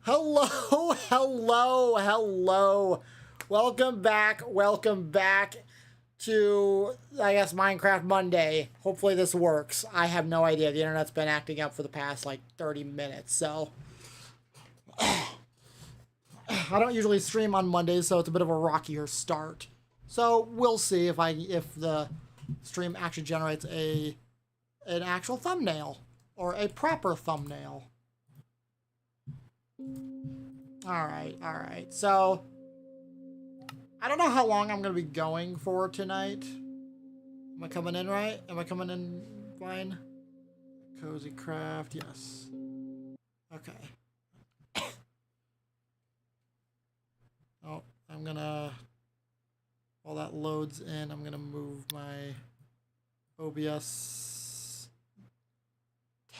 Hello, hello, hello. Welcome back to, I guess, Minecraft Monday. Hopefully this works. I have no idea. The internet's been acting up for the past, like, 30 minutes, so... I don't usually stream on Mondays, so it's a bit of a rockier start. So, we'll see if the stream actually generates an actual thumbnail. Or a proper thumbnail. Alright. So, I don't know how long I'm going to be going for tonight. Am I coming in right? Am I coming in fine? Cozycraft, yes. Okay. Oh, I'm going to... While that loads in, I'm going to move my OBS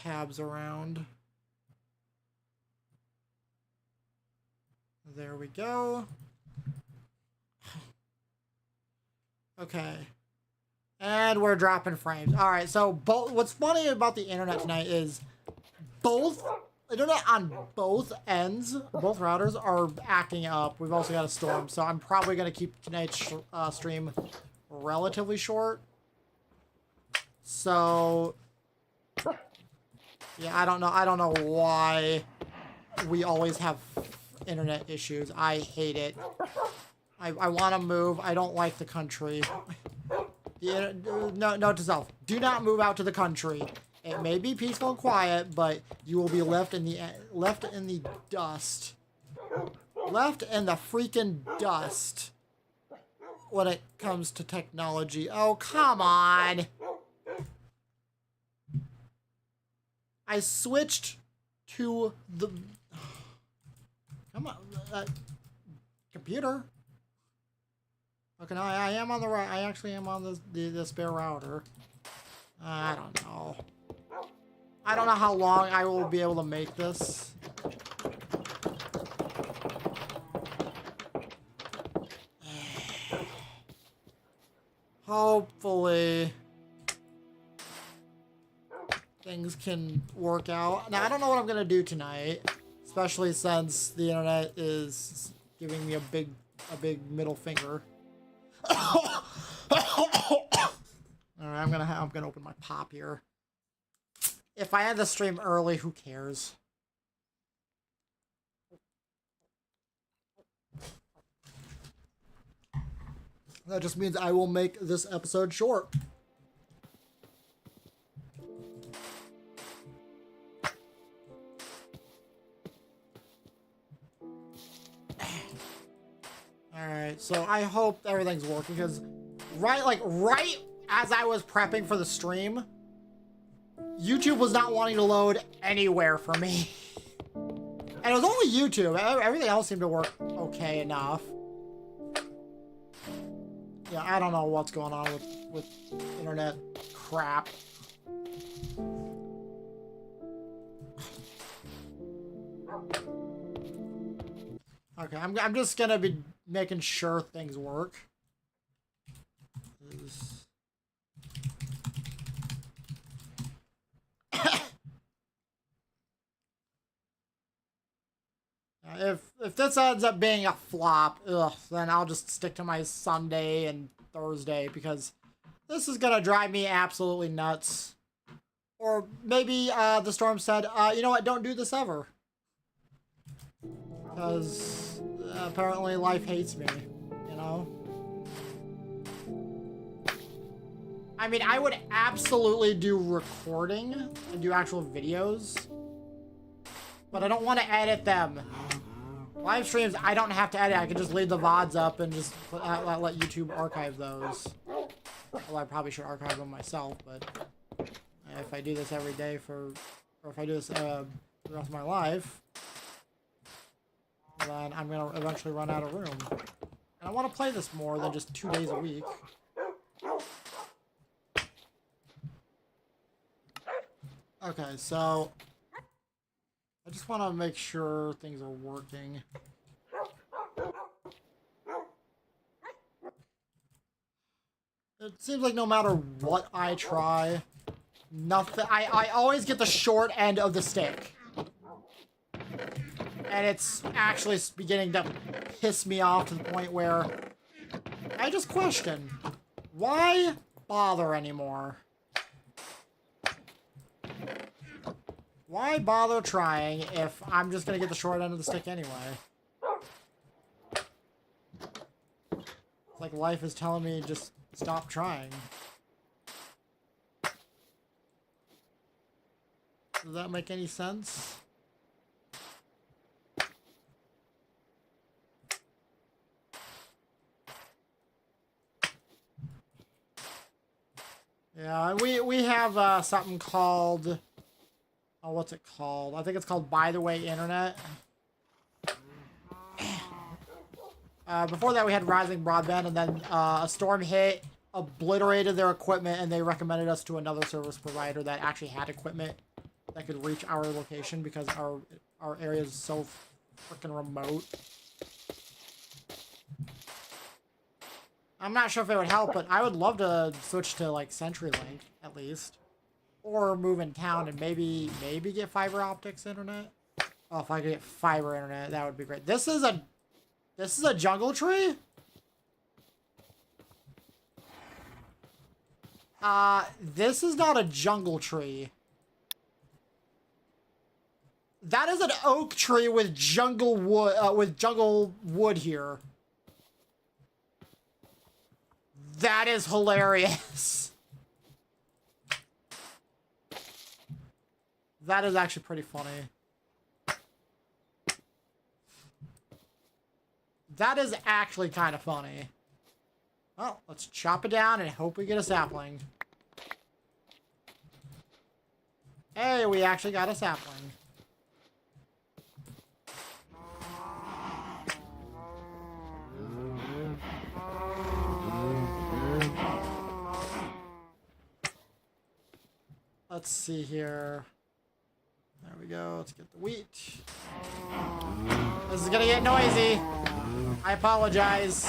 tabs around. There we go. Okay. And we're dropping frames. Alright, so what's funny about the internet tonight is internet on both ends, both routers, are acting up. We've also got a storm, so I'm probably going to keep tonight's stream relatively short. So, yeah, I don't know why we always have internet issues. I hate it. I want to move. I don't like the country. Note to self: do not move out to the country. It may be peaceful and quiet, but you will be left in the dust. Left in the freaking dust when it comes to technology. Oh, come on. I switched to the... Come on, computer. Okay, no, I am on the right. I actually am on the spare router. I don't know. I don't know how long I will be able to make this. Hopefully things can work out. Now, I don't know what I'm gonna do tonight. Especially since the internet is giving me a big middle finger. All right, I'm gonna open my pop here. If I end the stream early, who cares? That just means I will make this episode short. Alright, so I hope everything's working, because right as I was prepping for the stream, YouTube was not wanting to load anywhere for me. And it was only YouTube. Everything else seemed to work okay enough. Yeah, I don't know what's going on with internet crap. Okay, I'm just gonna be making sure things work. If this ends up being a flop, then I'll just stick to my Sunday and Thursday, because this is gonna drive me absolutely nuts. Or maybe the storm said, you know what, don't do this ever. Because apparently life hates me, you know? I mean, I would absolutely do recording and do actual videos, but I don't want to edit them. Live streams, I don't have to edit. I can just leave the VODs up and just let YouTube archive those. Well, I probably should archive them myself, but if I do this every day or if I do this the rest of my life, then I'm going to eventually run out of room. And I want to play this more than just 2 days a week. Okay, so I just want to make sure things are working. It seems like no matter what I try, nothing. I always get the short end of the stick. And it's actually beginning to piss me off to the point where I just question, why bother anymore? Why bother trying if I'm just gonna get the short end of the stick anyway? It's like life is telling me just stop trying. Does that make any sense? Yeah, we have something called, oh, what's it called? I think it's called By the Way Internet. Before that we had Rising Broadband, and then a storm hit, obliterated their equipment, and they recommended us to another service provider that actually had equipment that could reach our location because our area is so freaking remote. I'm not sure if it would help, but I would love to switch to like CenturyLink at least, or move in town and maybe get fiber optics internet. Oh, if I could get fiber internet, that would be great. This is a jungle tree. This is not a jungle tree. That is an oak tree with jungle wood here. That is hilarious. That is actually pretty funny. That is actually kind of funny. Well, let's chop it down and hope we get a sapling. Hey, we actually got a sapling. Let's see here. There we go. Let's get the wheat. This is gonna get noisy. I apologize.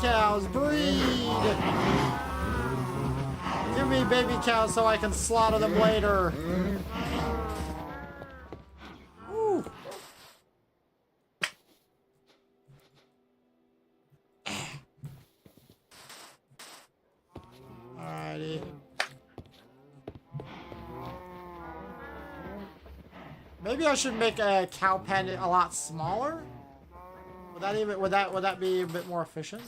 Cows, breed! Give me baby cows so I can slaughter them later. Woo. Alrighty. Maybe I should make a cow pen a lot smaller. Would that be a bit more efficient?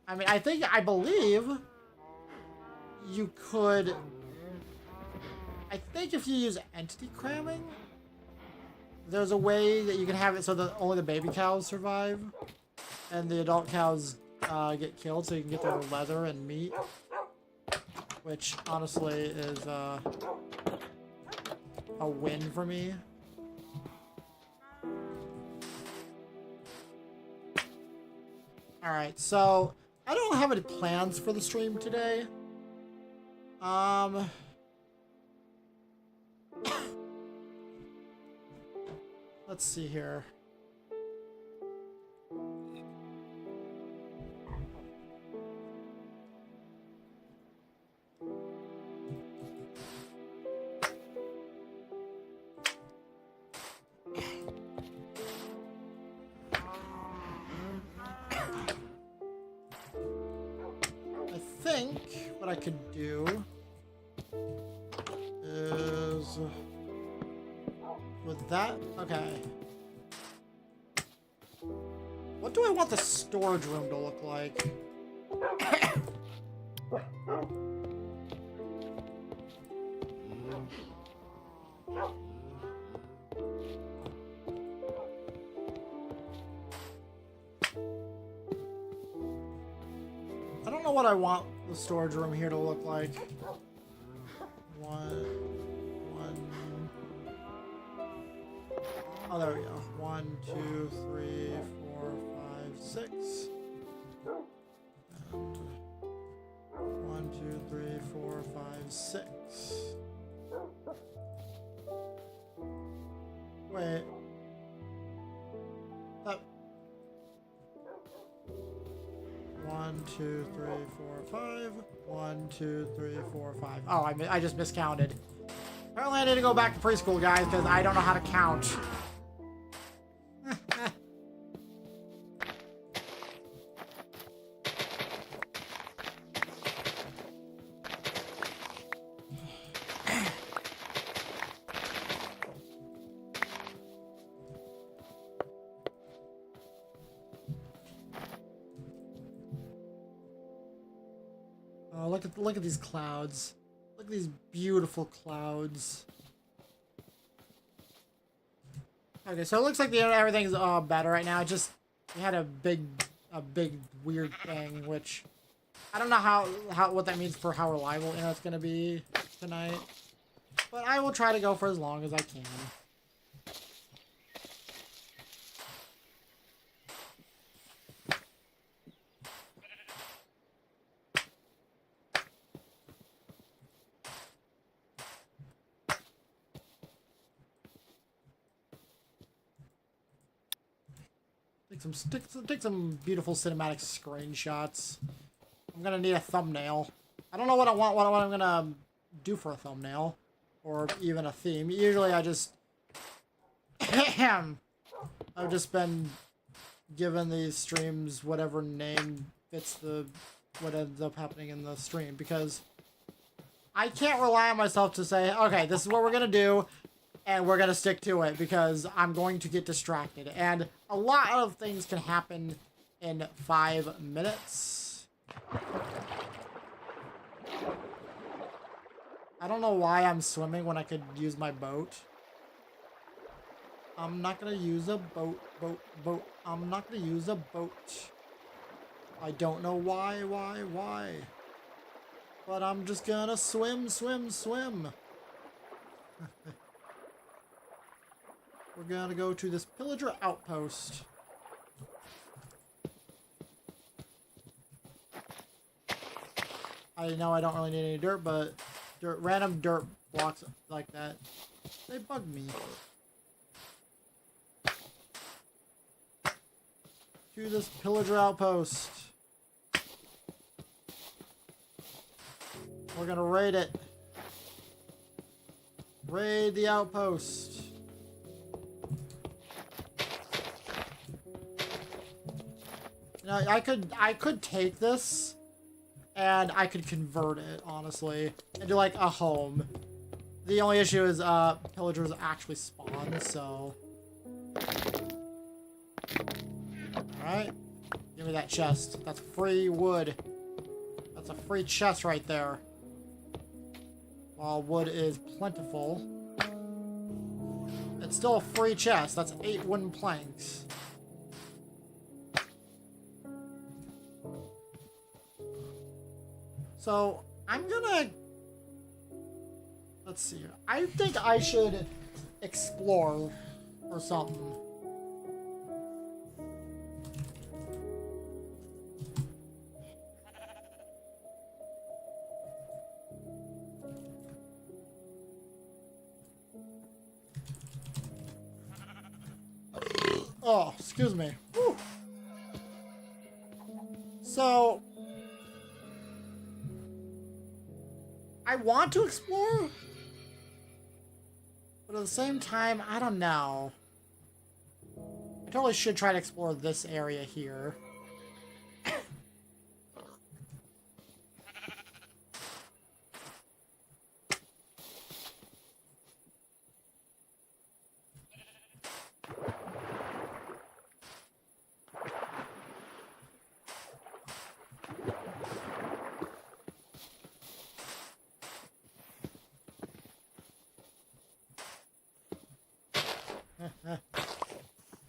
I mean, I believe you could. I think if you use entity cramming, there's a way that you can have it so that only the baby cows survive, and the adult cows get killed, so you can get their leather and meat, which honestly is a win for me. Alright, so I don't have any plans for the stream today. Let's see here. What I could do is with that. Okay. What do I want the storage room to look like? I don't know what I want the storage room here to look like. Oh, there we go. 1, 2, 3, 4, 5, 6. And 6. Wait. 1, 2, 3, 4, 5. 1, 2, 3, 4, 5. Oh, I just miscounted. Apparently I need to go back to preschool, guys, because I don't know how to count. Oh, look at these clouds. Look at these beautiful clouds. Okay, so it looks like everything's better right now. Just we had a big weird thing, which I don't know what that means for how reliable internet's gonna be tonight. But I will try to go for as long as I can. Take some beautiful cinematic screenshots. I'm gonna need a thumbnail. I don't know what I want. What I'm gonna do for a thumbnail, or even a theme. Usually, I just I've just been given these streams whatever name fits what ends up happening in the stream, because I can't rely on myself to say, okay, this is what we're gonna do. And we're going to stick to it, because I'm going to get distracted. And a lot of things can happen in 5 minutes. I don't know why I'm swimming when I could use my boat. I'm not going to use a boat. I'm not going to use a boat. I don't know why. But I'm just going to swim. We're gonna go to this pillager outpost. I know I don't really need any dirt, but random dirt blocks like that, they bug me. To this pillager outpost. We're gonna raid it. Raid the outpost. Now, I could take this, and I could convert it, honestly, into, like, a home. The only issue is, pillagers actually spawn, so... Alright. Give me that chest. That's free wood. That's a free chest right there. While wood is plentiful, it's still a free chest. That's 8 wooden planks. So, I'm gonna... Let's see. I think I should explore or something. Oh, excuse me. Whew. So... I want to explore, but at the same time, I don't know. I totally should try to explore this area here.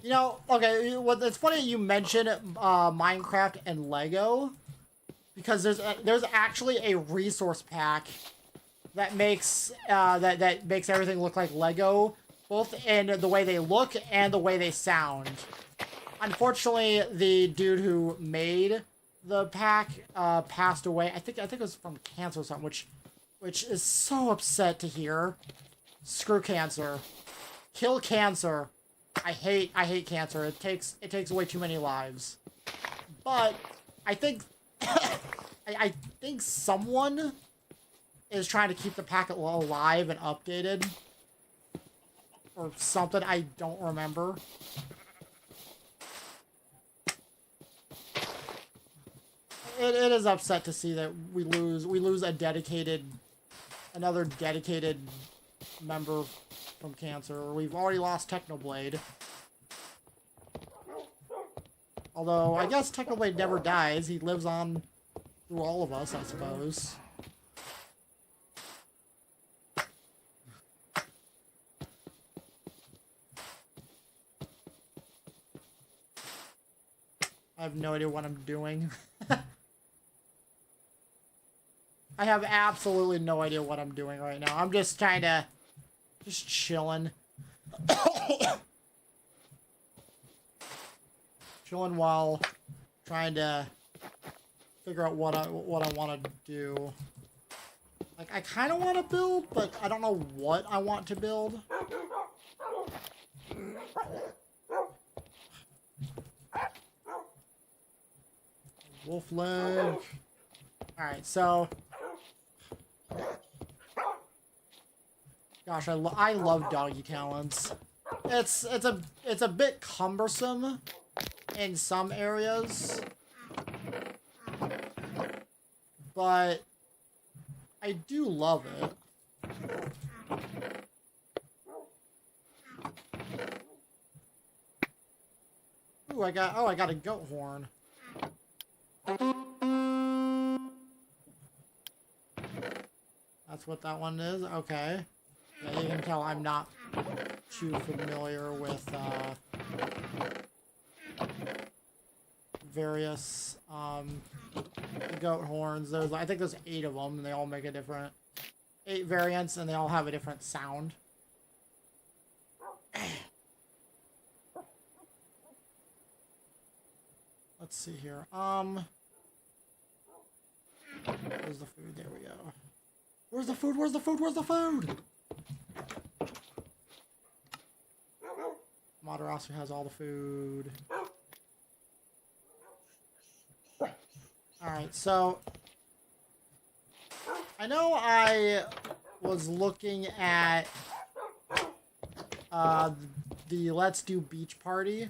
You know, okay, it's funny you mentioned Minecraft and Lego, because there's actually a resource pack that makes that makes everything look like Lego, both in the way they look and the way they sound. Unfortunately, the dude who made the pack passed away. I think it was from cancer or something, which which is so upset to hear. Screw cancer. Kill cancer. I hate cancer. It takes way too many lives. But I think I think someone is trying to keep the packet alive and updated. Or something, I don't remember. It is upset to see that we lose another dedicated member from cancer. We've already lost Technoblade. Although, I guess Technoblade never dies. He lives on through all of us, I suppose. I have no idea what I'm doing. I have absolutely no idea what I'm doing right now. I'm just just chilling. Chilling while trying to figure out what I want to do. Like, I kind of want to build, but I don't know what I want to build. Wolf leg. Alright, so... Gosh, I love doggy talents. It's a bit cumbersome in some areas, but I do love it. Ooh, I got a goat horn. That's what that one is? Okay. Yeah, you can tell I'm not too familiar with various goat horns. I think there's 8 of them, and they all make a different 8 variants, and they all have a different sound. Let's see here. Where's the food? There we go. Where's the food? Where's the food? Where's the food? Madarasu has all the food. Alright, so I know I was looking at the Let's Do Beach Party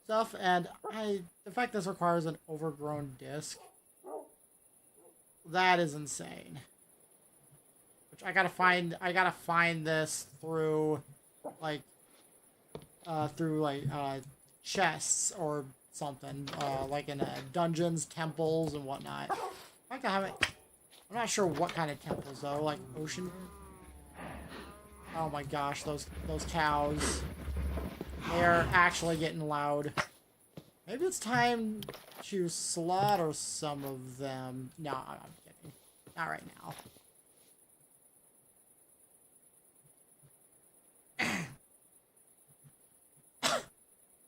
stuff, and the fact this requires an overgrown disc, that is insane. Which I gotta find this through chests or something, like in dungeons, temples, and whatnot. In fact, I'm not sure what kind of temples though, like ocean. Oh my gosh, those cows. They're actually getting loud. Maybe it's time to slaughter some of them. No, I'm kidding. Not right now.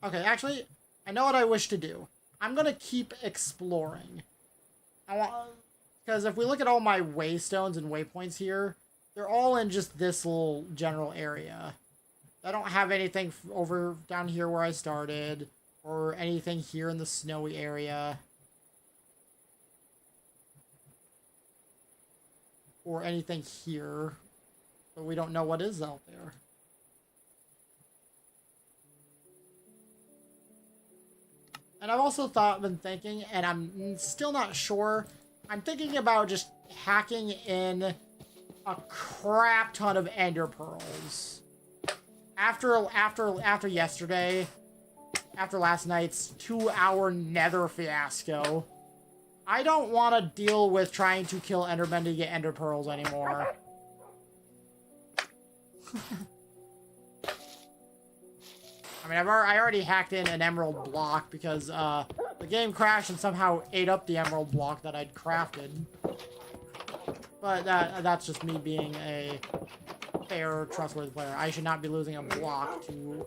Okay, actually, I know what I wish to do. I'm gonna keep exploring. Because if we look at all my waystones and waypoints here, they're all in just this little general area. I don't have anything over down here where I started, or anything here in the snowy area, or anything here, but we don't know what is out there. And I've also been thinking, and I'm still not sure, I'm thinking about just hacking in a crap ton of ender pearls. After yesterday, after last night's 2-hour nether fiasco, I don't want to deal with trying to kill endermen to get ender pearls anymore. I mean, I already hacked in an emerald block because the game crashed and somehow ate up the emerald block that I'd crafted. But that's just me being a fair, trustworthy player. I should not be losing a block to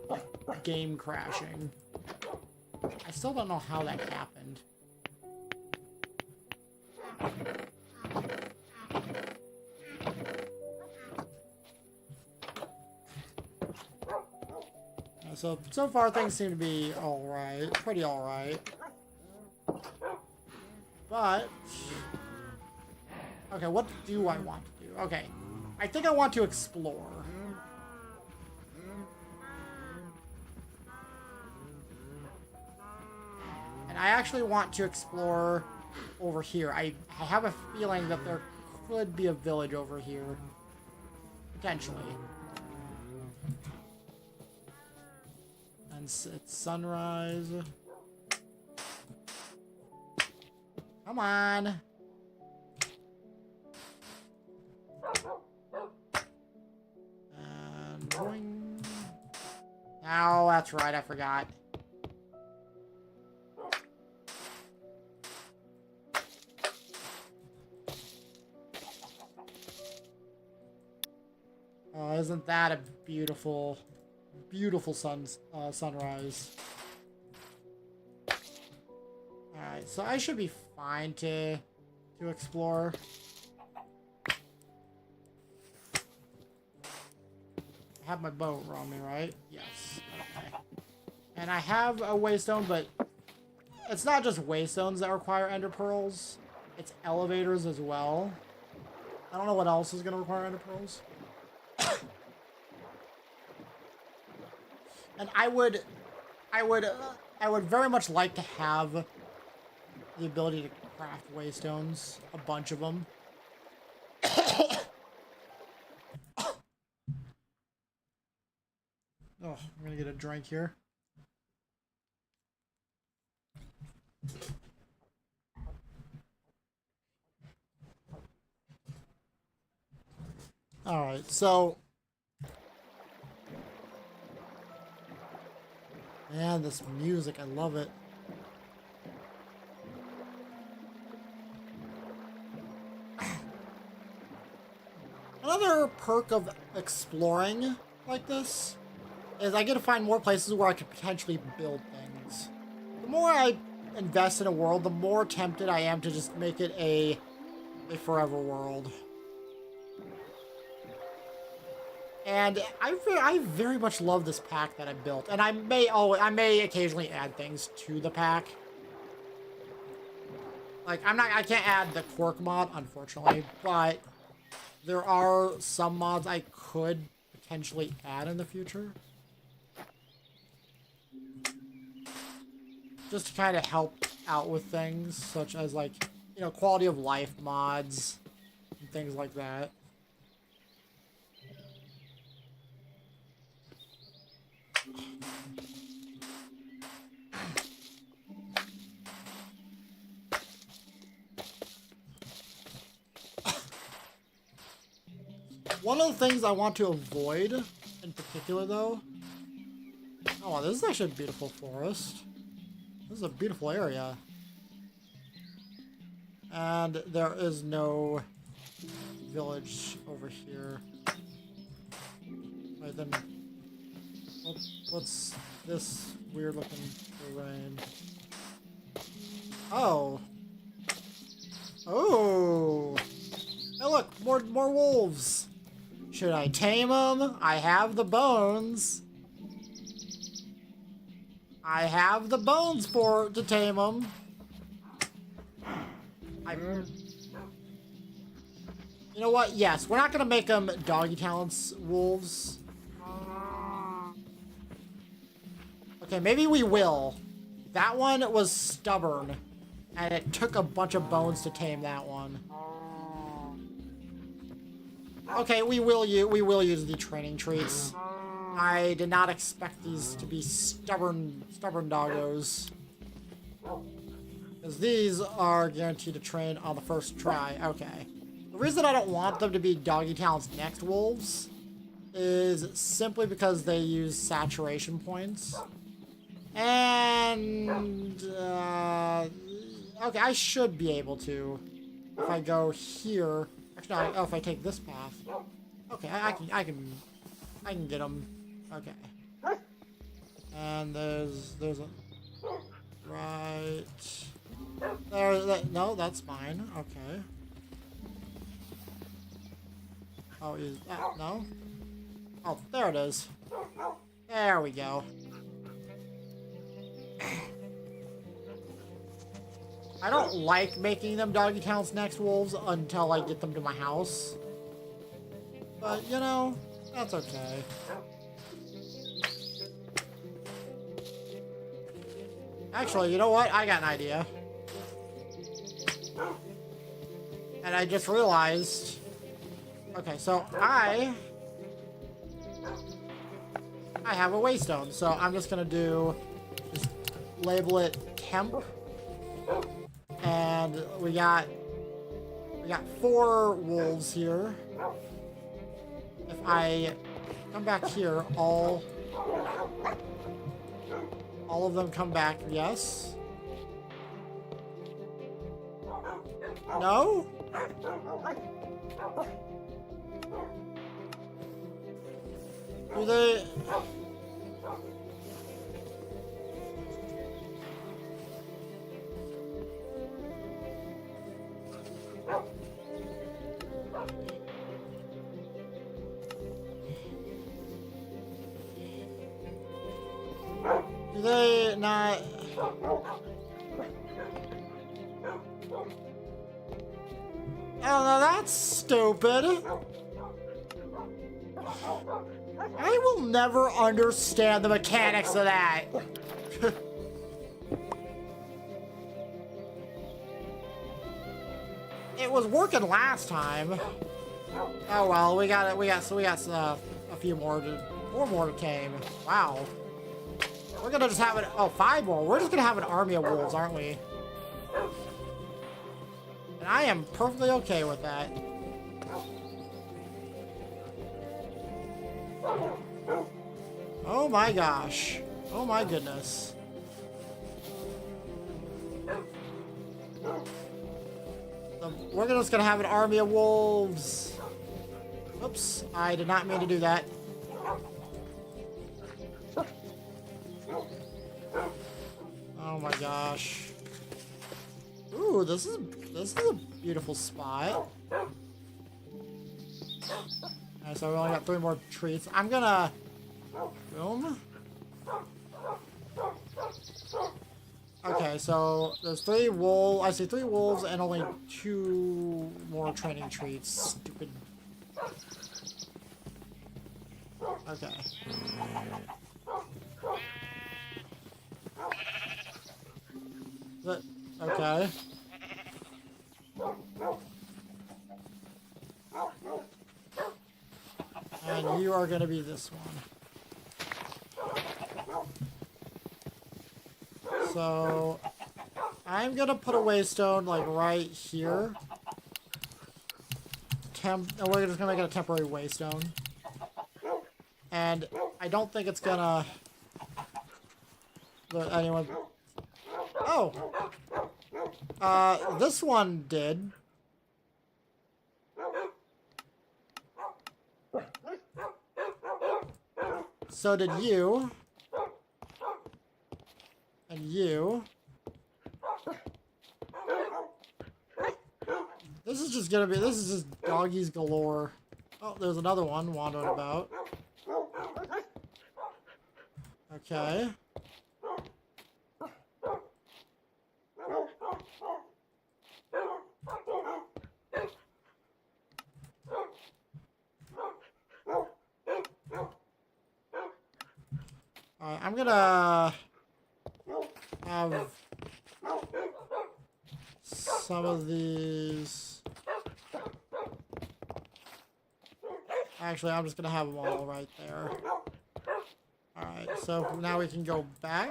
game crashing. I still don't know how that happened. So far things seem to be alright. Pretty alright. But... Okay, what do I want to do? Okay. I think I want to explore. And I actually want to explore over here. I have a feeling that there could be a village over here. Potentially. And it's sunrise. Come on. And boing. Oh, that's right, I forgot. Oh, isn't that a beautiful, beautiful sunrise? Alright, so I should be fine to explore. I have my boat on me, right? Yes. Okay. And I have a waystone, but it's not just waystones that require ender pearls. It's elevators as well. I don't know what else is going to require ender pearls. And I would very much like to have the ability to craft waystones, a bunch of them. Oh, I'm gonna get a drink here. All right, so. Man, this music, I love it. Another perk of exploring like this is I get to find more places where I could potentially build things. The more I invest in a world, the more tempted I am to just make it a forever world. And I very much love this pack that I built, and I may occasionally add things to the pack. Like I can't add the quirk mod, unfortunately, but there are some mods I could potentially add in the future, just to kind of help out with things such as, like, you know, quality of life mods and things like that. One of the things I want to avoid, in particular, though... Oh, this is actually a beautiful forest. This is a beautiful area. And there is no village over here. Right, then... What's this weird-looking terrain? Oh! Oh! Hey, look! More wolves! Should I tame them? I have the bones. I have the bones to tame them. You know what? Yes, we're not gonna make them doggy talents wolves. Okay, maybe we will. That one was stubborn, and it took a bunch of bones to tame that one. Okay, we will use the training treats. I did not expect these to be stubborn doggos. Because these are guaranteed to train on the first try. Okay. The reason I don't want them to be doggy talents next wolves is simply because they use saturation points. And okay, I should be able to if I go here. Actually, no, if I take this path. Okay, I can get them. Okay. And there's a right there. No, that's mine. Okay. Oh, is that no? Oh, there it is. There we go. I don't like making them doggy talents next wolves until I get them to my house. But, you know, that's okay. Actually, you know what? I got an idea. And I just realized... Okay, so I have a waystone, so I'm just gonna just label it temp. And we got 4 wolves here. If I come back here, all of them come back, yes? No? Do they... Do they not... Oh, no, that's stupid. I will never understand the mechanics of that. It was working last time. Oh well, we got a few more to 4 more to tame. Wow. We're gonna just have it. Oh, 5 more. We're just gonna have an army of wolves, aren't we? And I am perfectly okay with that. Oh my gosh. Oh my goodness. We're just gonna have an army of wolves. Oops, I did not mean to do that. Oh my gosh. Ooh, this is a beautiful spot. Alright, so we only got 3 more treats. I'm gonna boom. Okay, so there's 3 wolves. I see 3 wolves and only 2 more training treats. Stupid. Okay. Okay. And you are gonna be this one. So I'm gonna put a waystone like right here. And we're just gonna make it a temporary waystone. And I don't think it's gonna let anyone. Oh, this one did. So did you. And you. This is just doggies galore. Oh, there's another one wandering about. Okay. Alright, I'm gonna have some of these. Actually, I'm just gonna have them all right there. Alright, so now we can go back.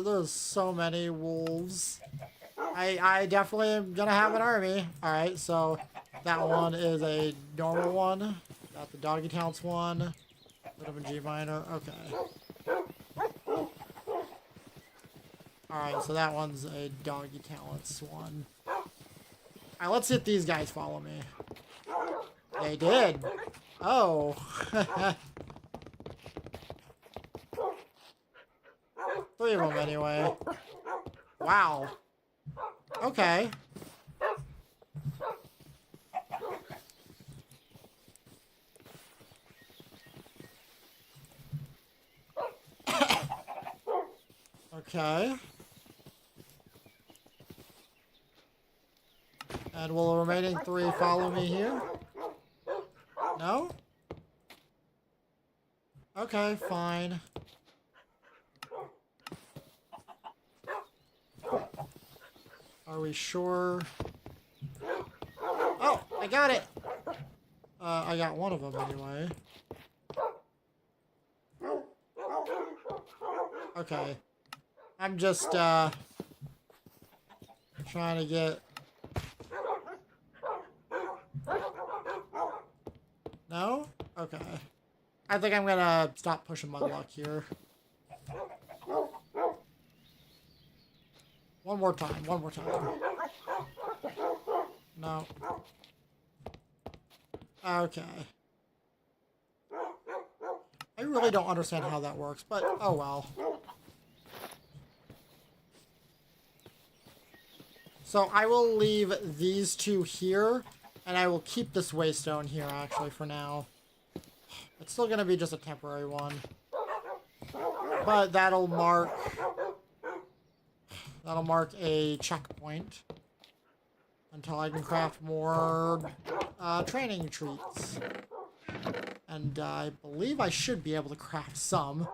There's so many wolves. I definitely am gonna have an army. Alright, so that one is a normal one. Got the doggy talents one. Bit of a G minor. Okay. Alright, so that one's a doggy talents one. Alright, let's see if these guys follow me. They did. Oh. 3 of them anyway. Wow. Okay. Okay. And will the remaining 3 follow me here? No? Okay, fine. Are we sure? Oh, I got it! I got one of them anyway. Okay. I'm just, trying to get... No? Okay. I think I'm gonna stop pushing my luck here. One more time, one more time. No. Okay. I really don't understand how that works, but oh well. So I will leave these 2 here, and I will keep this waystone here actually for now. It's still gonna be just a temporary one. But that'll mark a checkpoint until I can craft more training treats. And I believe I should be able to craft some.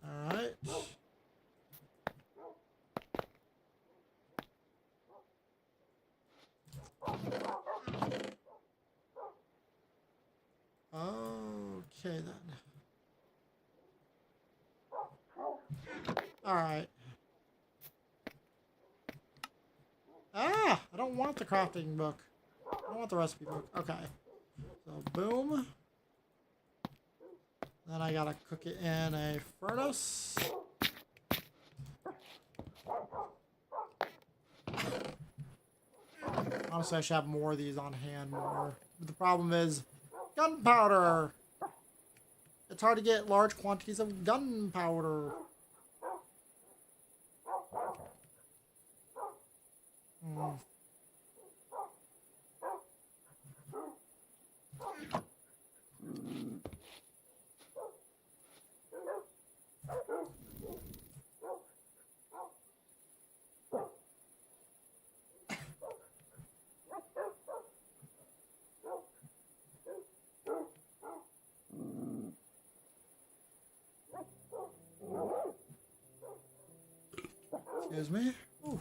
Alright. Okay then. Alright. Ah! I don't want the crafting book. I don't want the recipe book. Okay. So, boom. Then I gotta cook it in a furnace. Honestly, I should have more of these on hand more. But the problem is gunpowder. It's hard to get large quantities of gunpowder. Excuse me. Ooh.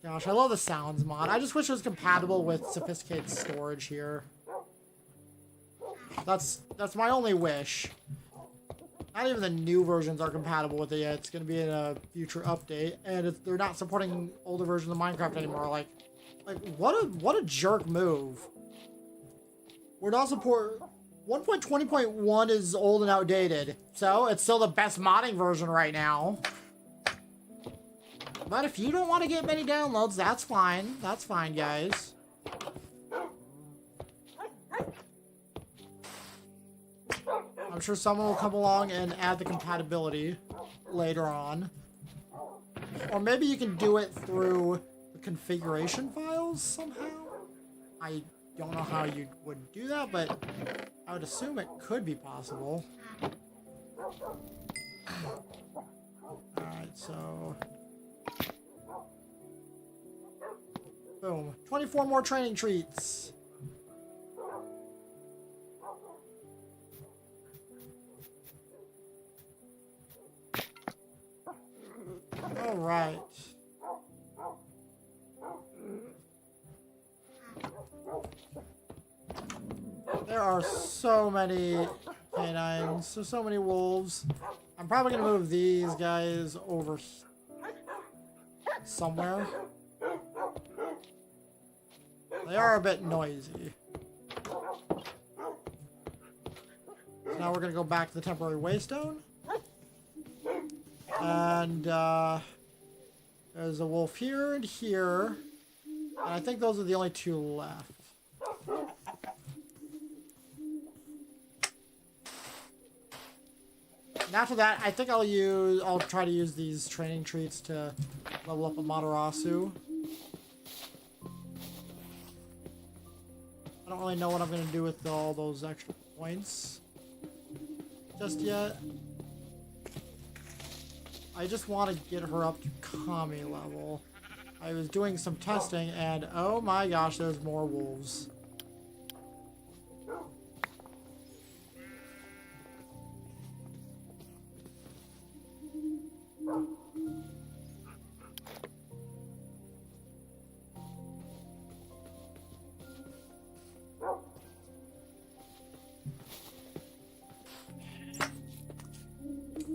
Gosh, I love the sounds mod. I just wish it was compatible with sophisticated storage here. That's my only wish. Not even the new versions are compatible with it yet. It's going to be in a future update, and they're not supporting older versions of Minecraft anymore. Like what a jerk move. We're not support 1.20.1 is old and outdated, so it's still the best modding version right now. But if you don't want to get many downloads, that's fine. That's fine, guys. I'm sure someone will come along and add the compatibility later on. Or maybe you can do it through the configuration files somehow. I don't know how you would do that, but I would assume it could be possible. Alright, so... boom. 24 more training treats. All right. There are so many canines. There's so many wolves. I'm probably going to move these guys over somewhere. They are a bit noisy. So now we're going to go back to the temporary waystone. And there's a wolf here and here. And I think those are the only 2 left. And after that, I think I'll try to use these training treats to level up a Matarasu. I don't really know what I'm going to do with all those extra points just yet. I just want to get her up to Kami level. I was doing some testing and oh my gosh, there's more wolves.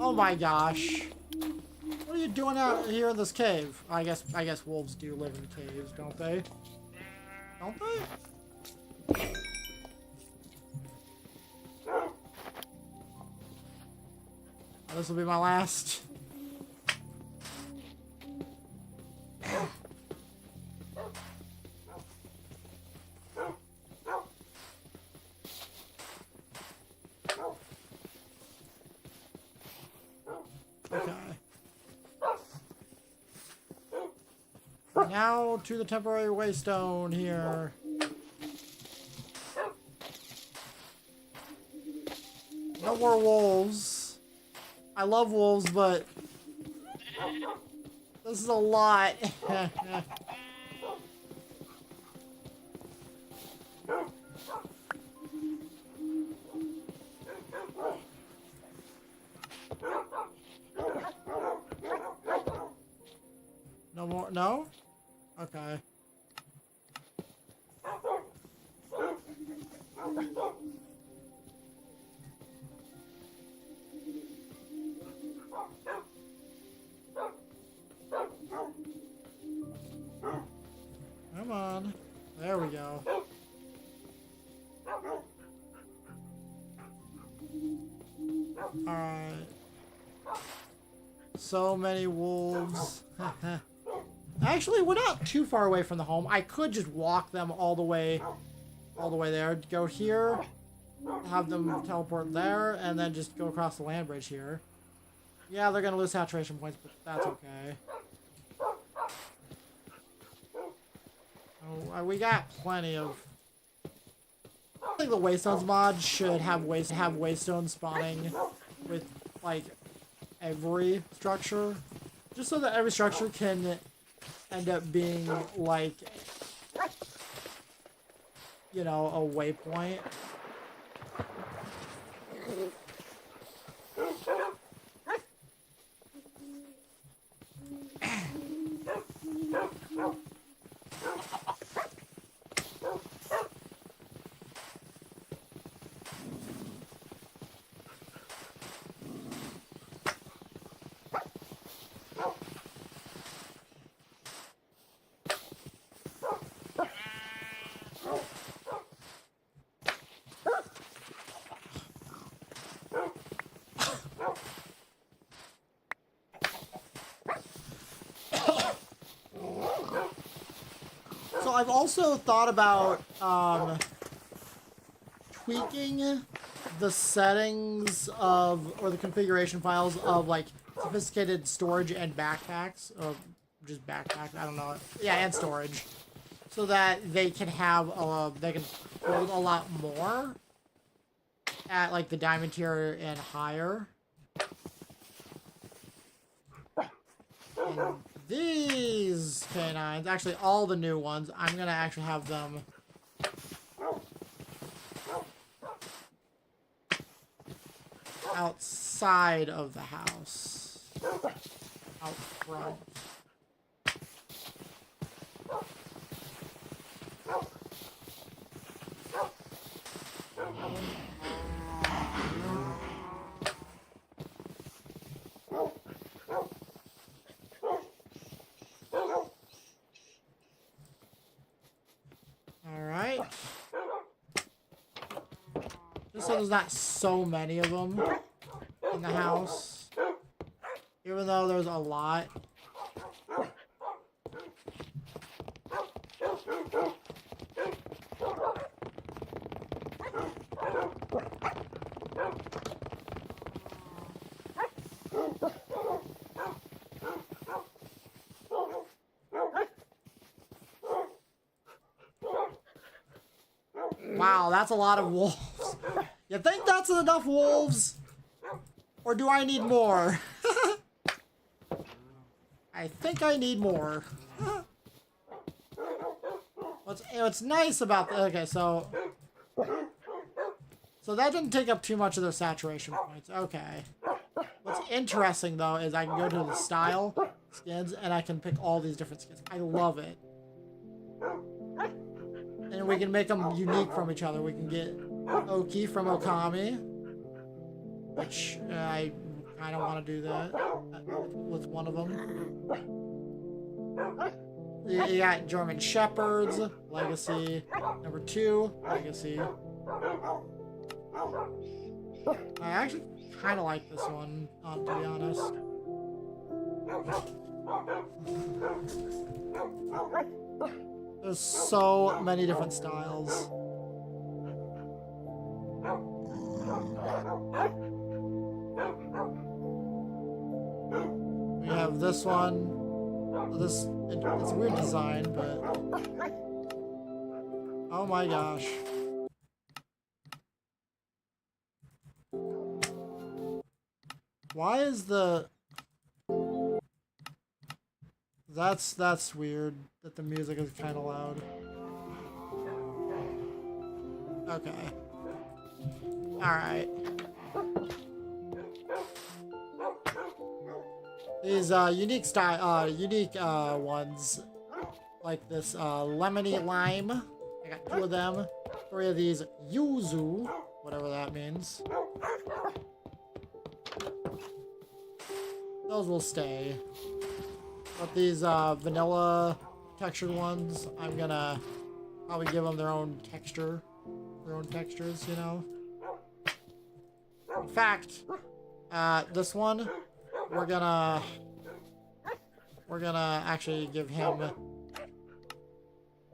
Oh my gosh. What are you doing out here in this cave? I guess wolves do live in caves, don't they? Don't they? This will be my last. Now to the temporary waystone here. No more wolves. I love wolves, but this is a lot. No more? No? Okay. Come on. There we go. Alright. So many wolves. Actually, we're not too far away from the home. I could just walk them all the way there. Go here, have them teleport there, and then just go across the land bridge here. Yeah, they're gonna lose saturation points, but that's okay. Oh, we got plenty of. I think the Waystones mod should have Waystones spawning with like every structure, just so that every structure can end up being like, you know, a waypoint. So I've also thought about tweaking the settings of, or the configuration files of like sophisticated storage and backpacks, or just backpacks, I don't know. Yeah, and storage. So that they can have, they can hold a lot more at like the diamond tier and higher. And these canines, actually all the new ones, I'm gonna actually have them outside of the house, out front. Alright. Just so there's not so many of them in the house. Even though there's a lot. Wow, that's a lot of wolves. You think that's enough wolves? Or do I need more? I think I need more. What's nice about the, okay, so that didn't take up too much of their saturation points. Okay. What's interesting though is I can go to the style skins and I can pick all these different skins. I love it. And we can make them unique from each other. We can get Oki from Okami, which I kind of want to do that with one of them. You got German Shepherds, Legacy, number 2, Legacy. I actually kind of like this one, to be honest. There's so many different styles. We have this one. It's a weird design, but oh my gosh. Why is the that's weird that the music is kind of loud. Okay. All right. These unique ones, like this lemony lime. I got 2 of them. 3 of these yuzu, whatever that means. Those will stay. But these vanilla textured ones, I'm gonna probably give them their own texture, their own textures, you know. In fact, this one. We're gonna actually give him.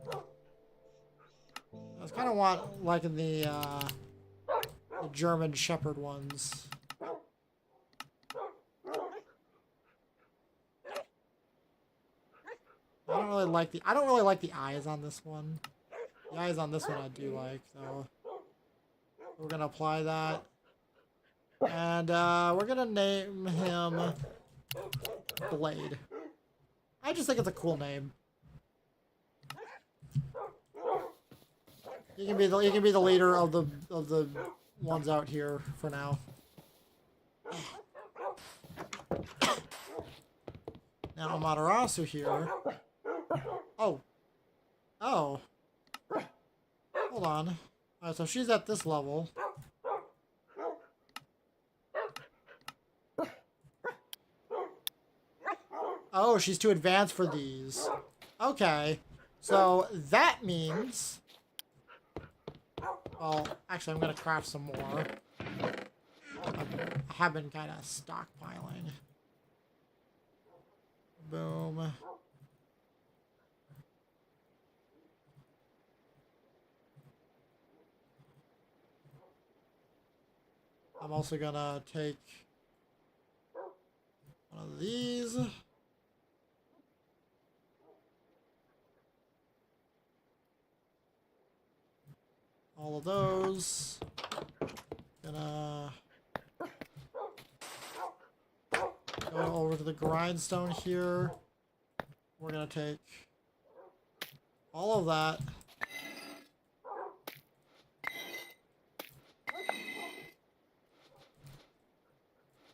I was kind of liking the German Shepherd ones. I don't really like the eyes on this one. The eyes on this one I do like, so we're gonna apply that. And we're gonna name him Blade. I just think it's a cool name. You can be the leader of the ones out here for now. Now Amaterasu here. Oh. Hold on. Alright, so she's at this level. Oh, she's too advanced for these. Okay. So that means... Well, actually, I'm going to craft some more. I have been kind of stockpiling. Boom. I'm also going to take one of these. All of those. Gonna go over to the grindstone here. We're gonna take all of that.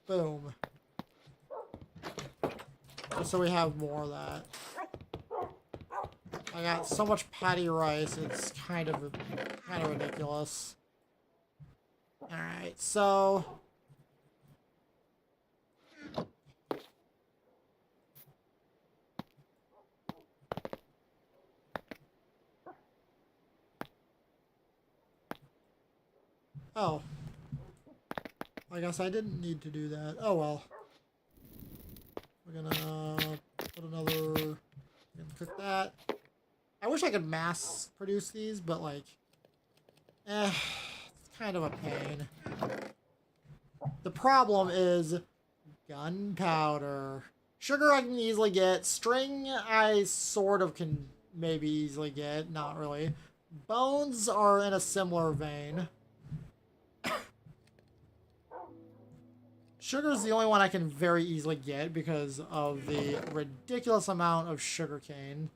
Boom. Just so we have more of that. I got so much patty rice, it's kind of ridiculous. Alright, so... Oh. I guess I didn't need to do that. Oh well. We're gonna put another... cook that. I wish I could mass produce these, but like... it's kind of a pain. The problem is gunpowder. Sugar I can easily get. String I sort of can maybe easily get. Not really. Bones are in a similar vein. Sugar is the only one I can very easily get because of the ridiculous amount of sugar cane.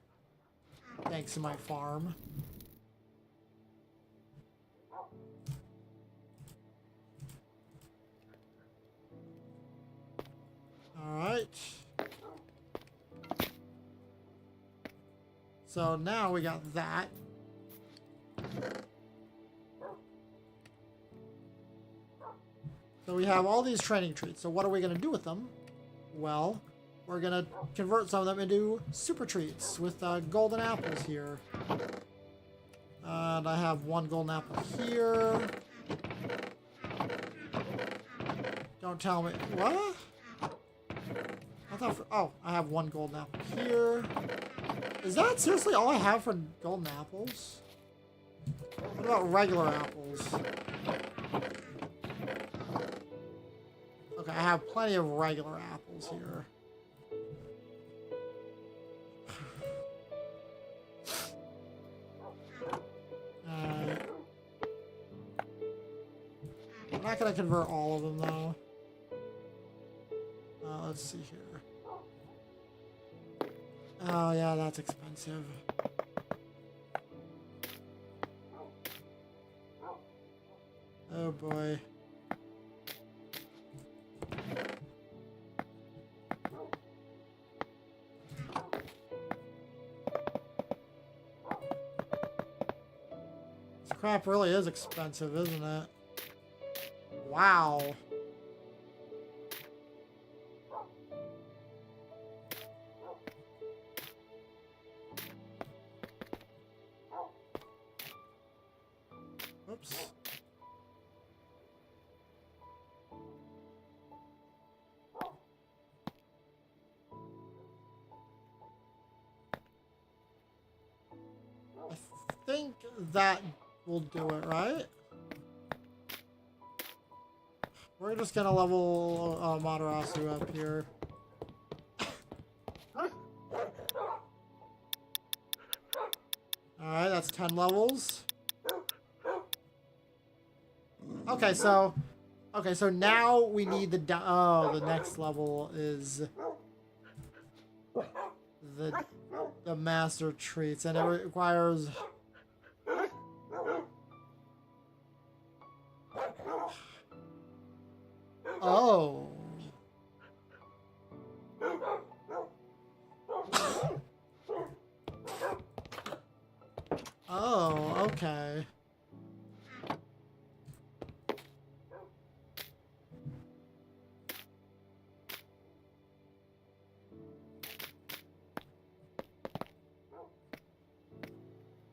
Thanks to my farm. Alright. So now we got that. So we have all these training treats. So what are we going to do with them? Well, we're going to convert some of them into super treats with golden apples here. And I have one golden apple here. Don't tell me. What? I thought oh, I have one golden apple here. Is that seriously all I have for golden apples? What about regular apples? Okay, I have plenty of regular apples here. I'm not gonna convert all of them though. Let's see here. Oh yeah, that's expensive. Oh boy. This crap really is expensive, isn't it? Wow. Oops. I think that will do it, right? We're just gonna level Matarasu up here. Alright, that's 10 levels. Okay, so now we need the the next level is the master treats, and it requires oh. Oh, okay.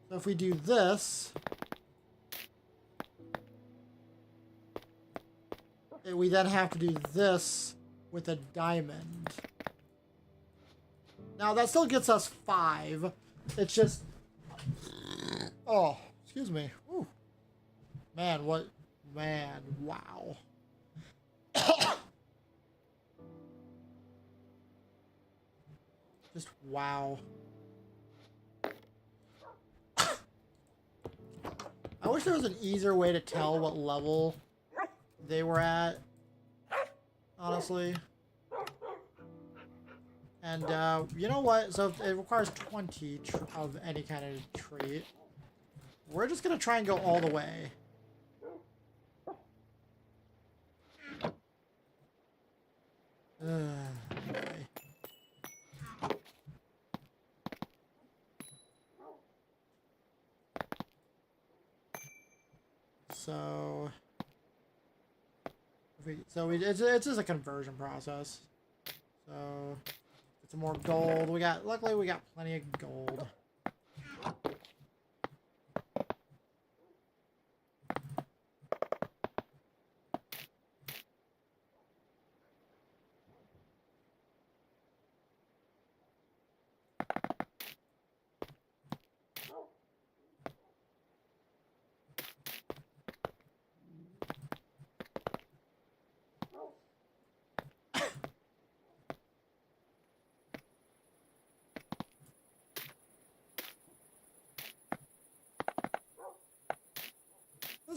So if we do this, we then have to do this with a diamond. Now that still gets us 5. It's just, oh, excuse me. Ooh. Man, what? Man, wow. Just wow. I wish there was an easier way to tell what level they were at, honestly. And, you know what? So if it requires 20 of any kind of treat. We're just gonna try and go all the way. Okay. So, it's just a conversion process. So, get some more gold. Luckily we got plenty of gold.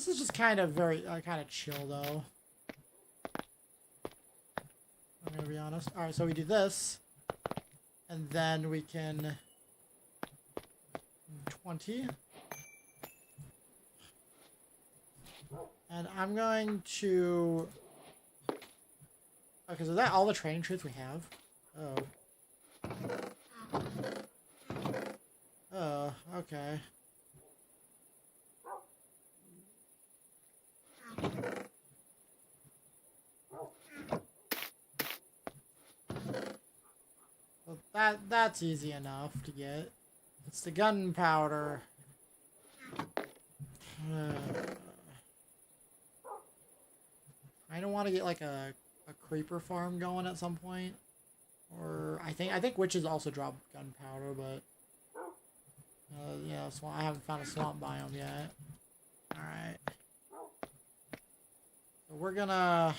This is just kind of very, kind of chill, though. I'm gonna be honest. Alright, so we do this. And then we can... 20. And I'm going to... Okay, so is that all the training trees we have? Oh. Oh, okay. Well, that's easy enough to get. It's the gunpowder. I don't want to get like a creeper farm going at some point. Or I think witches also drop gunpowder, but yeah, I haven't found a swamp biome yet. All right. So we're gonna.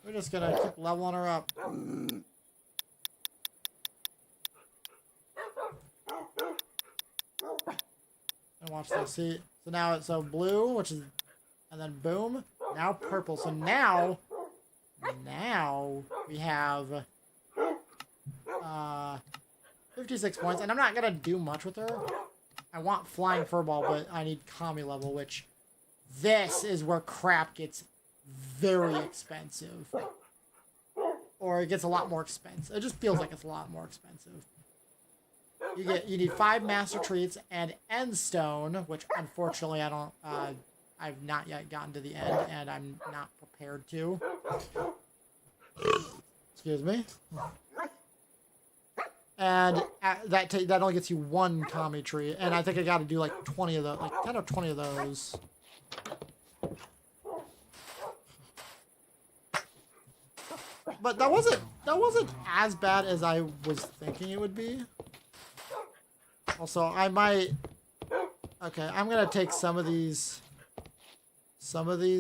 We're just gonna keep leveling her up. And watch this. See, so now it's blue, which is, and then boom, now purple. So now we have 56 points, and I'm not gonna do much with her. I want flying furball, but I need Kami level, which this is where crap gets very expensive. Or it gets a lot more expensive. It just feels like it's a lot more expensive. You need 5 master treats and end stone, which unfortunately I don't I've not yet gotten to the end, and I'm not prepared to. Excuse me. And that only gets you 1 Kami tree, and I think I got to do like 20 of those, like 10 or 20 of those. But that wasn't as bad as I was thinking it would be. Also, I might. Okay, I'm gonna take some of these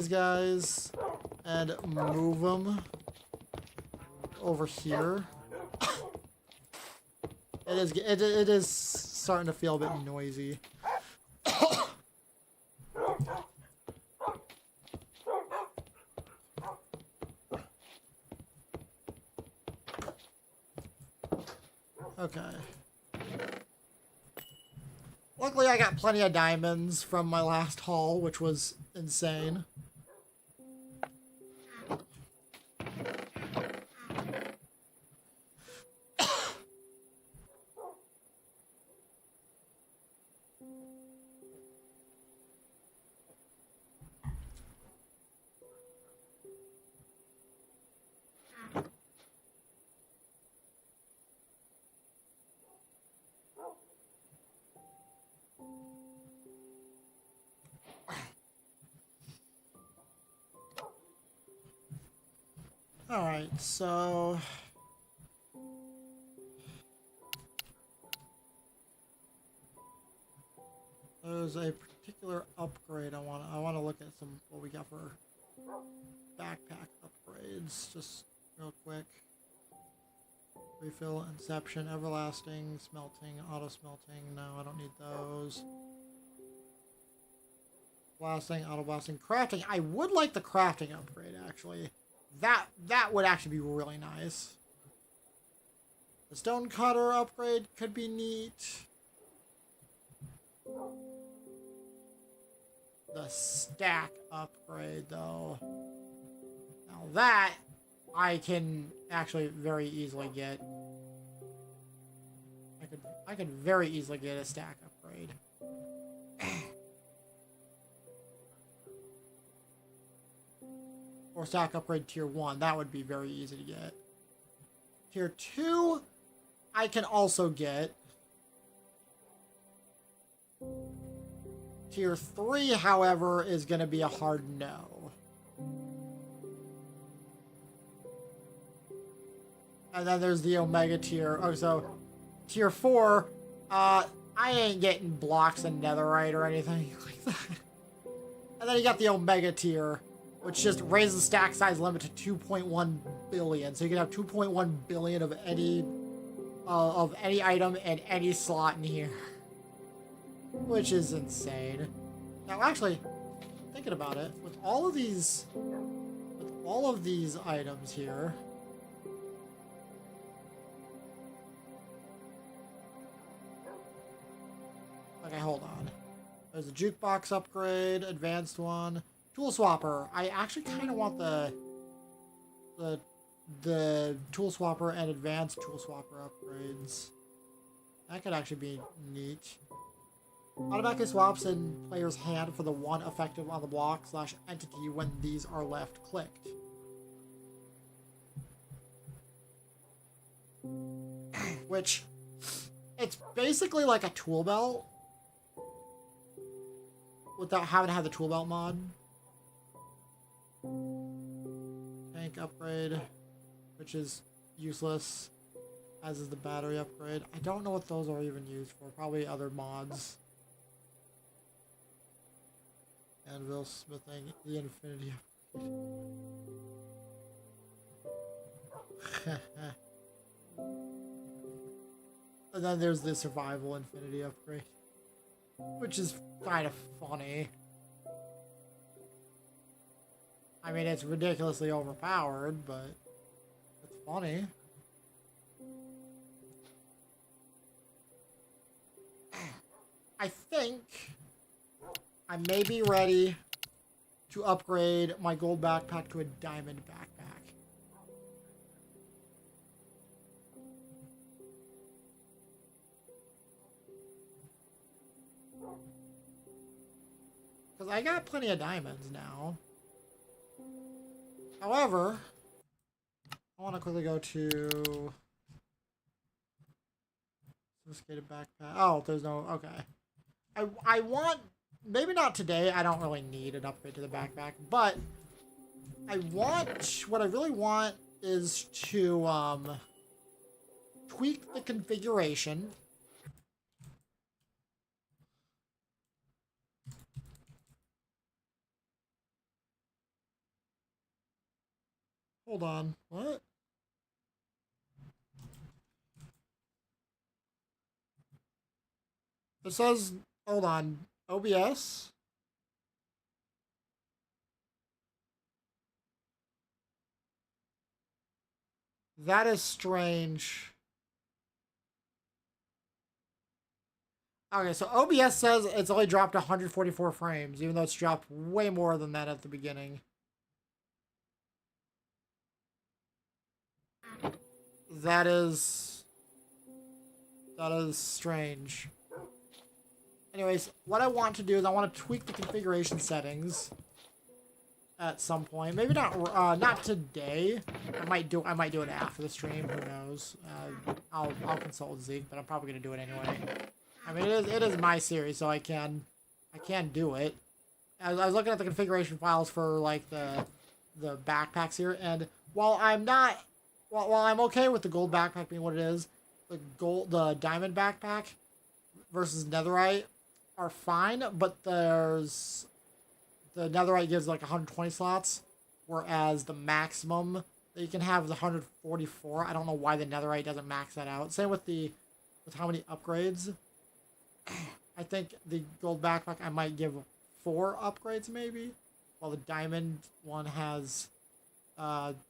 guys and move them over here. It is starting to feel a bit noisy. Okay. Luckily, I got plenty of diamonds from my last haul, which was insane. Alright, so there's a particular upgrade I want to look at what we got for backpack upgrades just real quick. Refill, Inception, Everlasting, Smelting, Auto Smelting. No, I don't need those. Blasting, Auto Blasting, Crafting. I would like the crafting upgrade actually. That would actually be really nice. The stone cutter upgrade could be neat. The stack upgrade though. Now that I can actually very easily get. I could very easily get a stack upgrade. Or stack upgrade tier 1. That would be very easy to get. Tier 2, I can also get. Tier 3, however, is going to be a hard no. And then there's the Omega tier. Oh, so tier 4, I ain't getting blocks and netherite or anything like that. And then you got the Omega tier, which just raises the stack size limit to 2.1 billion. So you can have 2.1 billion of any item and any slot in here, which is insane. Now, actually, thinking about it, with all of these items here. Okay, hold on. There's a jukebox upgrade, advanced one. Tool swapper. I actually kind of want the tool swapper and advanced tool swapper upgrades. That could actually be neat. Automatically swaps in player's hand for the one effective on the block / entity when these are left clicked. Which, it's basically like a tool belt without having to have the tool belt mod. Tank upgrade, which is useless, as is the battery upgrade. I don't know what those are even used for. Probably other mods. Anvil smithing, the infinity upgrade. And then there's the survival infinity upgrade, which is kind of funny. I mean, it's ridiculously overpowered, but it's funny. I think I may be ready to upgrade my gold backpack to a diamond backpack. Because I got plenty of diamonds now. However, I want to quickly go to sophisticated backpack. Oh, there's no, okay. I want, maybe not today, I don't really need an upgrade to the backpack, but I want, what I really want is to tweak the configuration. Hold on, what? It says, hold on, OBS? That is strange. Okay, so OBS says it's only dropped 144 frames, even though it's dropped way more than that at the beginning. That is strange. Anyways, what I want to do is I want to tweak the configuration settings at some point. Maybe not today. I might do it after the stream. Who knows? I'll consult Zeke, but I'm probably gonna do it anyway. I mean, it is my series, so I can do it. I was looking at the configuration files for like the backpacks here, and while I'm okay with the gold backpack being what it is, the diamond backpack versus netherite are fine, but the netherite gives like 120 slots, whereas the maximum that you can have is 144. I don't know why the netherite doesn't max that out. Same with how many upgrades. I think the gold backpack I might give 4 upgrades maybe, while the diamond one has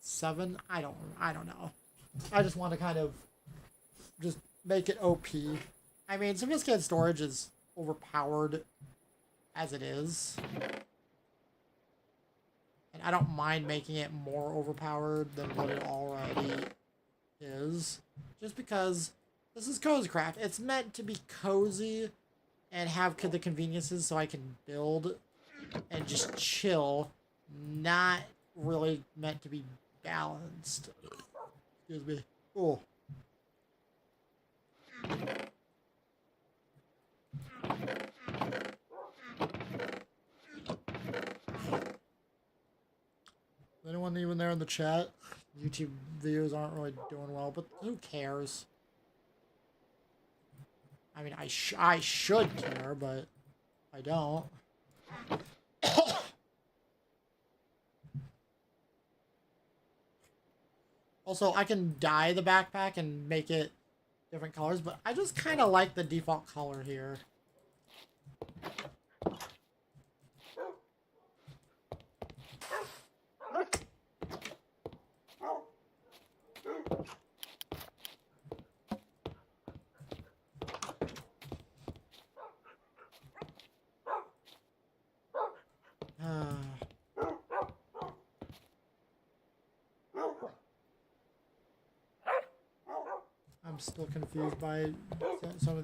7. I don't know. I just want to kind of just make it OP. I mean, sophisticated storage is overpowered as it is, and I don't mind making it more overpowered than what it already is, just because this is Cozycraft. It's meant to be cozy and have the conveniences so I can build and just chill, not really meant to be balanced. Excuse me. Oh. Is anyone even there in the chat? YouTube videos aren't really doing well, but who cares? I mean, I should care, but I don't. Also, I can dye the backpack and make it different colors, but I just kind of like the default color here. I'm still confused by some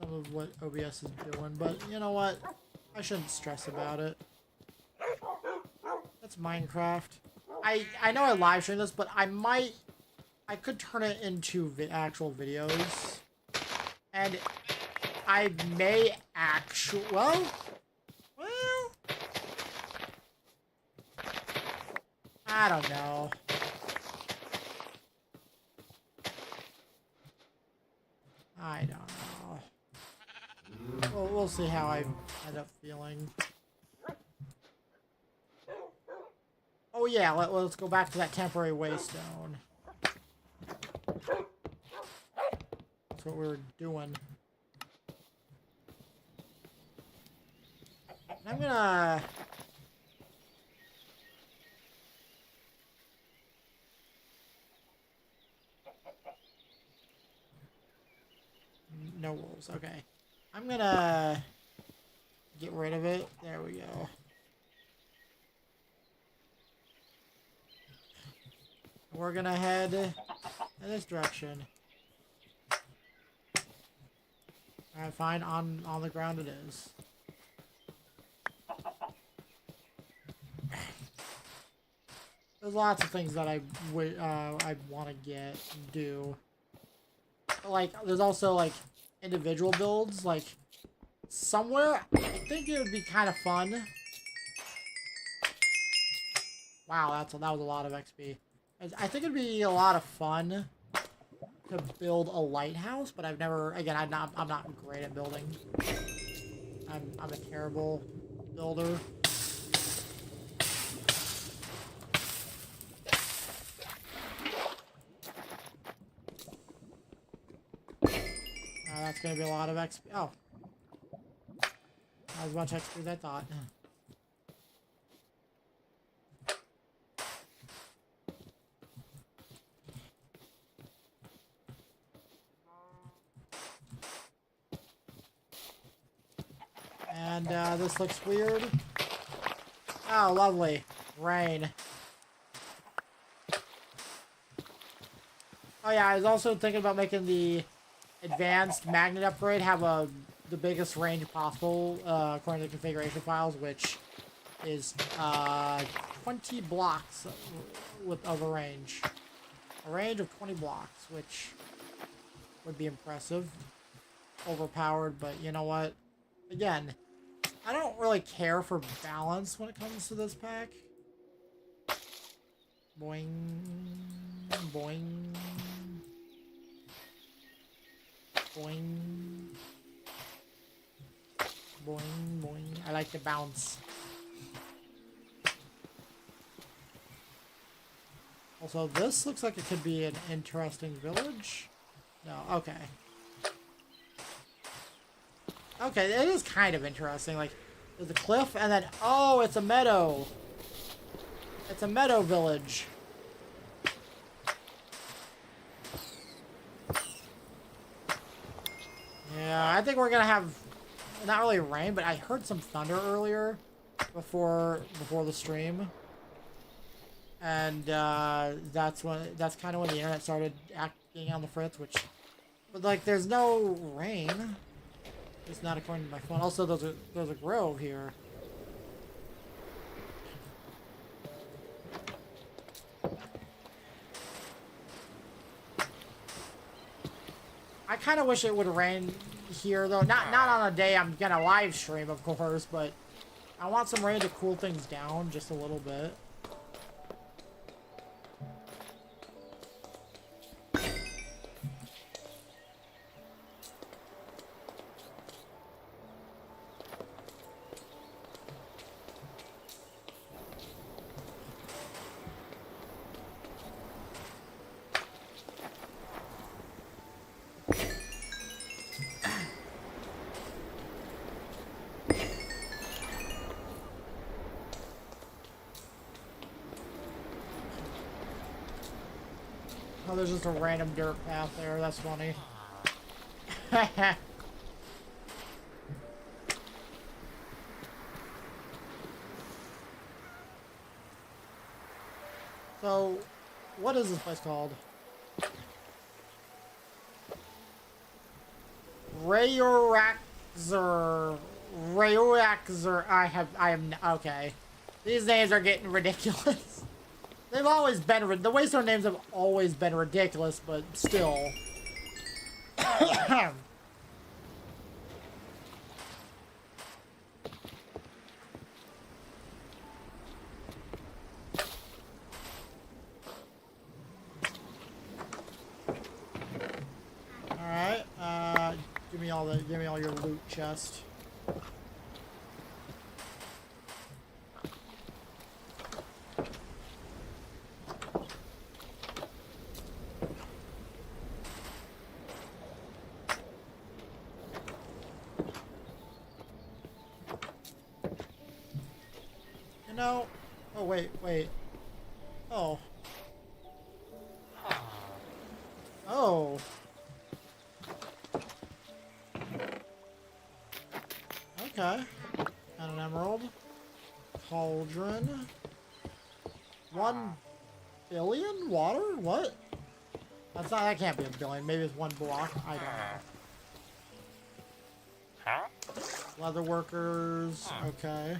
of what OBS is doing, but you know what? I shouldn't stress about it. That's Minecraft. I know I live stream this, but I could turn it into actual videos, and I may actually, well, I don't know. I don't know. Well, we'll see how I end up feeling. Oh yeah, let's go back to that temporary waystone. That's what we were doing. I'm gonna... No wolves, okay. I'm gonna get rid of it. There we go. We're gonna head in this direction. Alright, fine. On the ground it is. There's lots of things that I want to get and do. Like, there's also like individual builds. Like, somewhere I think it would be kind of fun. Wow, that was a lot of XP. I think it'd be a lot of fun to build a lighthouse, but I've never. Again, I'm not great at building. I'm a terrible builder. That's gonna be a lot of XP. Oh, not as much XP as I thought. And this looks weird. Oh, lovely. Rain. Oh yeah, I was also thinking about making the advanced magnet upgrade have the biggest range possible, according to the configuration files, which is 20 blocks of a range. A range of 20 blocks, which would be impressive. Overpowered, but you know what? Again, I don't really care for balance when it comes to this pack. Boing, boing, boing, boing, boing. I like the bounce. Also, this looks like it could be an interesting village. No, okay. Okay, it is kind of interesting. Like, there's a cliff, and then, oh, it's a meadow. It's a meadow village. Yeah, I think we're gonna have, not really rain, but I heard some thunder earlier before the stream. And that's kind of when the internet started acting on the fritz, but like, there's no rain. It's not according to my phone. Also, there's a grove here. I kind of wish it would rain here, though. Not on a day I'm gonna live stream, of course, but I want some rain to cool things down just a little bit. Oh, there's just a random dirt path there. That's funny. So, what is this place called? Rayoraxer. Rayoraxer. I am, okay. These names are getting ridiculous. They've always been, the Waystone names have always been ridiculous, but still. Alright, give me all your loot chest. You know, oh wait. Oh. Oh. Okay. And an emerald. Cauldron. 1 billion water? What? That's not, that can't be a billion. Maybe it's 1 block. I don't know. Leather workers. Okay.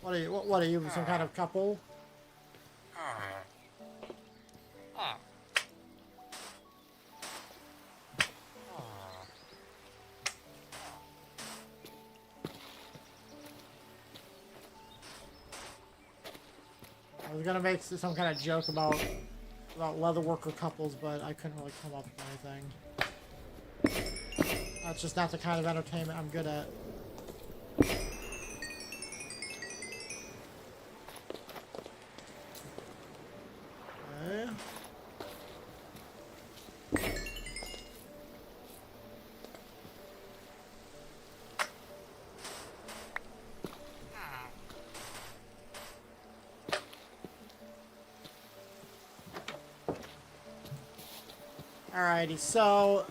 What are you, some kind of couple? I was gonna make some kind of joke about leather worker couples, but I couldn't really come up with anything. That's just not the kind of entertainment I'm good at. Okay. Alrighty, so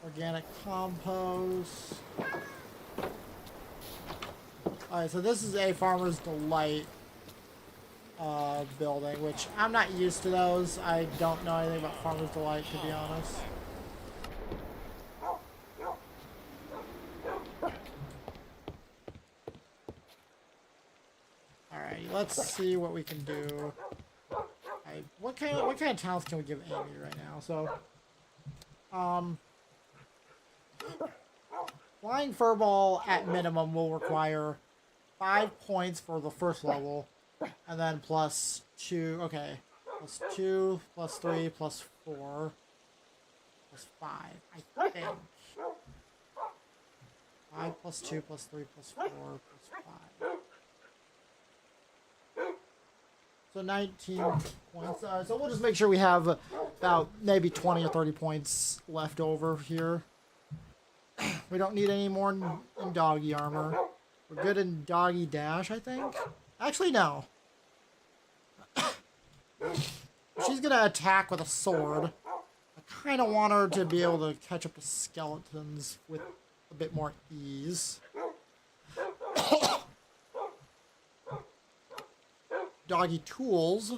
organic compost. Alright, so this is a Farmer's Delight building, which I'm not used to those. I don't know anything about Farmer's Delight, to be honest. Alright, let's see what we can do. What kind of talents can we give Amy right now? So, Flying Furball at minimum will require 5 points for the first level, and then plus 2, okay, plus 2, plus 3, plus 4, plus 5, I think. 5 plus 2, plus 3, plus 4, plus 5. So 19 points. So we'll just make sure we have about maybe 20 or 30 points left over here. We don't need any more in doggy armor. We're good in doggy dash, I think. Actually, no. She's gonna attack with a sword. I kind of want her to be able to catch up to skeletons with a bit more ease. Doggy tools.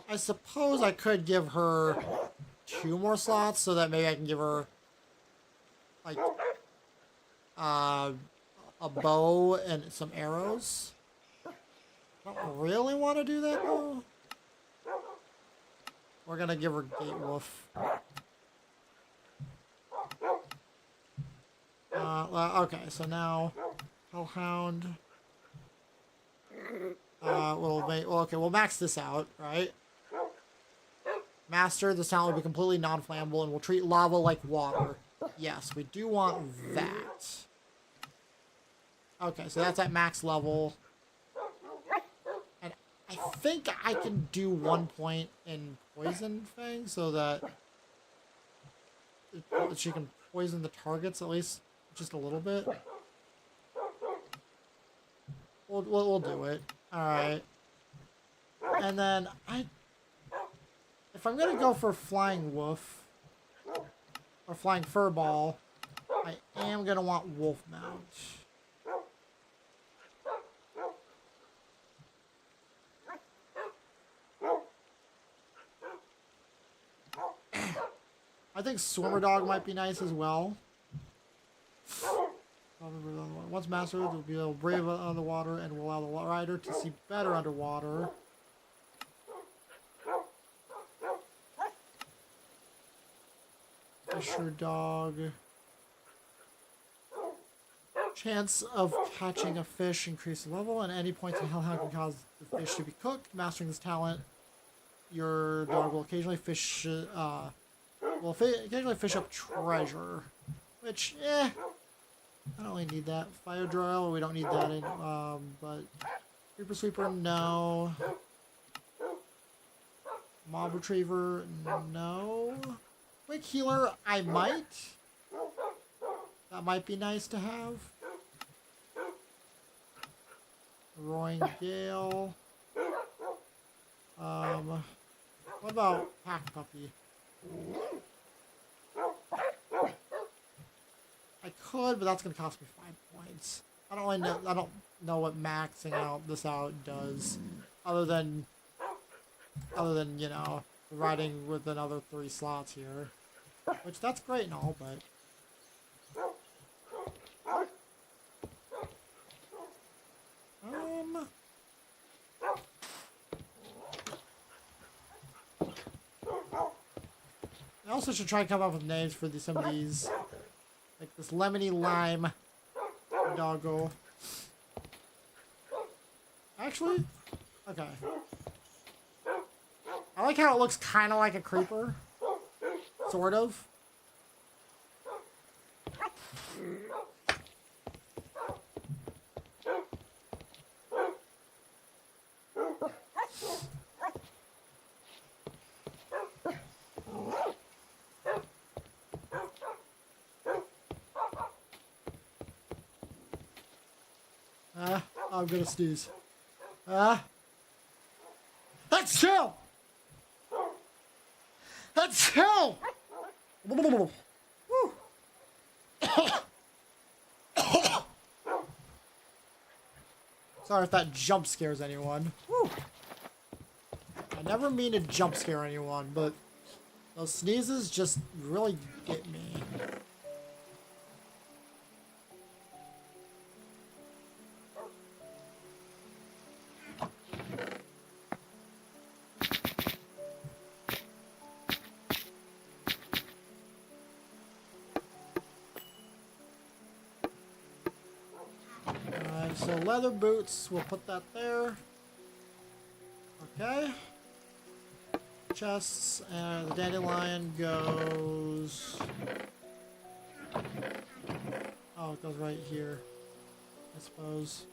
I suppose I could give her 2 more slots so that maybe I can give her like a bow and some arrows. I don't really want to do that though. We're gonna give her Gate Wolf. Okay, so now Hellhound. We'll max this out, right? Master, this talent will be completely non-flammable and will treat lava like water. Yes, we do want that. Okay, so that's at max level. And I think I can do 1 point in poison thing so that she can poison the targets at least just a little bit. We'll do it. All right. And then if I'm gonna go for flying wolf or flying furball, I am gonna want wolf mount. I think swimmer dog might be nice as well. Once mastered, will be able to brave underwater and will allow the rider to see better underwater. Fisher dog. Chance of catching a fish increase level, and any points in hellhound can cause the fish to be cooked. Mastering this talent, your dog will occasionally fish. Occasionally fish up treasure, which I don't really need that. Fire drill, we don't need that in. But creeper sweeper, no. Mob retriever, no. Quick healer, I might. That might be nice to have. Roaring gale. What about pack puppy? I could, but that's gonna cost me 5 points. I don't really know. I don't know what maxing this out does, other than you know, riding with another 3 slots here, which that's great and all, but. I also should try and come up with names for some of these, like this lemony lime doggo. Actually, okay. I like how it looks kind of like a creeper, sort of. I'm gonna sneeze. Let's chill! Let's chill! Woo. Sorry if that jump scares anyone. Woo. I never mean to jump scare anyone, but those sneezes just really get me. So leather boots, we'll put that there. Okay. Chests, and the dandelion goes... Oh, it goes right here, I suppose.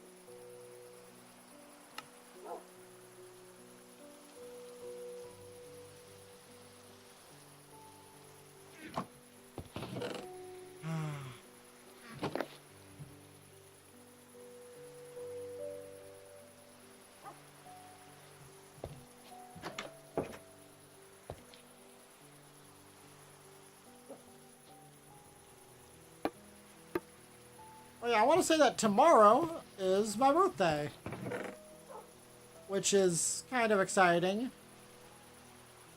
Oh yeah, I want to say that tomorrow is my birthday, which is kind of exciting.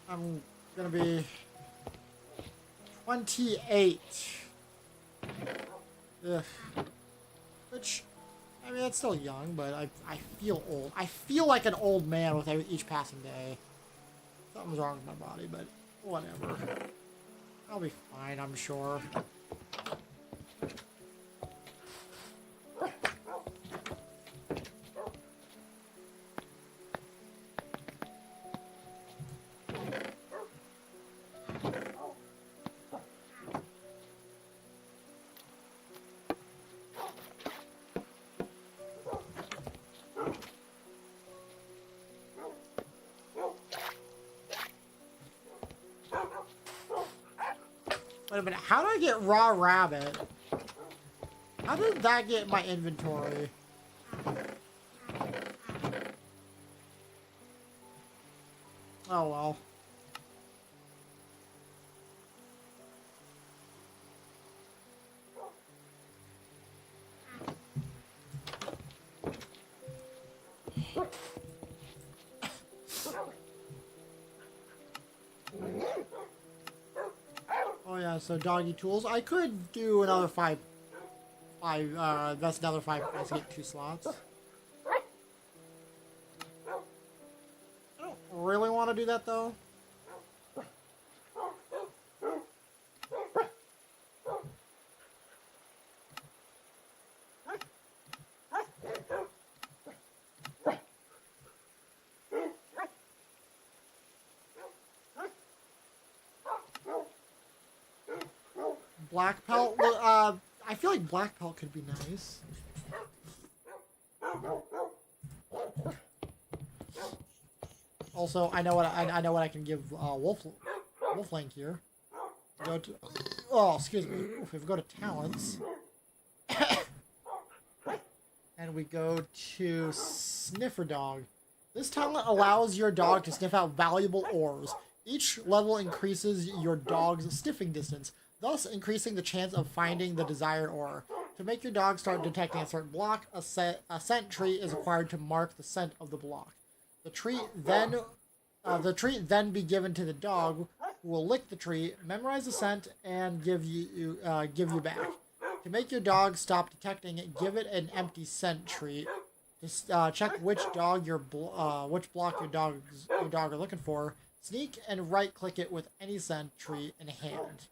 I'm gonna be 28. Ugh. Which, I mean, it's still young, but I feel old. I feel like an old man with each passing day. Something's wrong with my body, but whatever. I'll be fine, I'm sure. Wait a minute, how did I get raw rabbit? How did that get my inventory? Oh well. Oh yeah, so doggy tools. I could do another that's another 5 points to get 2 slots. I don't really want to do that though. Black pelt. I feel like black pelt could be nice. Also, I know what I can give Wolflink here. Go to excuse me. If we go to talents, and we go to Sniffer Dog. This talent allows your dog to sniff out valuable ores. Each level increases your dog's sniffing distance, thus increasing the chance of finding the desired ore. To make your dog start detecting a certain block, a scent tree is required to mark the scent of the block. The treat then be given to the dog, who will lick the tree, memorize the scent, and give you back. To make your dog stop detecting it, give it an empty scent treat. Just check which block your dog are looking for. Sneak and right-click it with any scent tree in hand.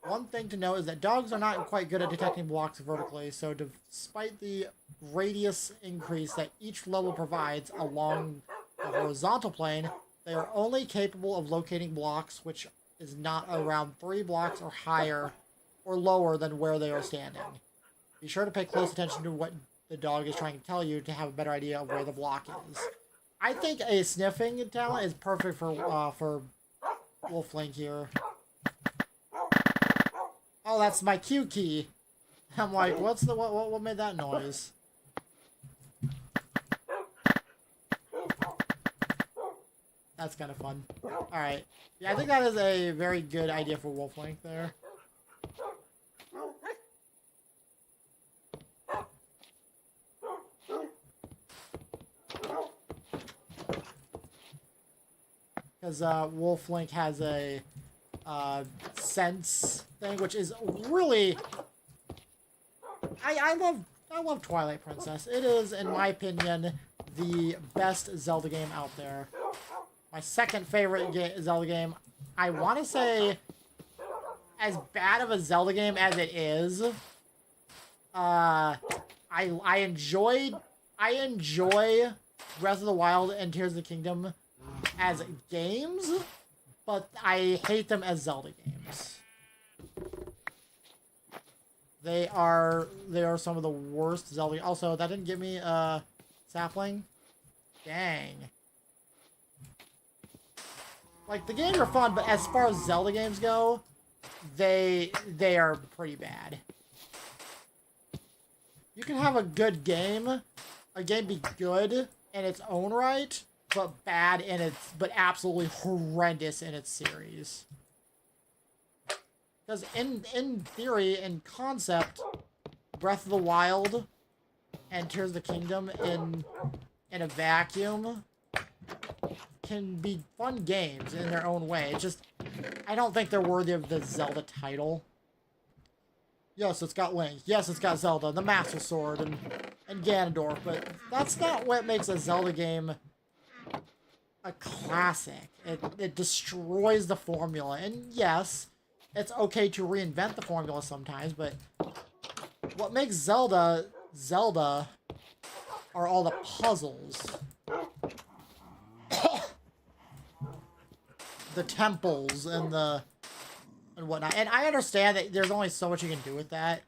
One thing to note is that dogs are not quite good at detecting blocks vertically, so despite the radius increase that each level provides along the horizontal plane, they are only capable of locating blocks which is not around 3 blocks or higher or lower than where they are standing. Be sure to pay close attention to what the dog is trying to tell you to have a better idea of where the block is. I think a sniffing talent is perfect for Wolflink here. Oh, that's my cue key. I'm like, what made that noise? That's kind of fun. Alright. Yeah, I think that is a very good idea for Wolflink there. Because Wolflink has a sense thing, which is really... I love Twilight Princess. It is, in my opinion, the best Zelda game out there. My second favorite Zelda game. I want to say, as bad of a Zelda game as it is, I enjoy Breath of the Wild and Tears of the Kingdom as games, but I hate them as Zelda games. They are some of the worst Zelda. Also, that didn't give me a sapling. Dang. Like, the games are fun, but as far as Zelda games go, they are pretty bad. You can have a good game, be good in its own right, but bad in its, but absolutely horrendous in its series. Because in theory, in concept, Breath of the Wild and Tears of the Kingdom in a vacuum can be fun games in their own way. It's just, I don't think they're worthy of the Zelda title. Yes, it's got Link. Yes, it's got Zelda, the Master Sword, and Ganondorf, but that's not what makes a Zelda game a classic. It destroys the formula, and yes, it's okay to reinvent the formula sometimes, but what makes Zelda are all the puzzles. The temples and whatnot. And I understand that there's only so much you can do with that.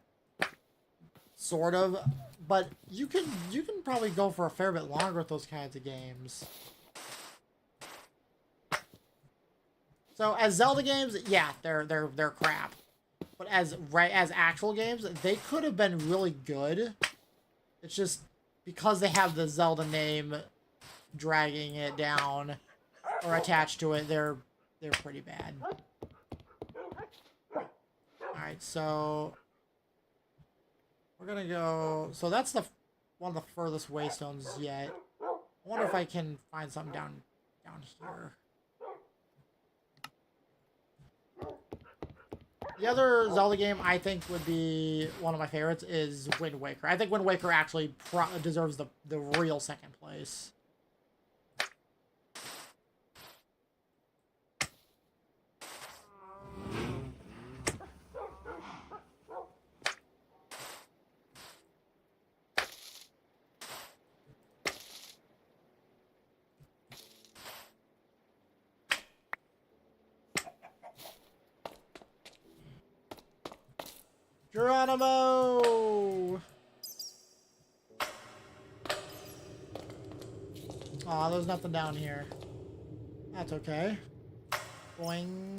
Sort of. But you can probably go for a fair bit longer with those kinds of games. So as Zelda games, yeah, they're crap. But as actual games, they could have been really good. It's just because they have the Zelda name dragging it down. or attached to it, they're pretty bad. Alright, so we're gonna go. So that's the one of the furthest waystones yet. I wonder if I can find something down here. The other Zelda game I think would be one of my favorites is Wind Waker. I think Wind Waker actually deserves the real second place. Geronimo! Aw, there's nothing down here. That's okay. Boing.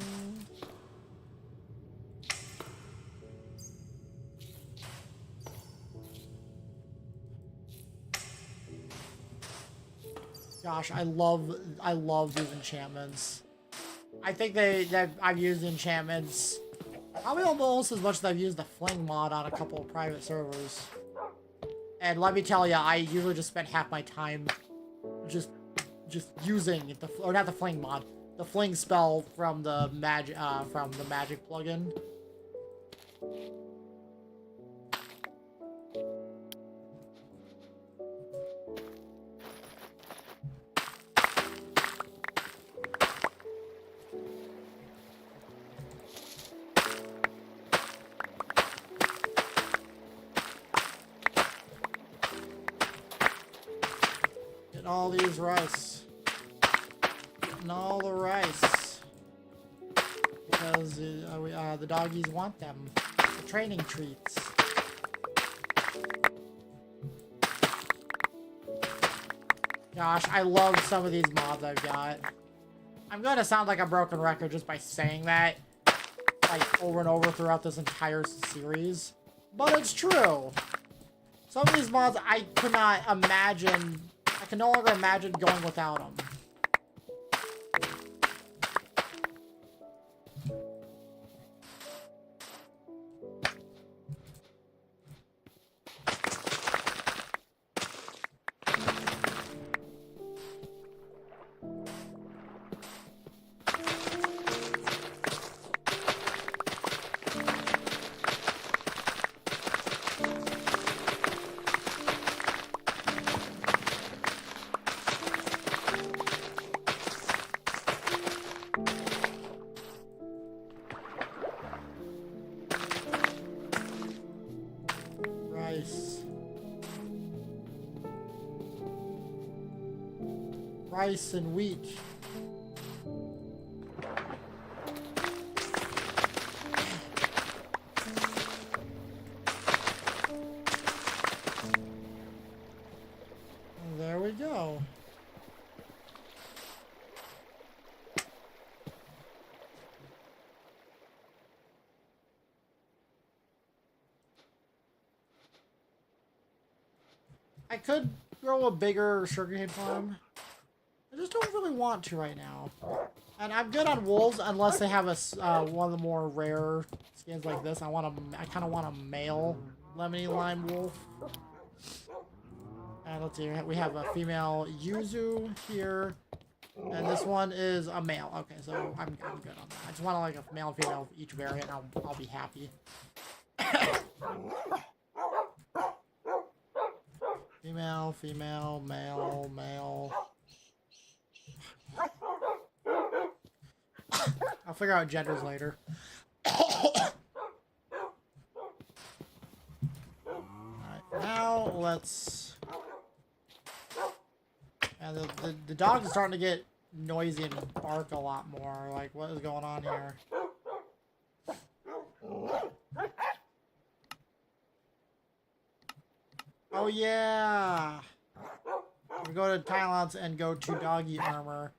Gosh, I love these enchantments. I think I've used enchantments probably almost as much as I've used the Fling mod on a couple of private servers. And let me tell you, I usually just spend half my time just using or not the Fling mod, the Fling spell from the magic plugin. All these rice. Getting all the rice. Because the doggies want them. The training treats. Gosh, I love some of these mods I've got. I'm gonna sound like a broken record just by saying that, like, over and over throughout this entire series. But it's true. Some of these mods I could not imagine. I can no longer imagine going without them. Rice and wheat. There we go. I could grow a bigger sugarcane farm. I just don't really want to right now. And I'm good on wolves unless they have a one of the more rare skins like this. I kind of want a male lemony lime wolf. And let's see, we have a female yuzu here, and this one is a male. Okay, so I'm good on that. I just want like a male and female of each variant. And I'll be happy. Female, female, male, male. I'll figure out genders later. Alright, now let's... And the dog is starting to get noisy and bark a lot more. Like, what is going on here? Oh yeah! We go to Thailand and go to doggy armor.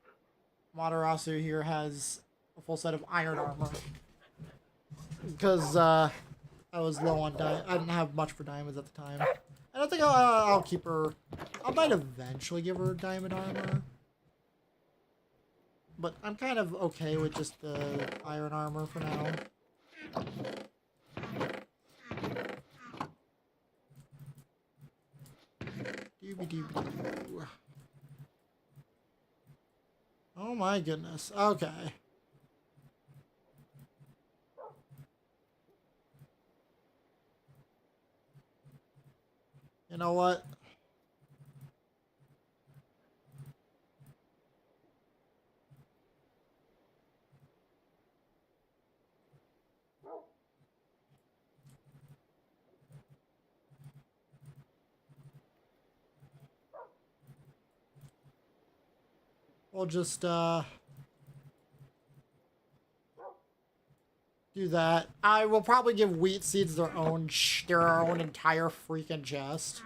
Matarasu here has a full set of iron armor. Because I was low on diamond. I didn't have much for diamonds at the time. I don't think I'll keep her. I might eventually give her diamond armor. but I'm kind of okay with just the iron armor for now. Doobie-doobie-doo. Oh my goodness. Okay. You know what? We'll just do that. I will probably give wheat seeds their own entire freaking chest.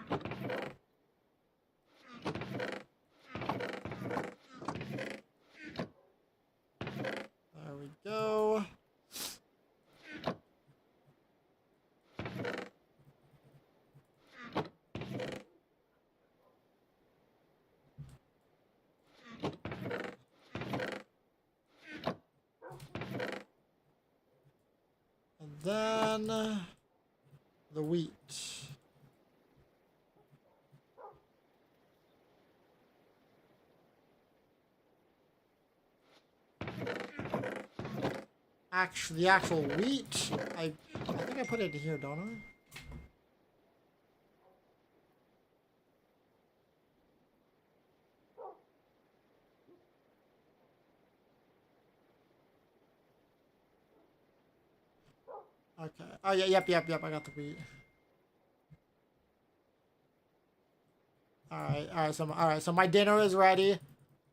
There we go. And then the wheat. Actually, the actual wheat, I think I put it here, don't I? Okay. Oh yeah, yep. I got the wheat. All right. So my dinner is ready.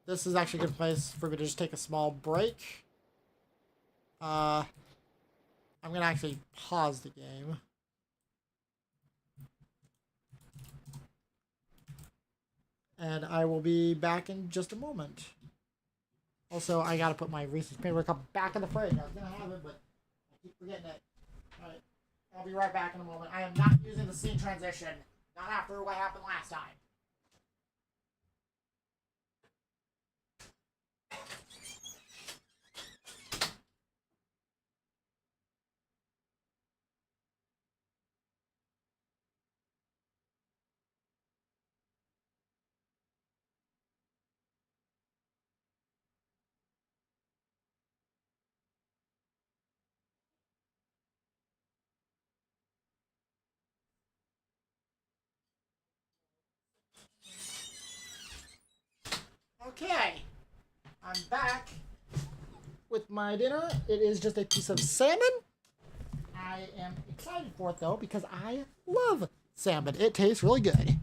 This is actually a good place for me to just take a small break. I'm gonna actually pause the game. And I will be back in just a moment. Also, I gotta put my Reese's Peanut Cup back in the fridge. I was gonna have it, but I keep forgetting it. Alright, I'll be right back in a moment. I am not using the scene transition. Not after what happened last time. Okay, I'm back with my dinner. It is just a piece of salmon. I am excited for it though because I love salmon. It tastes really good.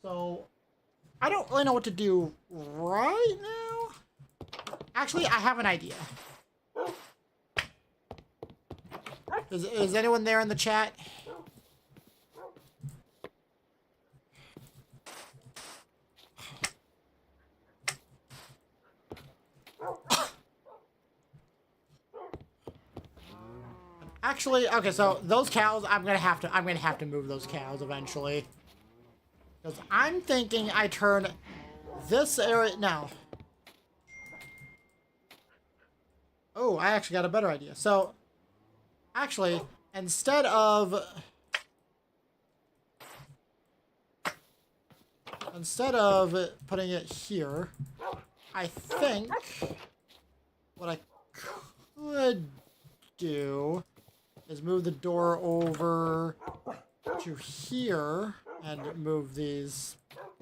So, I don't really know what to do right now. Actually, I have an idea. Is anyone there in the chat? Actually, okay, so those cows, I'm gonna have to move those cows eventually. Because I'm thinking I turn this area now. Oh, I actually got a better idea. So, actually, instead of putting it here, I think what I could do is move the door over to here and move these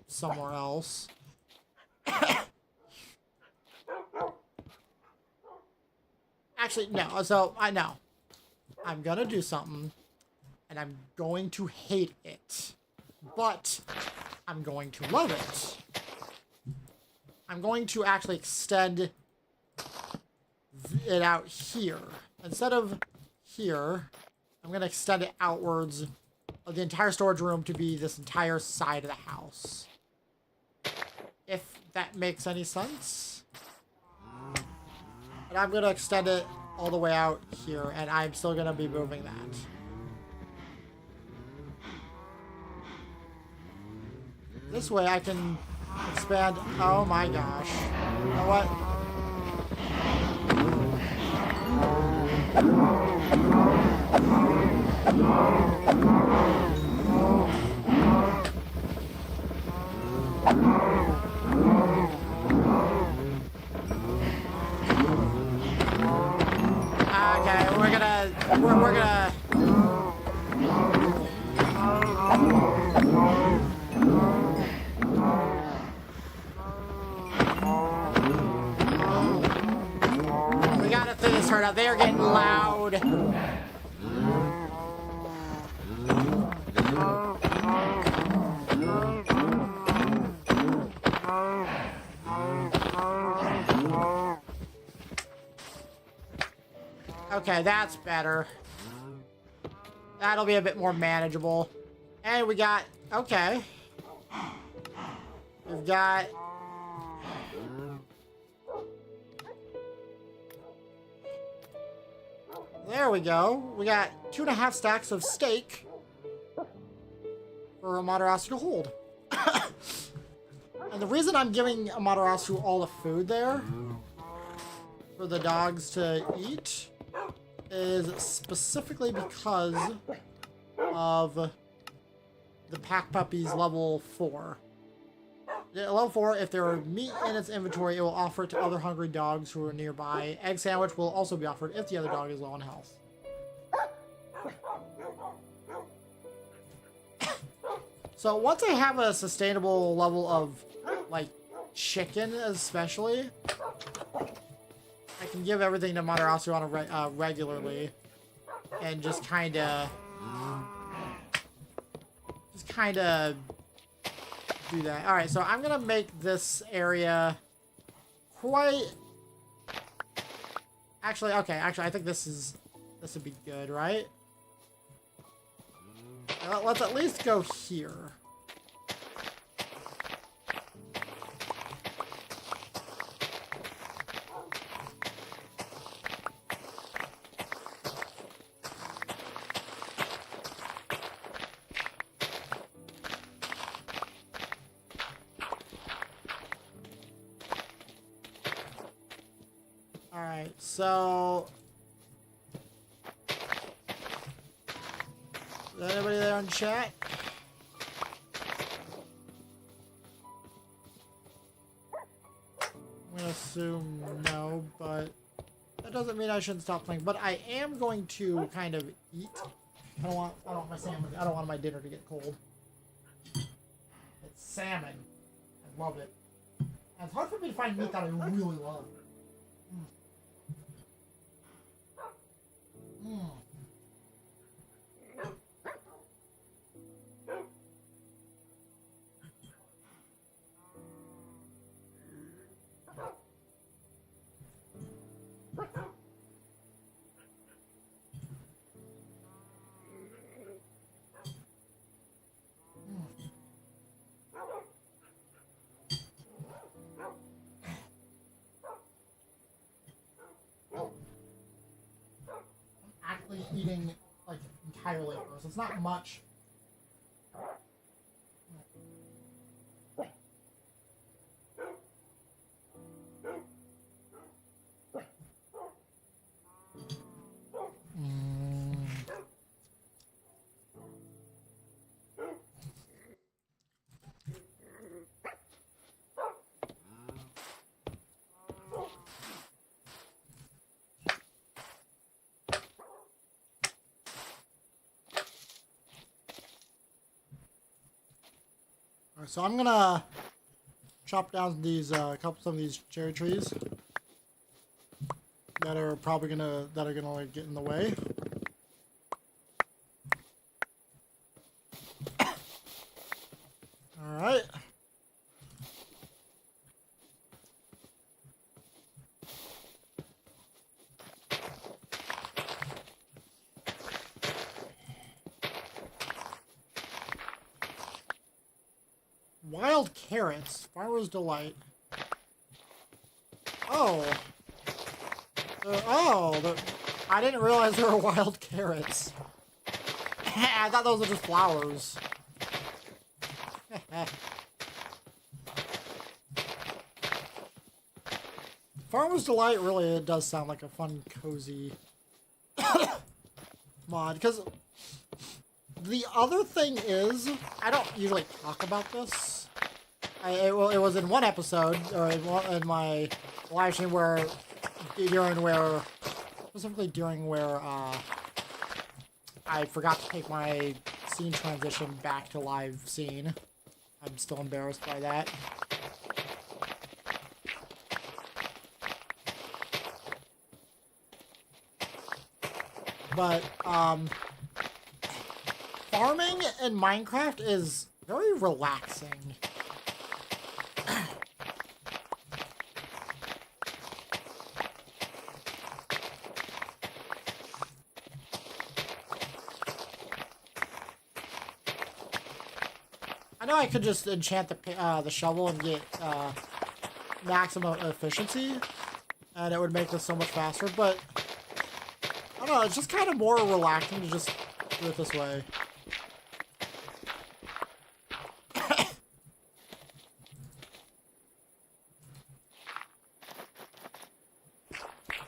somewhere else. Actually, no. So, I know. I'm gonna do something, and I'm going to hate it. But, I'm going to love it. I'm going to actually extend it out here. Instead of here, I'm going to extend it outwards of the entire storage room to be this entire side of the house. If that makes any sense. And I'm going to extend it all the way out here, and I'm still going to be moving that. This way I can expand. Oh my gosh. You know what? Okay, we're gonna we gotta figure this herd out. They are getting loud. Okay, that's better. That'll be a bit more manageable. And we got, okay. We've got... There we go. We got 2.5 stacks of steak for Amaterasu to hold. And the reason I'm giving Amaterasu all the food there for the dogs to eat is specifically because of the pack puppy's level 4. Level 4, if there are meat in its inventory, it will offer it to other hungry dogs who are nearby. Egg sandwich will also be offered if the other dog is low on health. So once I have a sustainable level of, like, chicken especially, I can give everything to Amaterasu on a regularly, and just kind of do that. All right, so I'm gonna make this area quite. Actually, okay. Actually, I think this would be good, right? Let's at least go here. Alright, so... Is anybody there in chat? I'm gonna assume no, but that doesn't mean I shouldn't stop playing. But I am going to kind of eat. I don't want my salmon. I don't want my dinner to get cold. It's salmon. I love it. And it's hard for me to find meat that I really love. Mm. Eating like entirely, so it's not much. So I'm gonna chop down these some of these cherry trees that are probably gonna like get in the way. All right. Wild carrots, Farmer's Delight. Oh. I didn't realize there were wild carrots. I thought those were just flowers. Farmer's Delight really it does sound like a fun, cozy mod. Because the other thing is, I don't usually talk about this. It was in one episode, or in my live stream specifically during where I forgot to take my scene transition back to live scene. I'm still embarrassed by that. But, farming in Minecraft is very relaxing. I know I could just enchant the shovel and get maximum efficiency, and it would make this so much faster, but I don't know, it's just kind of more relaxing to just do it this way.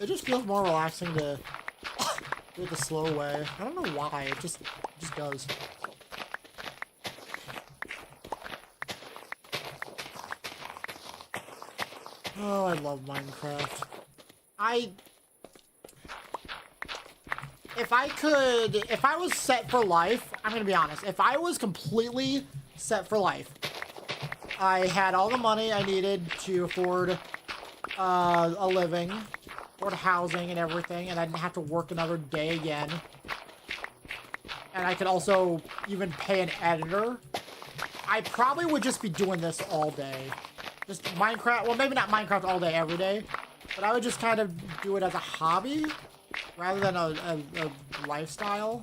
It just feels more relaxing to do it the slow way. I don't know why, it just does. Oh, I love Minecraft. If I was set for life, I'm gonna be honest, if I was completely set for life, I had all the money I needed to afford a living, afford housing and everything, and I didn't have to work another day again, and I could also even pay an editor, I probably would just be doing this all day. Just Minecraft, well, maybe not Minecraft all day, every day, but I would just kind of do it as a hobby rather than a lifestyle.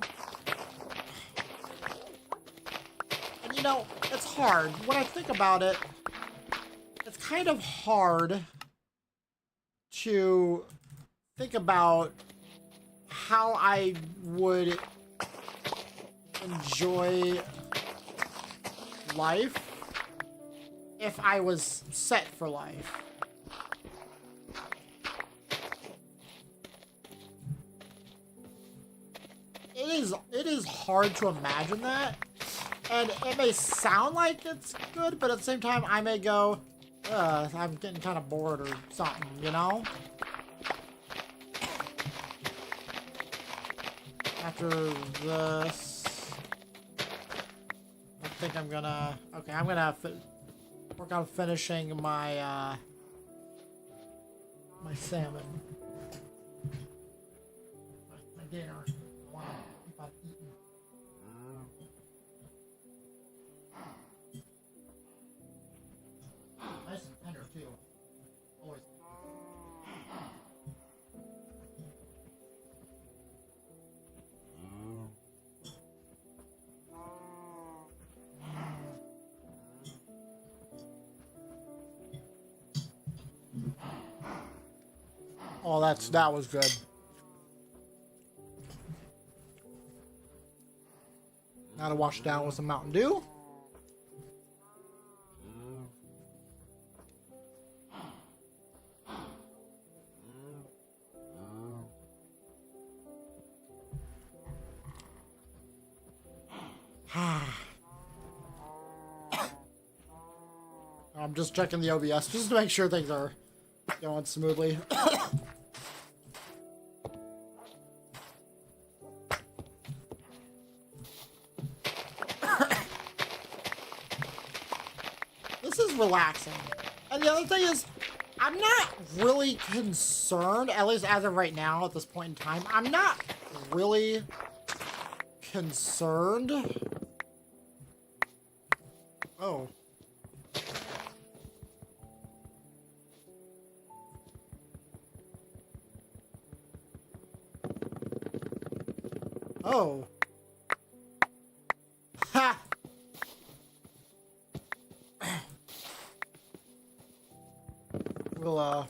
And you know, it's hard. When I think about it, it's kind of hard to think about how I would enjoy life if I was set for life. It is hard to imagine that, and it may sound like it's good, but at the same time I may go, I'm getting kind of bored or something, you know? After this, I think I'm gonna, okay, I'm gonna work on finishing my, my salmon. My dinner. Wow, keep on eating. Nice and tender too. Always. Oh, that was good. Now to wash it down with some Mountain Dew. I'm just checking the OBS just to make sure things are going smoothly. This is relaxing. And the other thing is, I'm not really concerned, at least as of right now, at this point in time, I'm not really concerned. Oh. Oh. Ha!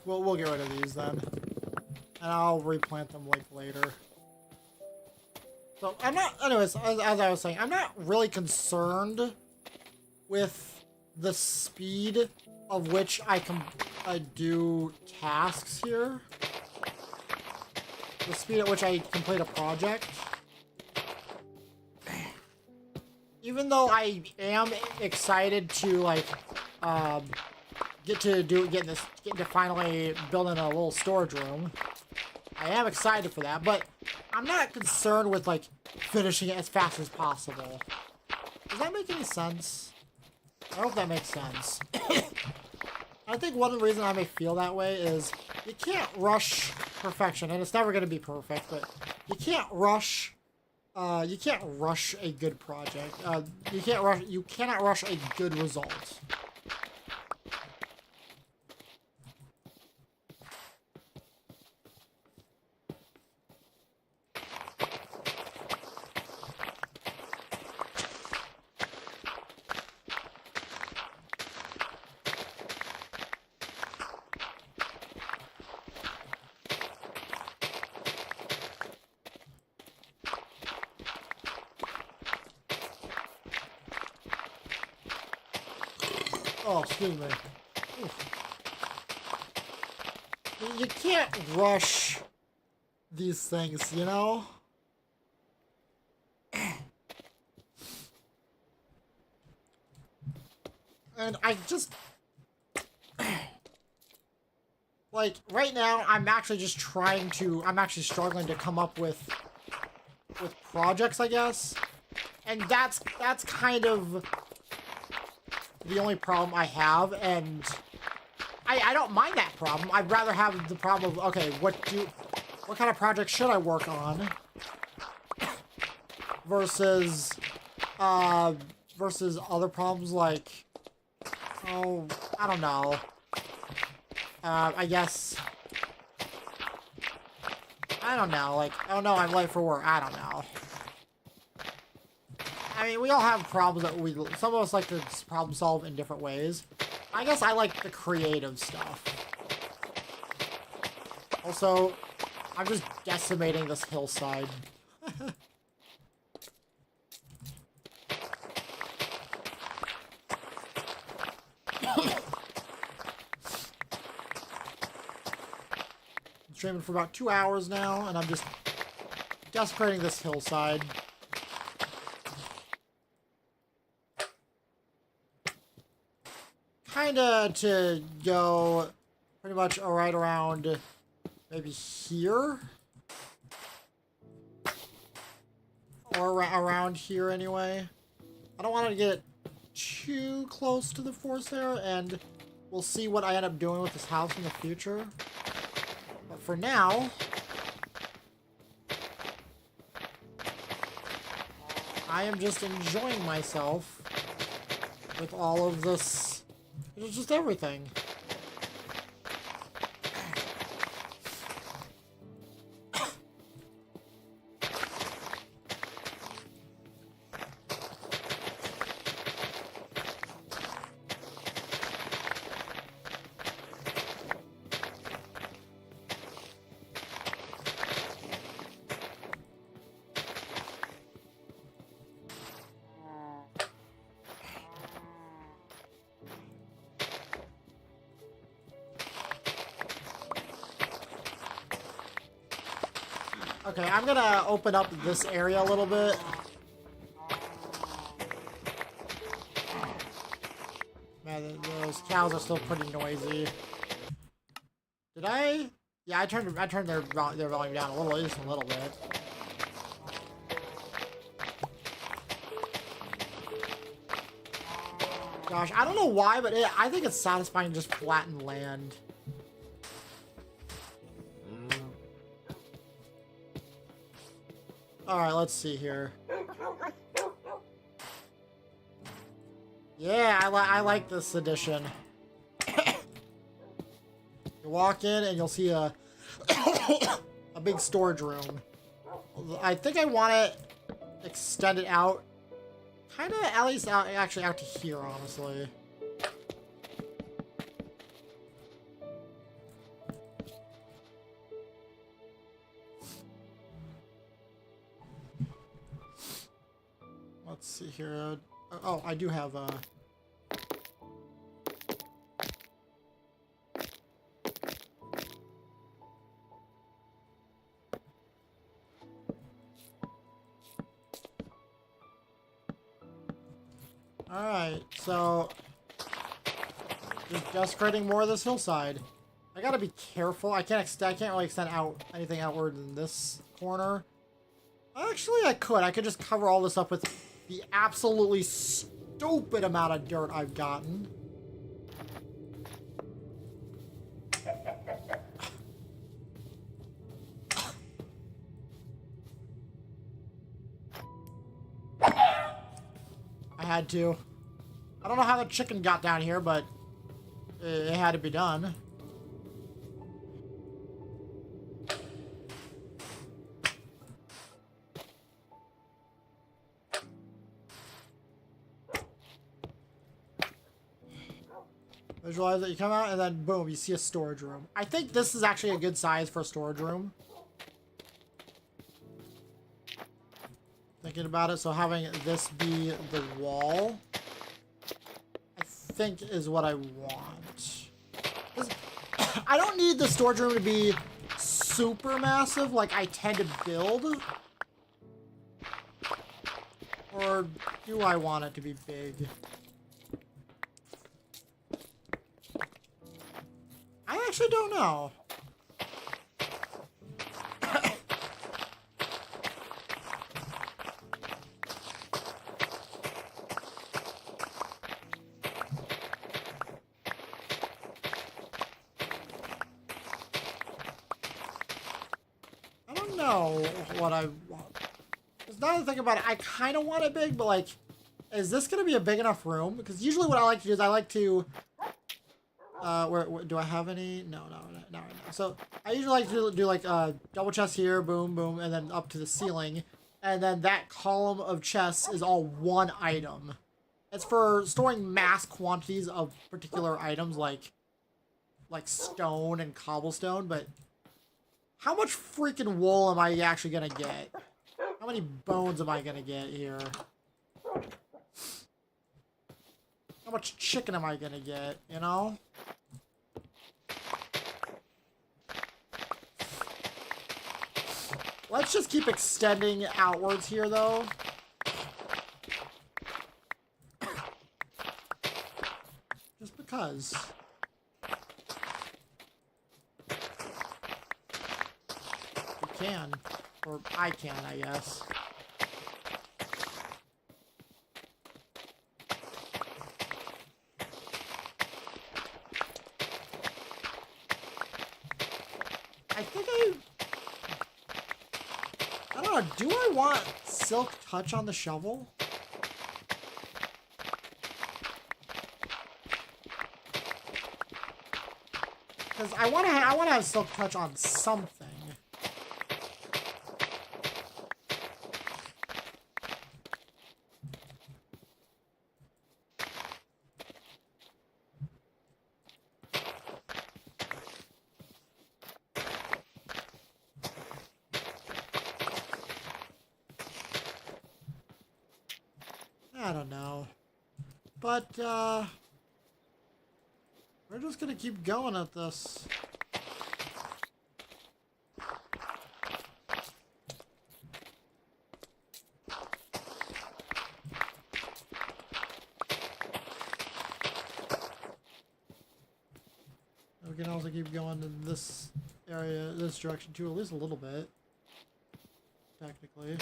We'll get rid of these then. And I'll replant them like later. So I'm not, anyways, as I was saying, I'm not really concerned with the speed of which I can do tasks here. The speed at which I complete a project. Even though I am excited to like get to finally building a little storage room. I am excited for that, but I'm not concerned with like finishing it as fast as possible. Does that make any sense? I hope that makes sense. I think one of the reasons I may feel that way is you can't rush perfection, and it's never going to be perfect, but you can't rush a good project. You cannot rush a good result. Oh, excuse me. You can't rush these things, you know? And I just... like, right now, I'm actually struggling to come up with projects, I guess. And that's kind of the only problem I have, and I don't mind that problem. I'd rather have the problem of, okay, what kind of project should I work on versus other problems like, oh, I don't know. I guess, I don't know, like, oh no, I'm late for work, I don't know. I mean, we all have problems that some of us like to problem solve in different ways. I guess I like the creative stuff. Also, I'm just decimating this hillside. I'm streaming for about 2 hours now, and I'm just desecrating this hillside. Kinda to go pretty much right around maybe here, or around here anyway. I don't want to get too close to the forest there, and we'll see what I end up doing with this house in the future. But for now, I am just enjoying myself with all of this. It's just everything. Okay, I'm gonna open up this area a little bit. Man, those cows are still pretty noisy. Did I? Yeah, I turned their volume down a little, just a little bit. Gosh, I don't know why, but I think it's satisfying to just flatten land. Alright, let's see here. Yeah, I like this edition. You walk in and you'll see a a big storage room. I think I want it extended out, kind of at least actually out to here, honestly. Let's see here. Oh, I do have Alright, so just desecrating more of this hillside. I gotta be careful. I can't really extend out anything outward in this corner. Actually, I could. I could just cover all this up with the absolutely stupid amount of dirt I've gotten. I had to. I don't know how the chicken got down here, but it had to be done. Visualize it. You come out and then boom, you see a storage room. I think this is actually a good size for a storage room. Thinking about it, so having this be the wall, I think is what I want. I don't need the storage room to be super massive like I tend to build. Or do I want it to be big? I actually don't know. I don't know what I want. There's another thing about it. I kind of want it big, but like, is this going to be a big enough room? Because usually what I like to do is I like to... where do I have any? No, not right now. So I usually like to do like a double chest here, boom, boom, and then up to the ceiling. And then that column of chests is all one item. It's for storing mass quantities of particular items like stone and cobblestone, but how much freaking wool am I actually gonna get? How many bones am I gonna get here? How much chicken am I gonna get, you know? Let's just keep extending outwards here, though. Just because. You can. Or I can, I guess. I think I don't know, do I want silk touch on the shovel? Because I want to have silk touch on something. I don't know. But, we're just gonna keep going at this. We can also keep going in this area, this direction too, at least a little bit. Technically.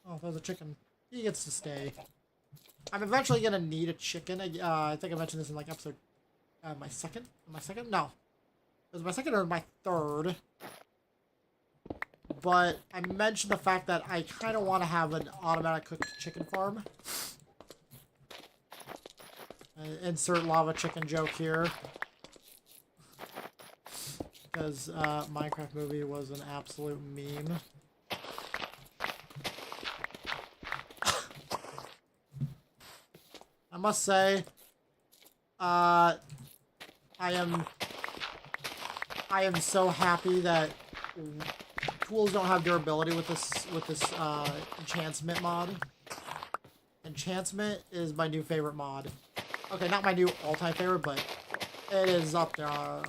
Oh, there's a chicken. He gets to stay. I'm eventually gonna need a chicken. I think I mentioned this in like episode... my second? My second? No. It was my second or my third. But I mentioned the fact that I kind of want to have an automatic cooked chicken farm. Insert lava chicken joke here. Because Minecraft movie was an absolute meme. I must say, I am so happy that tools don't have durability with this enchantment mod. Enchantment is my new favorite mod. Okay, not my new all-time favorite, but it is up there.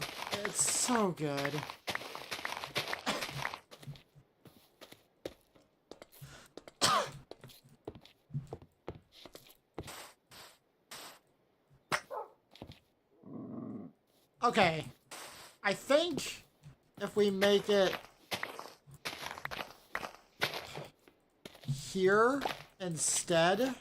It's so good. Okay. I think if we make it here instead.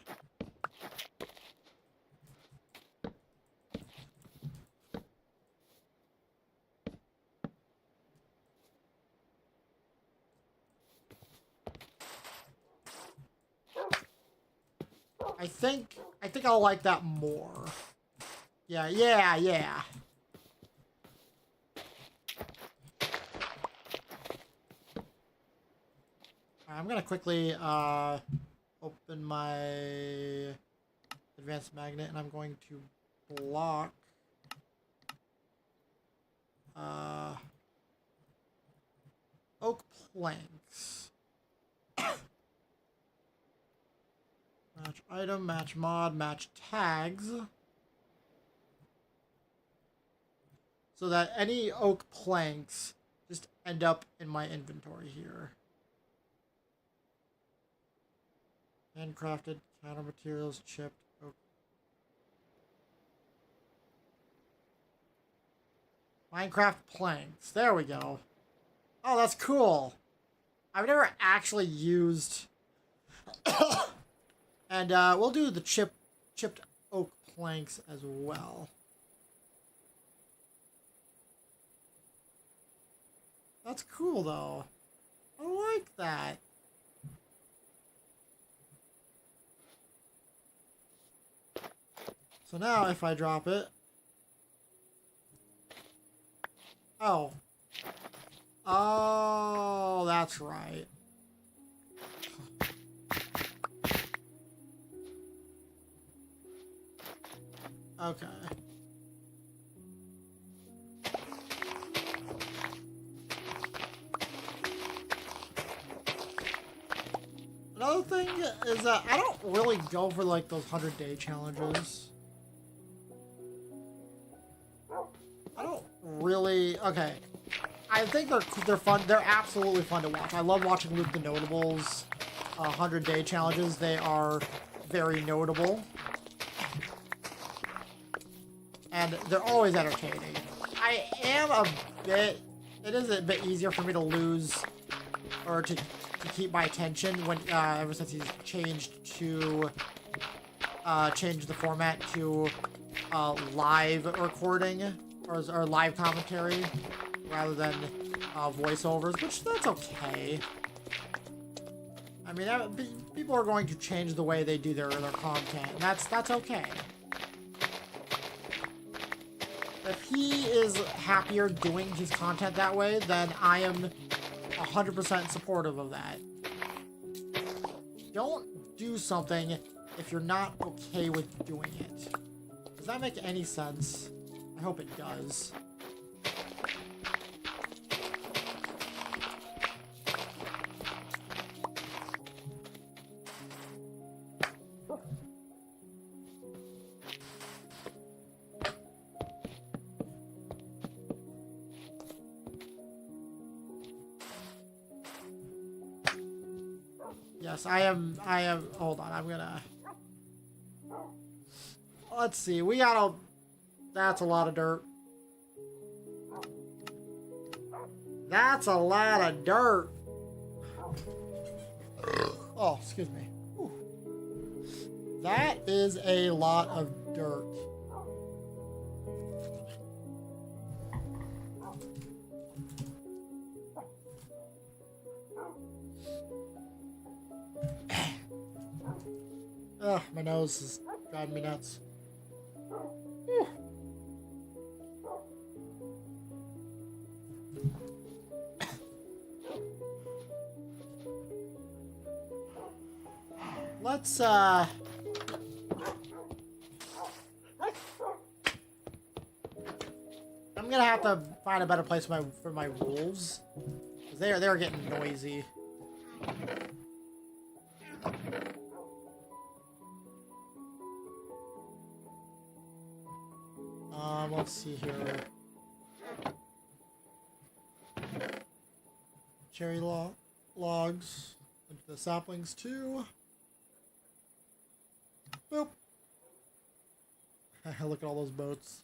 I think I'll like that more. Yeah. I'm gonna quickly open my advanced magnet, and I'm going to block oak planks. Match item, match mod, match tags. So that any oak planks just end up in my inventory here. Handcrafted, counter materials, chipped oak. Minecraft planks. There we go. Oh, that's cool. I've never actually used... And we'll do the chipped oak planks as well. That's cool, though. I like that. So now, if I drop it... Oh. Oh, that's right. Okay. Another thing is that I don't really go for like those 100-day challenges. I don't really. Okay. I think they're fun. They're absolutely fun to watch. I love watching Luke the Notables 100-day challenges. They are very notable. And they're always entertaining. I am a bit... It is a bit easier for me to lose... Or to keep my attention when... ever since he's changed to... changed the format to... live recording. Or live commentary. Rather than... voiceovers. Which, that's okay. I mean, people are going to change the way they do their content. And that's okay. If he is happier doing his content that way, then I am 100% supportive of that. Don't do something if you're not okay with doing it. Does that make any sense? I hope it does. Yes, I am, hold on, I'm gonna, let's see, we gotta, that's a lot of dirt. That's a lot of dirt. Oh, excuse me. Whew. That is a lot of dirt. Ugh, my nose is driving me nuts. Whew. Let's, I'm gonna have to find a better place for my wolves. 'Cause they're getting noisy. Let's see here. Cherry logs. Into the saplings too. Boop. Look at all those boats.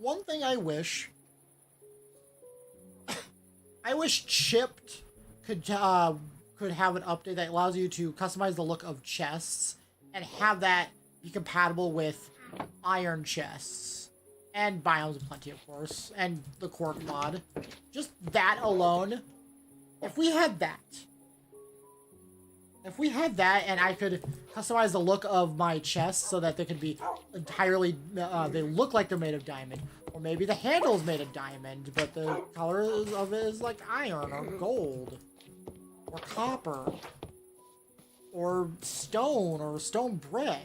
One thing I wish Chipped could have an update that allows you to customize the look of chests and have that be compatible with iron chests and biomes of plenty, of course, and the Quark mod. Just that alone, if we had that, and I could customize the look of my chests so that they could be entirely, they look like they're made of diamond. Or maybe the handle is made of diamond, but the color of it is like iron or gold. Or copper. Or stone brick.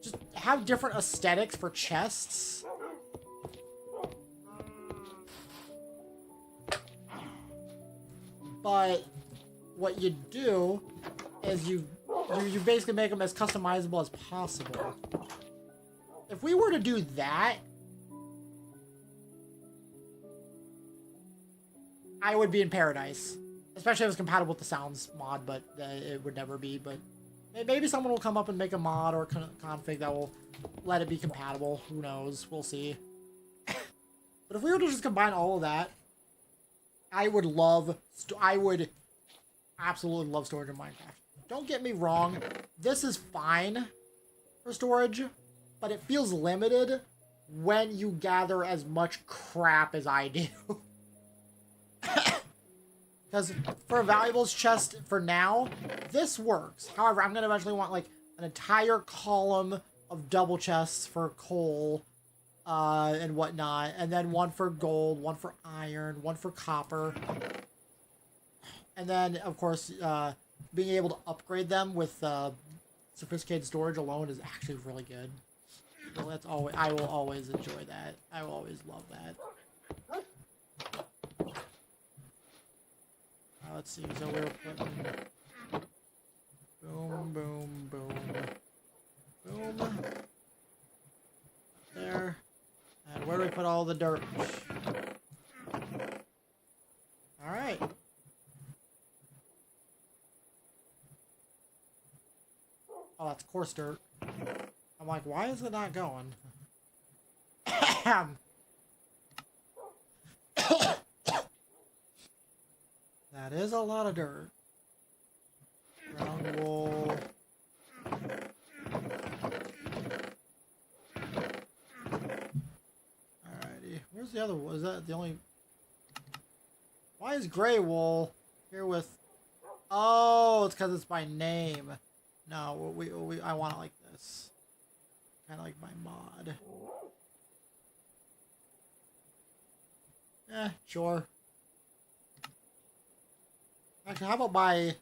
Just have different aesthetics for chests. But what you do is you basically make them as customizable as possible. If we were to do that, I would be in paradise. Especially if it's compatible with the sounds mod, but it would never be. But maybe someone will come up and make a mod or config that will let it be compatible. Who knows? We'll see. But if we were to just combine all of that, I would absolutely love storage in Minecraft. Don't get me wrong, this is fine for storage, but it feels limited when you gather as much crap as I do. Because for a valuables chest for now, this works. However, I'm going to eventually want like an entire column of double chests for coal and whatnot. And then one for gold, one for iron, one for copper. And then, of course, being able to upgrade them with sophisticated storage alone is actually really good. So that's always, I will always enjoy that. I will always love that. Let's see, so we're putting boom, boom, boom, boom. There. And where do we put all the dirt? Alright. Oh, that's coarse dirt. I'm like, why is it not going? That is a lot of dirt. Ground wool. Alrighty. Where's the other wool? Is that the only... Why is gray wool here with... Oh, it's because it's by name. No, I want it like this. Kind of like my mod. Sure. Actually, how about my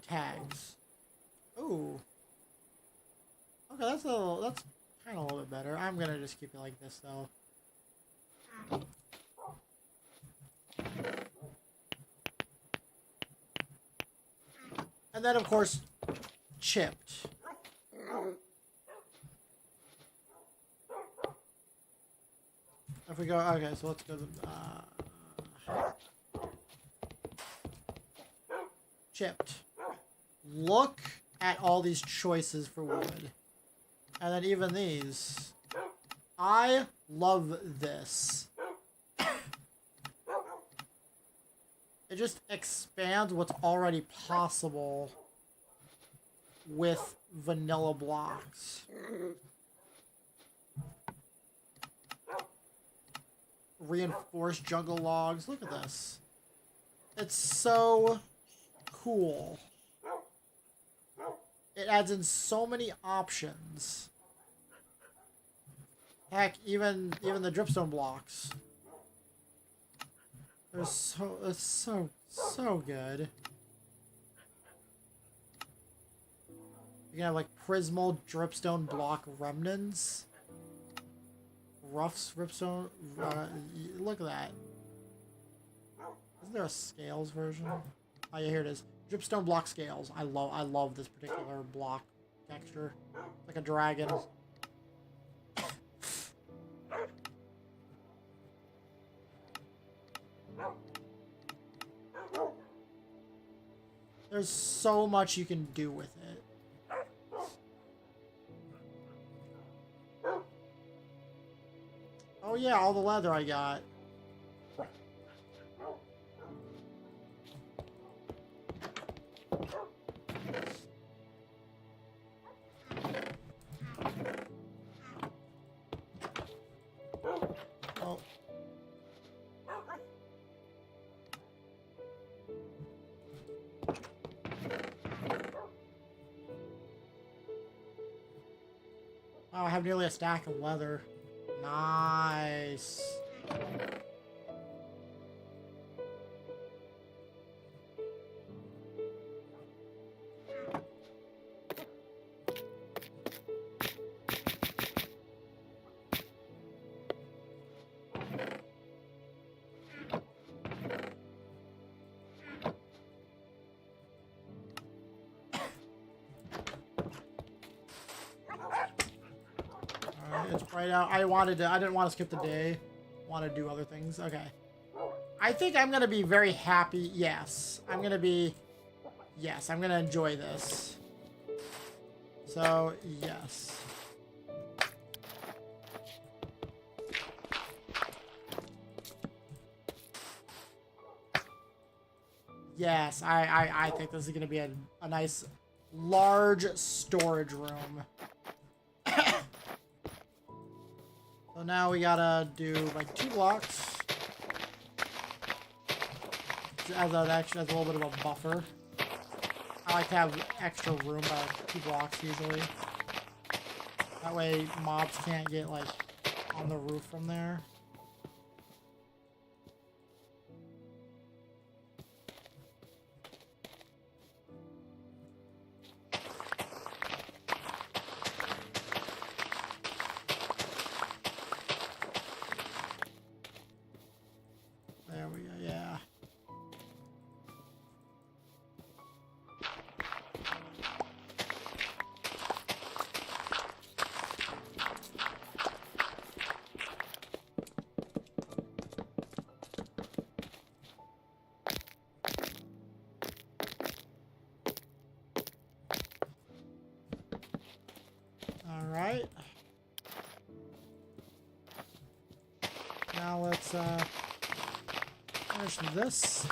tags? Ooh. Okay, that's kind of a little bit better. I'm gonna just keep it like this though. And then of course, chipped. If we go, okay, so let's go to chipped. Look at all these choices for wood. And then even these. I love this. It just expands what's already possible with vanilla blocks. Reinforced jungle logs. Look at this. It's so cool. It adds in so many options. Heck, even the dripstone blocks. It's so good. You can have like prismal dripstone block remnants. Rough dripstone. Look at that. Isn't there a scales version? Oh yeah, here it is. Dripstone block scales. I love this particular block texture. Like a dragon. There's so much you can do with it. Oh yeah, all the leather I got. Oh. Wow, I have nearly a stack of leather. Nice. It's bright out. I didn't want to skip the day. Want to do other things. Okay. I think I'm going to be very happy. Yes. I'm going to enjoy this. So, yes. Yes, I think this is going to be a nice, large storage room. So now we gotta do like 2 blocks. As a little bit of a buffer. I like to have extra room by like 2 blocks usually. That way mobs can't get like on the roof from there. There we go, yeah. All right. Now let's finish this.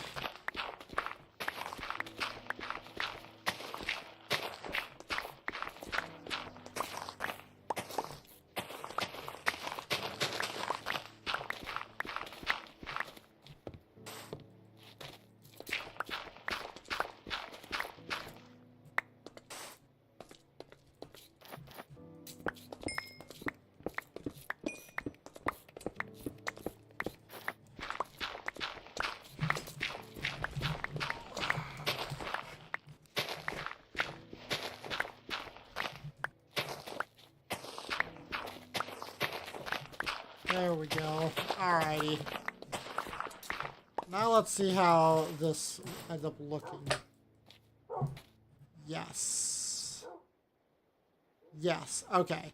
There we go. Alrighty. Now let's see how this ends up looking. Yes. Yes. Okay.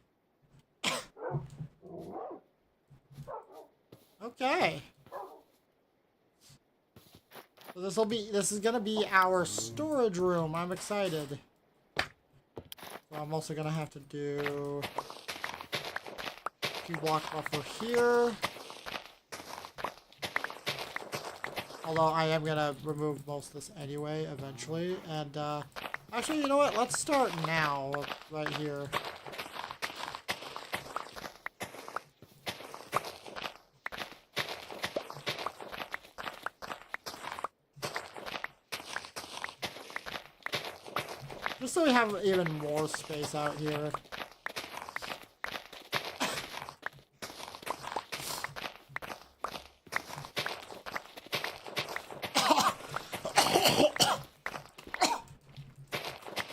Okay. So this is gonna be our storage room. I'm excited. So I'm also gonna have to do 2 block buffer here. Although I am gonna remove most of this anyway, eventually. And actually, you know what? Let's start now, right here. Just so we have even more space out here.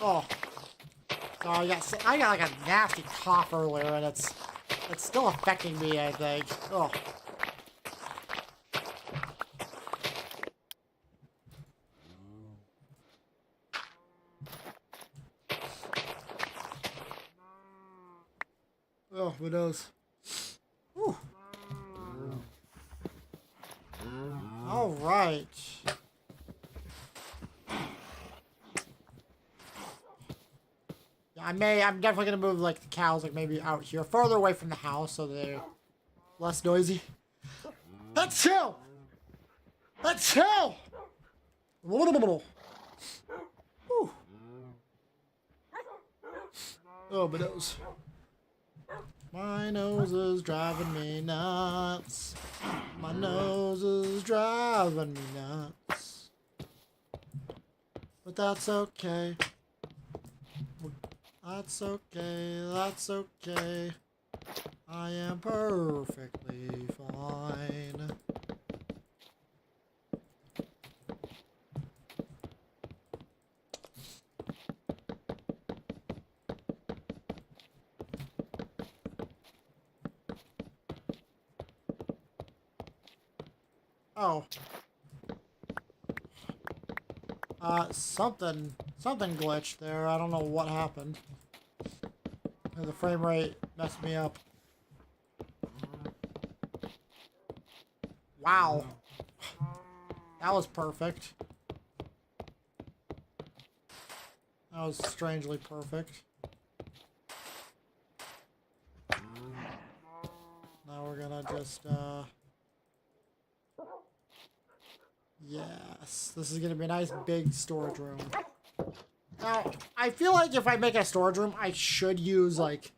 Oh. So I got like a nasty cough earlier, and it's still affecting me, I think. Oh. Oh, who knows? Whew. All right. Yeah, I'm definitely gonna move like the cows like maybe out here, further away from the house, so they're Less noisy. Let's chill. Let's chill. Whew. Oh, my nose. My nose is driving me nuts. My nose is driving me nuts. But that's okay. That's okay. That's okay. I am perfectly fine. Oh. Something glitched there. I don't know what happened. The frame rate messed me up. Wow. That was perfect. That was strangely perfect. Now we're gonna just, yes. This is gonna be a nice big storage room. Now, I feel like if I make a storage room, I should use, like,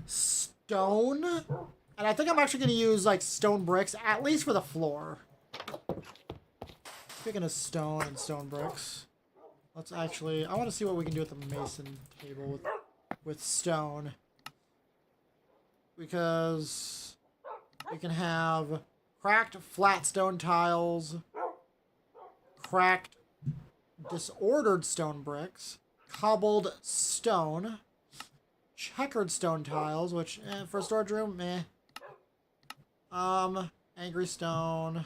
stone. And I think I'm actually gonna use, like, stone bricks, at least for the floor. Speaking of stone and stone bricks, let's actually, I want to see what we can do with the mason table with stone. Because we can have cracked flat stone tiles, cracked disordered stone bricks, cobbled stone, checkered stone tiles, which, for a storage room, meh. Angry stone.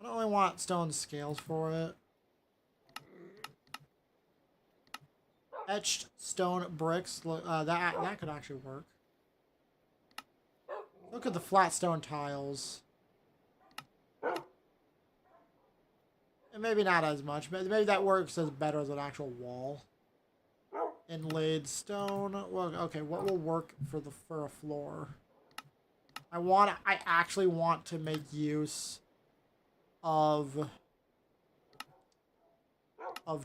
I don't really want stone scales for it. Etched stone bricks. That could actually work. Look at the flat stone tiles. And maybe not as much, but maybe that works as better as an actual wall. Inlaid stone. Well, okay, what will work for a floor? I actually want to make use of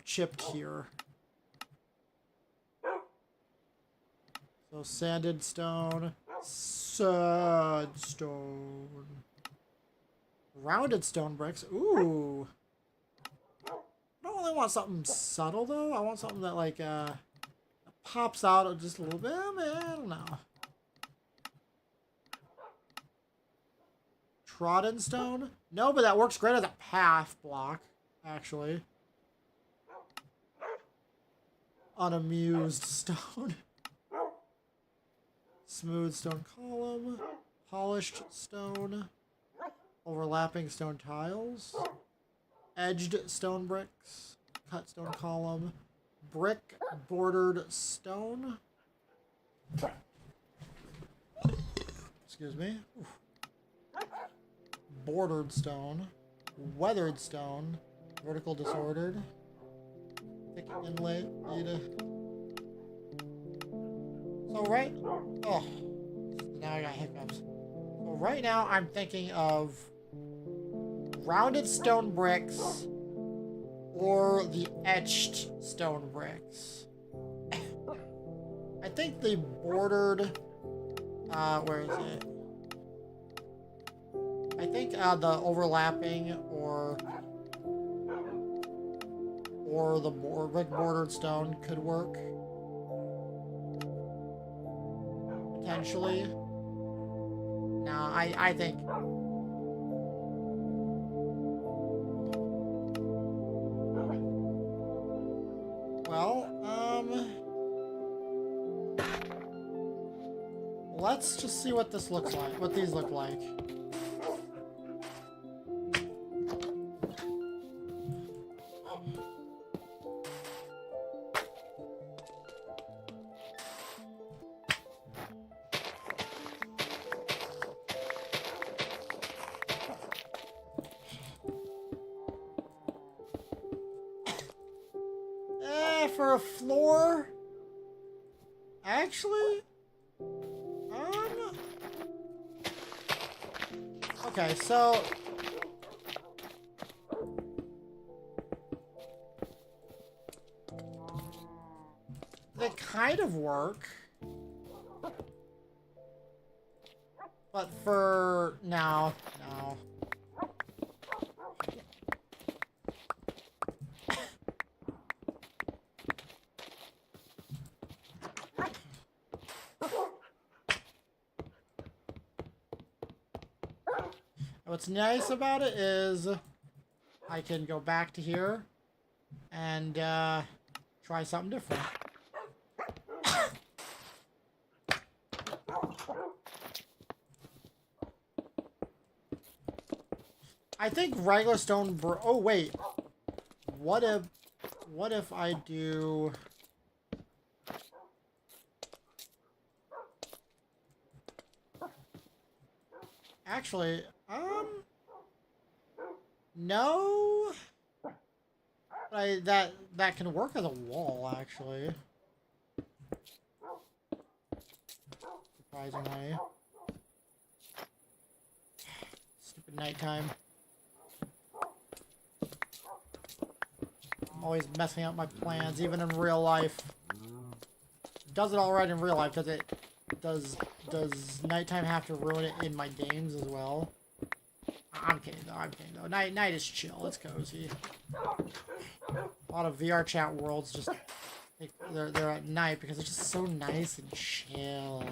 chipped here. So sanded stone, sandstone, rounded stone bricks. Ooh. I don't really want something subtle though. I want something that like pops out just a little bit. Man, I don't know. Trodden stone? No, but that works great as a path block, actually. Unamused stone. Smooth stone column. Polished stone. Overlapping stone tiles. Edged stone bricks. Cut stone column. Brick bordered stone. Excuse me. Oof. Bordered stone, weathered stone, vertical disordered, thick inlay. So now I got hiccups. So right now I'm thinking of rounded stone bricks or the etched stone bricks. I think the bordered, where is it? I think the overlapping or the brick bordered stone could work. Potentially. No, I think. Well, let's just see what this looks like, what these look like. For a floor, actually, Okay, so they kind of work. But for no. What's nice about it is I can go back to here and try something different. I think regular stone oh wait. What if I do actually no, that can work as a wall actually. Surprisingly. Stupid nighttime. I'm always messing up my plans, even in real life. It does it all right in real life. Does nighttime have to ruin it in my games as well? I'm kidding though. Night is chill. It's cozy. A lot of VR chat worlds just they're at night because it's just so nice and chill.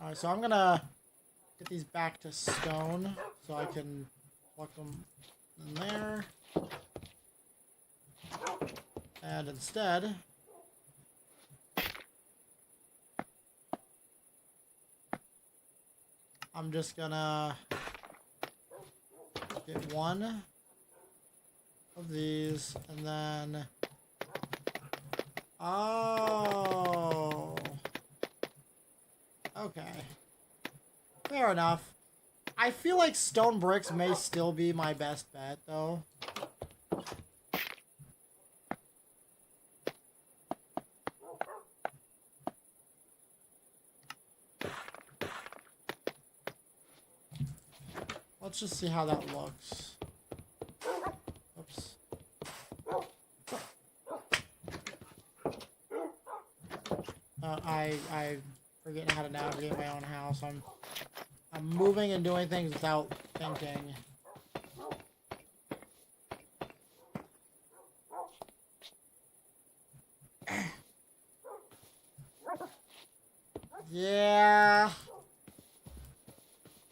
Alright, so I'm gonna get these back to stone so I can pluck them in there. And instead, I'm just gonna get one of these and then oh, okay, fair enough. I feel like stone bricks may still be my best bet though. Let's just see how that looks. Oops. I forgetting how to navigate my own house. I'm moving and doing things without thinking. Yeah.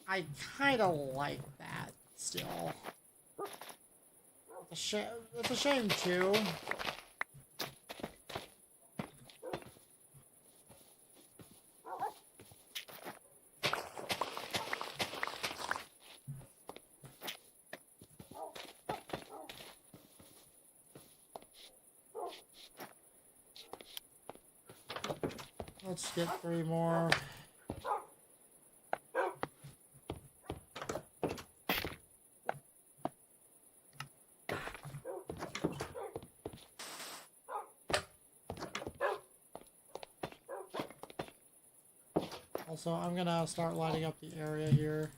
I kind of like that still. It's a shame too. Let's get 3 more. Also, I'm gonna start lighting up the area here.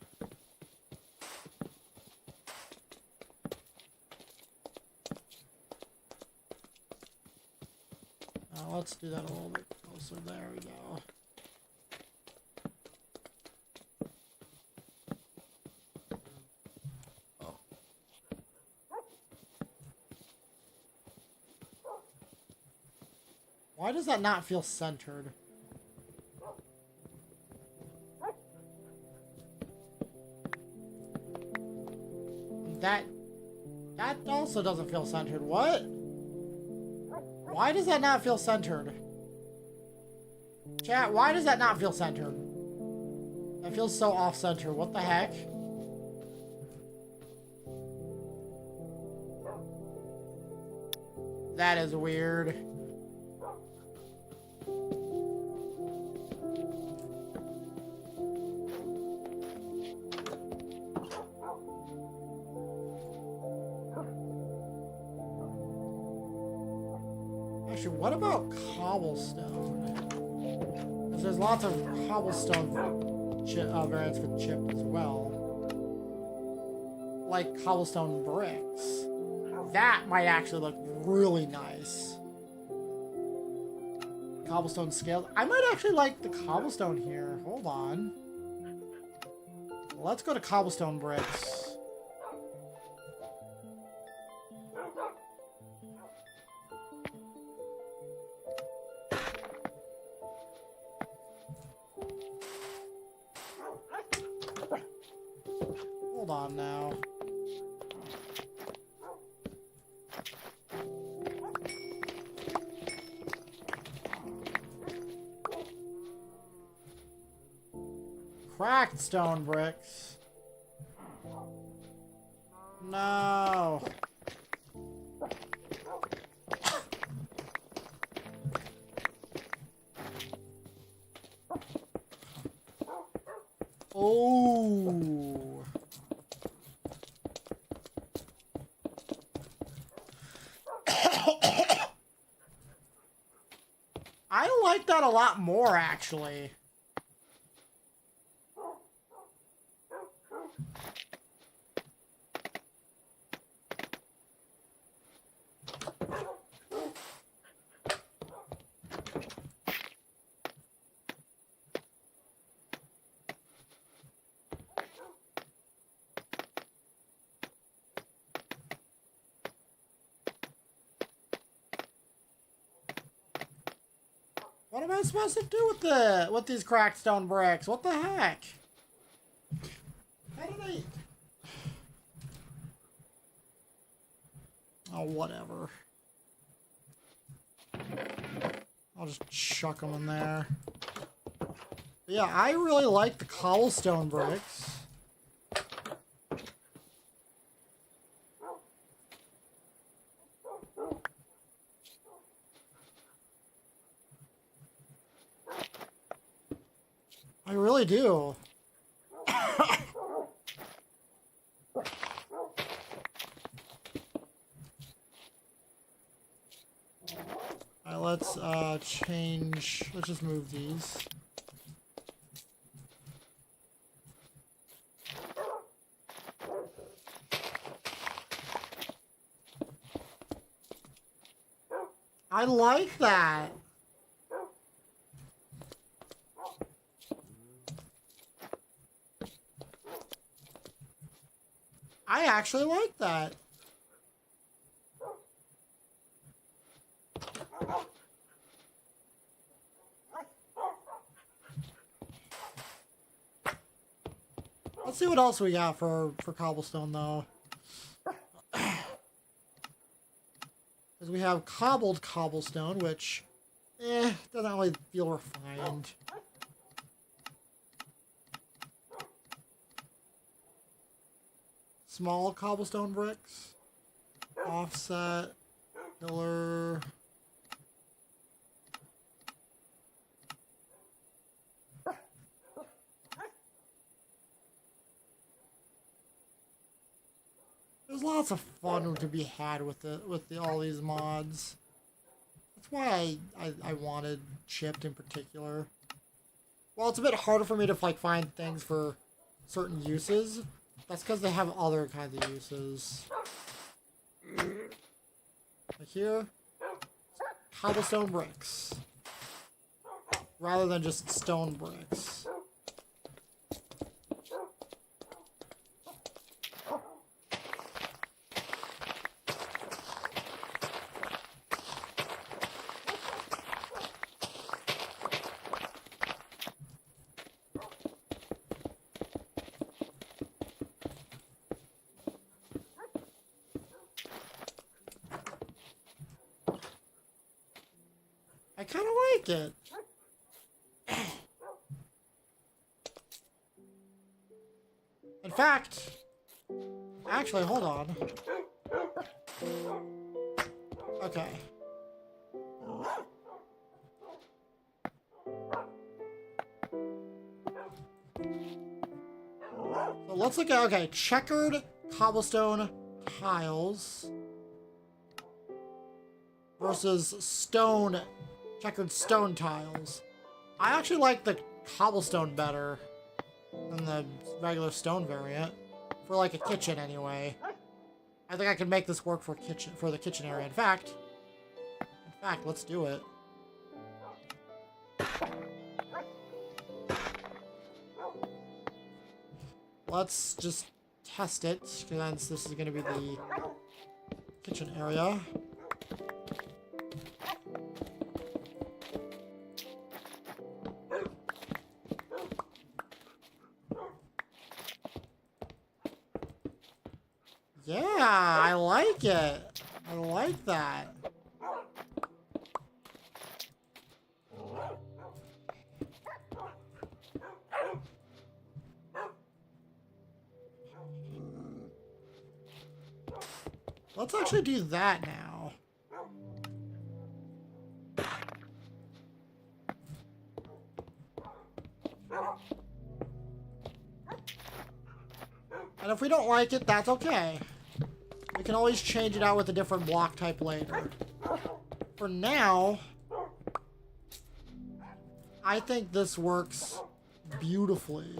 Let's do that a little bit closer. There we go. Oh. Why does that not feel centered? That also doesn't feel centered. What? Why does that not feel centered? Chat, why does that not feel centered? That feels so off-center. What the heck? That is weird. Actually, what about cobblestone? Because there's lots of cobblestone variants for the chip as well. Like cobblestone bricks. That might actually look really nice. Cobblestone scale. I might actually like the cobblestone here. Hold on. Let's go to cobblestone bricks. Hold on now. Cracked stone bricks. No. Oh. I like that a lot more, actually. What am I supposed to do with these cracked stone bricks? What the heck? How did I... Oh, whatever. I'll just chuck them in there. But yeah, I really like the cobblestone bricks. I really do. Alright, let's change. Let's just move these. I like that. I actually like that. Let's see what else we got for cobblestone, though. Because we have cobbled cobblestone, which, doesn't really feel refined. Small cobblestone bricks. Offset. Pillar. There's lots of fun to be had with all these mods. That's why I wanted Chipped in particular. Well, it's a bit harder for me to like find things for certain uses. That's because they have other kinds of uses. Like here, cobblestone bricks. Rather than just stone bricks. I kind of like it. In fact, actually, hold on. Okay. So let's look at, okay, checkered cobblestone tiles. versus stone, checkered stone tiles. I actually like the cobblestone better than the regular stone variant. For like a kitchen anyway. I think I can make this work for the kitchen area. In fact, let's do it. Let's just test it, because this is going to be the kitchen area. Yeah, I like it. I like that. Let's actually do that now. And if we don't like it, that's okay. We can always change it out with a different block type later. For now, I think this works beautifully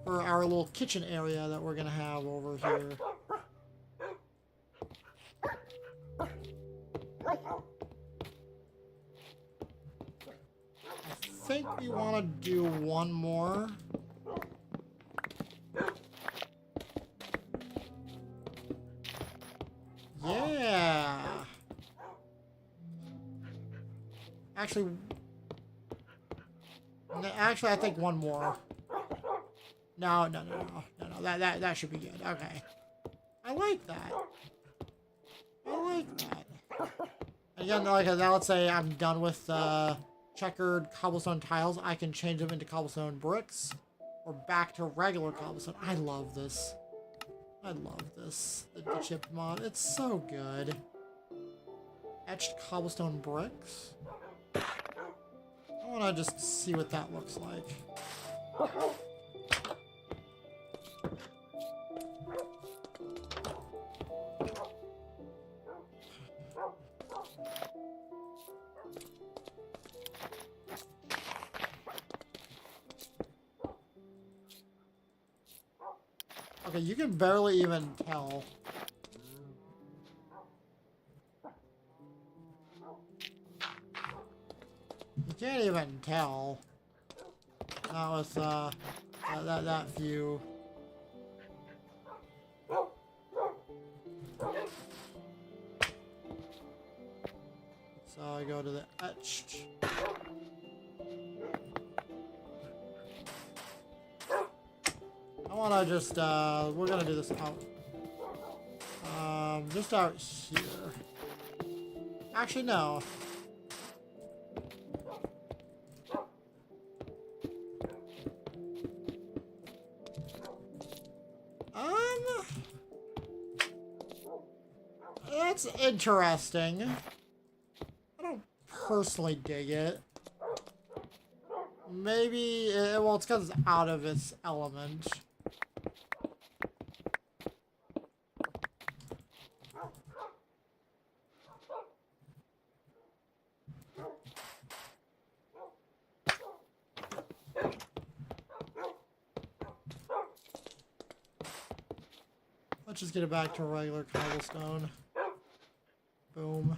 for our little kitchen area that we're gonna have over here. I think we want to do one more. Yeah. Actually, I think one more. No. That should be good. Okay. I like that. I like that. Again, like now, let's say I'm done with checkered cobblestone tiles. I can change them into cobblestone bricks, or back to regular cobblestone. I love this. I love this. The chip mod. It's so good. Etched cobblestone bricks. I want to just see what that looks like. Okay, you can barely even tell. You can't even tell. Not with that view. So I go to the etched. I wanna just we're gonna do this out. Just out here. Actually, no. That's interesting. I don't personally dig it. Maybe, well, it's because it's out of its element. Let's just get it back to regular cobblestone. Boom.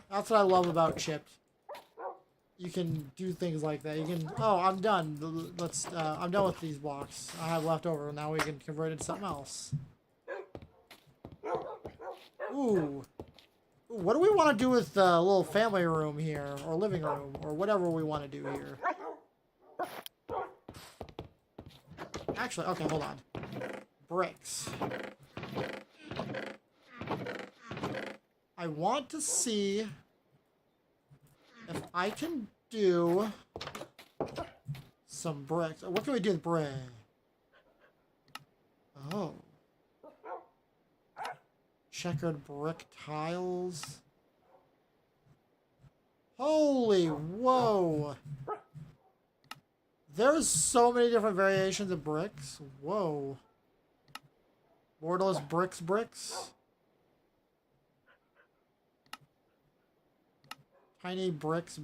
That's what I love about chipped. You can do things like that. You can, oh, I'm done. I'm done with these blocks. I have left over. Now we can convert it to something else. Ooh. What do we want to do with the little family room here, or living room, or whatever we want to do here? Actually, okay, hold on. Bricks. I want to see if I can do some bricks. What can we do with brick? Oh. Checkered brick tiles. Holy whoa. There's so many different variations of bricks. Whoa. Borderless bricks. Tiny bricks.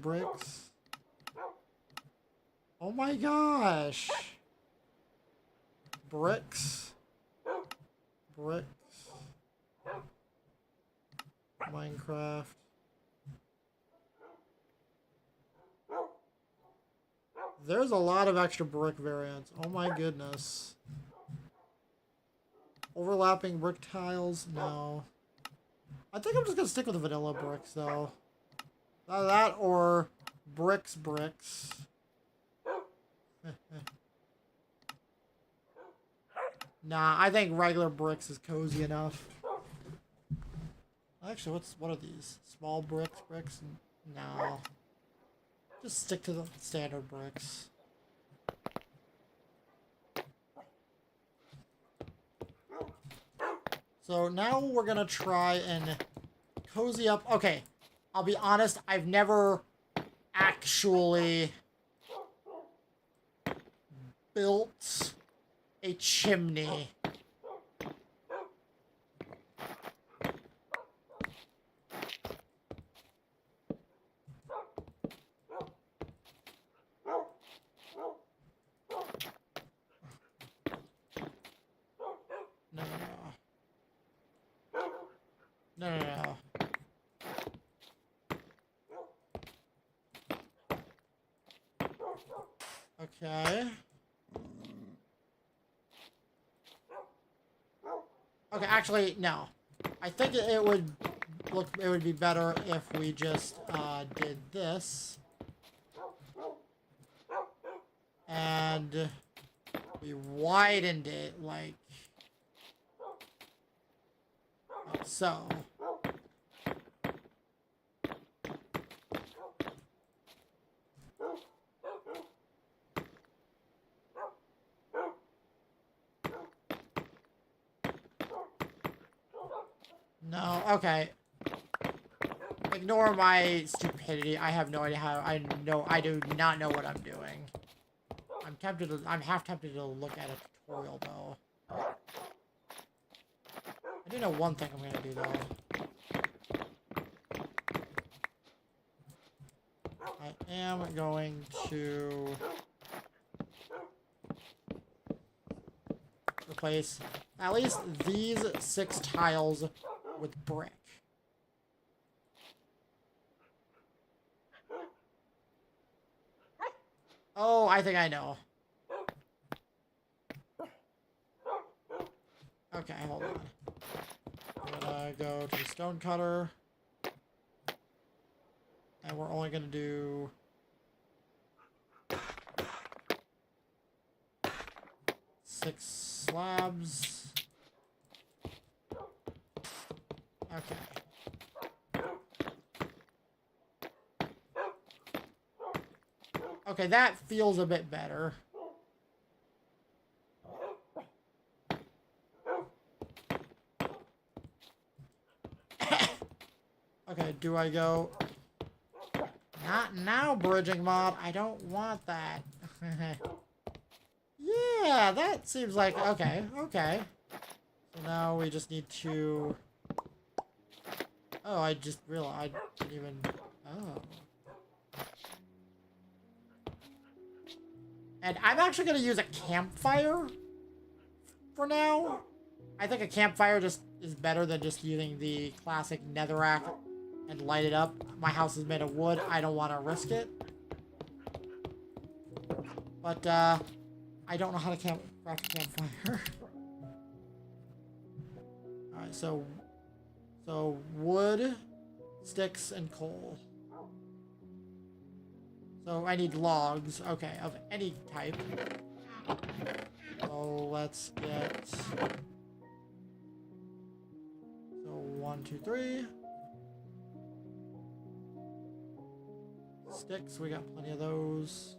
Oh my gosh. Bricks. Minecraft. There's a lot of extra brick variants. Oh my goodness. Overlapping brick tiles? No. I think I'm just gonna stick with the vanilla bricks though. Either that or bricks. Nah, I think regular bricks is cozy enough. Actually, what are these? Small bricks? No. Just stick to the standard bricks. So now we're gonna try and cozy up. Okay, I'll be honest, I've never actually built a chimney. No. Okay. Okay, actually, no. I think it would be better if we just did this. And we widened it like so. No, okay. Ignore my stupidity. I have no idea how. I do not know what I'm doing. I'm half tempted to look at a tutorial though. I do know one thing I'm gonna do though. I am going to replace at least these 6 tiles with brick. Oh, I think I know. Okay, hold on. I'm gonna go to the stone cutter. And we're only gonna do 6 slabs. Okay. Okay, that feels a bit better. Okay, do I go... Not now, bridging mod. I don't want that. Yeah, that seems like... Okay. So now we just need to... Oh, I just realized I didn't even... Oh. And I'm actually going to use a campfire for now. I think a campfire just is better than just using the classic netherrack and light it up. My house is made of wood. I don't want to risk it. But, I don't know how to craft a campfire. Alright, so wood, sticks, and coal. So I need logs, okay, of any type. So let's get... So 1, 2, 3. Sticks, we got plenty of those.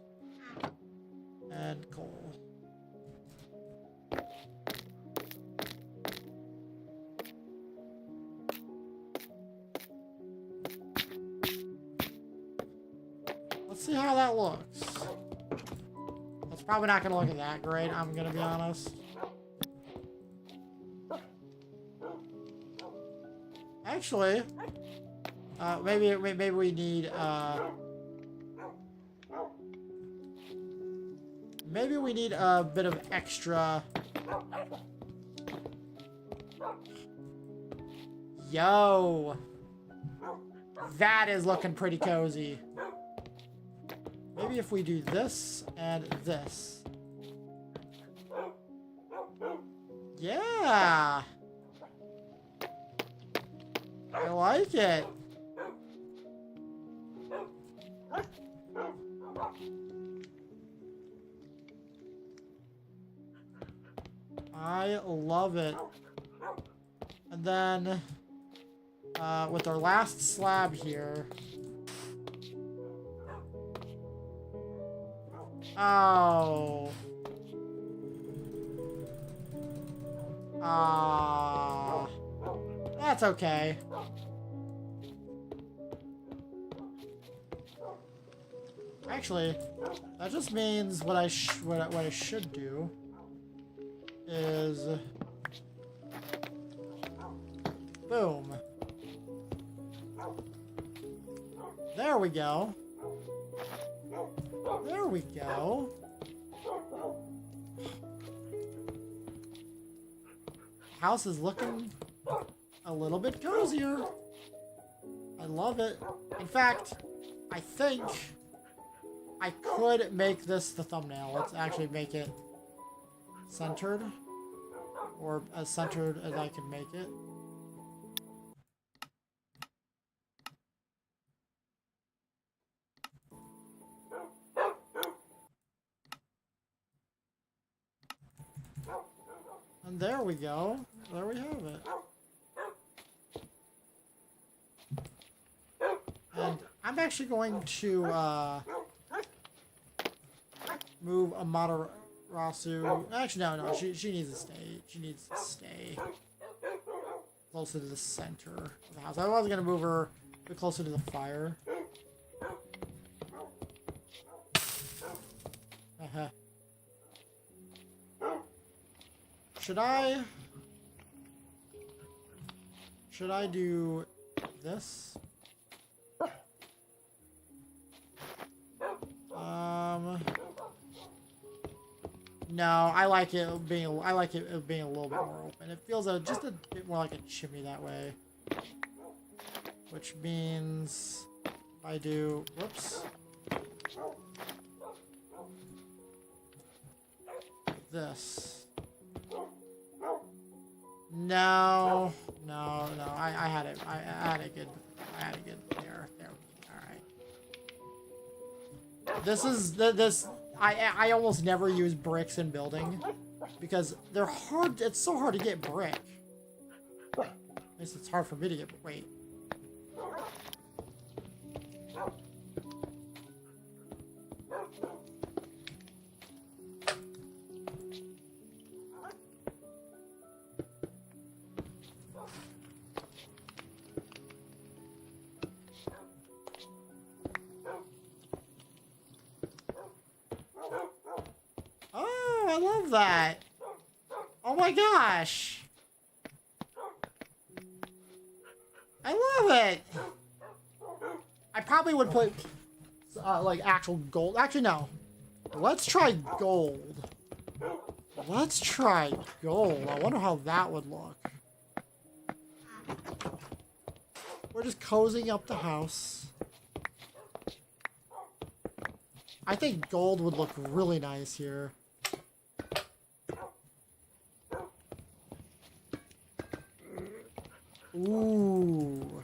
And coal. Let's see how that looks. It's probably not gonna look that great, I'm gonna be honest. Actually, Maybe we need maybe we need a bit of extra. Yo, that is looking pretty cozy. Maybe if we do this and this. Yeah, I like it. I love it. And then, with our last slab here. Oh. That's okay. Actually, that just means what I should do is boom. There we go. There we go. House is looking a little bit cozier. I love it. In fact, I think I could make this the thumbnail. Let's actually make it centered, or as centered as I can make it. And there we go. There we have it. And I'm actually going to move Amaterasu. Actually, no. She needs to stay. She needs to stay closer to the center of the house. I was going to move her a bit closer to the fire. Should I do this? No, I like it being a little bit more open. It feels just a bit more like a chimney that way. Which means I do, whoops. This. No. I had it. I had a good there. All right. This. I almost never use bricks in building because they're hard. It's so hard to get brick. At least it's hard for me to get. Wait. I love that. Oh my gosh. I love it. I probably would put like actual gold. Actually, no. Let's try gold. Let's try gold. I wonder how that would look. We're just cozying up the house. I think gold would look really nice here. Ooh.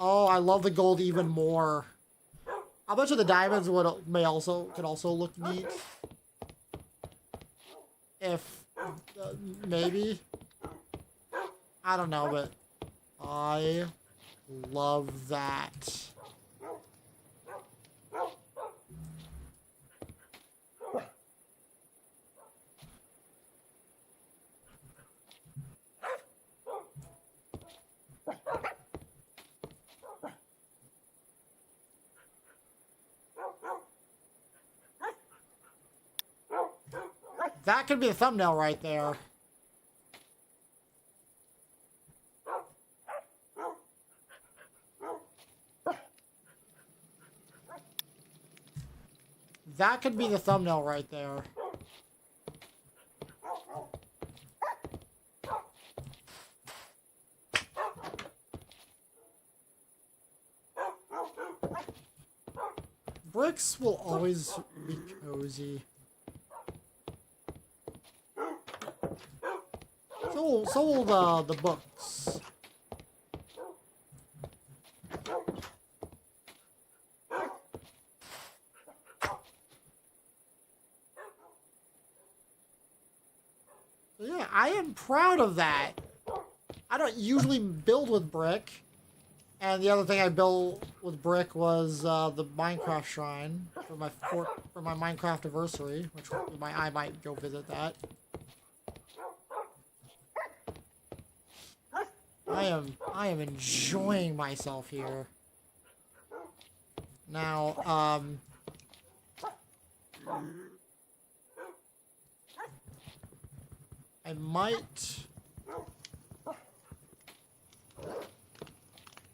Oh, I love the gold even more. I bet you the diamonds could also look neat. If maybe. I don't know, but I love that. That could be the thumbnail right there. That could be the thumbnail right there. Bricks will always be cozy. So will the books. Yeah, I am proud of that. I don't usually build with brick. And the other thing I built with brick was the Minecraft shrine for my Minecraft anniversary, which I might go visit that. I am enjoying myself here. Now, I might.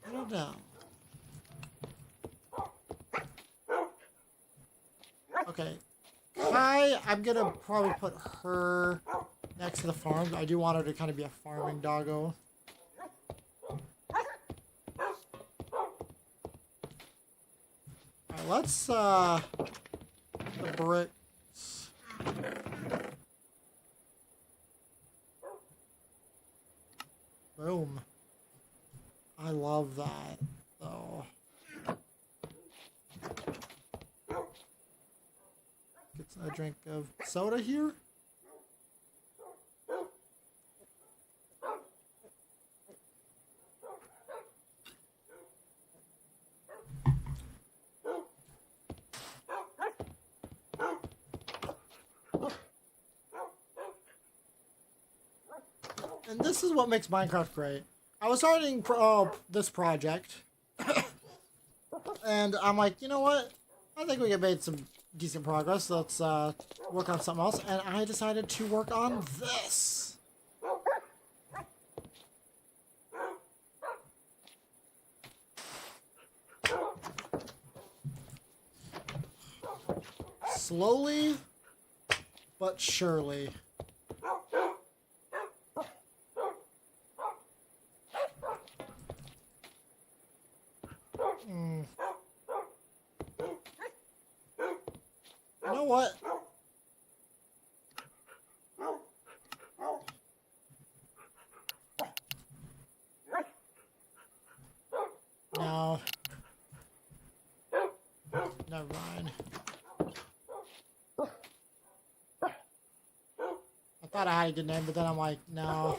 I don't know. Okay. Kai, I'm gonna probably put her next to the farm. I do want her to kind of be a farming doggo. Alright, let's the bricks. Boom. I love that, though. Get a drink of soda here. And this is what makes Minecraft great. I was starting this project, and I'm like, you know what? I think we have made some decent progress. Let's work on something else. And I decided to work on this. Slowly, but surely. You know what? No. Never mind. I thought I had a good name, but then I'm like, no.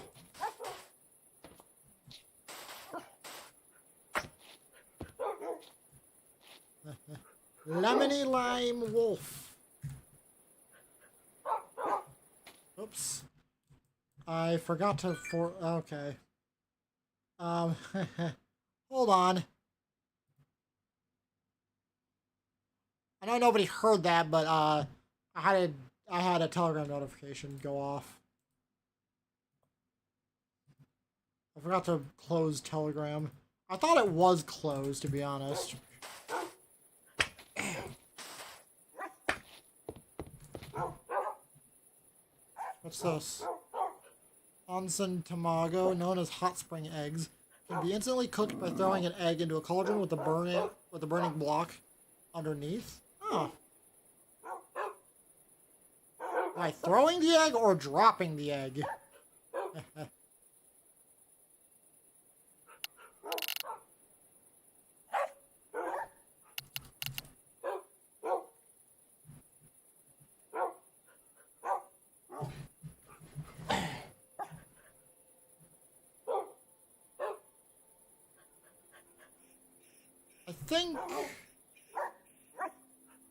Lemony Lime Wolf. Oops. I forgot to okay. Hold on. I know nobody heard that, but I had a Telegram notification go off. I forgot to close Telegram. I thought it was closed, to be honest. What's this? Onsen tamago, known as hot spring eggs, can be instantly cooked by throwing an egg into a cauldron with a burning block underneath. Oh. Am I throwing the egg or dropping the egg? I think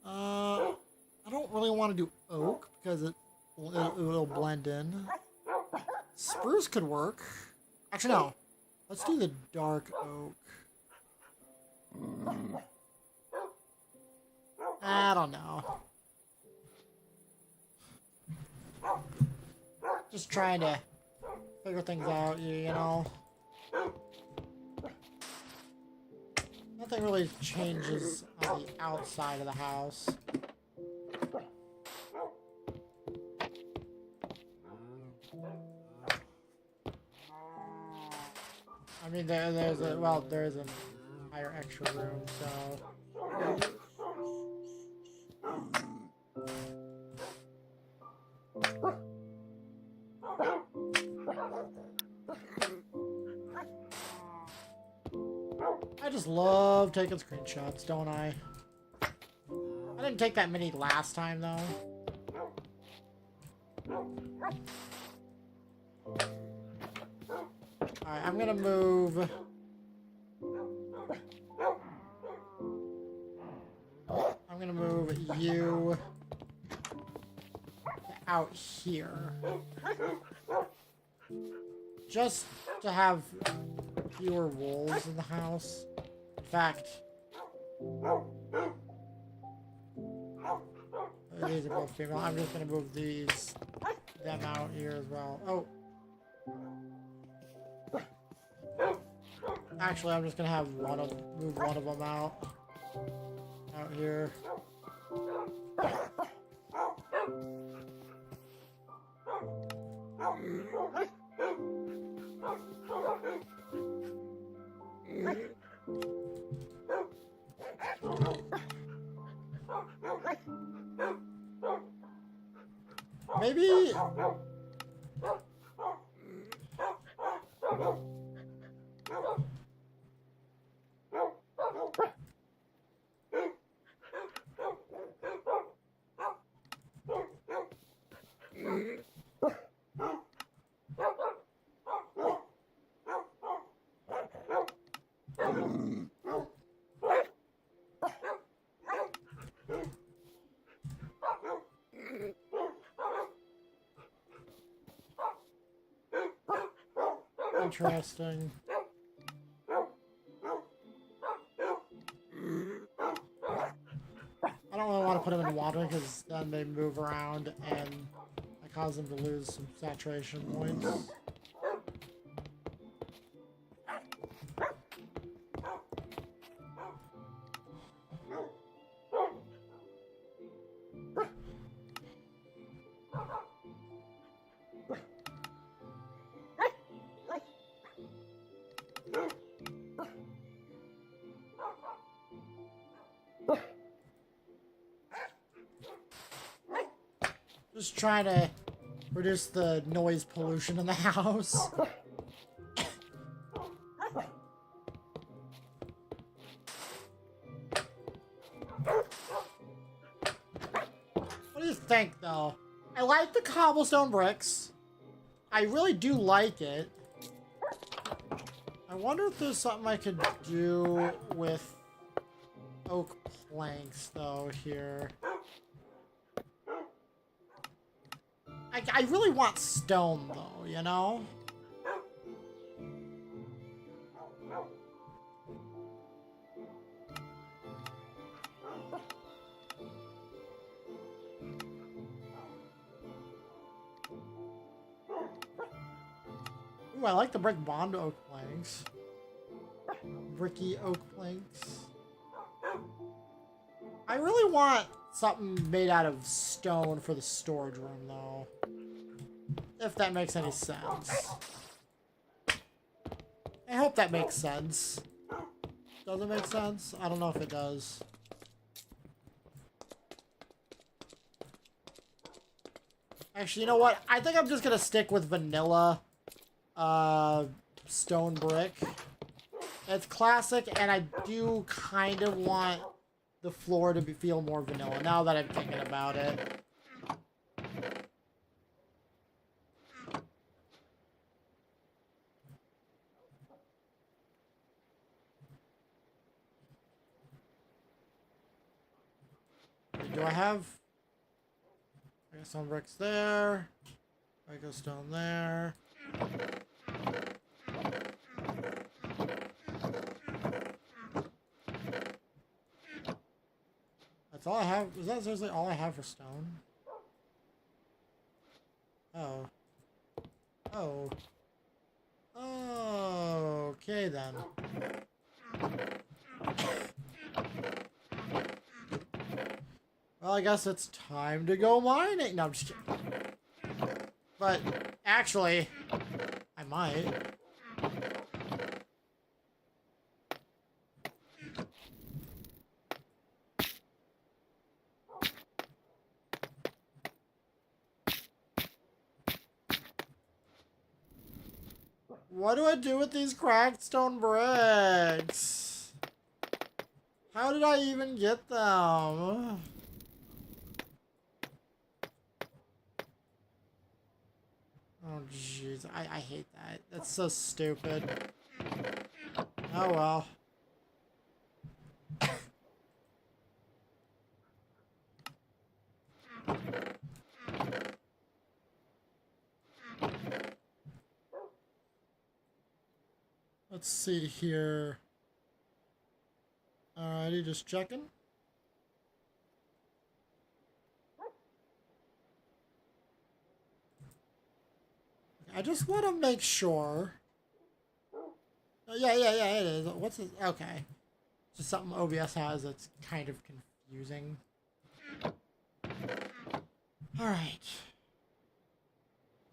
I don't really want to do oak because it'll blend in. Spruce could work. Actually, no. Let's do the dark oak. I don't know. Just trying to figure things out, you know. Nothing really changes on the outside of the house. I mean, there's a, well, there's an entire extra room, so. I just love taking screenshots, don't I? I didn't take that many last time, though. Alright, I'm gonna move. I'm gonna move you out here. Just to have fewer wolves in the house. In fact, these are both female. I'm just gonna move them out here as well. Oh. Actually, I'm just gonna have move one of them out here. Maybe. Interesting. I don't really want to put them in water because then they move around and I cause them to lose some saturation points. Just trying to reduce the noise pollution in the house. What do you think, though? I like the cobblestone bricks. I really do like it. I wonder if there's something I could do with oak planks, though, here. I really want stone, though, you know? Ooh, I like the brick bond oak planks. Bricky oak planks. I really want something made out of stone for the storage room, though. If that makes any sense. I hope that makes sense. Does it make sense? I don't know if it does. Actually, you know what? I think I'm just gonna stick with vanilla stone brick. It's classic, and I do kind of want the floor to feel more vanilla now that I'm thinking about it. Do I have some bricks there? Lego stone there. That's all I have. Is that seriously all I have for stone? Oh. Oh. Oh. Okay then. Well, I guess it's time to go mining. No, I'm just kidding. But actually, I might. What do I do with these cracked stone bricks? How did I even get them? Oh, jeez. I hate that. That's so stupid. Oh, well. Let's see here. Alrighty, just checking. I just want to make sure. Yeah, it is. What's this? Okay. Just something OBS has that's kind of confusing. Alright.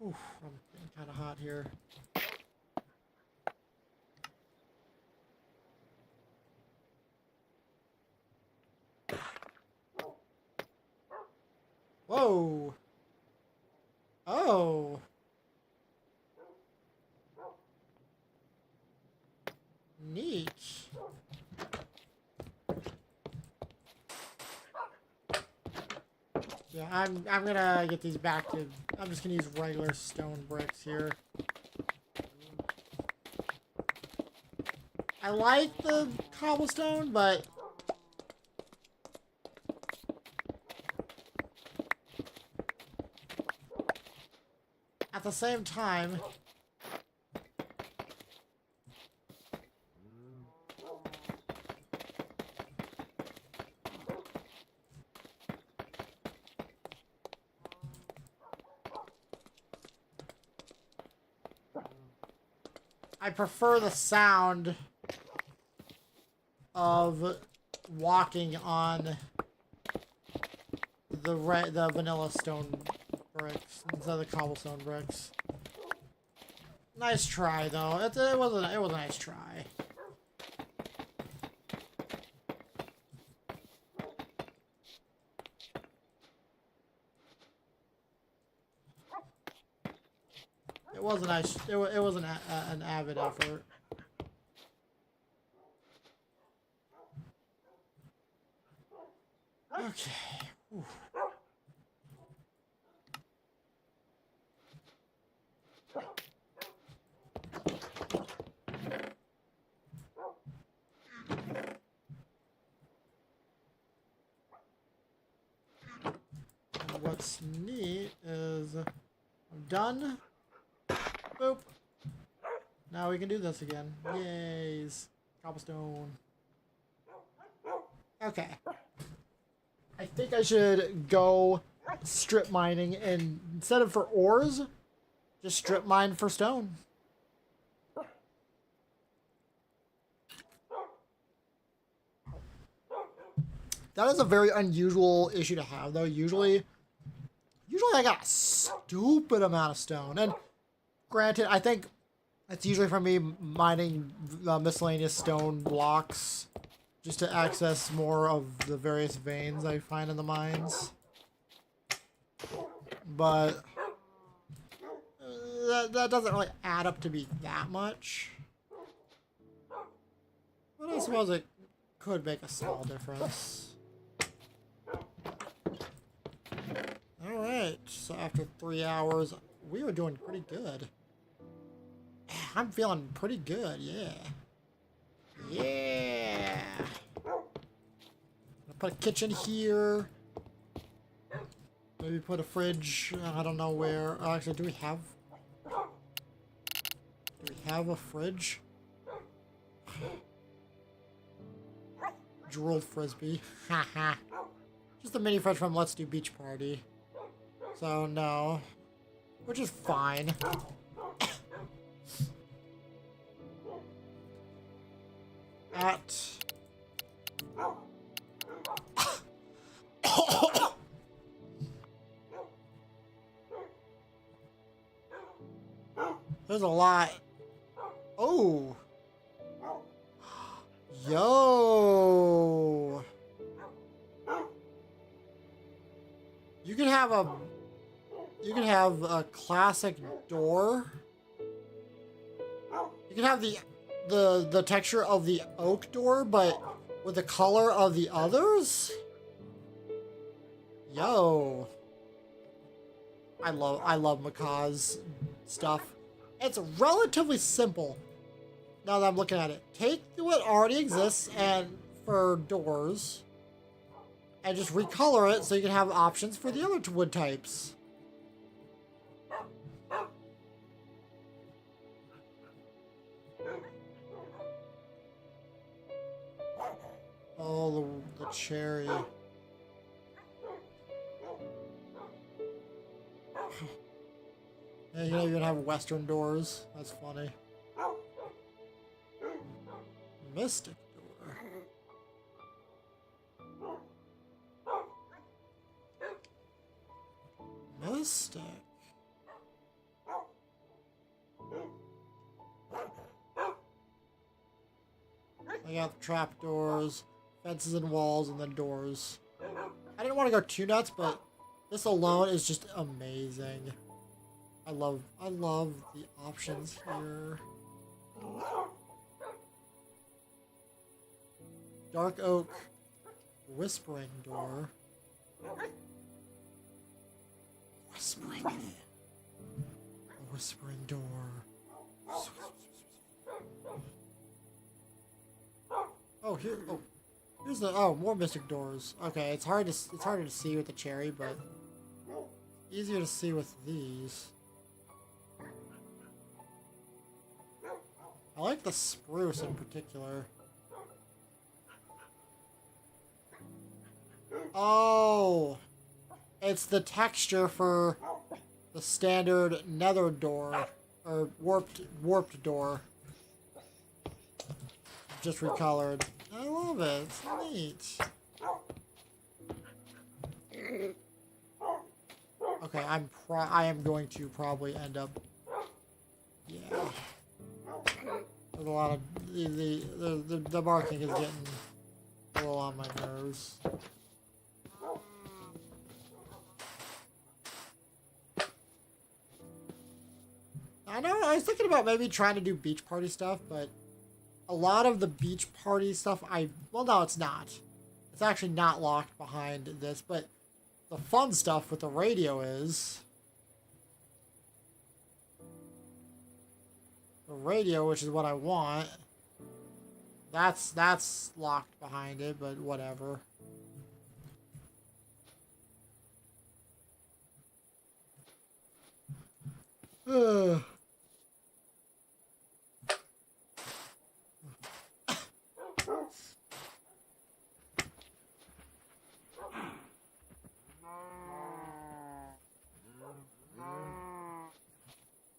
Oof, I'm getting kind of hot here. Whoa. Oh. Neat. Yeah, I'm gonna get these back to. I'm just gonna use regular stone bricks here. I like the cobblestone, but at the same time, I prefer the sound of walking on the vanilla stone bricks instead of the cobblestone bricks. Nice try though. It was a nice try. It was a nice. It was an avid effort. Okay. Whew. And what's neat is I'm done. Boop. Now we can do this again. Yays. Cobblestone. Okay. I think I should go strip mining and instead of for ores, just strip mine for stone. That is a very unusual issue to have though. Usually I got a stupid amount of stone. And granted, I think it's usually for me mining miscellaneous stone blocks just to access more of the various veins I find in the mines. But that doesn't really add up to be that much. But I suppose it could make a small difference. Alright, so after 3 hours, we were doing pretty good. I'm feeling pretty good, yeah. Yeah! I'll put a kitchen here. Maybe put a fridge, I don't know where. Oh, actually, do we have a fridge? Drooled frisbee. Haha. Just a mini fridge from Let's Do Beach Party. So, no. which is fine. There's a lot. Oh. Yo. You can have a classic door. You can have the texture of the oak door, but with the color of the others. Yo. I love Macaw's stuff. It's relatively simple. Now that I'm looking at it, take what already exists and for doors, and just recolor it so you can have options for the other wood types. Oh, the cherry. Yeah, you don't even have western doors. That's funny. Mystic door. Mystic. I got trap doors, fences and walls, and then doors. I didn't want to go too nuts, but this alone is just amazing. I love the options here. Dark oak whispering door. Whispering. The whispering door. Oh, here. Oh, here's the. Oh, more mystic doors. Okay, it's harder to see with the cherry, but easier to see with these. I like the spruce in particular. Oh, it's the texture for the standard nether door or warped door. Just recolored. I love it. It's neat. Okay, I am going to probably end up. Yeah. There's a lot of the marking is getting a little on my nerves. I know I was thinking about maybe trying to do beach party stuff, but a lot of the beach party stuff well, no, it's not. It's actually not locked behind this, but the fun stuff with the radio is the radio, which is what I want. That's locked behind it, but whatever. Ugh.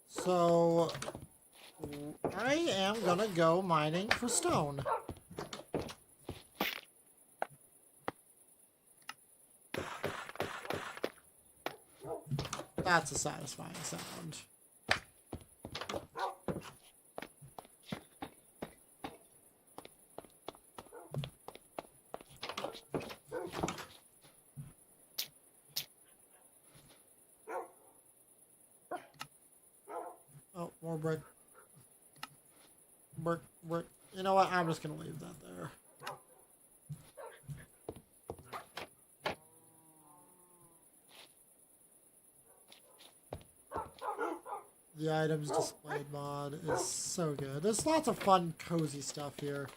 So I am gonna go mining for stone. That's a satisfying sound. Oh, more brick. Brick. You know what? I'm just gonna leave that there. The items displayed mod is so good. There's lots of fun, cozy stuff here.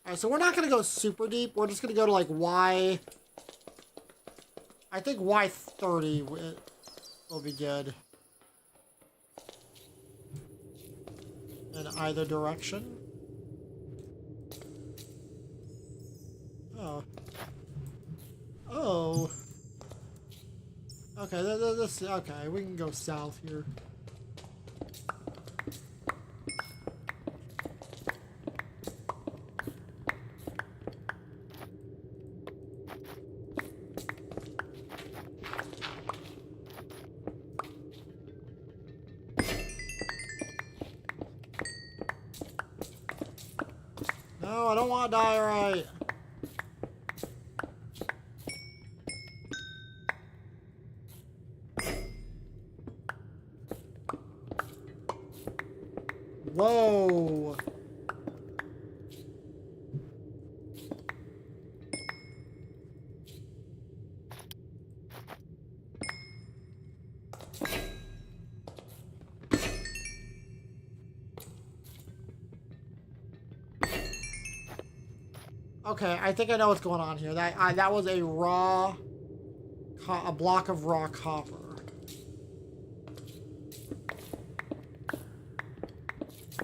Alright, so we're not gonna go super deep. We're just gonna go to like Y. I think Y30 will be good. In either direction. Oh. Oh. Okay, this, okay, we can go south here. No, I don't want diorite. Whoa. Okay, I think I know what's going on here. That was a block of raw copper.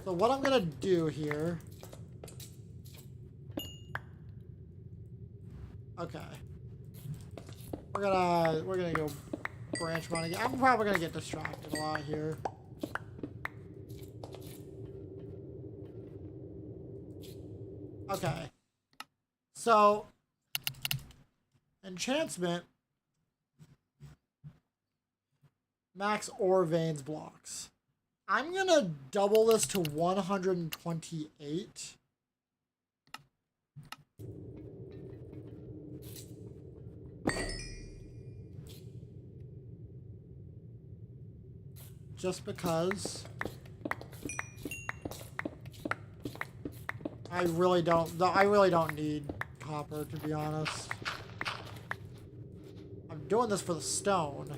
So what I'm gonna do here. Okay. We're gonna go branch mining. I'm probably gonna get distracted a lot here. Okay. So enchantment. Max ore veins blocks. I'm gonna double this to 128. Just because I really don't need copper, to be honest. I'm doing this for the stone.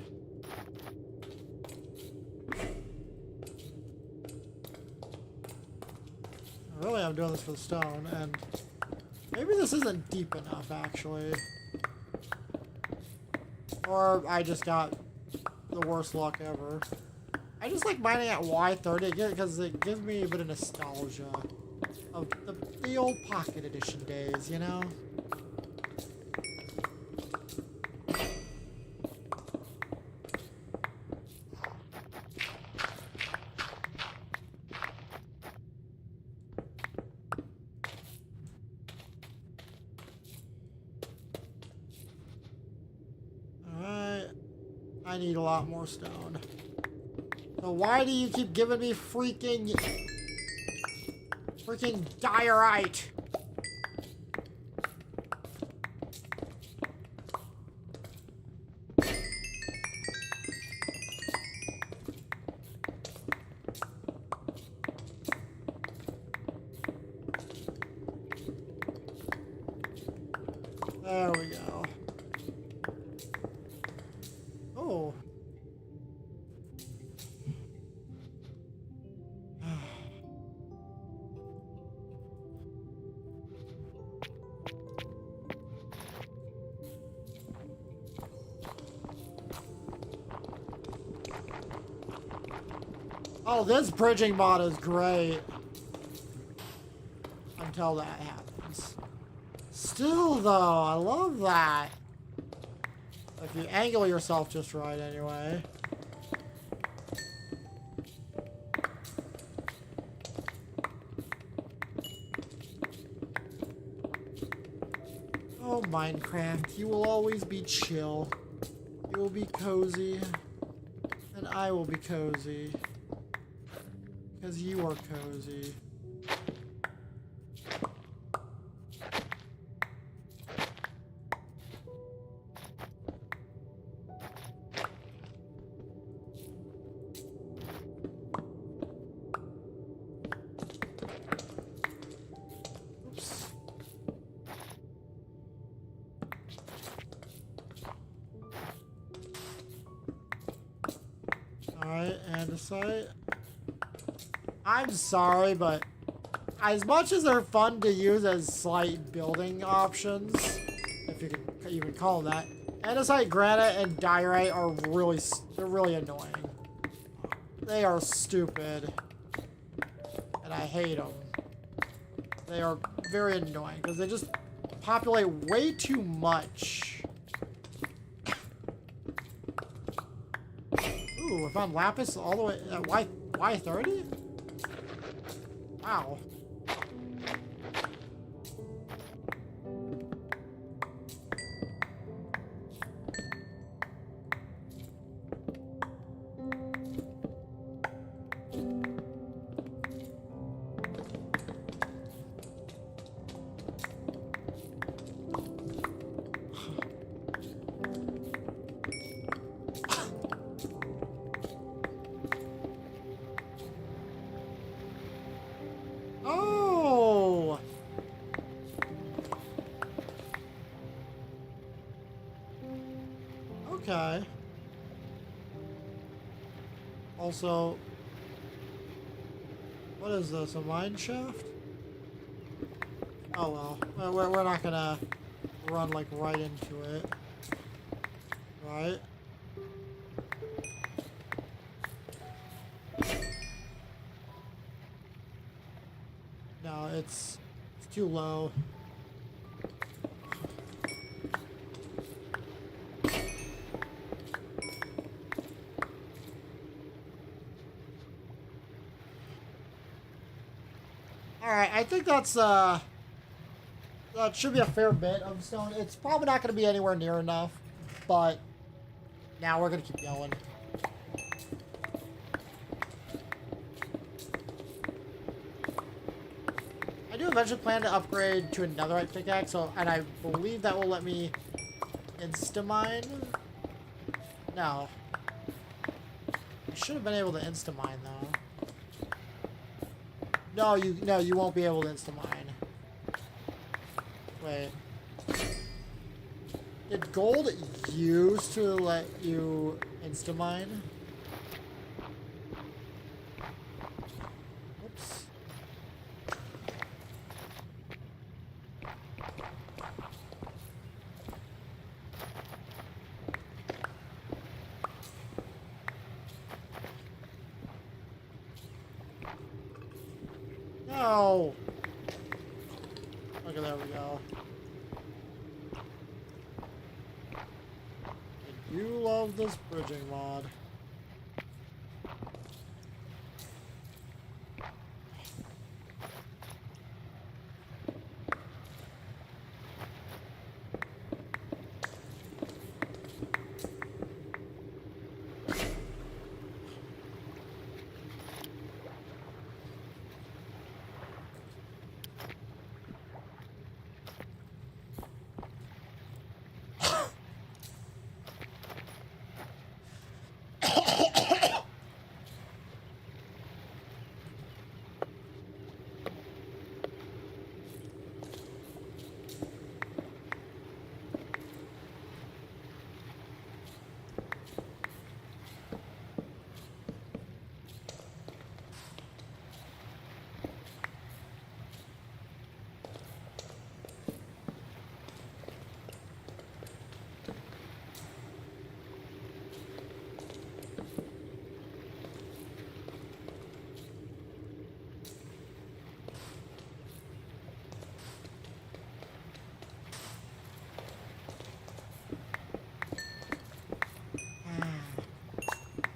Really, I'm doing this for the stone, and maybe this isn't deep enough, actually. Or I just got the worst luck ever. I just like mining at Y30 because it gives me a bit of nostalgia of the old Pocket Edition days, you know? Alright. I need a lot more stone. So why do you keep giving me freaking diorite? There we go. Oh. Oh, this bridging mod is great. Until that happens. Still, though, I love that. If you angle yourself just right, anyway. Oh, Minecraft, you will always be chill. You will be cozy. And I will be cozy. Because you are cozy. Oops. Alright, andesite. I'm sorry, but as much as they're fun to use as slight building options, if you can even call them that, andesite, granite, and diorite are they're really annoying. They are stupid, and I hate them. They are very annoying because they just populate way too much. Ooh, I found lapis all the way. Why 30? Wow. Oh. Okay. Also, what is this? A mine shaft? Oh well, we're not gonna run like right into it, right? No, it's too low. Alright, I think that's that should be a fair bit of stone. It's probably not gonna be anywhere near enough, but now we're gonna keep going. I do eventually plan to upgrade to a netherite pickaxe, and I believe that will let me insta-mine. No. I should have been able to insta-mine though. No, you won't be able to insta-mine. Wait. Did gold used to let you insta-mine? Oops. No! Okay, there we go. I do love this bridging mod.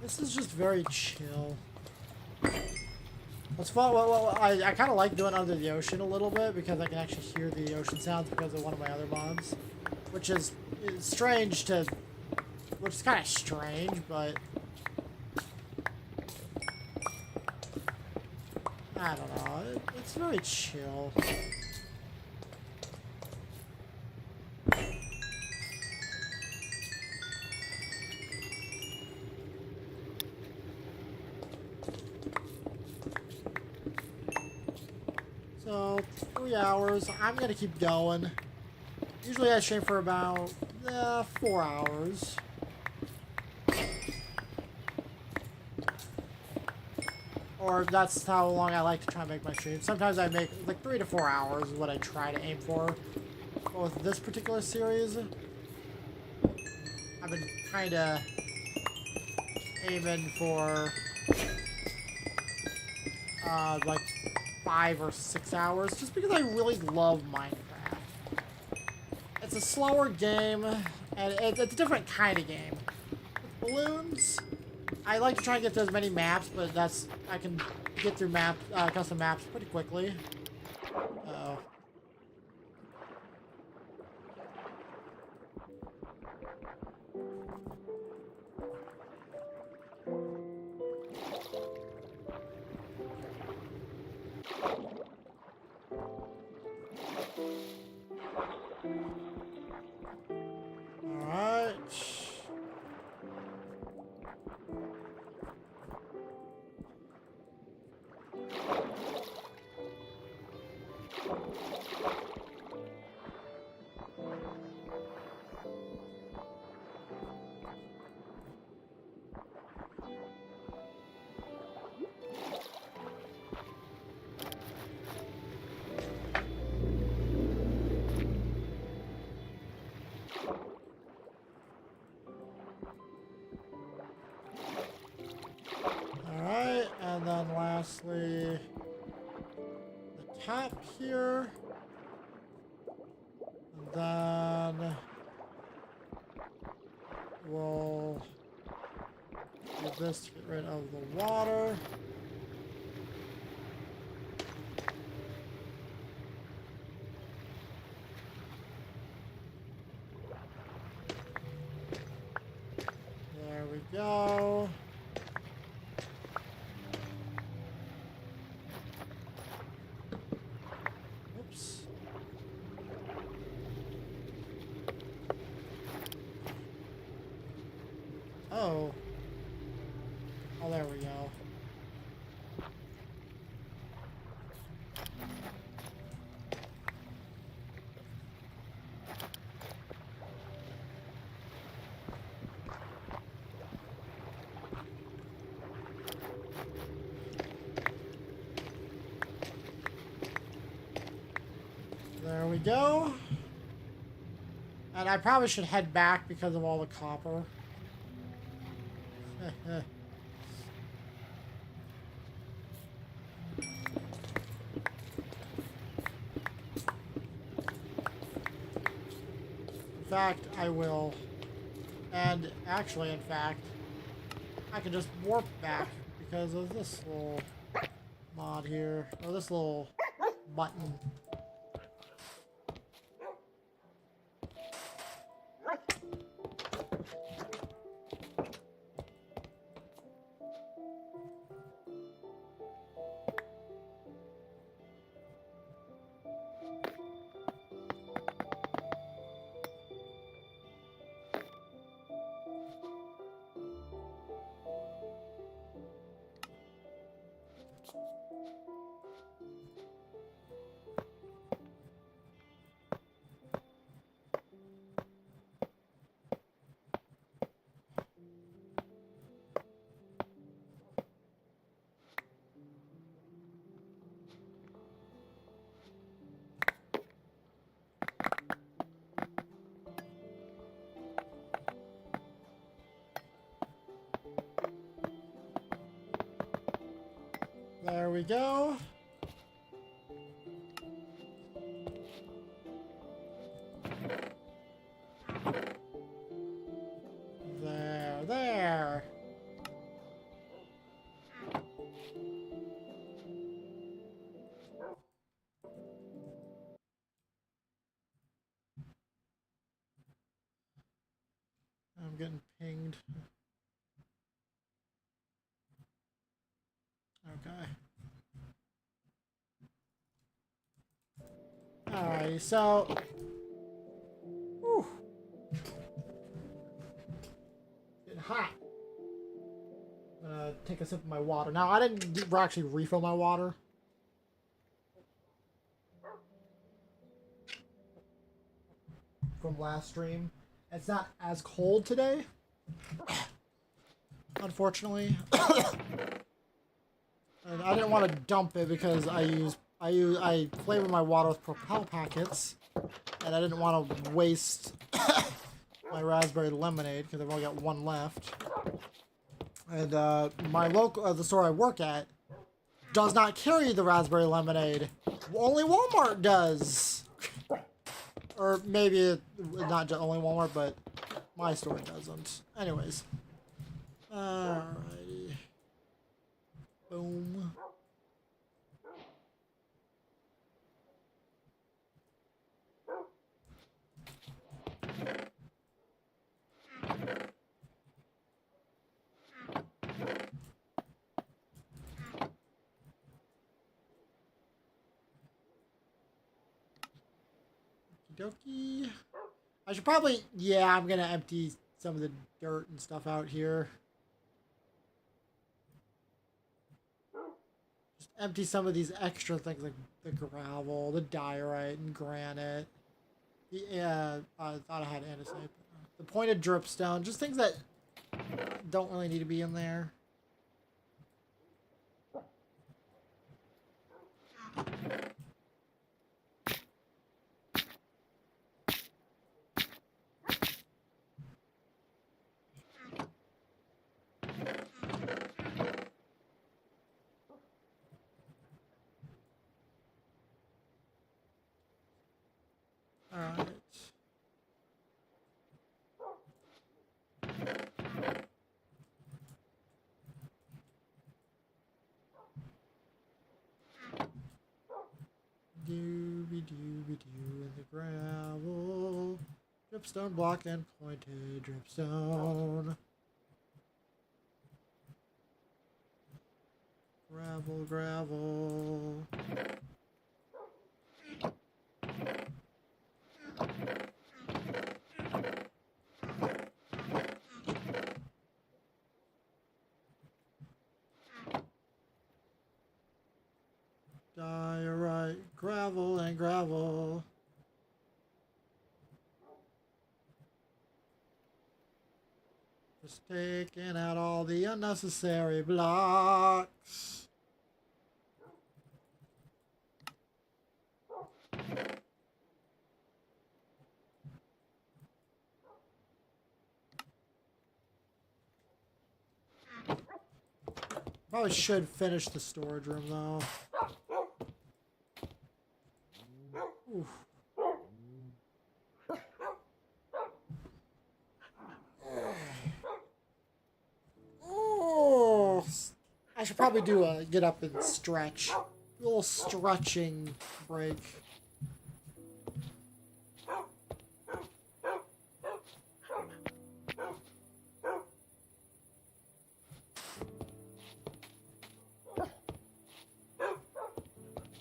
This is just very chill. What's fun? Well, I kind of like doing under the ocean a little bit because I can actually hear the ocean sounds because of one of my other mods, which is strange to, which is kind of strange, but I don't know. It's very chill. So, 3 hours. I'm gonna keep going. Usually I stream for about 4 hours. Or that's how long I like to try and make my streams. Sometimes I make like 3 to 4 hours is what I try to aim for. But with this particular series, I've been kind of aiming for like 5 or 6 hours, just because I really love Minecraft. It's a slower game, and it's a different kind of game. With balloons, I like to try and get to as many maps, but I can get through custom maps pretty quickly. Uh-oh. Alright. Alright, and then lastly, the top here. And then we'll do this to get rid of the water. There we go. Oops. Oh. Oh, there we go. There we go. And I probably should head back because of all the copper. In fact, I will. And actually, in fact, I can just warp back because of this little mod here, or this little button. There we go. There. I'm getting pinged. Okay. Alrighty, so... Whew. Getting hot. I'm gonna take a sip of my water. Now, I didn't actually refill my water. From last stream. It's not as cold today. Unfortunately. And I didn't want to dump it because I flavor my water with Propel packets, and I didn't want to waste my raspberry lemonade because I've only got one left. And the store I work at does not carry the raspberry lemonade. Only Walmart does. Or maybe not only Walmart, but my store doesn't. Anyways. Alrighty. Boom. Okie dokie. I should probably, yeah, I'm gonna empty some of the dirt and stuff out here. Just empty some of these extra things like the gravel, the diorite and granite. Yeah, I thought I had andesite. The pointed dripstone, just things that don't really need to be in there. Alright. Dooby dooby doo in the gravel. Dripstone block and pointed dripstone. Gravel, gravel. Diorite, gravel, and gravel. Just taking out all the unnecessary blocks. Probably should finish the storage room though. Oof. Oh, I should probably do a get up and stretch. A little stretching break.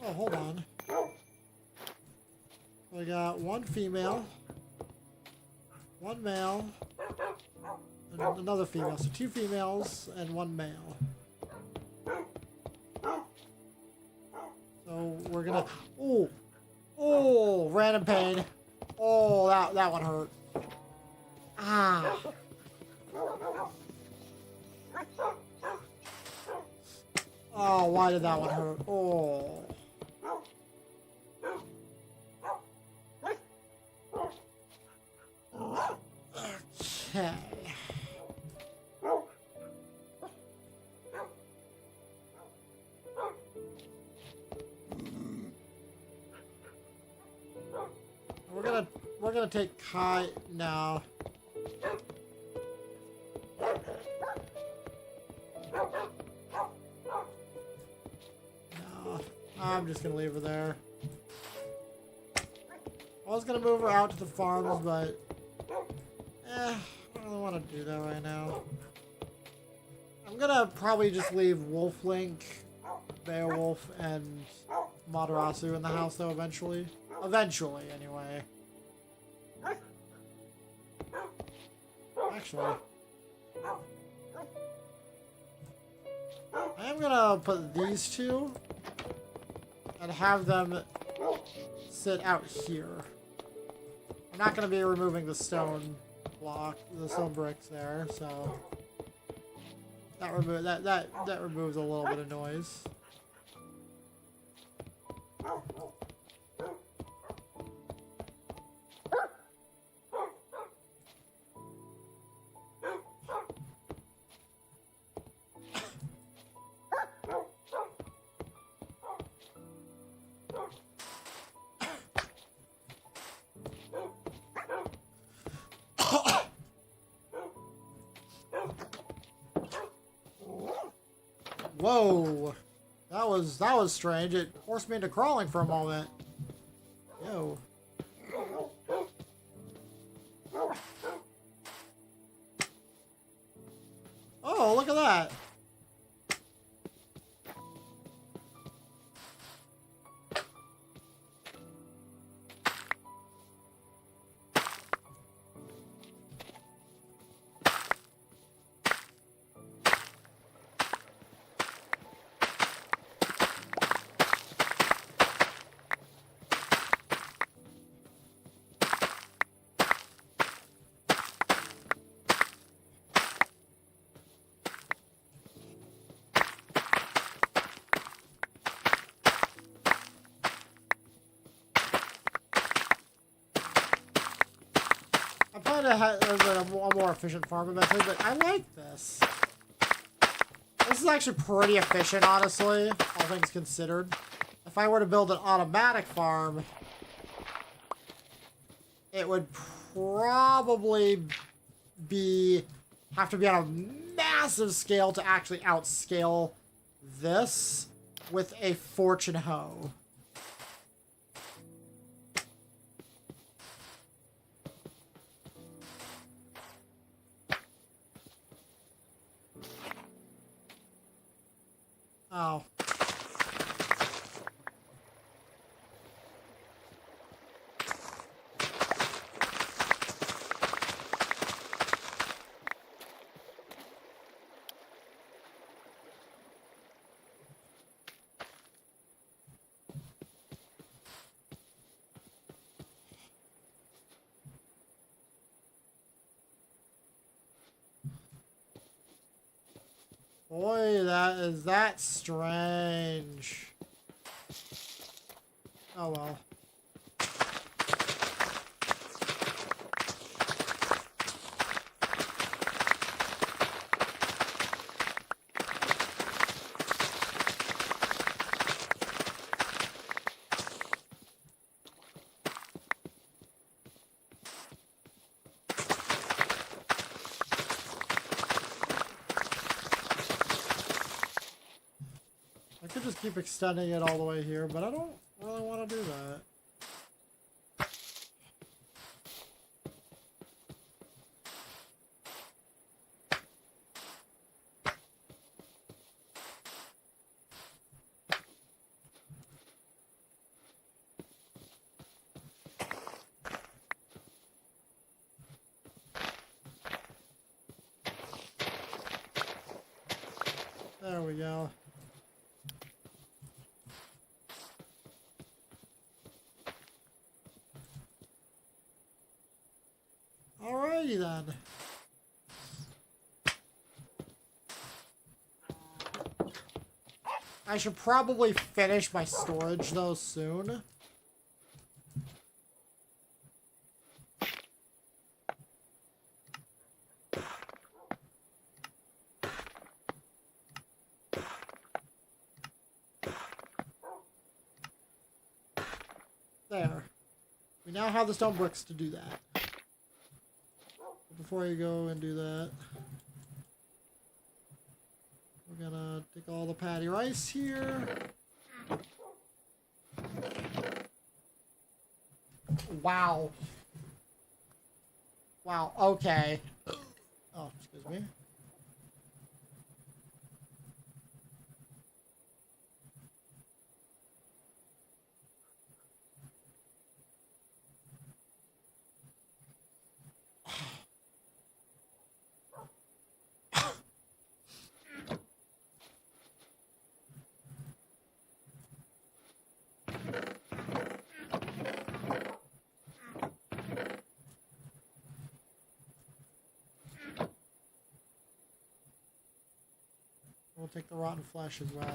Oh, hold on. We got one female, one male, and another female. So 2 females and 1 male. So we're gonna. Oh, oh, random pain. Oh, that one hurt. Ah. Oh, why did that one hurt? Oh. Okay. We're gonna take Kai now. No, I'm just gonna leave her there. I was gonna move her out to the farms, but I don't really want to do that right now. I'm gonna probably just leave Wolflink, Beowulf, and Madarasu in the house though eventually. Eventually, anyway. Actually, I am gonna put these 2 and have them sit out here. I'm not gonna be removing the stone block, the stone bricks there, so that removes a little bit of noise. Whoa. That was strange. It forced me into crawling for a moment. Yo. Oh, look at that. I plan to have a more efficient farm eventually, but I like this. This is actually pretty efficient, honestly, all things considered. If I were to build an automatic farm, it would probably have to be on a massive scale to actually outscale this with a fortune hoe. Oh. Boy, that's strange. Oh well. I could just keep extending it all the way here, but I don't really want to do that. There we go. Alrighty then. I should probably finish my storage though soon. There. We now have the stone bricks to do that. Before you go and do that, we're gonna take all the patty rice here. Wow. Wow, okay. Oh, excuse me. We'll take the rotten flesh as well.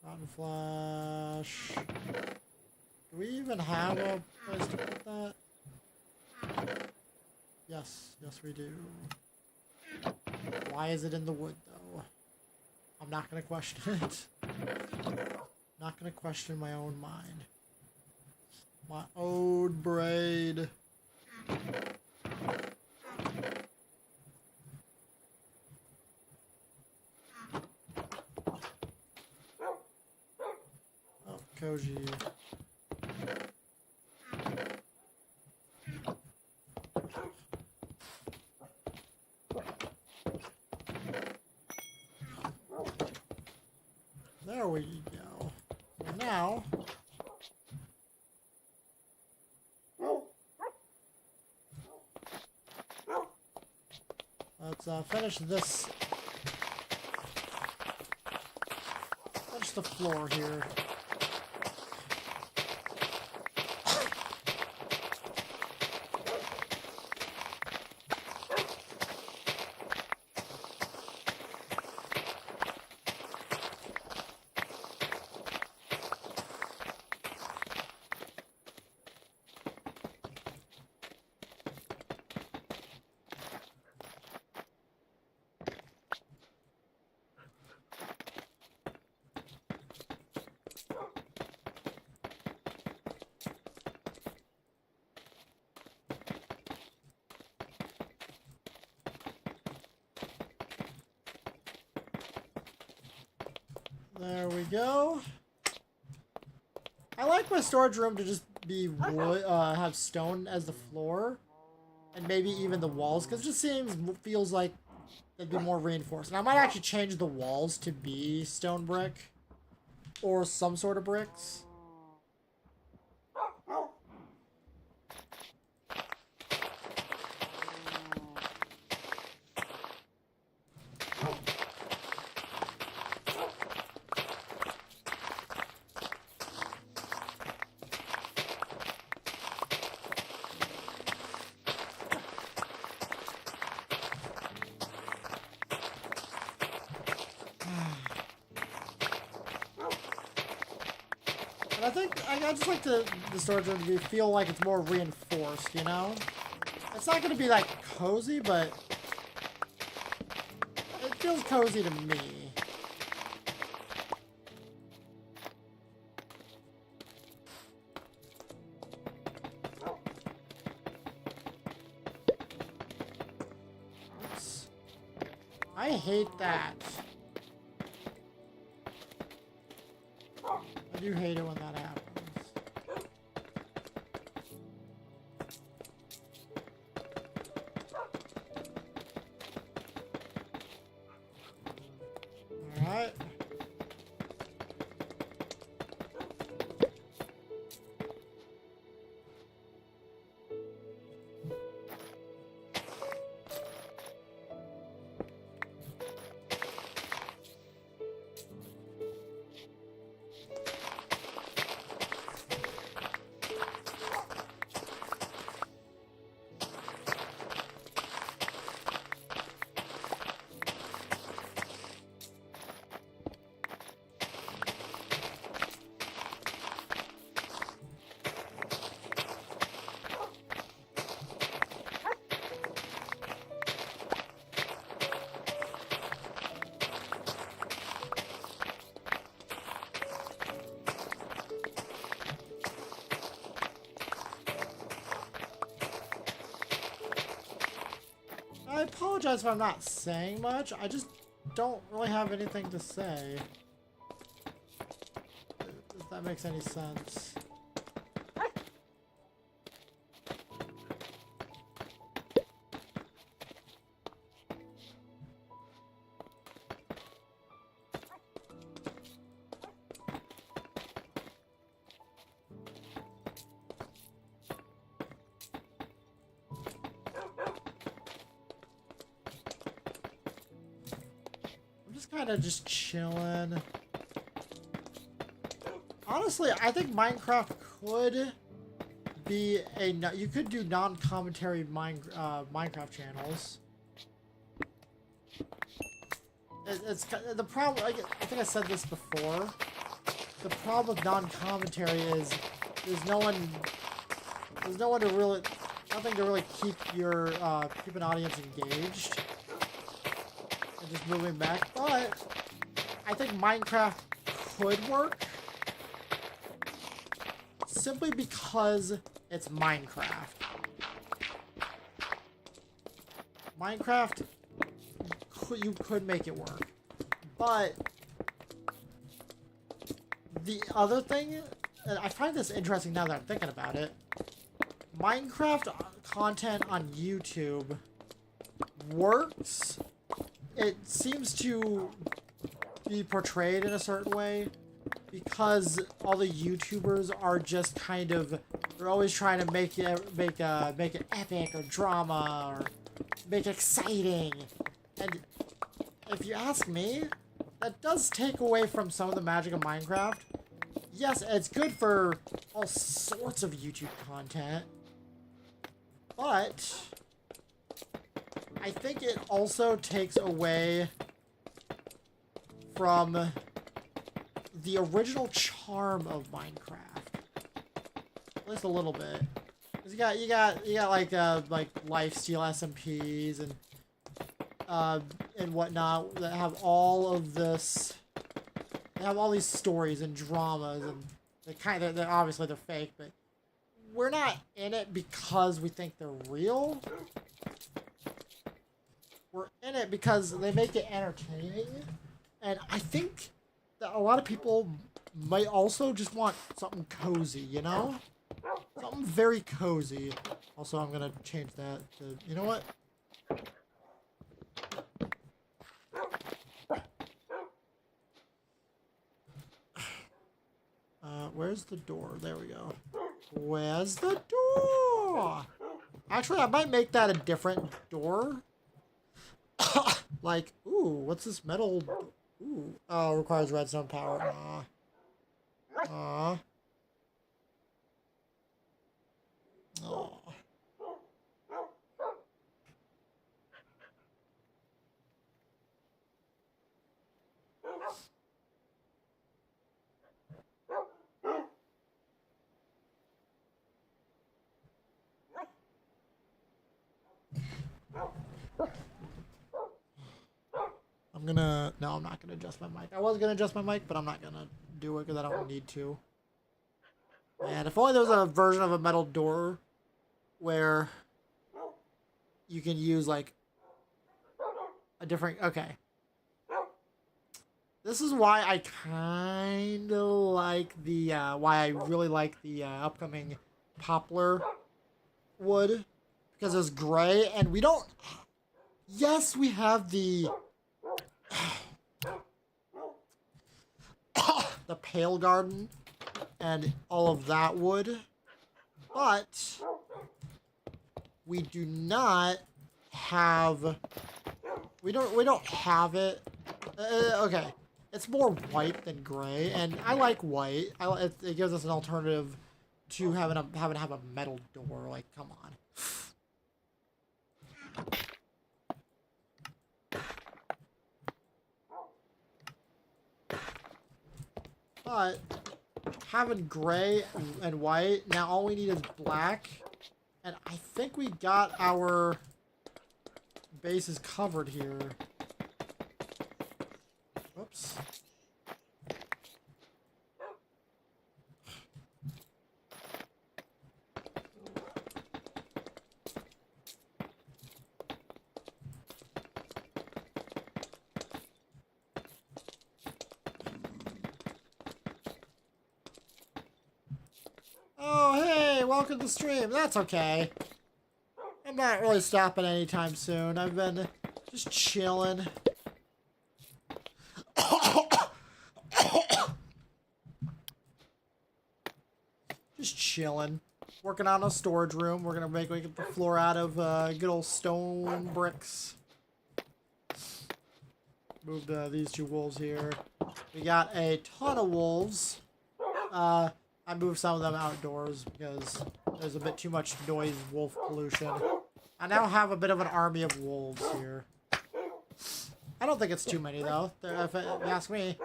Rotten flesh. Do we even have a place to put that? Yes, yes we do. Why is it in the wood though? I'm not gonna question it. Not gonna question my own mind. My old braid. Koji. There we go. And now, let's finish this. Finish the floor here. There we go. I like my storage room to just be wood, have stone as the floor, and maybe even the walls, because it just feels like it'd be more reinforced. And I might actually change the walls to be stone brick, or some sort of bricks. And I think I just like the storage room to feel like it's more reinforced, you know? It's not going to be like cozy, but it feels cozy to me. Oops. I hate that. I do hate it when that happens. Alright. I apologize if I'm not saying much. I just don't really have anything to say. If that makes any sense. Kind of just chilling. Honestly, I think Minecraft could be a... You could do non-commentary Minecraft channels. It's the problem... I think I said this before. The problem with non-commentary is there's no one to really... Nothing to really keep your... keep an audience engaged. Just moving back, but I think Minecraft could work simply because it's Minecraft. Minecraft, you could make it work, but the other thing, and I find this interesting now that I'm thinking about it, Minecraft content on YouTube works. It seems to be portrayed in a certain way because all the YouTubers are just kind of, they're always trying to make it epic or drama or make it exciting. And if you ask me, that does take away from some of the magic of Minecraft. Yes, it's good for all sorts of YouTube content, but I think it also takes away from the original charm of Minecraft, at least a little bit. 'Cause you got like lifesteal SMPs and whatnot that have all of this. They have all these stories and dramas, and they're obviously they're fake, but we're not in it because we think they're real. We're in it because they make it entertaining, and I think that a lot of people might also just want something cozy, you know? Something very cozy. Also, I'm gonna change that to, you know what? Where's the door? There we go. Where's the door? Actually, I might make that a different door. Like, ooh, what's this metal? Ooh, oh, requires redstone power. Aw. Aw. Aw. No, I'm not gonna adjust my mic. I was gonna adjust my mic, but I'm not gonna do it because I don't need to. And if only there was a version of a metal door where you can use like a different, okay. This is why I kind of like the, why I really like the upcoming poplar wood, because it's gray and we don't, yes, we have the the pale garden and all of that wood, but we do not have, we don't have it. Okay, it's more white than gray, and I like white. It gives us an alternative to having to have a metal door. Like, come on. But having gray and white, now all we need is black, and I think we got our bases covered here. Whoops. Oh, hey, welcome to the stream. That's okay. I'm not really stopping anytime soon. I've been just chilling. Just chilling. Working on a storage room. We're gonna make the floor out of good old stone bricks. Moved these two wolves here. We got a ton of wolves. I moved some of them outdoors because there's a bit too much noise, wolf pollution. I now have a bit of an army of wolves here. I don't think it's too many though. If you ask me,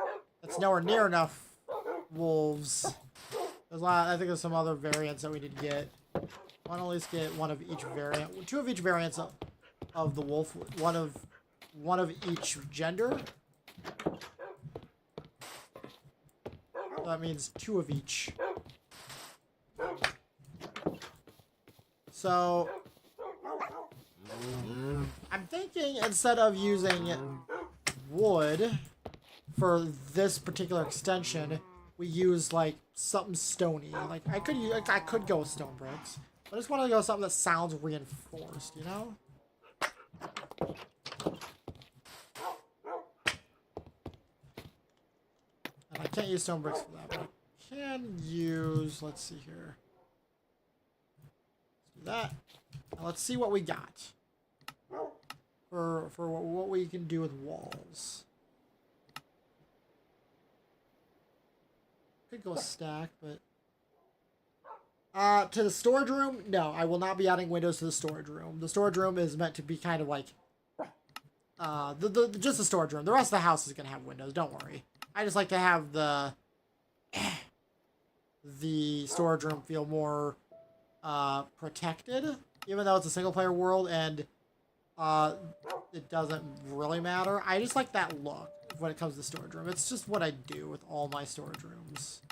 it's nowhere near enough wolves. There's a lot. I think there's some other variants that we need to get. I want to at least get one of each variant, two of each variants of the wolf, one of each gender. So that means two of each. So I'm thinking instead of using wood for this particular extension, we use like something stony. Like I could go with stone bricks. But I just want to go with something that sounds reinforced, you know? And I can't use stone bricks for that, but I can use, let's see here. Let's do that. Now let's see what we got. For what we can do with walls. Could go stack, but to the storage room, no, I will not be adding windows to the storage room. The storage room is meant to be kind of like just the storage room. The rest of the house is gonna have windows, don't worry. I just like to have the storage room feel more protected, even though it's a single player world and it doesn't really matter. I just like that look when it comes to the storage room. It's just what I do with all my storage rooms.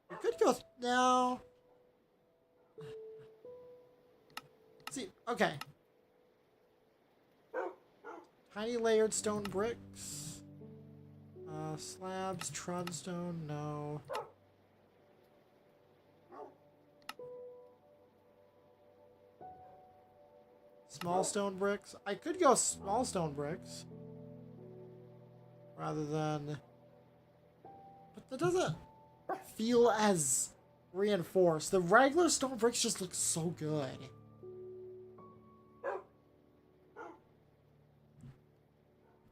We could go no. See, okay. Tiny layered stone bricks. Slabs, trunstone, no. Small stone bricks. I could go small stone bricks. Rather than... But that doesn't feel as reinforced. The regular stone bricks just look so good.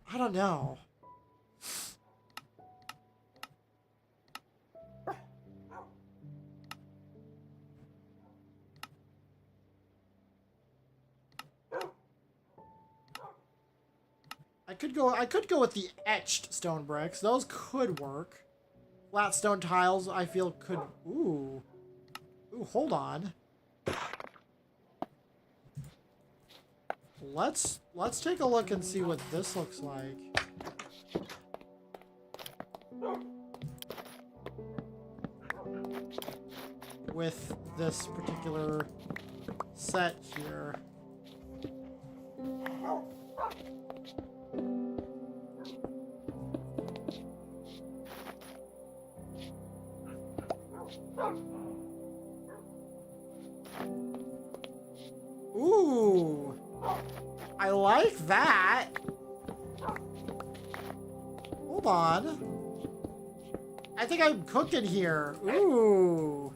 I don't know. I could go with the etched stone bricks. Those could work. Flat stone tiles, I feel could... Ooh. Ooh, hold on. Let's take a look and see what this looks like. With this particular set here. Ooh, I like that. Hold on. I think I'm cooking here. Ooh.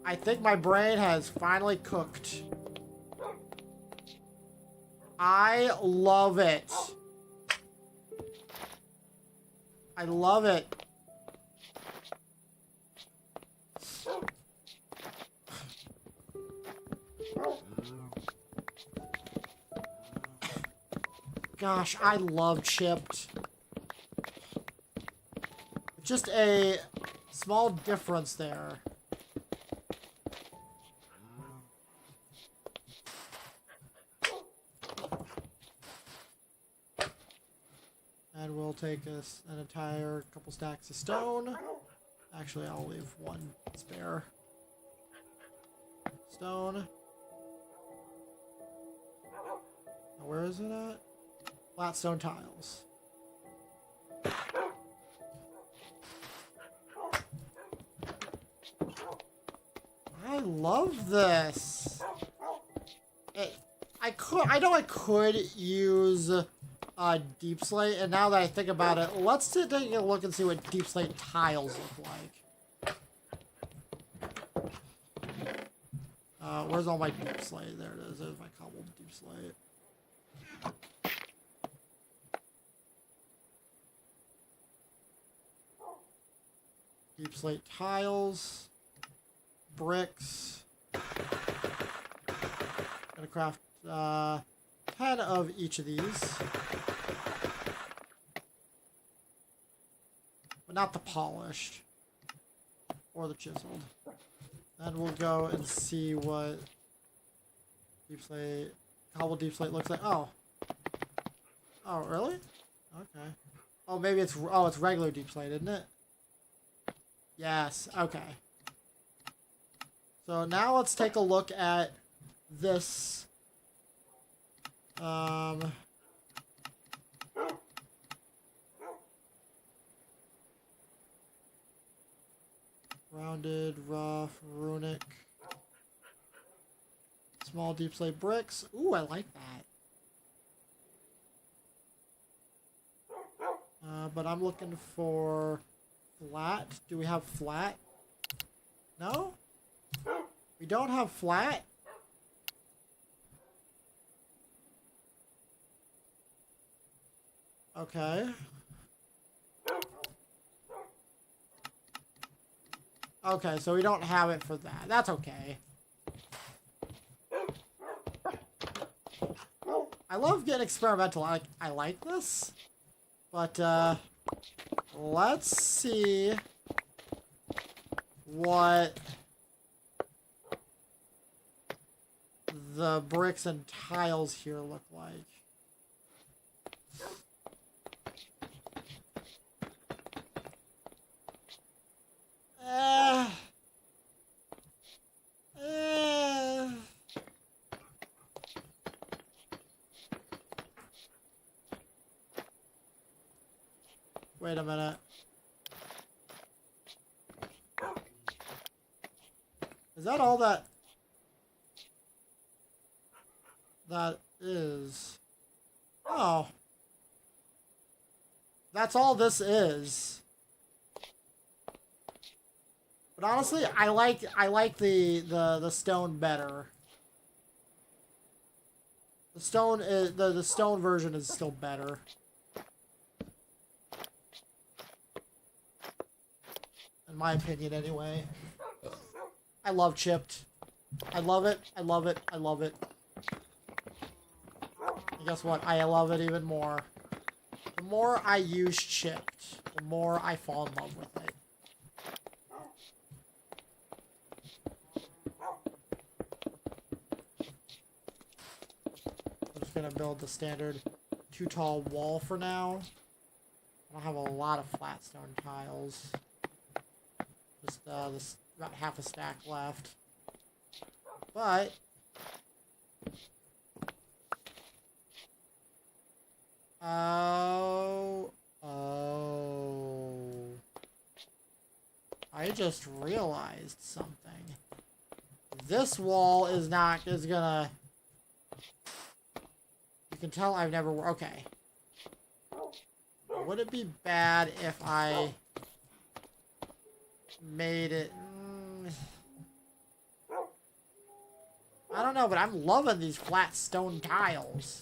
I think my brain has finally cooked. I love it. I love it. Gosh, I love chipped. Just a small difference there. And we'll take us an entire couple stacks of stone. Actually, I'll leave one spare. Stone. Now, where is it at? Flat stone tiles. I love this. I know I could use deep slate, and now that I think about it, let's take a look and see what deep slate tiles look like. Where's all my deep slate? There it is. There's my cobbled deep slate. Deep slate tiles, bricks. Gonna craft 10 of each of these, but not the polished or the chiseled. Then we'll go and see what deep slate, cobbled deep slate looks like. Oh, really? Okay. Oh, maybe it's regular deep slate, isn't it? Yes, okay. So now let's take a look at this. Rounded, rough, runic. Small deep slate bricks. Ooh, I like that. But I'm looking for flat. Do we have flat? No? We don't have flat? Okay. Okay, so we don't have it for that. That's okay. I love getting experimental. I like this. But, let's see what the bricks and tiles here look like. Wait a minute. Is that all that is? Oh. That's all this is. But honestly, I like the stone better. The stone is the stone version is still better. In my opinion, anyway. I love chipped. I love it. I love it. I love it. And guess what? I love it even more. The more I use chipped, the more I fall in love with it. I'm just gonna build the standard 2 tall wall for now. I don't have a lot of flat stone tiles. Just this about half a stack left. But oh, I just realized something. This wall is gonna, you can tell I've never, okay. Would it be bad if I made it, I don't know, but I'm loving these flat stone tiles.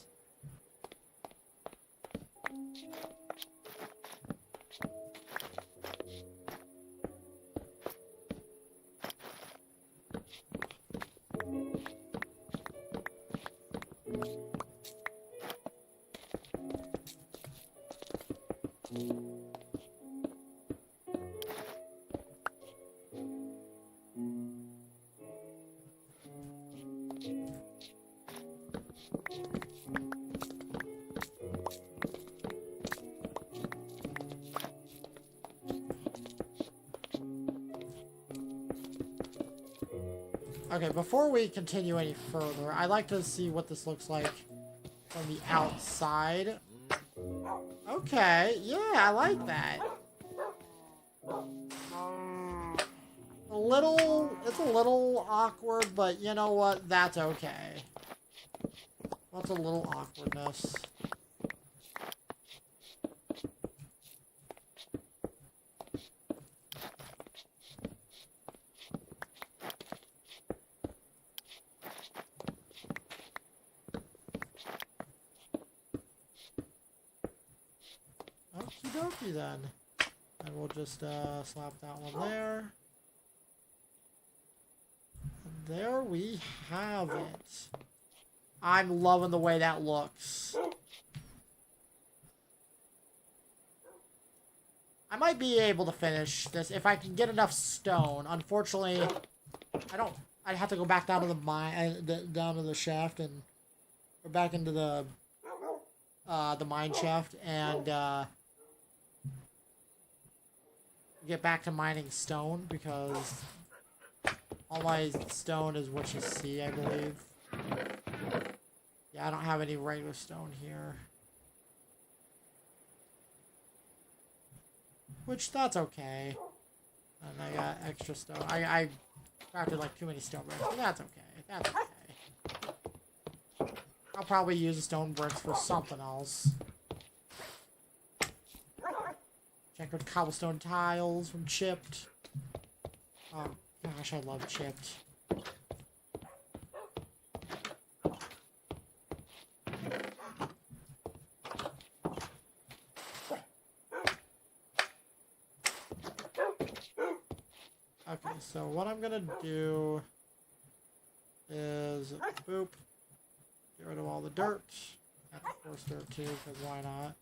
Okay, before we continue any further, I'd like to see what this looks like from the outside. Okay, yeah, I like that. It's a little awkward, but you know what? That's okay. What's a little awkwardness? Okie dokie then. And we'll just slap that one there. And there we have it. I'm loving the way that looks. I might be able to finish this if I can get enough stone. Unfortunately, I'd have to go back down to the mine, down to the shaft, and or back into the mine shaft, and get back to mining stone, because all my stone is what you see, I believe. Yeah, I don't have any regular stone here. Which, that's okay. And I got extra stone. I crafted like too many stone bricks, but that's okay. That's okay. I'll probably use the stone bricks for something else. Checkered cobblestone tiles from chipped. Oh gosh, I love chipped. Okay, so what I'm gonna do is boop, get rid of all the dirt. And of course dirt too, because why not?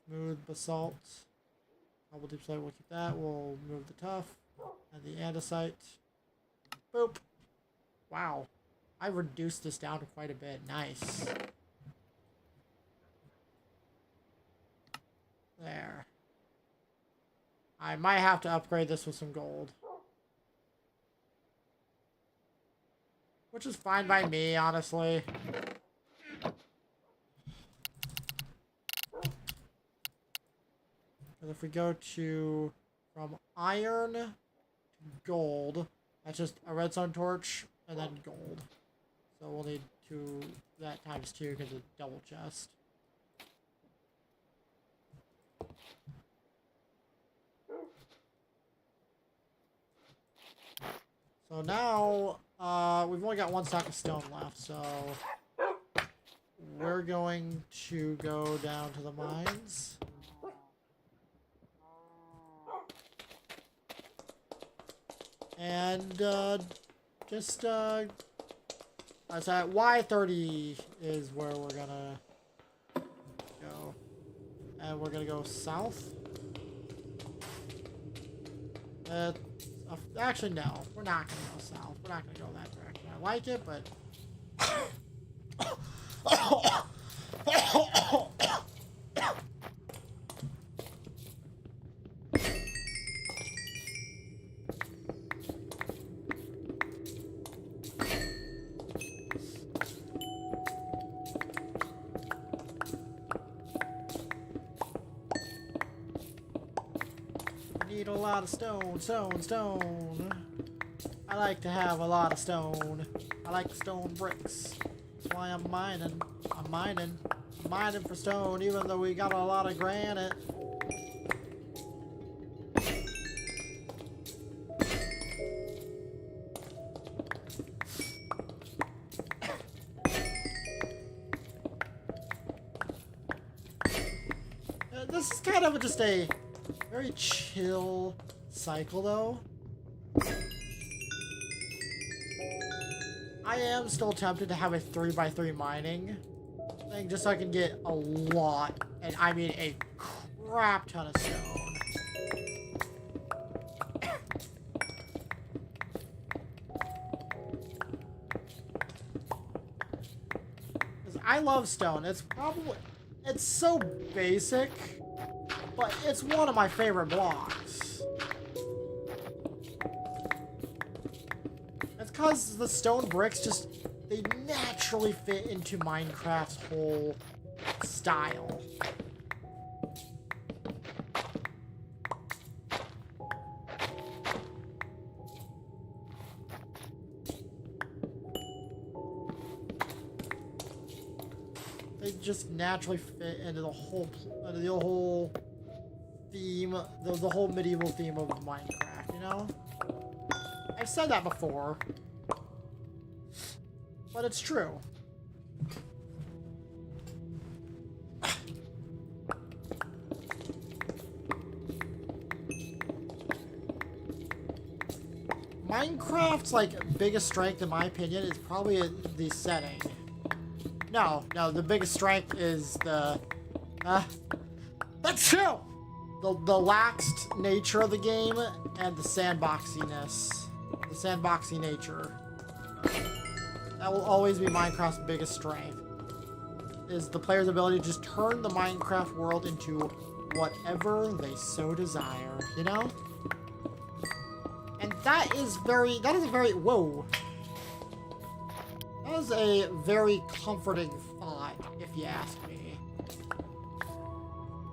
Smooth basalt. Double deep slate, we'll keep that. We'll move the tough and the andesite. Boop. Wow. I reduced this down to quite a bit. Nice. There. I might have to upgrade this with some gold. Which is fine by me, honestly. But if we go to from iron to gold, that's just a redstone torch and then gold. So we'll need that times 2 because it's double chest. So now, we've only got 1 stack of stone left, so we're going to go down to the mines. And, just, so at Y30 is where we're gonna go. And we're gonna go south. Actually, no. We're not gonna go south. We're not gonna go that direction. I like it, but... Need a lot of stone, stone. I like to have a lot of stone. I like stone bricks. That's why I'm mining. I'm mining for stone, even though we got a lot of granite. This is kind of just a very chill cycle, though. I am still tempted to have a 3x3 mining thing just so I can get a lot, and I mean a crap ton of stone. Because I love stone. It's so basic, but it's one of my favorite blocks. It's because the stone bricks they naturally fit into Minecraft's whole style. They just naturally fit into the whole theme, the whole medieval theme of Minecraft, you know? I've said that before, but it's true. Minecraft's biggest strength, in my opinion, is probably the setting. No, the biggest strength is the that's true. The laxed nature of the game and the sandboxiness. The sandboxy nature. That will always be Minecraft's biggest strength. Is the player's ability to just turn the Minecraft world into whatever they so desire, you know? And that is a very, whoa. That was a very comforting thought, if you ask me.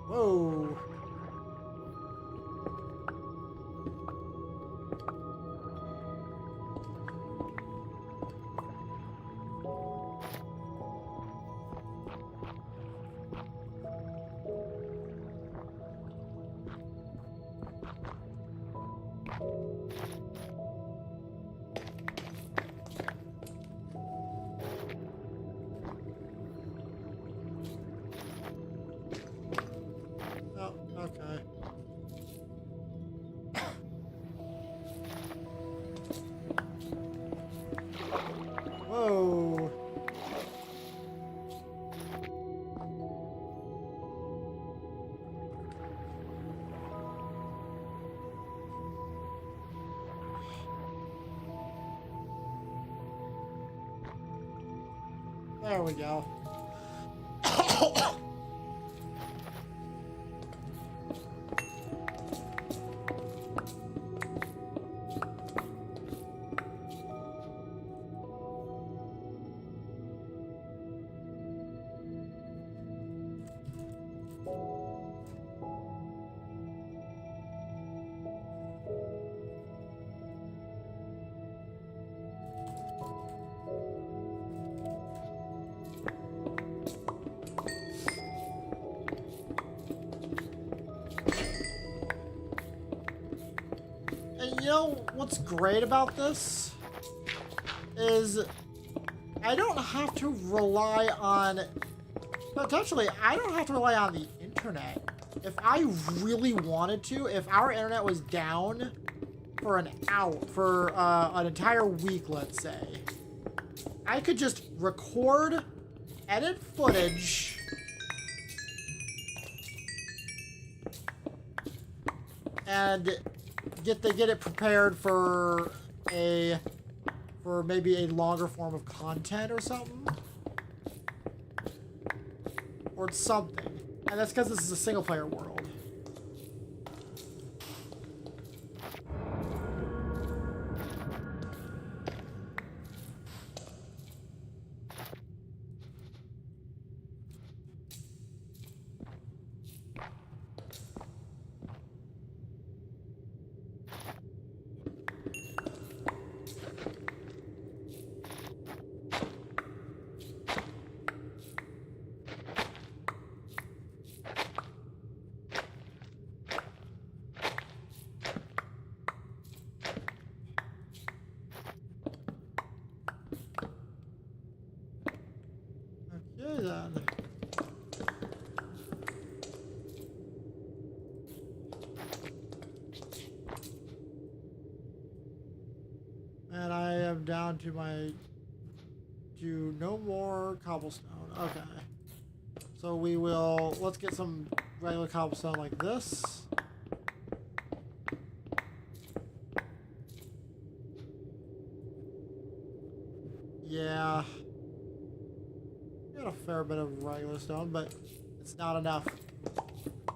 Whoa. Okay. Whoa. There we go. And you know what's great about this is I don't have to rely on, potentially, I don't have to rely on the internet. If I really wanted to, if our internet was down for an hour, for an entire week, let's say, I could just record, edit footage, and get it prepared for maybe a longer form of content or something. Or something. And that's because this is a single player world. Okay then. And I am down to no more cobblestone. Okay. So let's get some regular cobblestone like this. Yeah. Got a fair bit of regular stone, but it's not enough.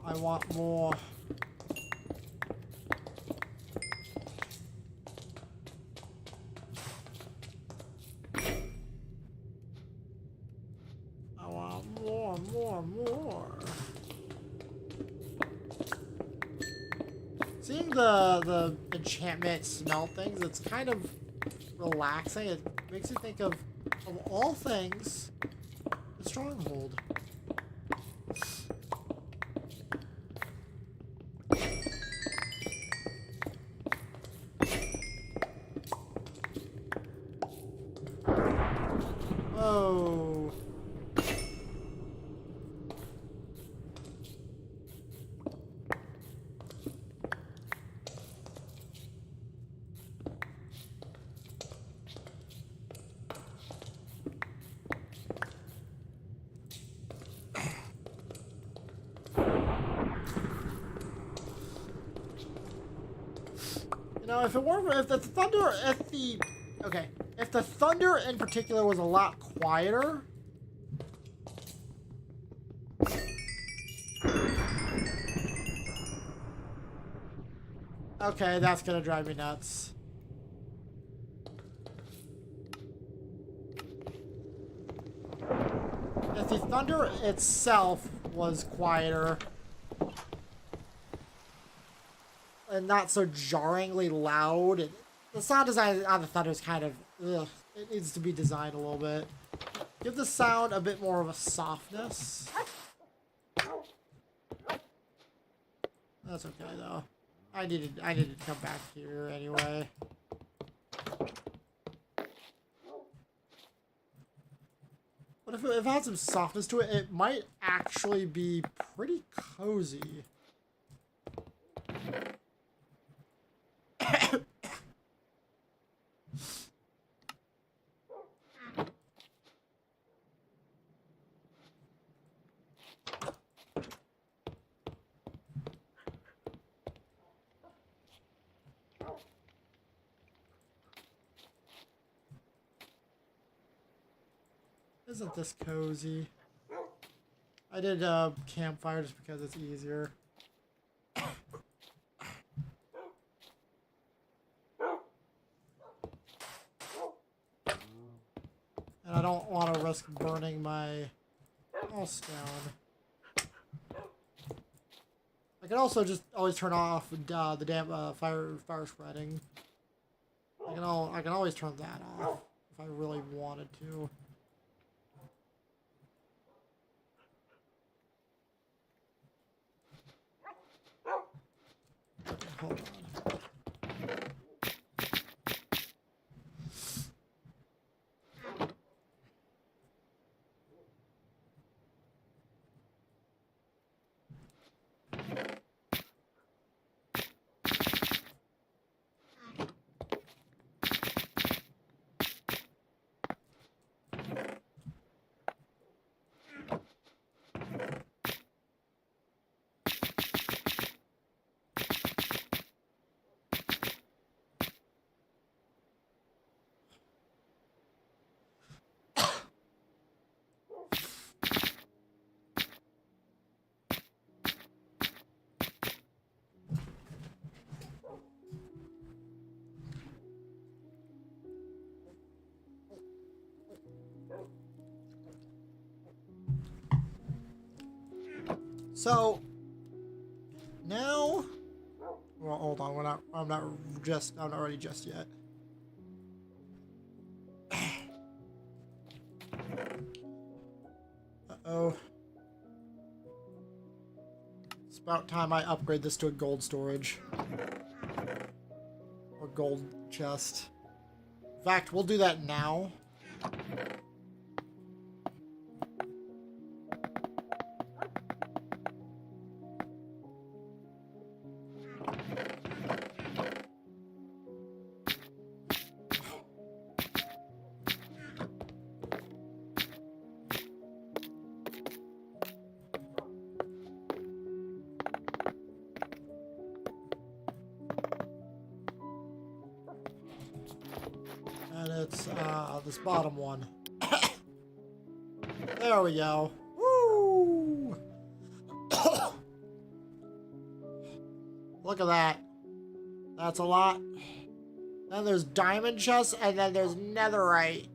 I want more. I want more. Seeing the enchantment smell things, it's kind of relaxing. It makes you think of all things, the stronghold. Oh. Now, if the thunder in particular was a lot quieter. Okay, that's gonna drive me nuts. thunder itself was quieter. And not so jarringly loud. The sound design on the thunder is kind of, ugh. It needs to be designed a little bit. Give the sound a bit more of a softness. That's okay though. I needed to come back here anyway. But if it had some softness to it, it might actually be pretty cozy. Isn't this cozy? I did campfire just because it's easier. And I don't want to risk burning my house down. I can also just always turn off the damn fire spreading. I can always turn that off if I really wanted to. Hold on. So now, well, hold on. I'm not ready just yet. Uh-oh. It's about time I upgrade this to a gold storage. Or gold chest. In fact, we'll do that now. And it's this bottom one. There we go. Woo! Look at that. That's a lot. Then there's diamond chests, and then there's netherite.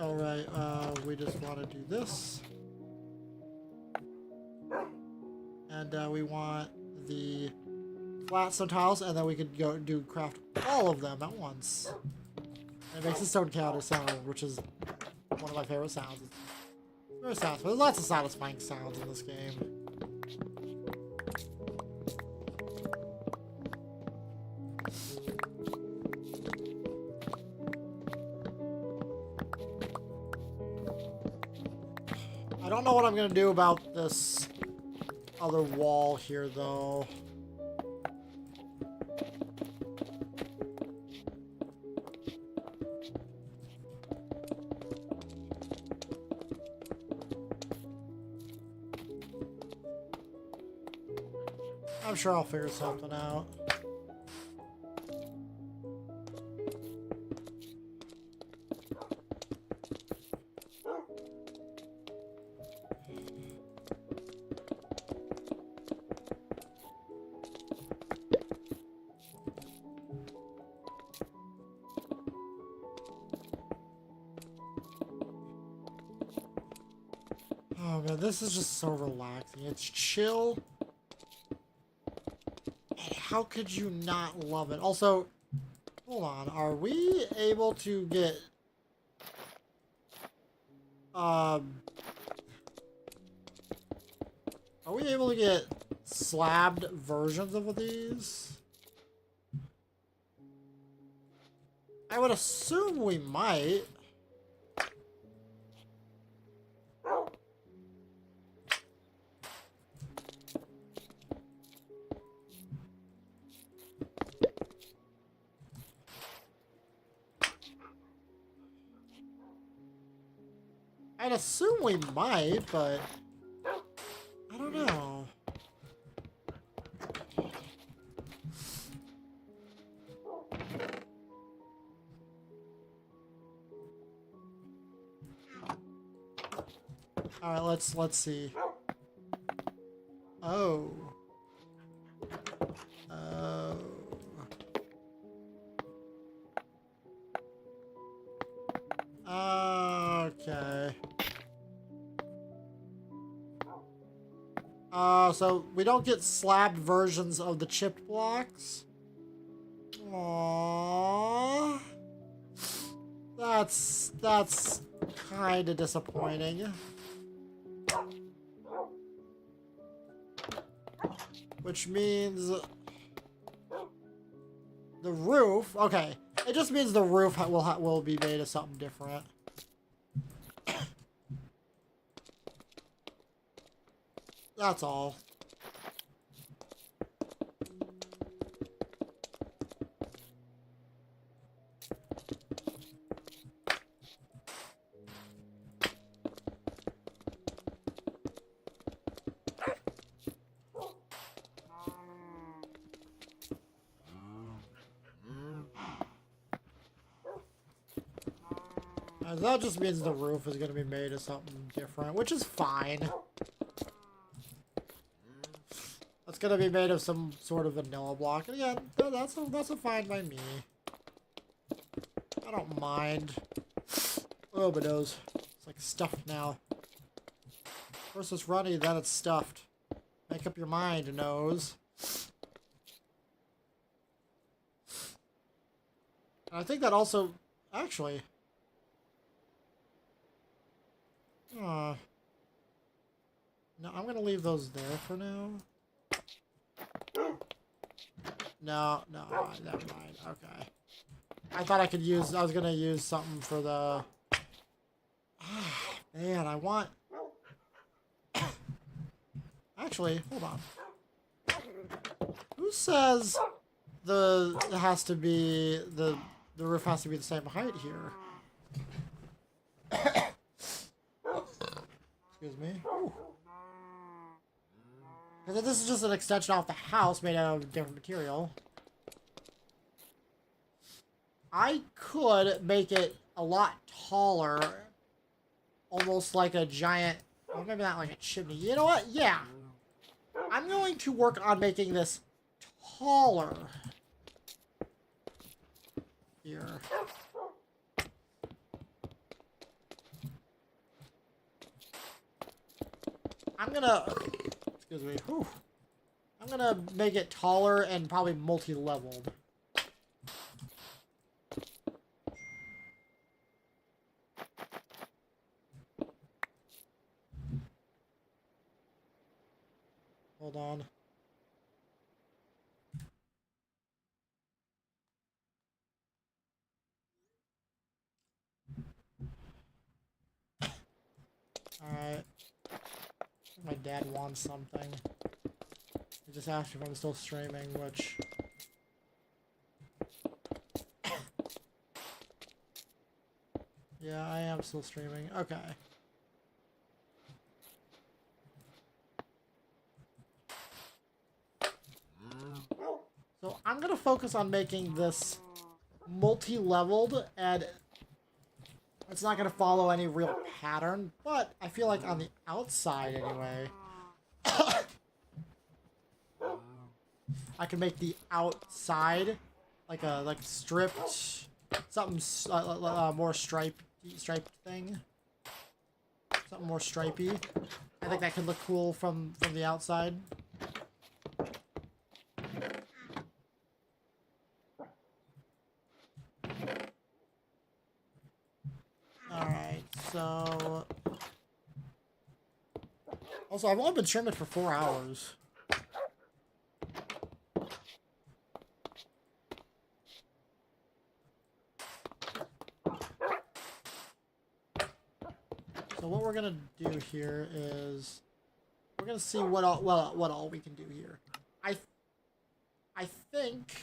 Alright, we just want to do this. And we want the flat stone tiles, and then we could go do craft all of them at once. And it makes a stone counter sound, which is one of my favorite sounds. It's very satisfying. There's lots of satisfying sounds in this game. I don't know what I'm gonna do about this other wall here, though. I'm sure I'll figure something out. this is just so relaxing. It's chill. And how could you not love it? Also, hold on. Are we able to get... Are we able to get slabbed versions of these? I would assume we might. I'd assume we might, but I don't know. All right, let's see. Oh. Oh. Okay. So we don't get slabbed versions of the chipped blocks. Aww. That's kind of disappointing. Which means the roof. Okay, it just means the roof will be made of something different. That's all. That just means the roof is going to be made of something different, which is fine. It's going to be made of some sort of vanilla block. And yeah, that's a fine by me. I don't mind. Oh, my nose. It's like stuffed now. First it's runny, then it's stuffed. Make up your mind, nose. And I think that also... Actually... No, I'm gonna leave those there for now. No, never mind. Okay. I thought I could use... I was gonna use something for the... Man, I want... Actually, hold on. Who says the roof has to be the same height here? Excuse me. Because this is just an extension off the house made out of different material. I could make it a lot taller. Almost like a giant... Well, maybe not like a chimney. You know what? Yeah. I'm going to work on making this taller. Here. I'm gonna... Excuse me. Whew. I'm gonna make it taller and probably multi-leveled. Hold on. Alright. My dad wants something. He just asked if I'm still streaming, which... Yeah, I am still streaming. Okay. So I'm gonna focus on making this multi-leveled, and it's not gonna follow any real pattern, but I feel like on the outside anyway, I can make the outside like a stripped, something more striped thing. Something more stripey. I think that could look cool from the outside. Alright, so... Also, I've only been trimming for 4 hours. So what we're gonna do here is we're gonna see what all we can do here. I think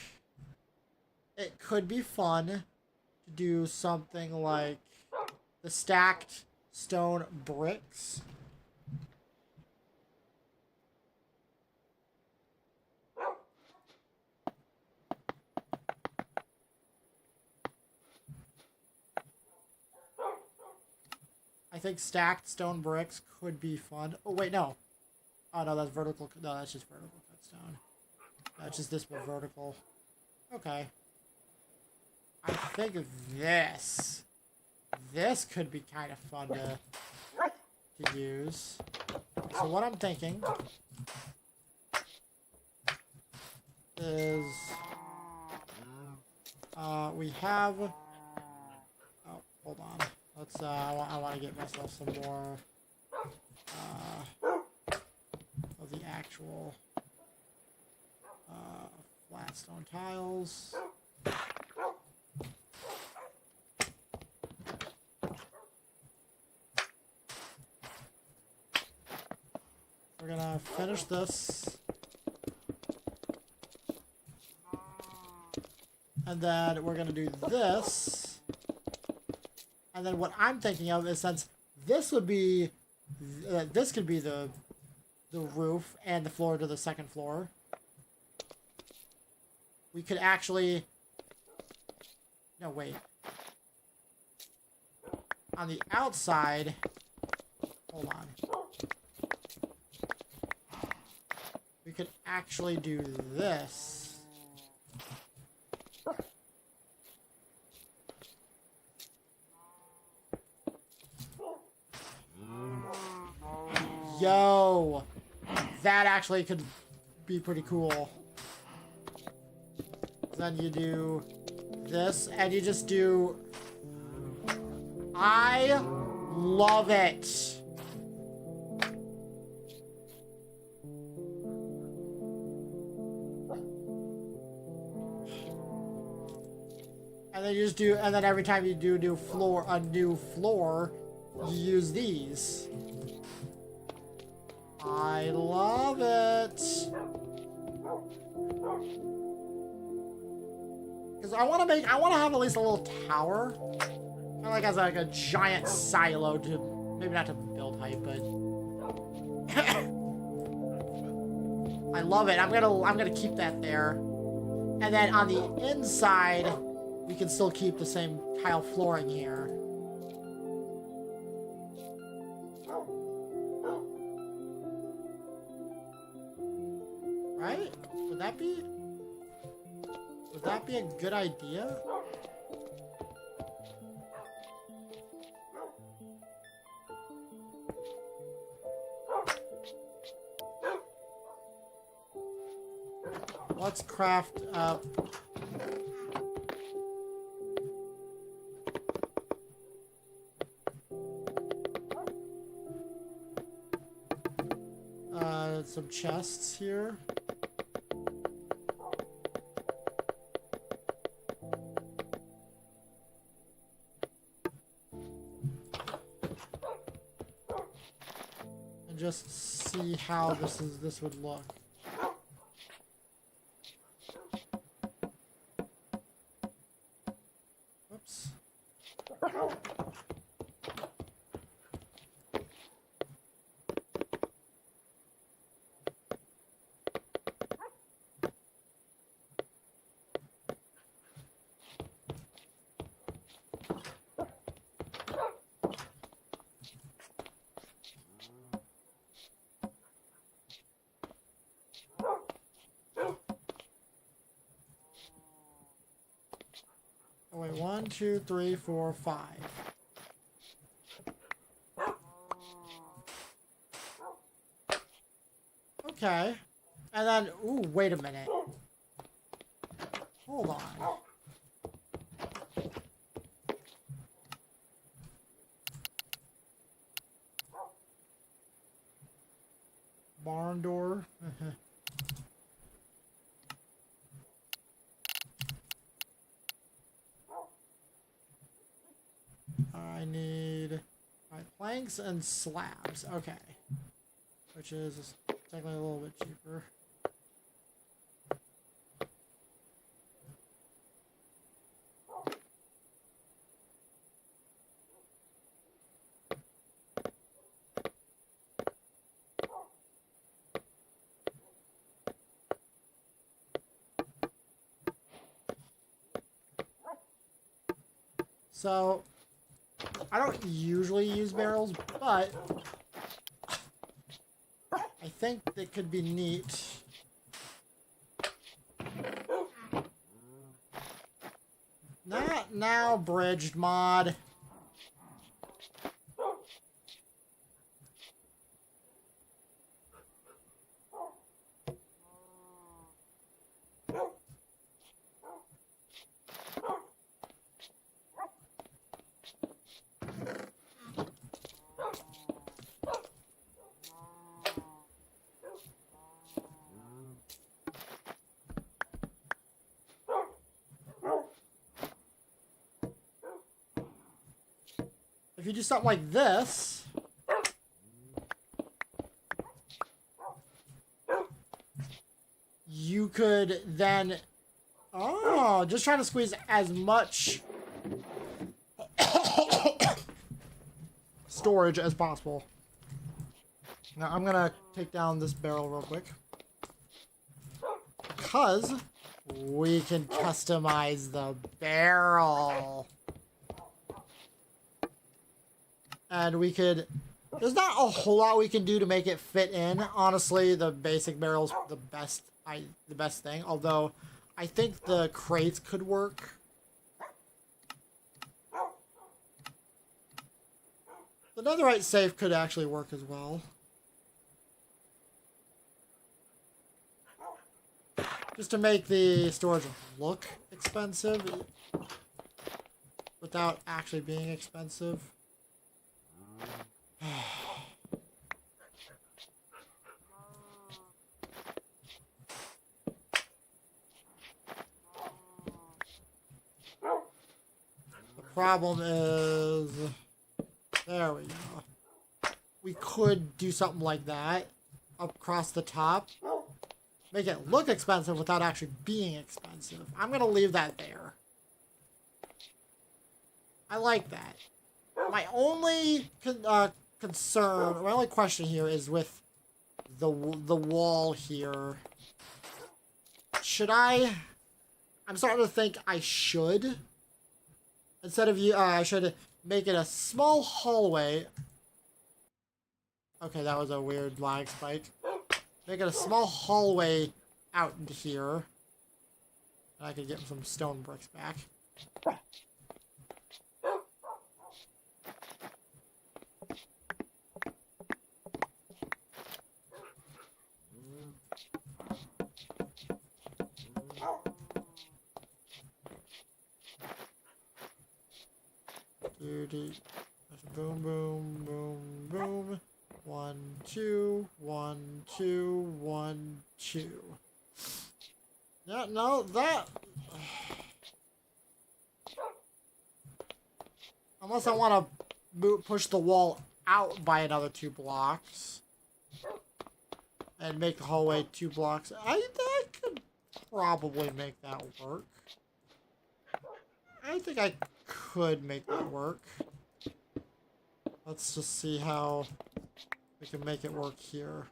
it could be fun to do something like the stacked stone bricks. I think stacked stone bricks could be fun. Oh, wait, no. Oh, no, that's vertical. No, that's just vertical cut stone. That's just this one vertical. Okay. I think this could be kind of fun to use. So what I'm thinking is we have... Oh, hold on. Let's, I want to get myself some more, of the actual, flat stone tiles. We're gonna finish this. And then we're gonna do this. And then what I'm thinking of is, since this would be, this could be the roof and the floor to the second floor, we could actually, no wait, on the outside, hold on, we could actually do this. Yo, that actually could be pretty cool. Then you do this, and you just do... I love it. And then you just do, and then every time you do a new floor, you use these. I love it. Because I want to have at least a little tower. Kind of like as like a giant silo to, maybe not to build height, but I love it. I'm gonna keep that there. And then on the inside, we can still keep the same tile flooring here. Right? Would that be a good idea? Let's craft up some chests here. And just see how this would look. Whoops. Oh wait, 1, 2, 3, 4, 5. Okay. And then, ooh, wait a minute. Hold on. Barn door. I need planks and slabs. Okay. Which is technically a little bit cheaper. So, I don't usually use barrels, but I think it could be neat. Not now, bridged mod. If you do something like this, you could then, oh, just trying to squeeze as much storage as possible. Now I'm gonna take down this barrel real quick, because we can customize the barrel. And we could, there's not a whole lot we can do to make it fit in. Honestly, the basic barrel's the best thing. Although, I think the crates could work. The netherite safe could actually work as well. Just to make the storage look expensive without actually being expensive. The problem is, there we go. We could do something like that up across the top. Make it look expensive without actually being expensive. I'm going to leave that there. I like that. My only concern, my only question here is with the wall here. Should I? I'm starting to think I should. Instead of I should make it a small hallway. Okay, that was a weird lag spike. Make it a small hallway out into here. And I could get some stone bricks back. Boom, boom, boom, boom. 1, 2, 1, 2, 1, 2. Yeah, no, that. Unless I want to push the wall out by another 2 blocks. And make the hallway 2 blocks. I could probably make that work. I think I could make that work. Let's just see how we can make it work here.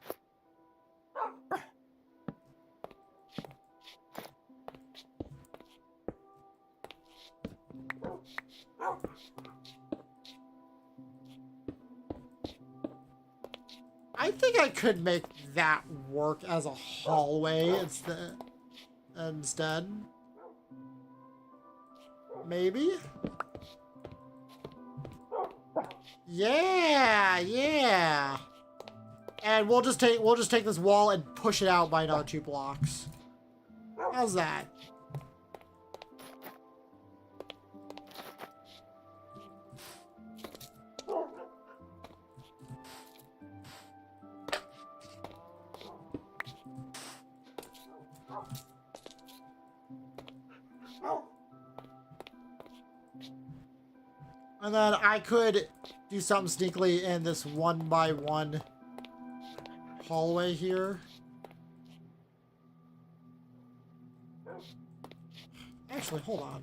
I think I could make that work as a hallway instead. Maybe? Yeah, yeah. And we'll just take this wall and push it out by another 2 blocks. How's that? And then I could do something sneakily in this 1x1 hallway here. Actually, hold on.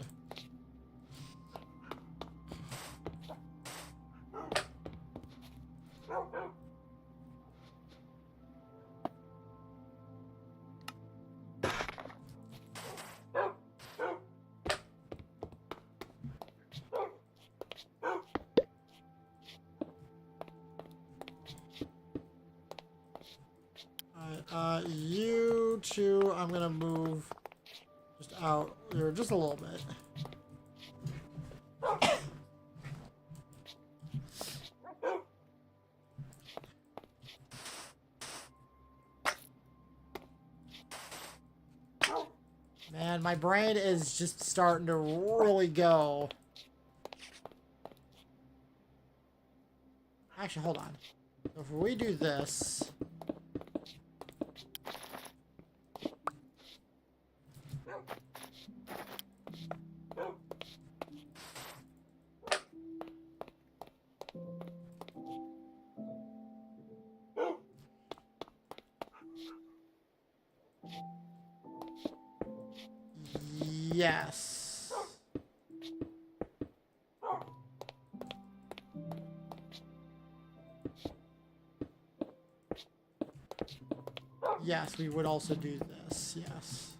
You two, I'm gonna move just out here just a little bit. Man, my brain is just starting to really go. Actually, hold on. So if we do this... Yes. Yes, we would also do this. Yes.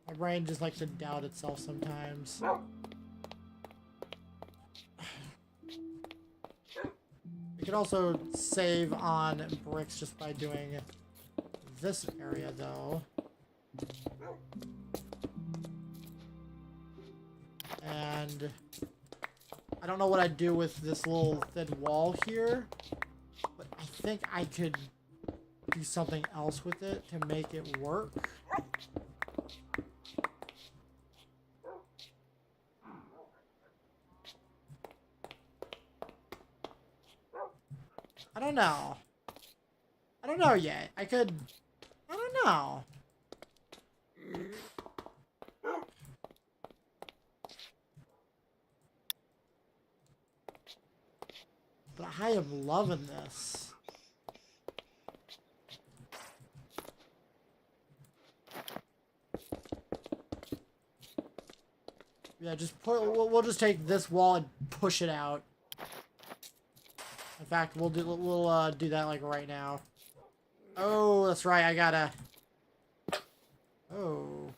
My brain just likes to doubt itself sometimes. We could also save on bricks just by doing this area, though. And I don't know what I'd do with this little thin wall here, but I think I could do something else with it to make it work. I don't know. I don't know yet. I don't know. But I am loving this. Yeah, we'll just take this wall and push it out. In fact, we'll do that like right now. Oh, that's right. I gotta. Oh.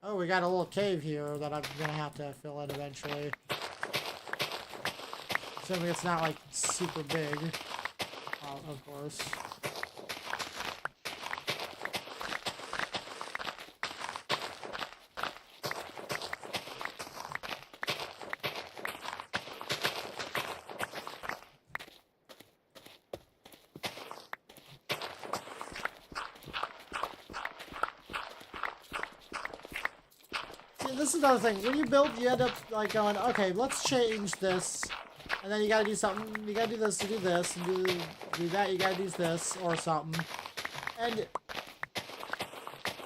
Oh, we got a little cave here that I'm gonna have to fill in eventually. Assuming it's not like super big. Of course. This is another thing. When you build, you end up like going, okay, let's change this, and then you gotta do something. You gotta do this to do this, and do that. You gotta do this or something. And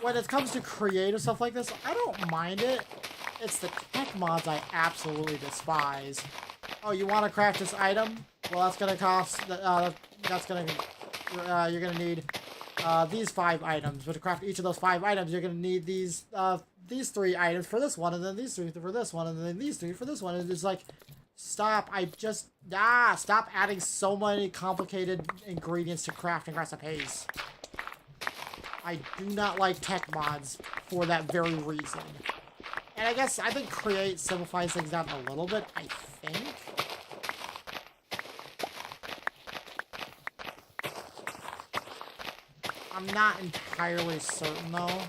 when it comes to creative stuff like this, I don't mind it. It's the tech mods I absolutely despise. Oh, you want to craft this item? Well, that's gonna cost. You're gonna need these 5 items. But to craft each of those 5 items, you're gonna need these 3 items for this one, and then these 3 for this one, and then these 3 for this one. And it's like, stop! Stop adding so many complicated ingredients to crafting recipes. I do not like tech mods for that very reason. And I think Create simplifies things down a little bit, I think. I'm I'm not entirely certain though,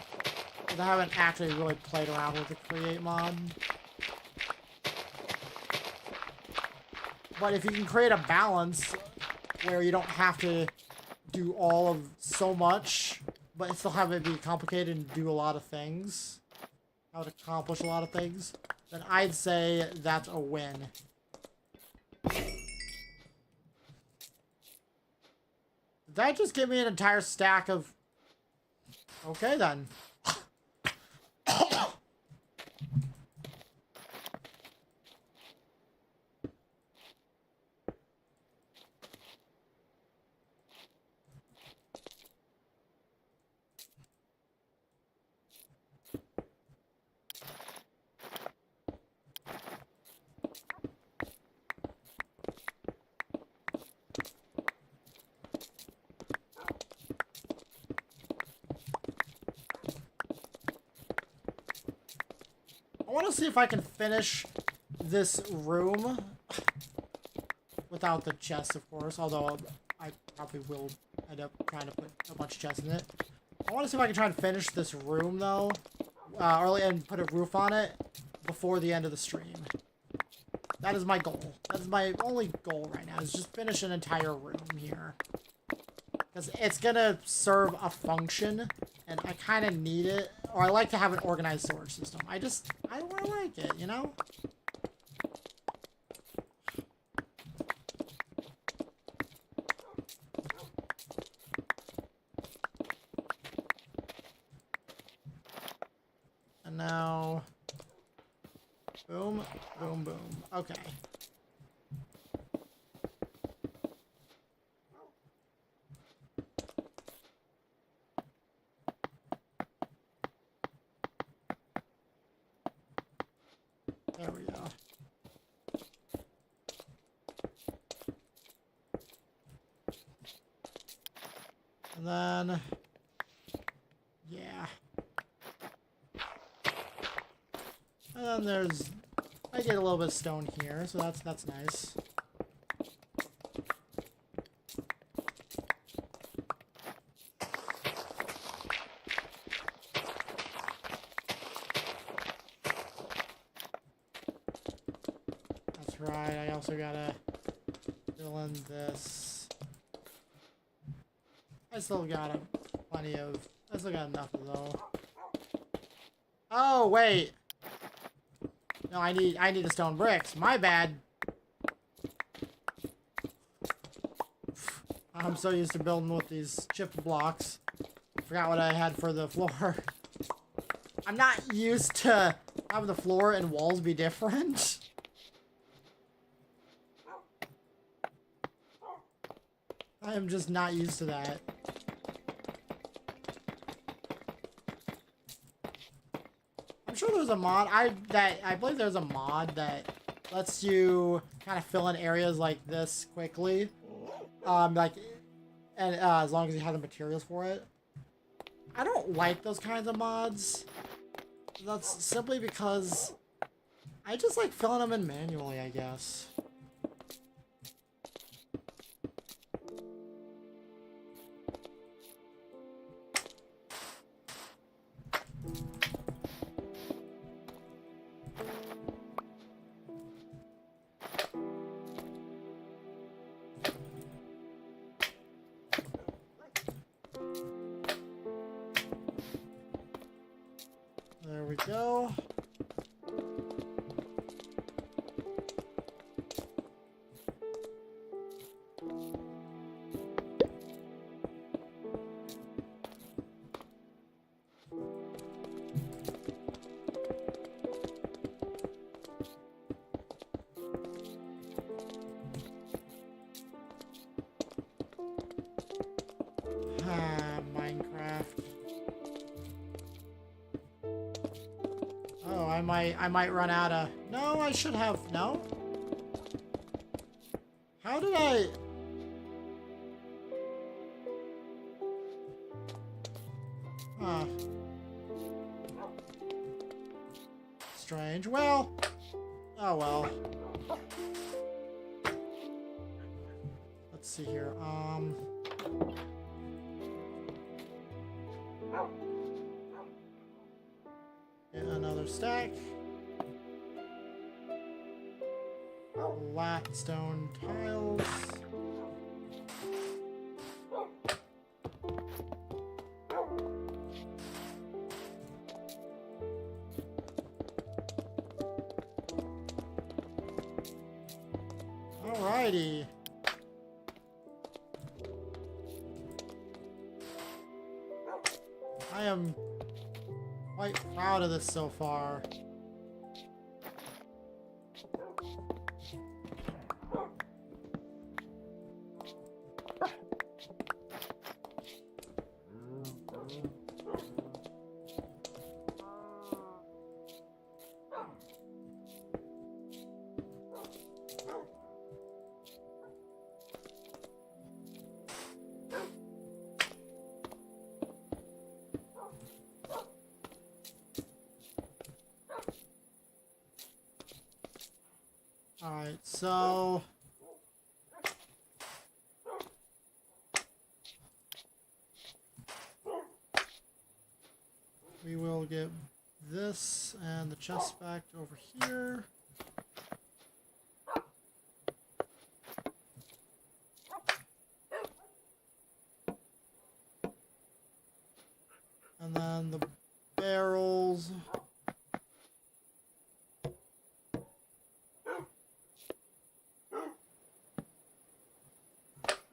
because I haven't actually really played around with the create mod. But if you can create a balance where you don't have to do all of so much, but still have it be complicated and do a lot of things, how to accomplish a lot of things, then I'd say that's a win. Did that just give me an entire stack of... Okay, then. I want to see if I can finish this room without the chest, of course, although I probably will end up trying to put a bunch of chests in it. I want to see if I can try and finish this room, though, and put a roof on it before the end of the stream. That is my goal. That is my only goal right now, is just finish an entire room here. Because it's going to serve a function, and I kind of need it. Or I like to have an organized storage system. I like it, you know? And now... Boom, boom, boom. Okay. There we go. And then, yeah. And then there's, I get a little bit of stone here, so that's nice. Right, I also gotta fill in this. I still got I still got enough of those. Oh, wait. No, I need the stone bricks. My bad. I'm so used to building with these chipped blocks. Forgot what I had for the floor. I'm not used to having the floor and walls be different. I am just not used to that. I'm sure there's a mod. I believe there's a mod that lets you kind of fill in areas like this quickly. As long as you have the materials for it. I don't like those kinds of mods. That's simply because I just like filling them in manually, I guess. There we go. Minecraft. Oh, I might run out of... No, I should have... No? How did I... Huh. Strange. Well... Oh, well. Let's see here. Get another stack. Flat stone tiles. Alrighty. I am quite proud of this so far. Alright, so we will get this and the chest back over here. And then the barrels.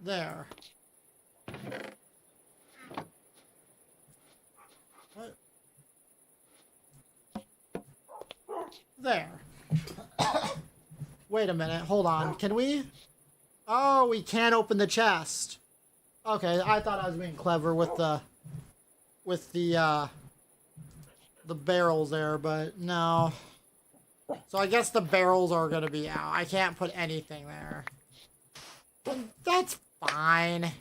There. What? There. Wait a minute, hold on. Can we? Oh, we can't open the chest. Okay, I thought I was being clever with the barrels there, but no. So I guess the barrels are gonna be out. I can't put anything there. That's fine.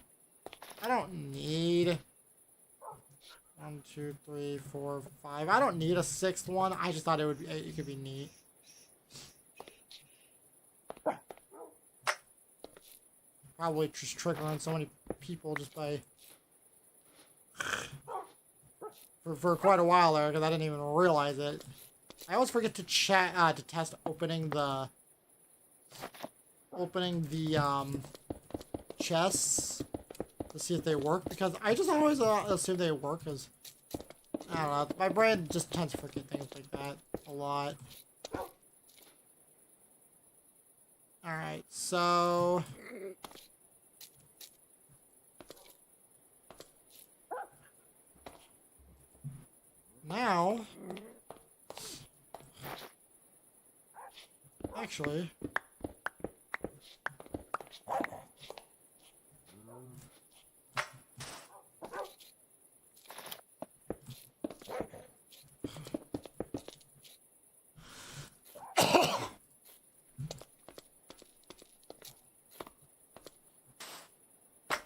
I don't need 1, 2, 3, 4, 5. I don't need a 6th one. I just thought it could be neat. Probably just triggering so many people just by for quite a while there because I didn't even realize it. I always forget to to test opening the chests to see if they work, because I just always assume they work, because I don't know, my brain just tends to forget things like that a lot. Alright, so now actually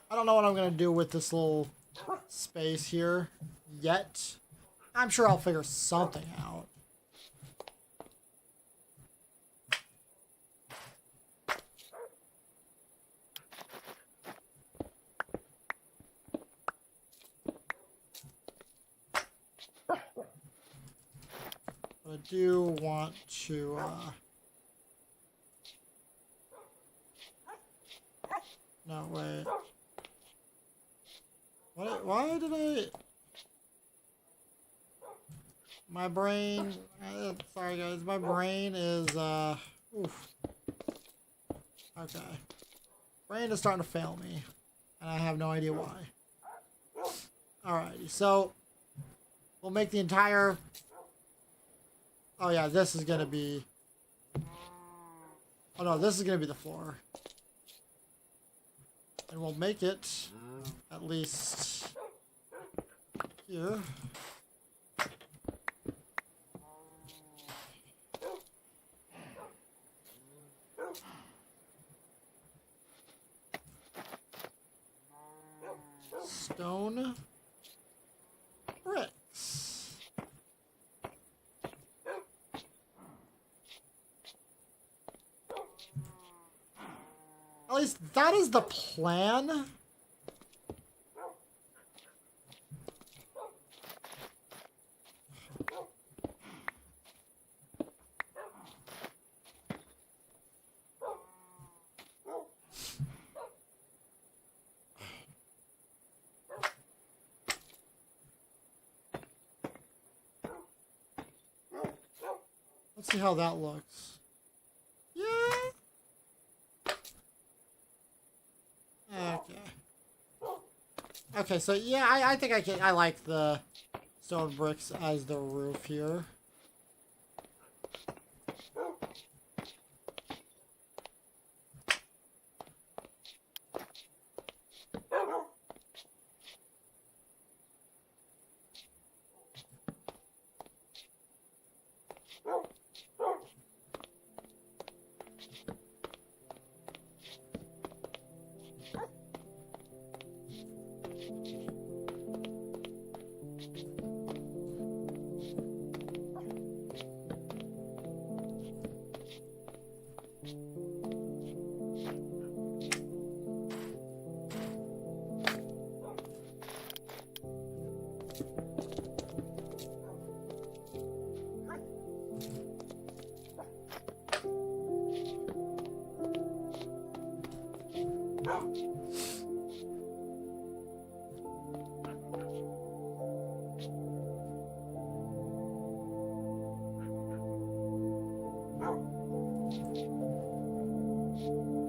I don't know what I'm gonna do with this little space here yet. I'm sure I'll figure something out. But I do want to no, wait. Why did I... My brain... sorry guys, my brain is, oof. Okay. Brain is starting to fail me. And I have no idea why. Alrighty, so... We'll make the entire... Oh yeah, this is gonna be... Oh no, this is gonna be the floor. And we'll make it at least here. Stone bricks. At least that is the plan. Let's see how that looks. Yeah. Okay. Okay, so yeah, I think I like the stone bricks as the roof here.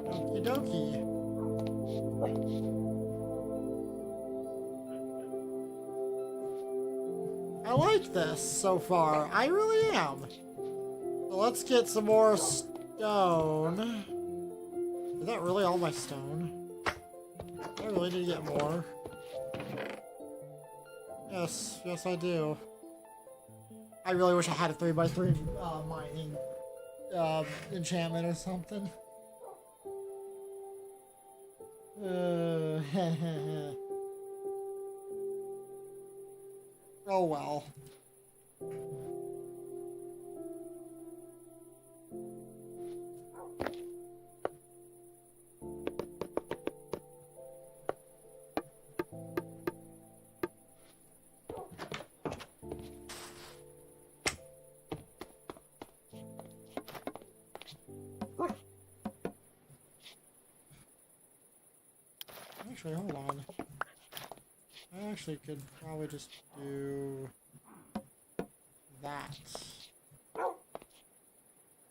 Okie dokie. I like this so far. I really am. So let's get some more stone. Is that really all my stone? Do I really need to get more? Yes, yes I do. I really wish I had a 3x3 mining enchantment or something. Oh well. Actually, hold on. I actually could probably just do that.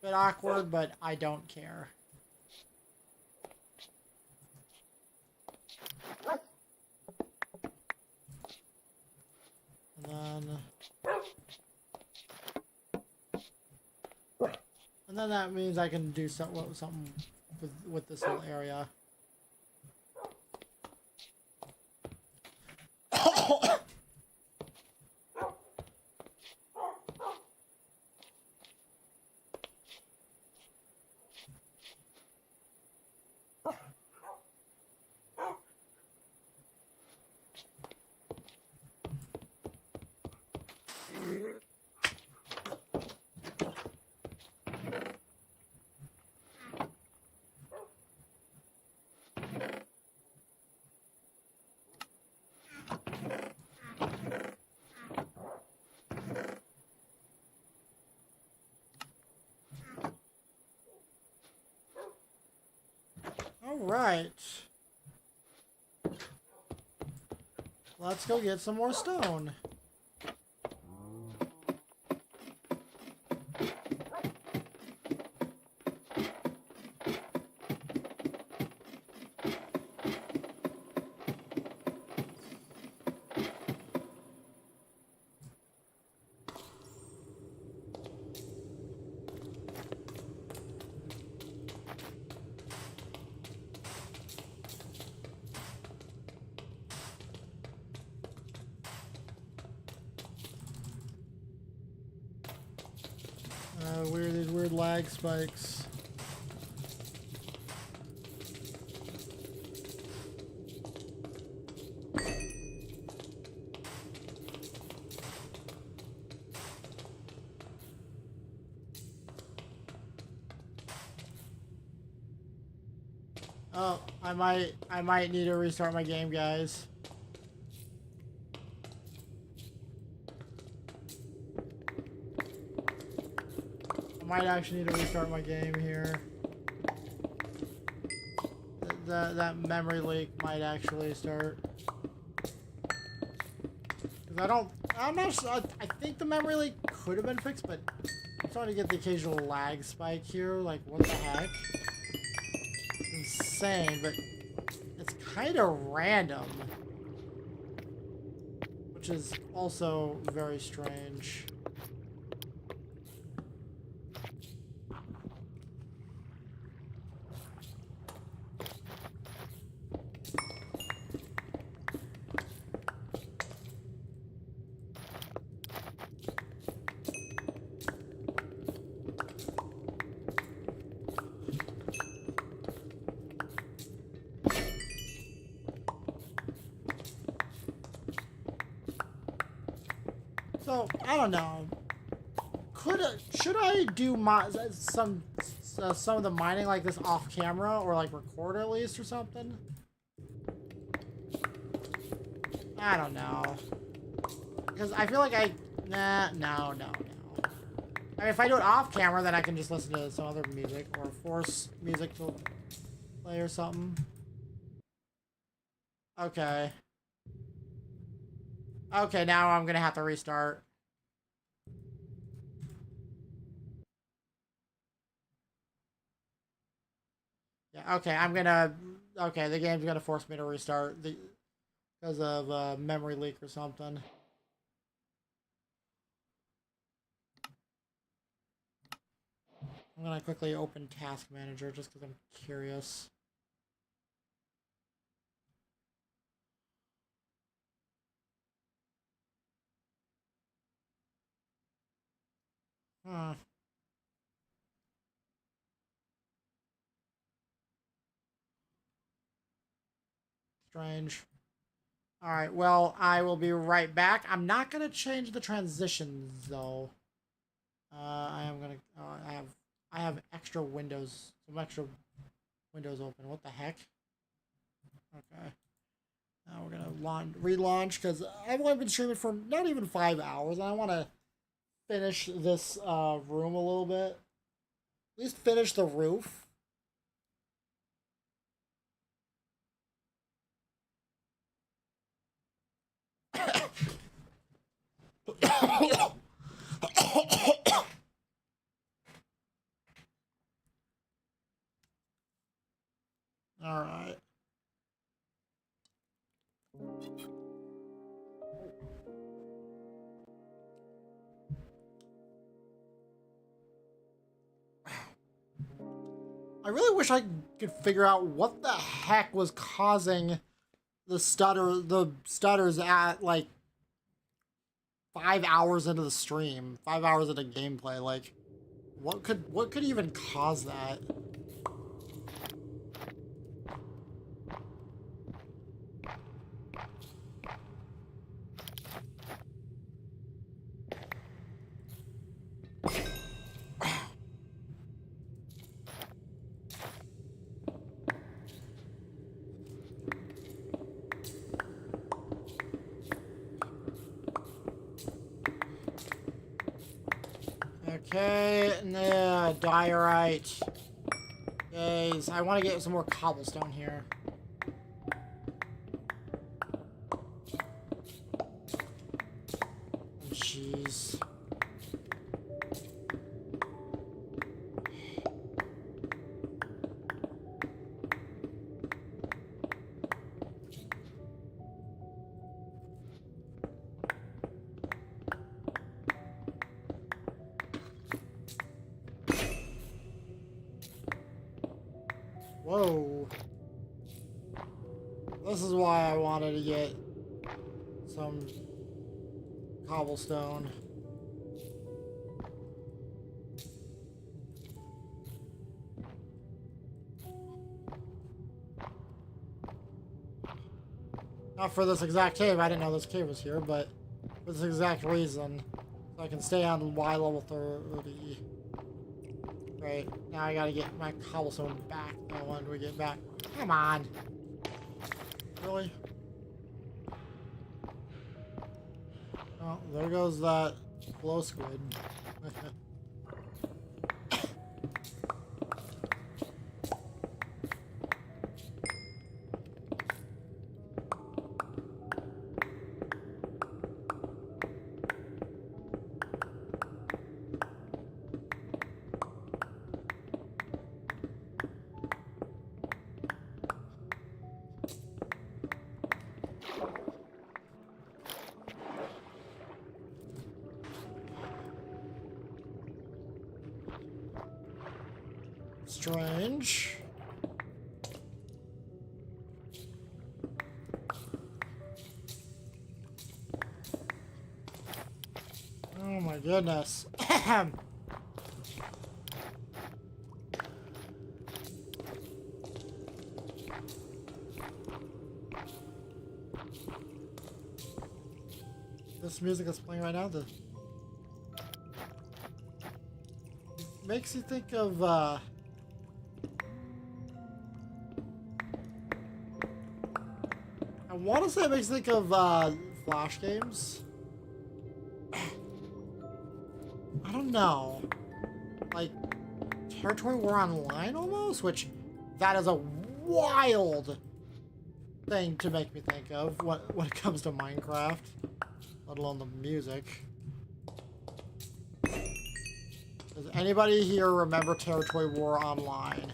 Bit awkward, but I don't care. And then that means I can do something with this whole area. All right. Let's go get some more stone. These weird lag spikes. Oh, I might need to restart my game, guys. Might actually need to restart my game here. That memory leak might actually start. Cause I'm not sure, I think the memory leak could have been fixed, but I'm starting to get the occasional lag spike here. Like, what the heck? It's insane, but it's kind of random. Which is also very strange. So, I don't know. Should I do some of the mining like this off camera, or like record at least or something? I don't know. Because I feel like no. I mean, if I do it off camera, then I can just listen to some other music or force music to play or something. Okay. Okay, now I'm gonna have to restart. Yeah, okay, okay, the game's gonna force me to restart because of memory leak or something. I'm gonna quickly open Task Manager just because I'm curious. Hmm. Strange. Alright, well, I will be right back. I'm not gonna change the transitions, though. I am gonna... I have extra windows. Some extra windows open. What the heck? Okay. Now we're gonna relaunch, because I've only been streaming for not even 5 hours, and I want to finish this room a little bit. At least finish the roof. Alright. I really wish I could figure out what the heck was causing the stutters at like 5 hours into the stream, 5 hours into gameplay. Like, what could even cause that? Okay, nah, diorite. Guys, I want to get some more cobblestone here. Jeez. Whoa. This is why I wanted to get some cobblestone. Not for this exact cave. I didn't know this cave was here, but for this exact reason. So I can stay on Y level 30. Right, now I gotta get my cobblestone back. When do we get back? Come on. Really? Oh, there goes that glow squid. Strange. Oh my goodness. This music is playing right now. Makes you think of I want to say it makes you think of Flash games. I don't know, like Territory War Online almost, which that is a wild thing to make me think of when it comes to Minecraft, let alone the music. Does anybody here remember Territory War Online?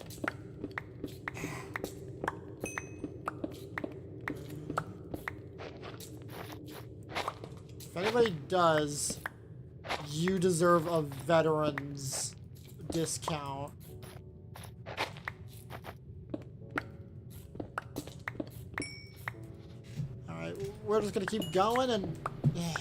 If anybody does, you deserve a veteran's discount. Alright, we're just gonna keep going and... yeah.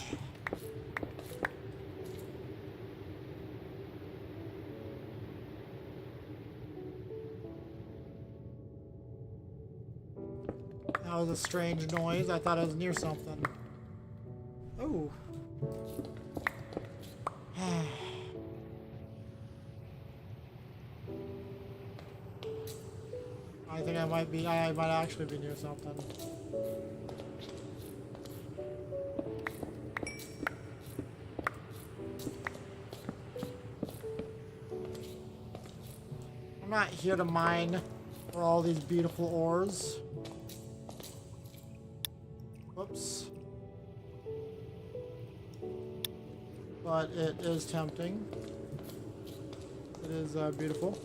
That was a strange noise. I thought I was near something. Oh. I think I might actually be near something. I'm not here to mine for all these beautiful ores. Whoops. But it is tempting. It is beautiful.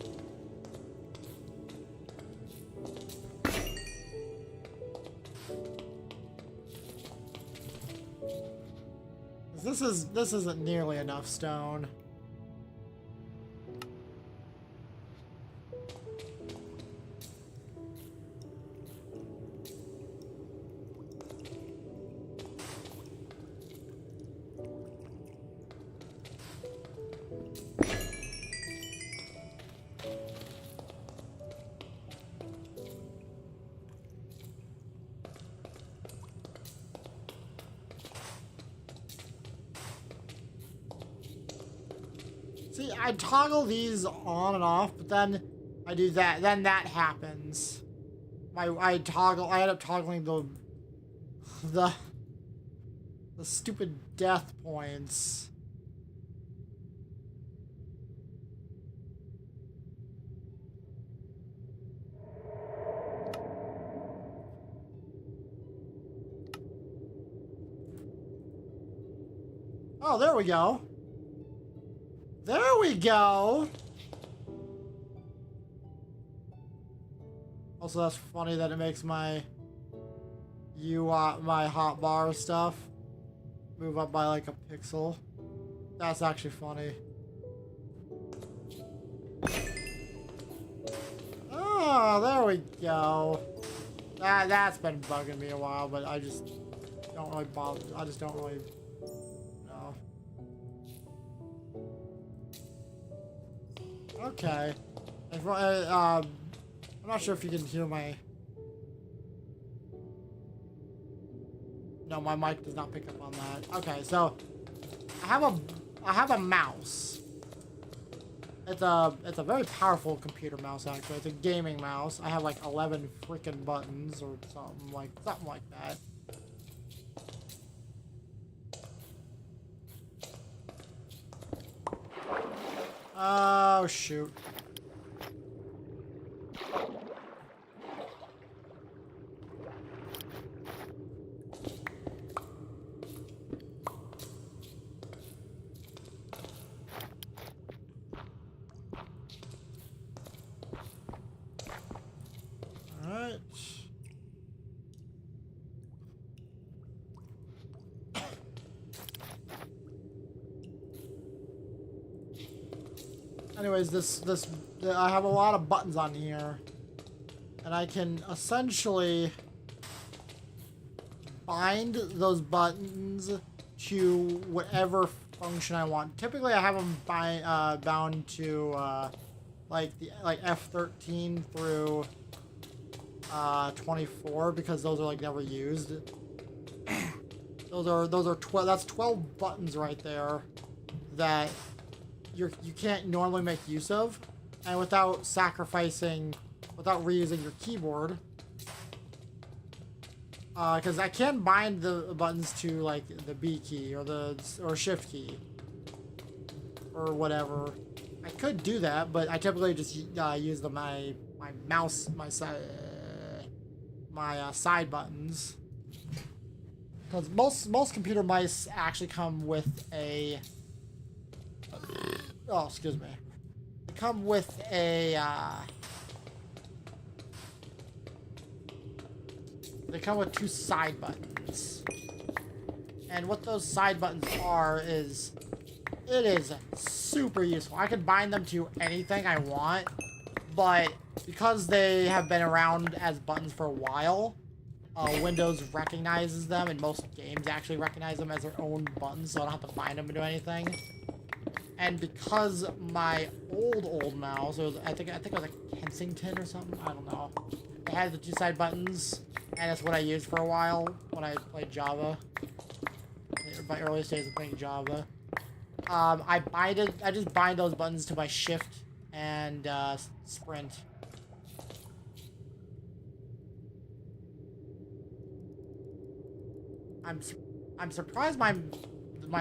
This isn't nearly enough stone. See, I toggle these on and off, but then I do that. Then that happens. I end up toggling the stupid death points. Oh, there we go. There we go! Also, that's funny that it makes my my hotbar stuff move up by like a pixel. That's actually funny. Oh, there we go. That's been bugging me a while, but I just don't really bother. I just don't really... Okay. I'm not sure if you can hear my... No, my mic does not pick up on that. Okay, so I have a mouse. It's a very powerful computer mouse actually. It's a gaming mouse. I have like 11 freaking buttons or something like that. Oh, shoot. All right. Anyways, I have a lot of buttons on here, and I can essentially bind those buttons to whatever function I want. Typically, I have them bound to like F13 through 24 because those are like never used. those are 12. That's 12 buttons right there that you can't normally make use of, and without reusing your keyboard. Because I can bind the buttons to like the B key or Shift key or whatever. I could do that, but I typically just use my mouse, my side buttons. Because most computer mice actually come with a excuse me. They come with a they come with 2 side buttons. And what those side buttons are is, it is super useful. I can bind them to anything I want, but because they have been around as buttons for a while, Windows recognizes them, and most games actually recognize them as their own buttons, so I don't have to bind them to anything. And because my old mouse, I think it was a Kensington or something, I don't know. It had the 2 side buttons, and that's what I used for a while when I played Java. My earliest days of playing Java. I just bind those buttons to my Shift and Sprint. I'm surprised my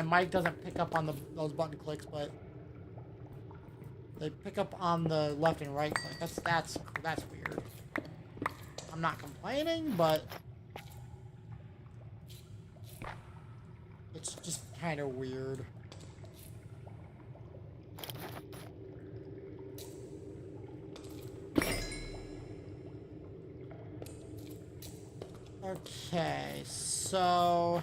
mic doesn't pick up on those button clicks, but they pick up on the left and right click. That's weird. I'm not complaining, but it's just kind of weird. Okay, so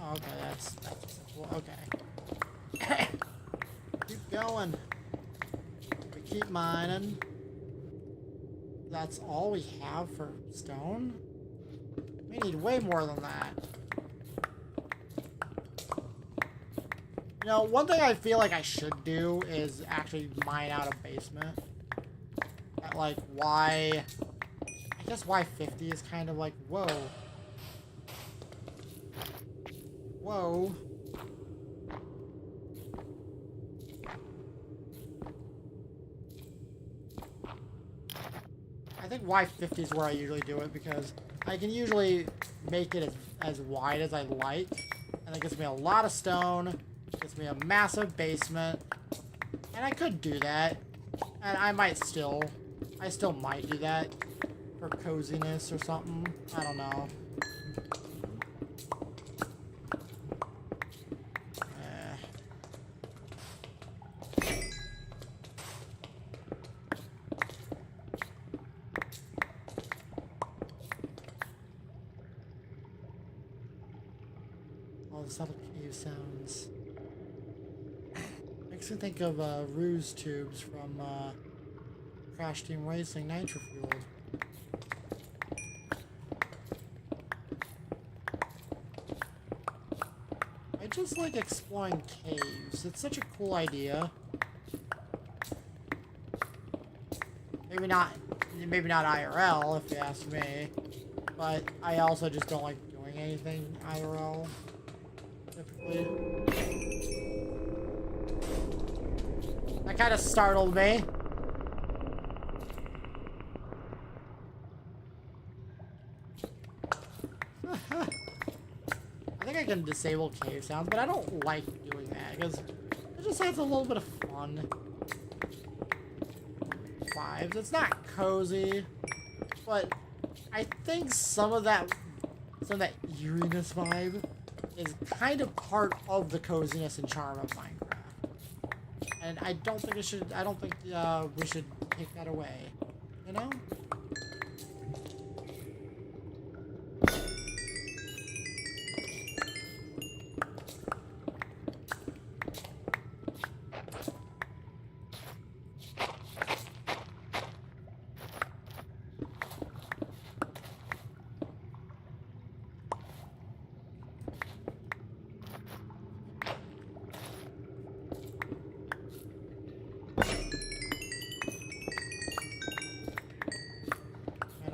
okay, that's simple. Okay. Keep going. We keep mining. That's all we have for stone? We need way more than that. You know, one thing I feel like I should do is actually mine out a basement. At like I guess Y50 is kind of like, whoa. Whoa. I think Y50 is where I usually do it because I can usually make it as wide as I like. And it gives me a lot of stone. Gives me a massive basement. And I could do that. And I still might do that for coziness or something. I don't know. All the subtle cave sounds. Makes me think of ruse tubes from Crash Team Racing Nitro Fueled. I just like exploring caves. It's such a cool idea. Maybe not IRL if you ask me, but I also just don't like doing anything IRL typically. That kind of startled me. I think I can disable cave sounds, but I don't like doing that because it just adds a little bit of fun vibes. It's not cozy, but I think some of that eeriness vibe is kind of part of the coziness and charm of Minecraft. And I don't think we should take that away, you know?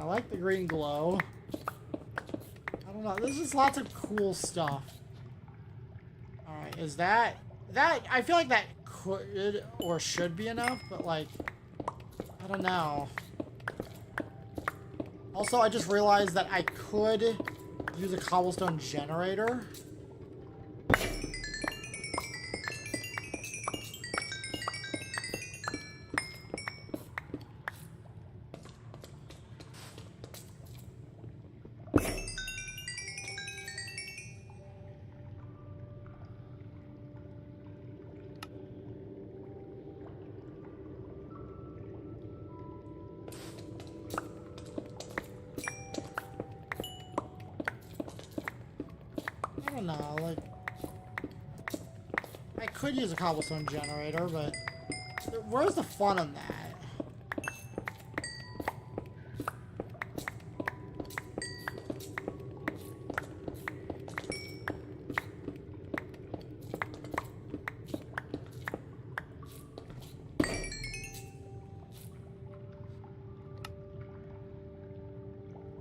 like the green glow. I don't know. There's just lots of cool stuff. Alright, is that... I feel like that could or should be enough, but like... I don't know. Also, I just realized that I could use a cobblestone generator. I don't know, like... I could use a cobblestone generator, but... Where's the fun in that?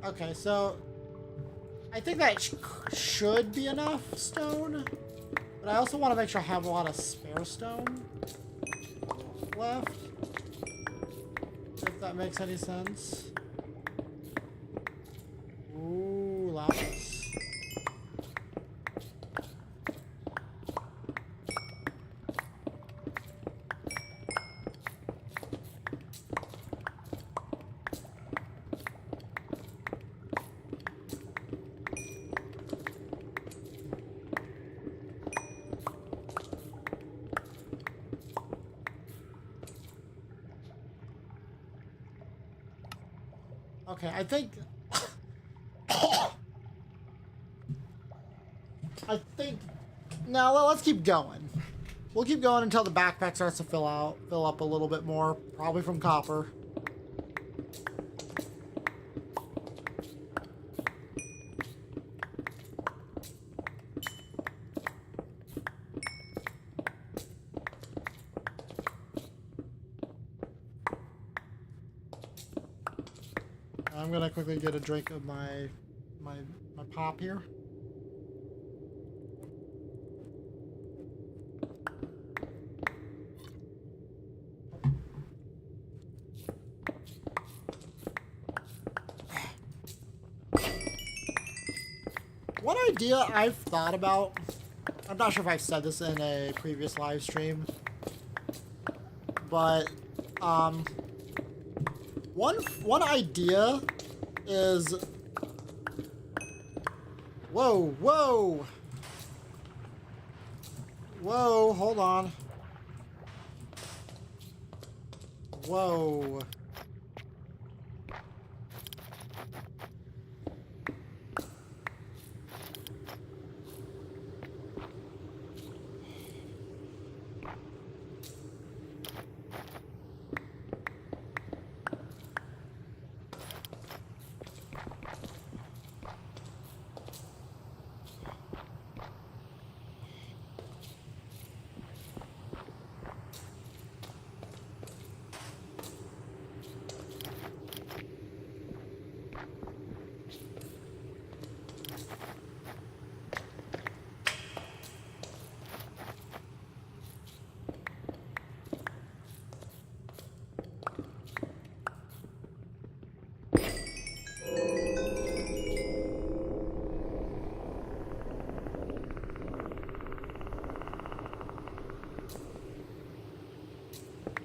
Okay, so... I think that should be enough stone, but I also want to make sure I have a lot of spare stone left, if that makes any sense. Ooh, lapis. Okay, I think... No, let's keep going. We'll keep going until the backpack starts to fill up a little bit more, probably from copper. I'm gonna quickly get a drink of my pop here. One idea I've thought about, I'm not sure if I've said this in a previous live stream, but one idea is, whoa, hold on. Whoa.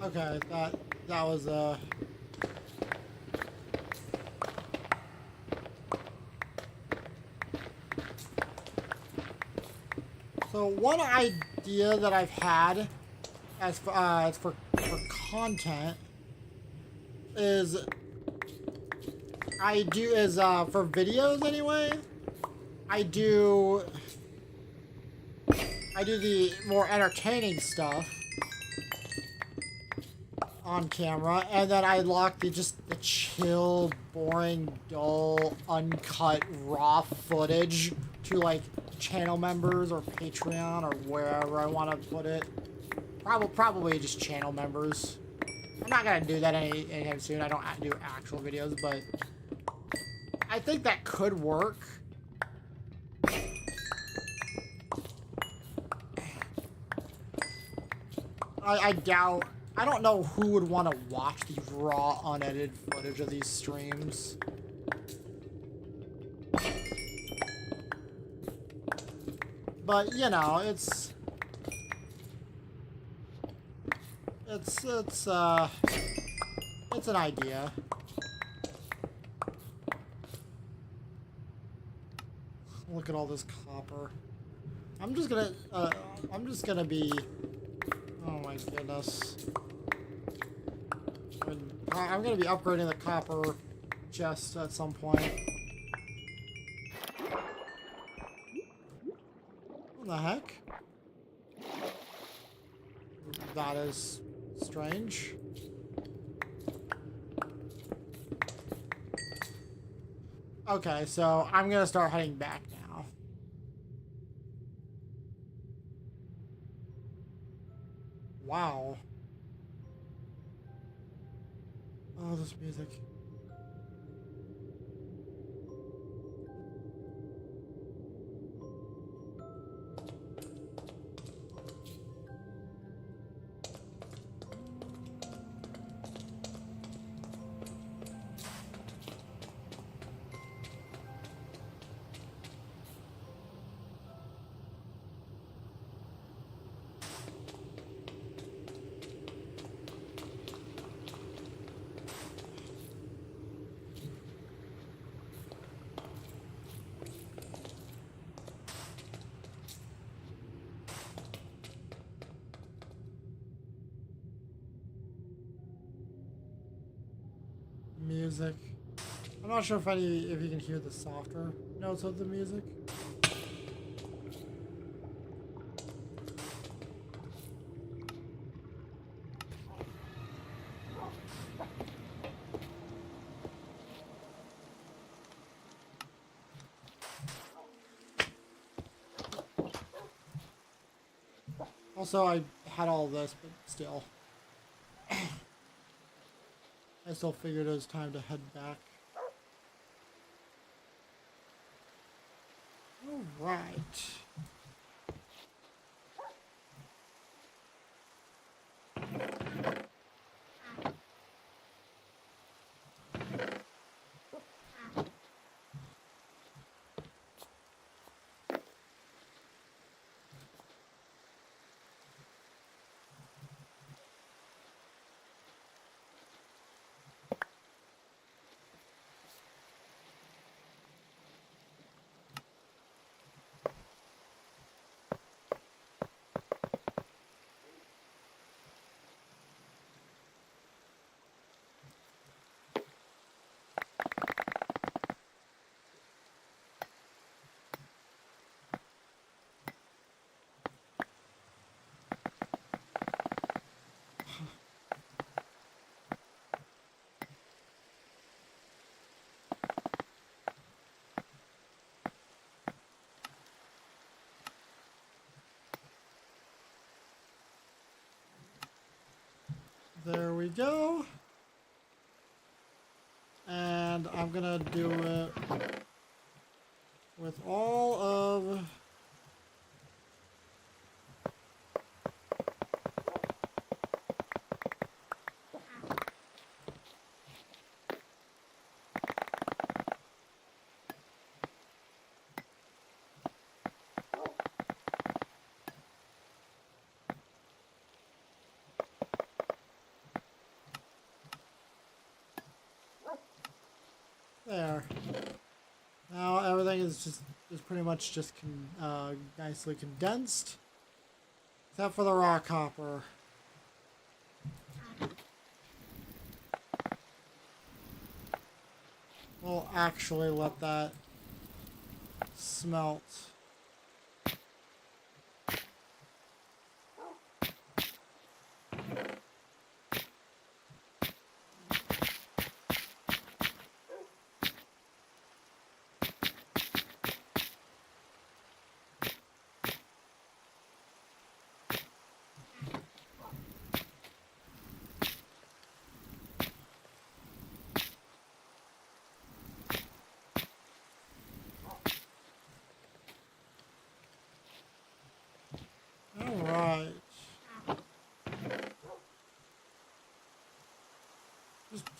Okay, that was So one idea that I've had as for content is for videos anyway. I do the more entertaining stuff on camera, and then I lock the chill, boring, dull, uncut, raw footage to like channel members or Patreon or wherever I want to put it. Probably just channel members. I'm not gonna do that anytime soon. I don't do actual videos, but I think that could work. I doubt... I don't know who would want to watch the raw, unedited footage of these streams. But, you know, it's an idea. Look at all this copper. I'm just gonna be... Oh my goodness. I'm gonna be upgrading the copper chest at some point. What the heck? That is strange. Okay, so I'm gonna start heading back now. Wow. Oh, this music. Music. I'm not sure if you can hear the softer notes of the music. Also, I had all this, but still. I still figured it was time to head back. All right. There we go. And I'm gonna do it with all of there. Now everything is pretty much just nicely condensed, except for the raw copper. We'll actually let that smelt.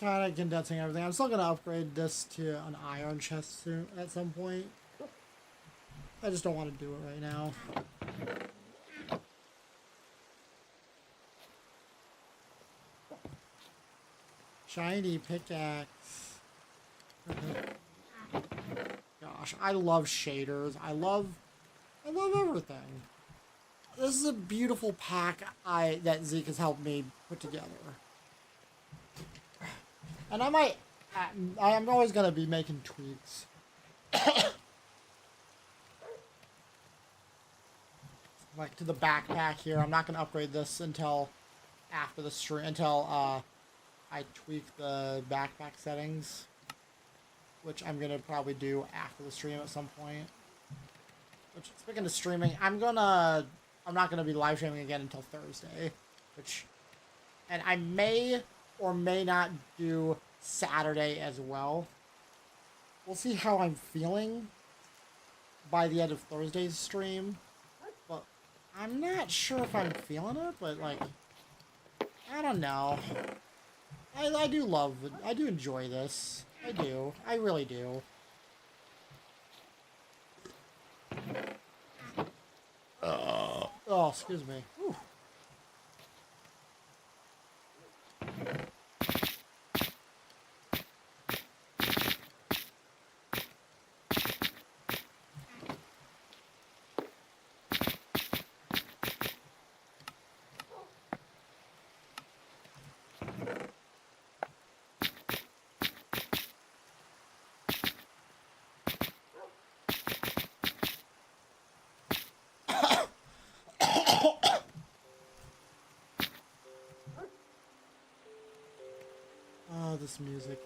kind of condensing everything. I'm still going to upgrade this to an iron chest soon, at some point. I just don't want to do it right now. Shiny pickaxe. Gosh, I love shaders. I love everything. This is a beautiful pack that Zeke has helped me put together. And I'm always going to be making tweaks. Like to the backpack here. I'm not going to upgrade this until after the stream, until I tweak the backpack settings, which I'm going to probably do after the stream at some point. Which, speaking of streaming, I'm not going to be live streaming again until Thursday, and I may or may not do Saturday as well. We'll see how I'm feeling by the end of Thursday's stream, but I'm not sure if I'm feeling it, but like, I don't know. I do enjoy this. I really do. Oh, excuse me. Whew. Oh, this music.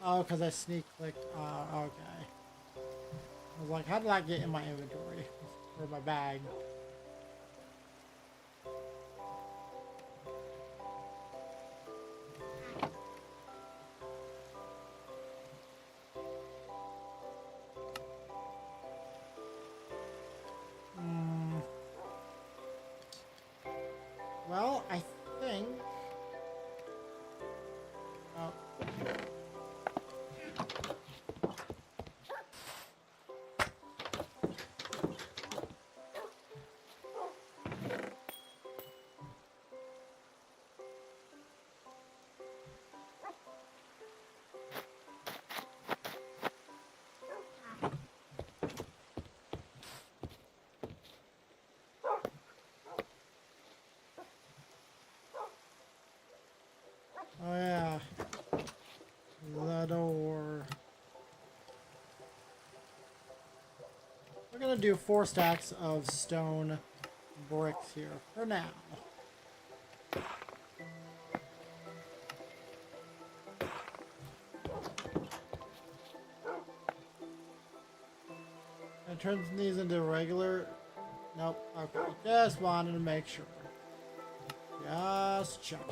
Oh, because I sneak clicked. Okay. I was like, how did I get in my inventory? Or my bag? Well, I think... Oh. Oh yeah, the door. We're gonna do 4 stacks of stone bricks here for now. And turn these into regular. Nope. Okay. Just wanted to make sure. Just checking.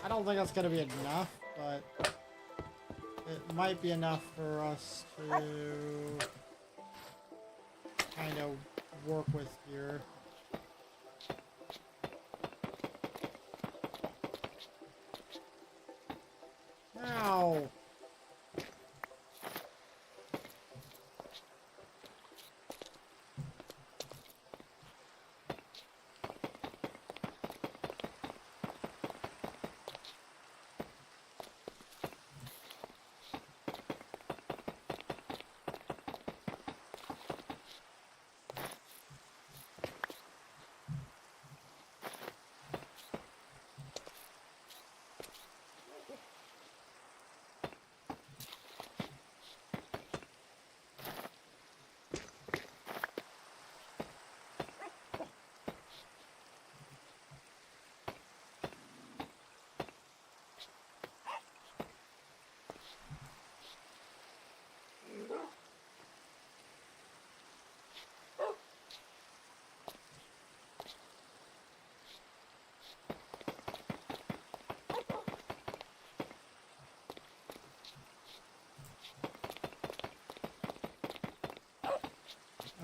I don't think that's going to be enough, but it might be enough for us to kind of work with here. Ow!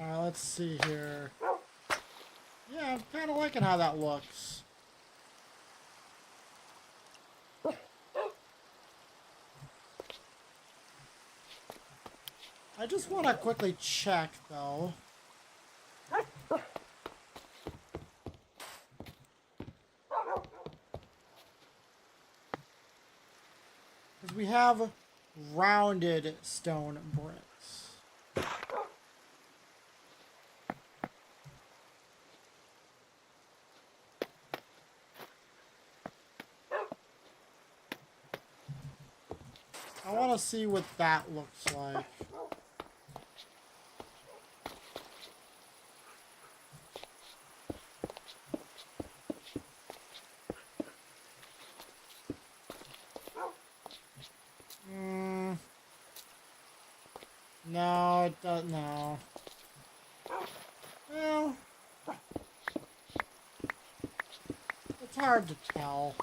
Alright, let's see here. Yeah, I'm kind of liking how that looks. I just want to quickly check, though. Because we have rounded stone bricks. I want to see what that looks like. No, it doesn't. No. Well, it's hard to tell.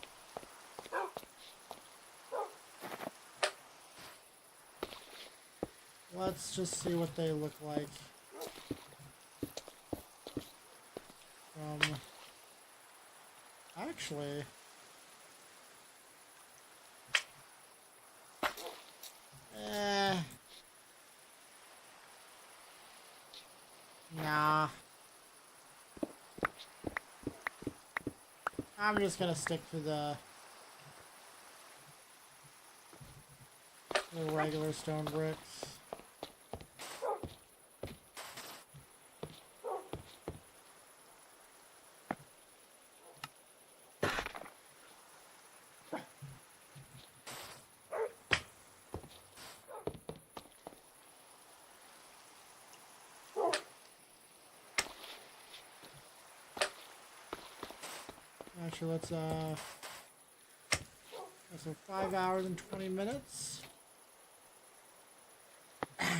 Let's just see what they look like. Actually, nah. I'm just gonna stick to the regular stone bricks. Actually, let's so 5 hours and 20 minutes. Don't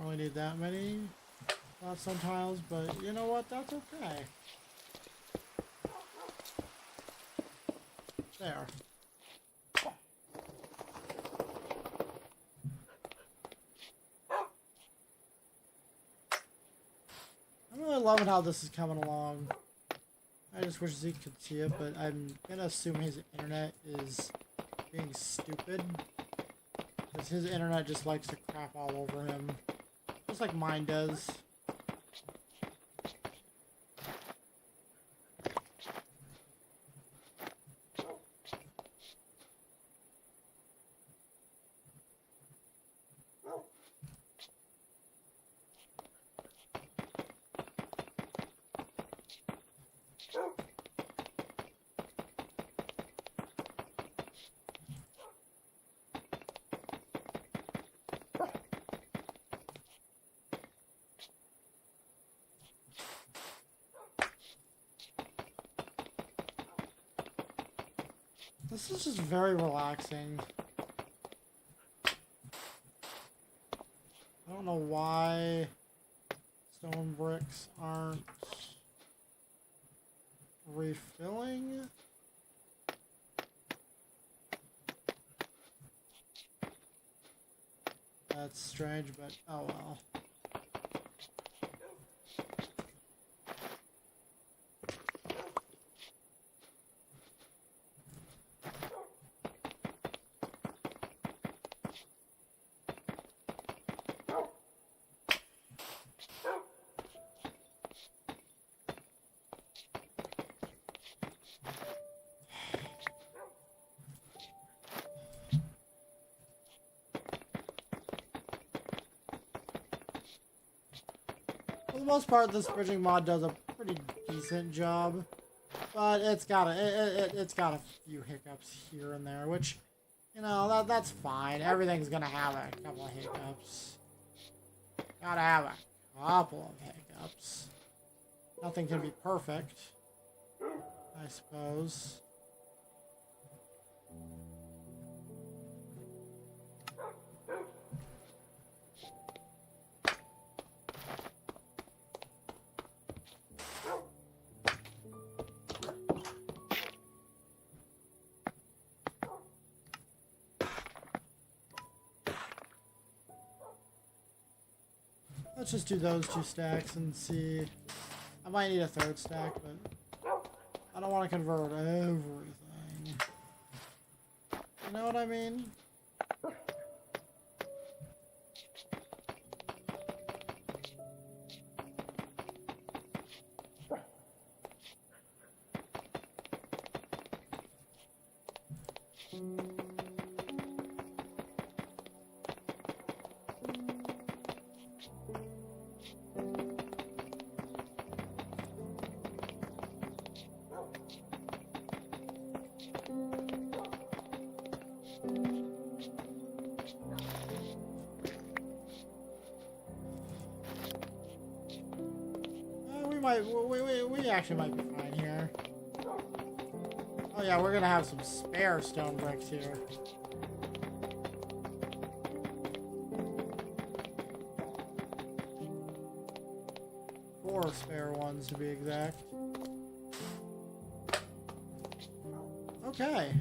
really need that many flat tiles, but you know what? That's okay. There. I'm really loving how this is coming along. I just wish Zeke could see it, but I'm gonna assume his internet is being stupid. Because his internet just likes to crap all over him. Just like mine does. This is just very relaxing. I don't know why stone bricks aren't refilling. That's strange, but oh well. For the most part, this bridging mod does a pretty decent job, but it's got a few hiccups here and there, which, you know, that's fine. Everything's gonna have a couple of hiccups. Gotta have a couple of hiccups. Nothing can be perfect, I suppose. Let's just do those 2 stacks and see. I might need a 3rd stack, but I don't want to convert everything. You know what I mean? We actually might be fine here. Oh yeah, we're gonna have some spare stone bricks here. Four spare ones to be exact. Okay.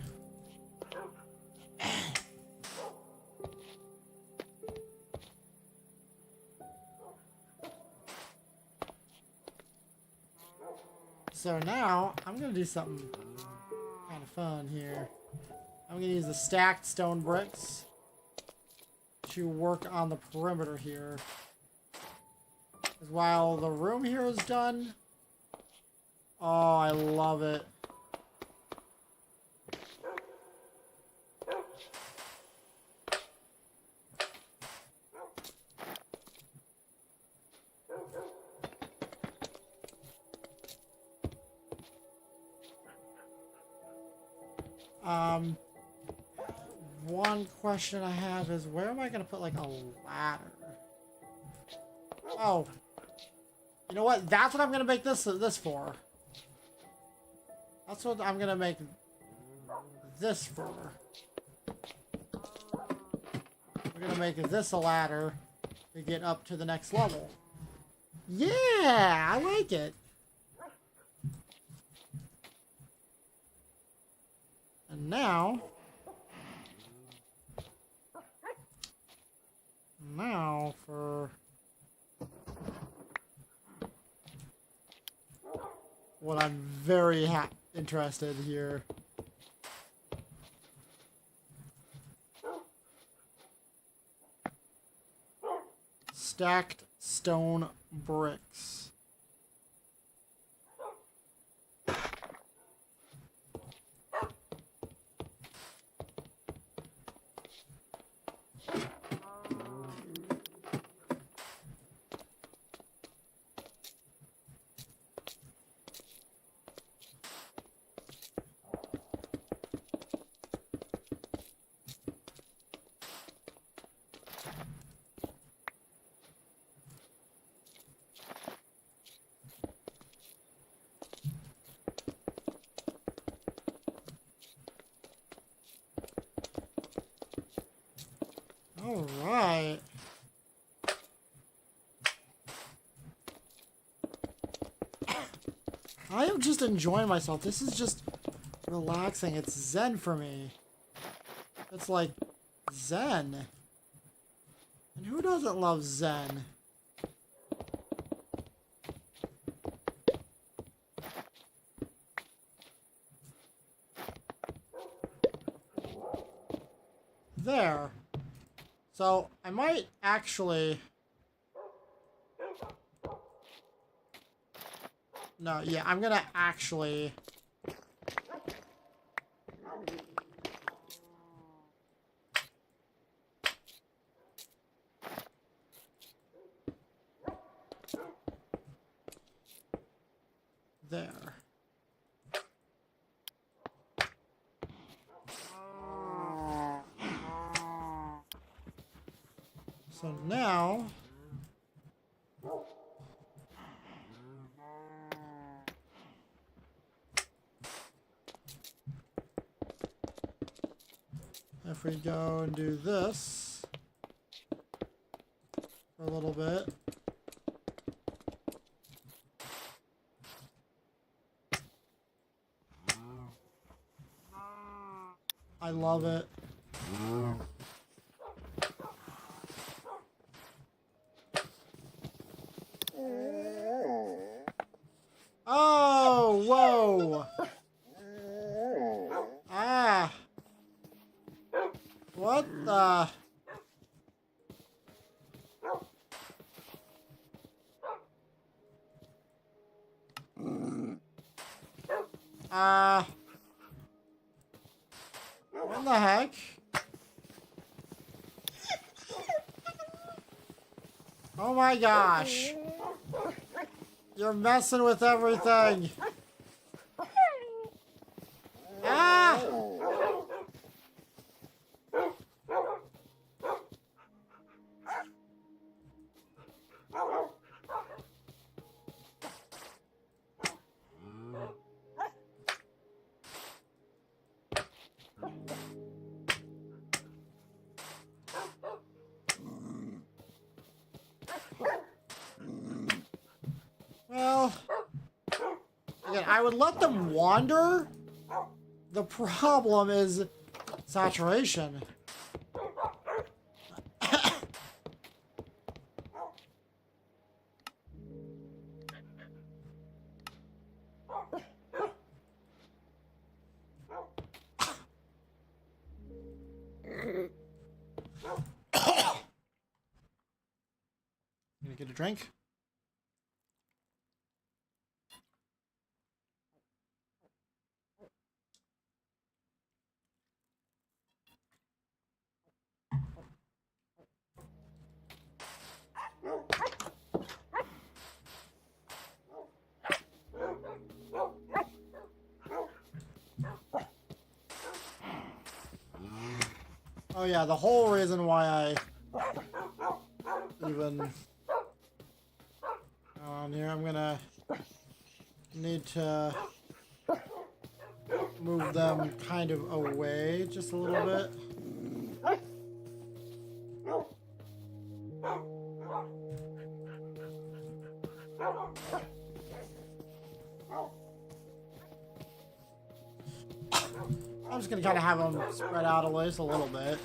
So now, I'm going to do something kind of fun here. I'm going to use the stacked stone bricks to work on the perimeter here. Because while the room here is done, oh, I love it. One question I have is, where am I going to put, like, a ladder? Oh. You know what? That's what I'm going to make this for. That's what I'm going to make this for. We're going to make this a ladder to get up to the next level. Yeah! I like it. And now for what I'm very interested here. Stacked stone bricks. All right. I am just enjoying myself. This is just relaxing. It's zen for me. It's like zen. And who doesn't love zen? There. So, I might actually... No, yeah, I'm gonna actually... There. So now... If we go and do this for a little bit. I love it. What the heck? Oh my gosh. You're messing with everything. Ah! Well, again, I would let them wander. The problem is saturation. Gonna get a drink? Oh yeah, the whole reason why I even on here, I'm gonna need to move them kind of away just a little bit. I'm just gonna kind of have them spread out at least a little bit.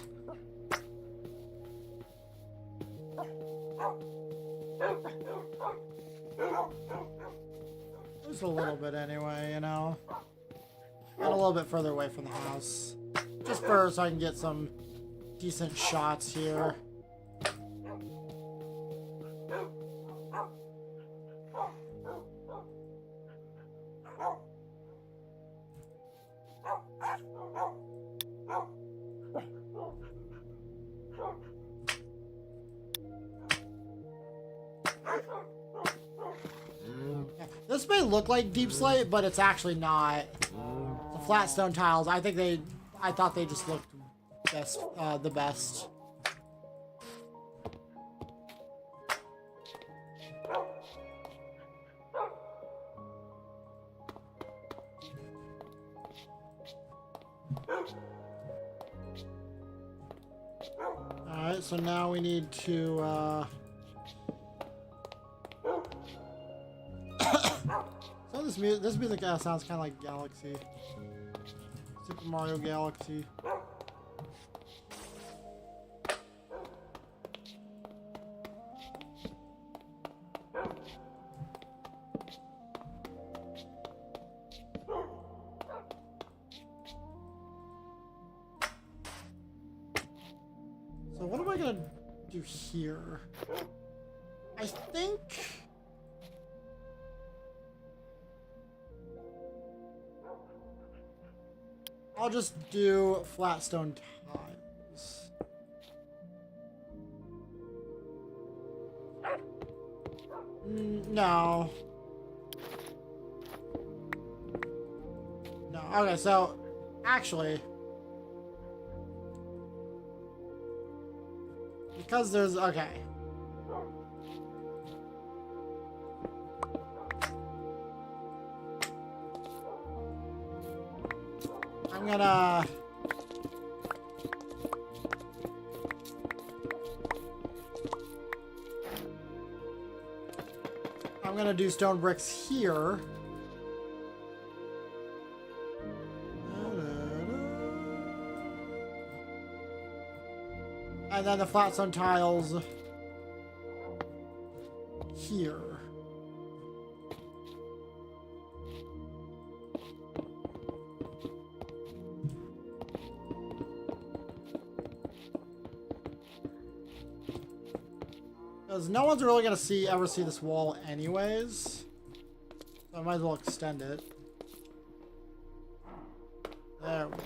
Just a little bit anyway, you know. And a little bit further away from the house. Just for so I can get some decent shots here. This may look like deep slate, but it's actually not. The flat stone tiles, I thought they just looked best, the best. Alright, so now we need to, so this music sounds kind of like Galaxy. Super Mario Galaxy. So what am I gonna do here? I think I'll just do flat stone tiles. No. No. Okay, so actually, because there's okay. I'm gonna do stone bricks here. And then the flat stone tiles here. Because no one's really gonna ever see this wall anyways. So I might as well extend it. There we go.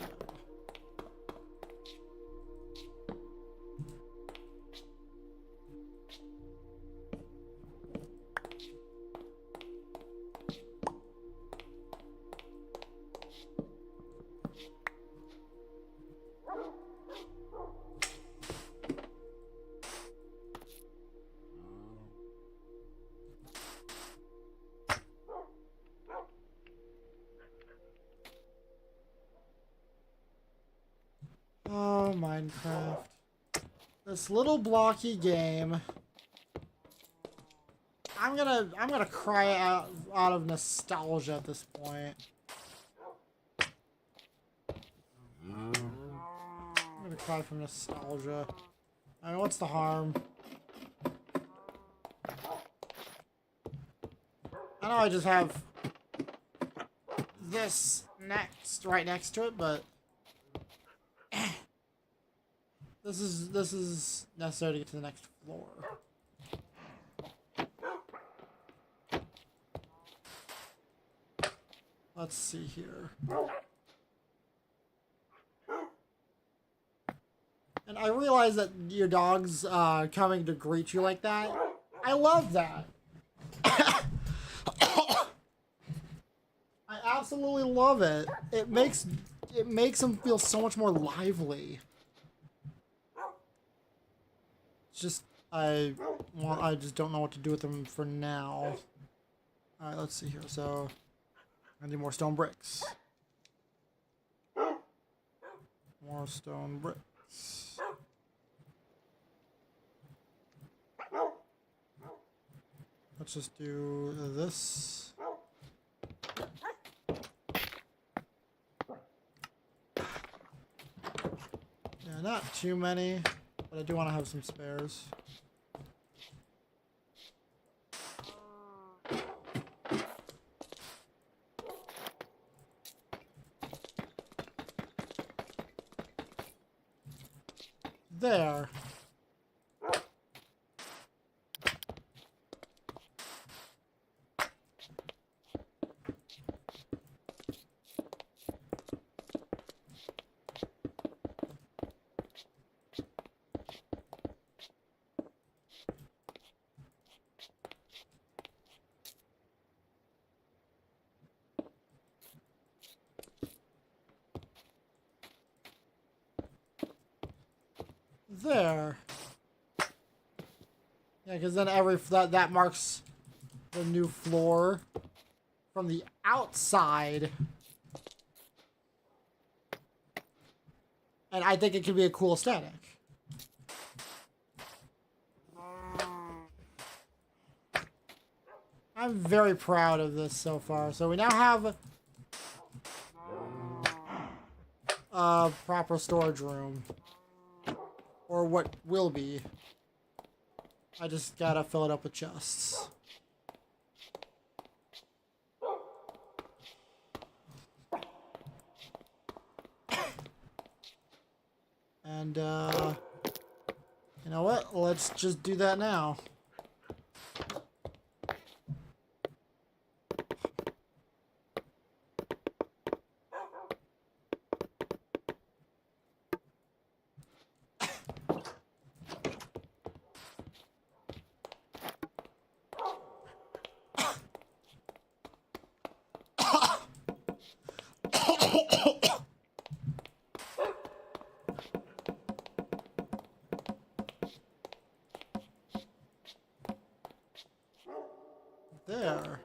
Oh, Minecraft. This little blocky game. I'm gonna cry out of nostalgia at this point. I'm gonna cry from nostalgia. I mean, what's the harm? I know I just have this right next to it, but this is necessary to get to the next floor. Let's see here. And I realize that your dog's coming to greet you like that. I love that. I absolutely love it. It makes them feel so much more lively. It's just I just don't know what to do with them for now. All right, let's see here. So I need more stone bricks. More stone bricks. Let's just do this. Yeah, not too many, but I do want to have some spares. There. There. Yeah, because then that marks the new floor from the outside. And I think it could be a cool aesthetic. I'm very proud of this so far. So we now have a proper storage room. Or what will be. I just gotta fill it up with chests. And, you know what? Let's just do that now. There.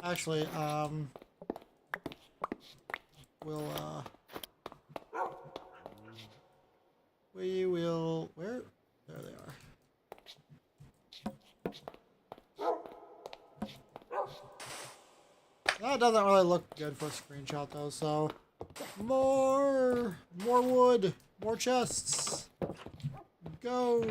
Actually, we'll, we will, where? There they are. That doesn't really look good for a screenshot though, so more wood, more chests. Go.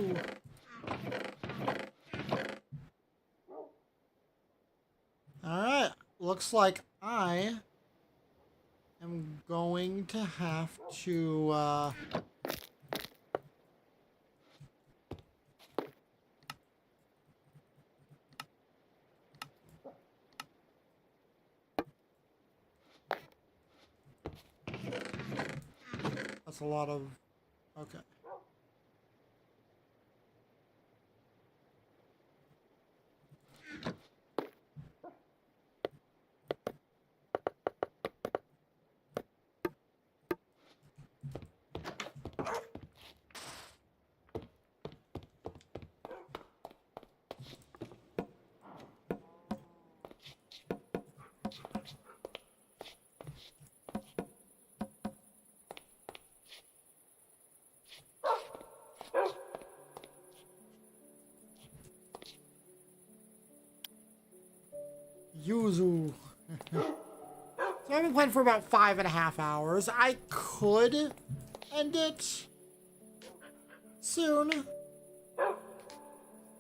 Alright, looks like I am going to have to, That's a lot of... Okay. Yuzu. So I've been playing for about 5.5 hours. I could end it soon.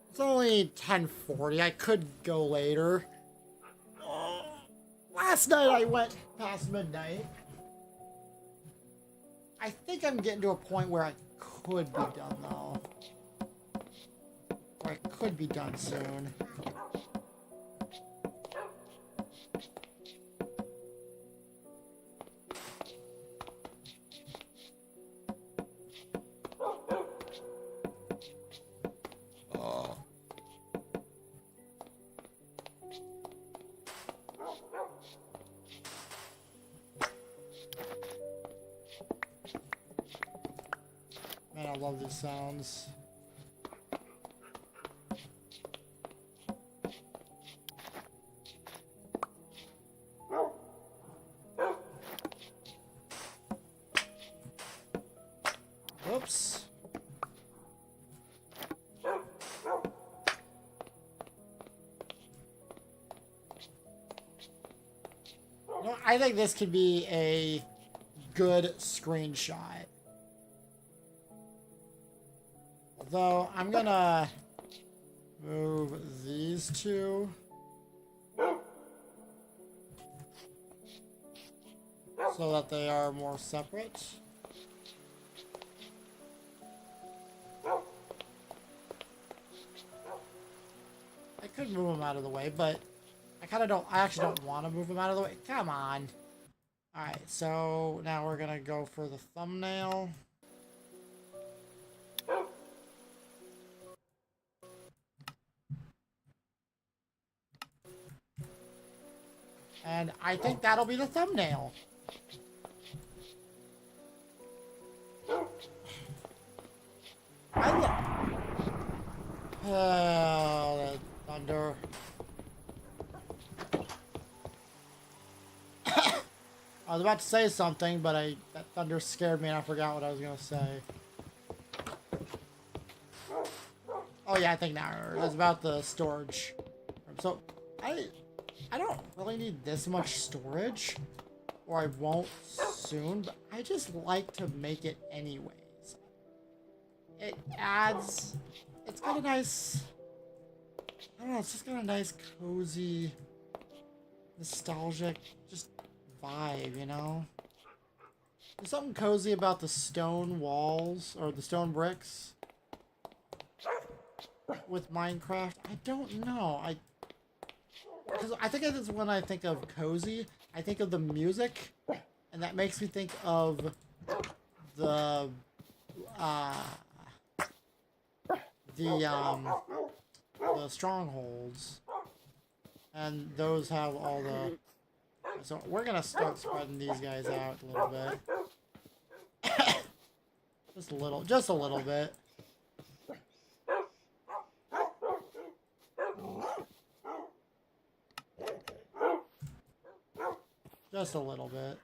It's only 10:40. I could go later. Last night I went past midnight. I think I'm getting to a point where I could be done though. Or I could be done soon. Man, I love these sounds. Whoops. You know, I think this could be a good screenshot. Although, I'm gonna move these two. So that they are more separate. I could move them out of the way, but I actually don't want to move them out of the way. Come on. Alright, so now we're gonna go for the thumbnail. And I think that'll be the thumbnail. Oh, the thunder. I was about to say something, but that thunder scared me and I forgot what I was gonna say. Oh yeah, I think now it's about the storage. So I don't really need this much storage, or I won't soon, but I just like to make it anyways. It's got a nice, I don't know, it's just got a nice, cozy, nostalgic, just vibe, you know? There's something cozy about the stone walls, or the stone bricks with Minecraft. I don't know. Because I think it's when I think of cozy, I think of the music, and that makes me think of the strongholds, and those have all the. So we're gonna start spreading these guys out a little bit, just a little bit. Just a little bit.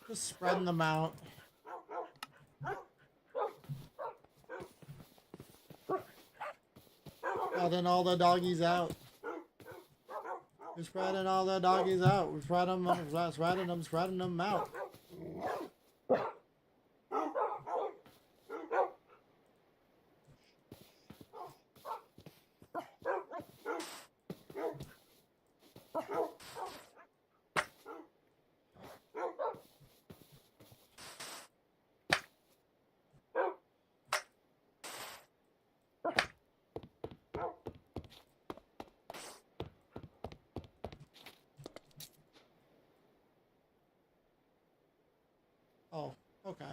Just spreading them out. Spreading all the doggies out. We're spreading all the doggies out. We're spreading them out. Oh, okay.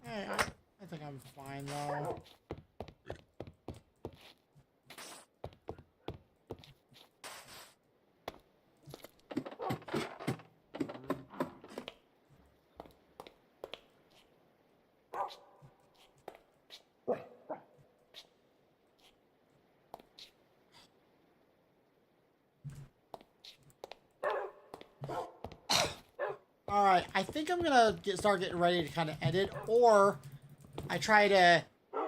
Hey, I think I'm fine though. Alright, I think I'm gonna start getting ready to kind of edit, or I try to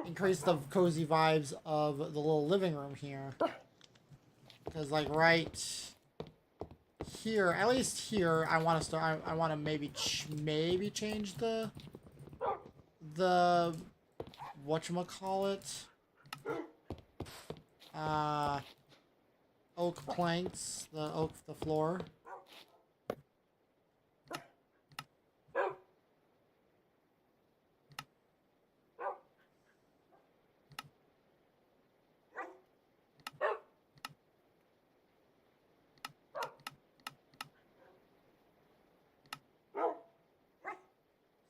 increase the cozy vibes of the little living room here. Because, like, right here, at least here, I want to start, I want to maybe change the whatchamacallit, oak planks, the floor.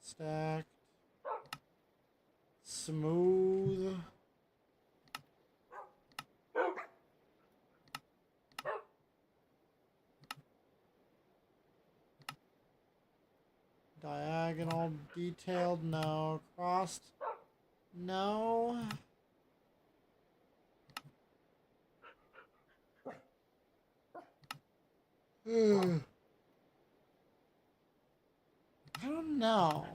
Stacked. Smooth. Diagonal, detailed, no. Crossed, no. I don't know.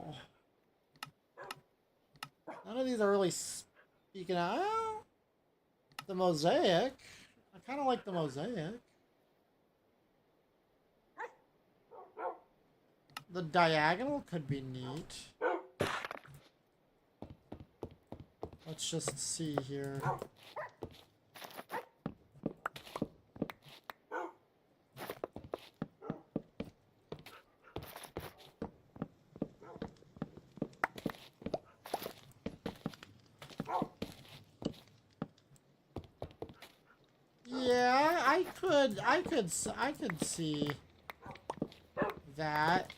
None of these are really speaking out. The mosaic. I kind of like the mosaic. The diagonal could be neat. Let's just see here. Yeah, I could see that.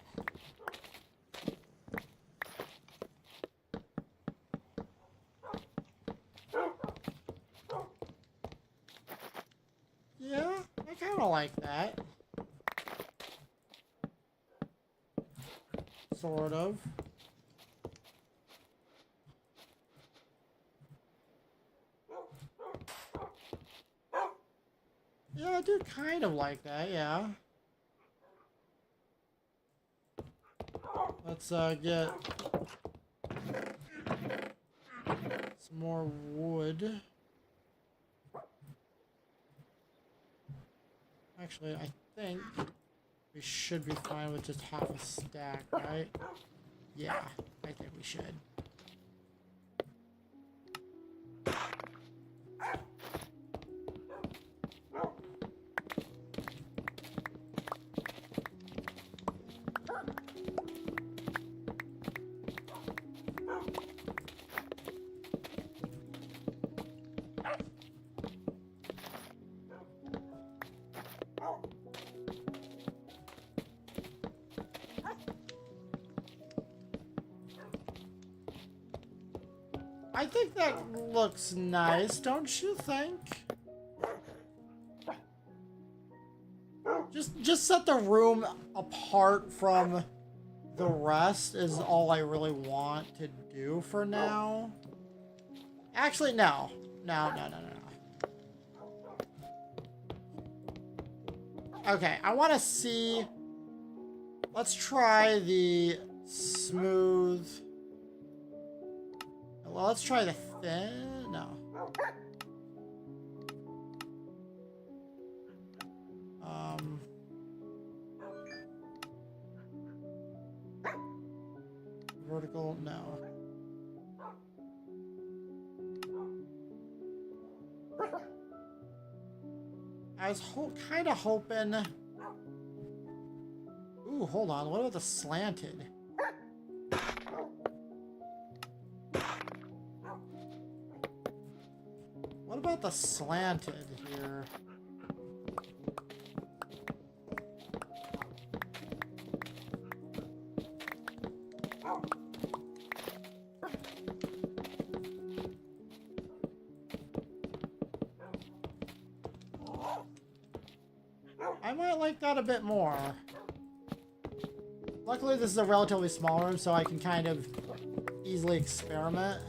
Yeah, I kind of like that. Sort of. Yeah, I do kind of like that, yeah. Let's get some more wood. Actually, I think we should be fine with just half a stack, right? Yeah, I think we should. I think that looks nice, don't you think? Just set the room apart from the rest is all I really want to do for now. Actually, no. No. Okay, I want to see... Let's try the smooth... Well, let's try the thin... No. Vertical, no. I was kind of hoping... Ooh, hold on. What about the slanted? What about the slanted here? I might like that a bit more. Luckily, this is a relatively small room, so I can kind of easily experiment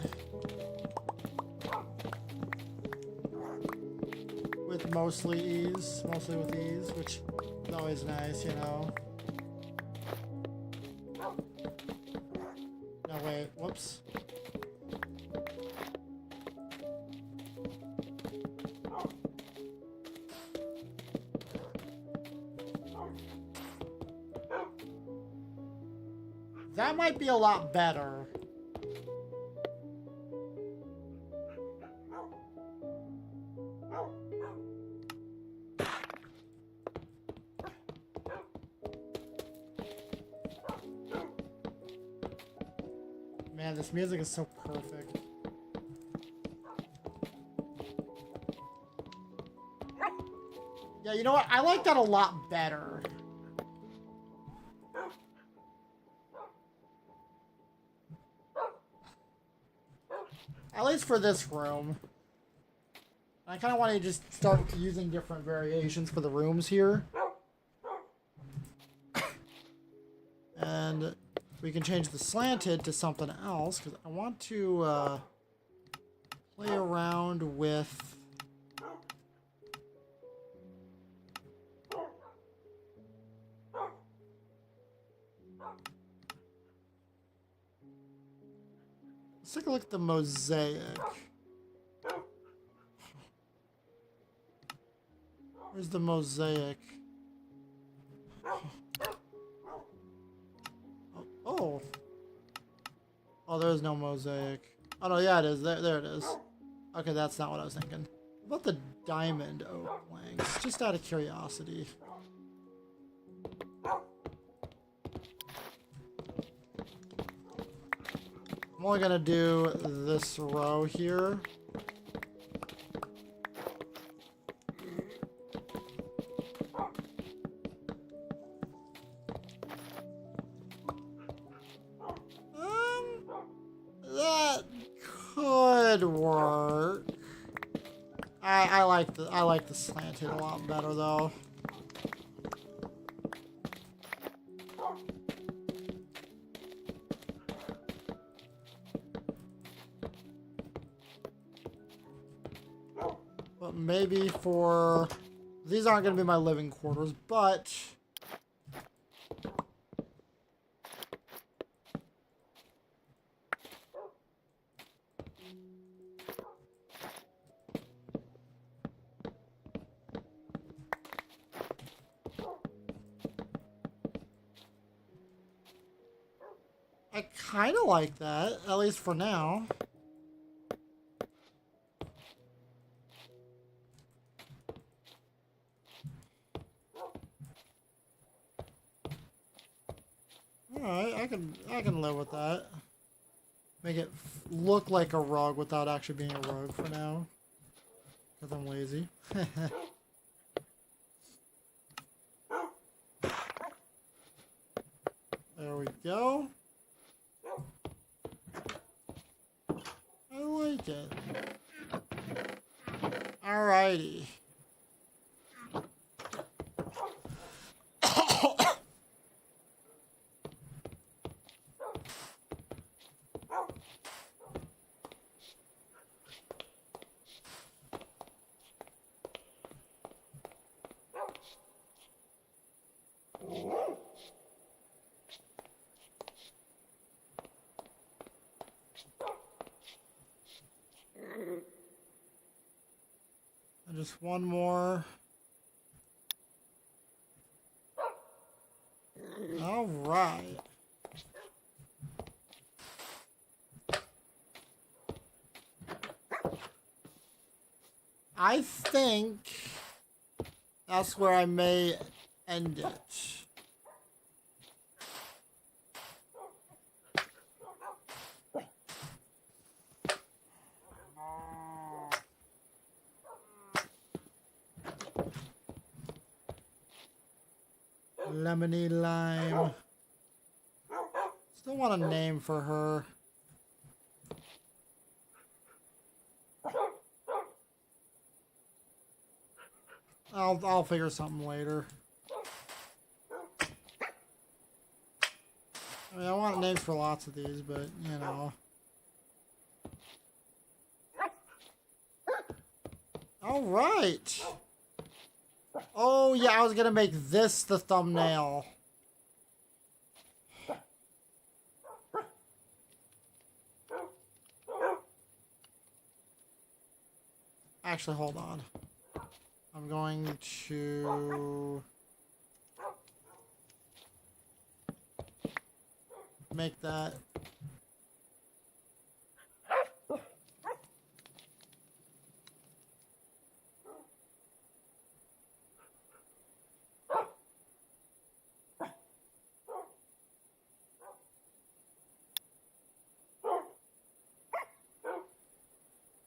with mostly with ease, which is always nice, you know. No, wait, whoops. That might be a lot better. Man, this music is so perfect. Yeah, you know what? I like that a lot better. At least for this room. I kind of want to just start using different variations for the rooms here. And we can change the slanted to something else, because I want to play around with... Let's take a look at the mosaic. Where's the mosaic? Oh. Oh, there's no mosaic. Oh, no, yeah, it is. There it is. Okay, that's not what I was thinking. What about the diamond oak planks? Just out of curiosity. I'm only gonna do this row here. That could work. I like the slanted a lot better though. But maybe for... These aren't going to be my living quarters, but... I kind of like that, at least for now. Alright, I can live with that. Make it look like a rug without actually being a rug for now. Because I'm lazy. There we go. I like it. Alrighty. And just one more. All right. I think that's where I may end it. Lemony Lime. Still want a name for her. I'll figure something later. I mean, I want names for lots of these, but you know. All right. Oh yeah, I was gonna make this the thumbnail. Actually, hold on. I'm going to make that.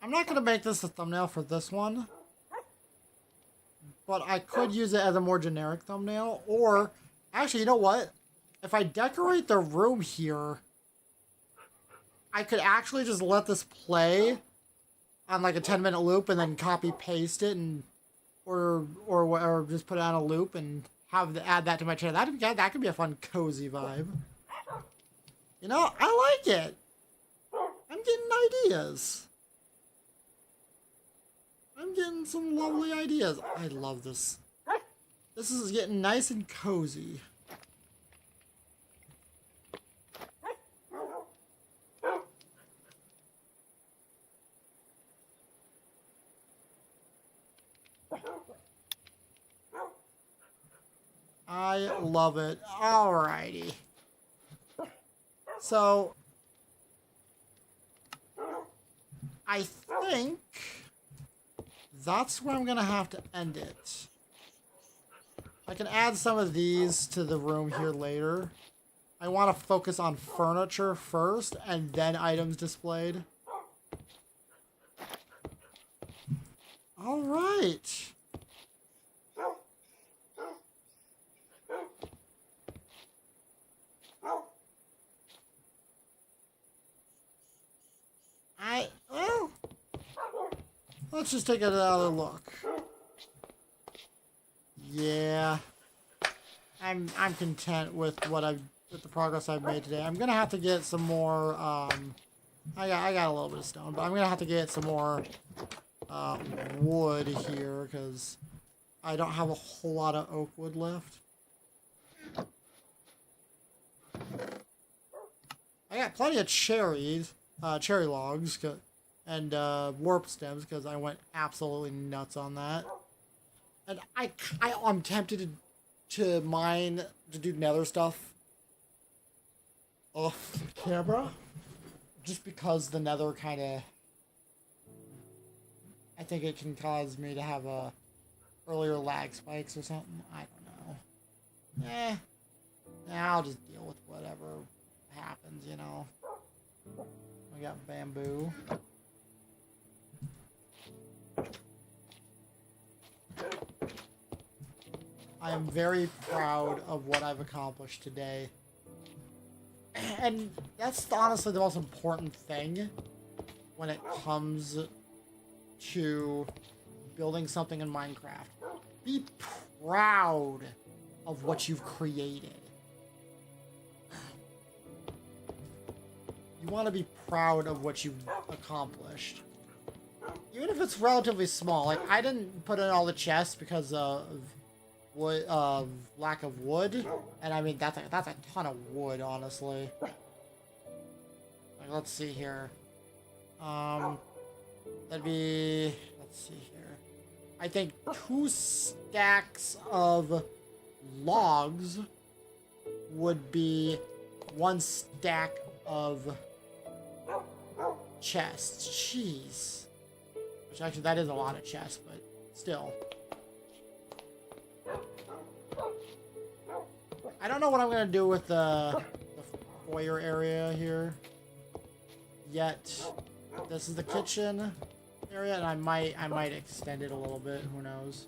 I'm not going to make this a thumbnail for this one, but I could use it as a more generic thumbnail. Or, actually, you know what? If I decorate the room here, I could actually just let this play on like a 10-minute loop and then copy paste it and or just put it on a loop and add that to my channel. That could be a fun cozy vibe. You know, I like it. I'm getting ideas. I'm getting some lovely ideas. I love this. This is getting nice and cozy. I love it. Alrighty. So, I think that's where I'm going to have to end it. I can add some of these to the room here later. I want to focus on furniture first and then items displayed. All right. Well, let's just take another look. Yeah, I'm content with with the progress I've made today. I'm gonna have to get some more. I got a little bit of stone, but I'm gonna have to get some more wood here because I don't have a whole lot of oak wood left. I got plenty of cherry logs, and warp stems because I went absolutely nuts on that. And I'm tempted to mine, to do nether stuff off camera, just because the nether kind of, I think it can cause me to have earlier lag spikes or something. I don't know. I'll just deal with whatever happens, you know. We got bamboo. I am very proud of what I've accomplished today. And that's honestly the most important thing when it comes to building something in Minecraft. Be proud of what you've created. You want to be proud of what you've accomplished. Even if it's relatively small. Like, I didn't put in all the chests because of lack of wood. And I mean, that's a ton of wood, honestly. Like, let's see here. That'd be, let's see here. I think 2 stacks of logs would be 1 stack of chests. Jeez. Which actually, that is a lot of chests, but still. don't know what I'm gonna do with the foyer area here yet. This is the kitchen area, and I might extend it a little bit. Who knows?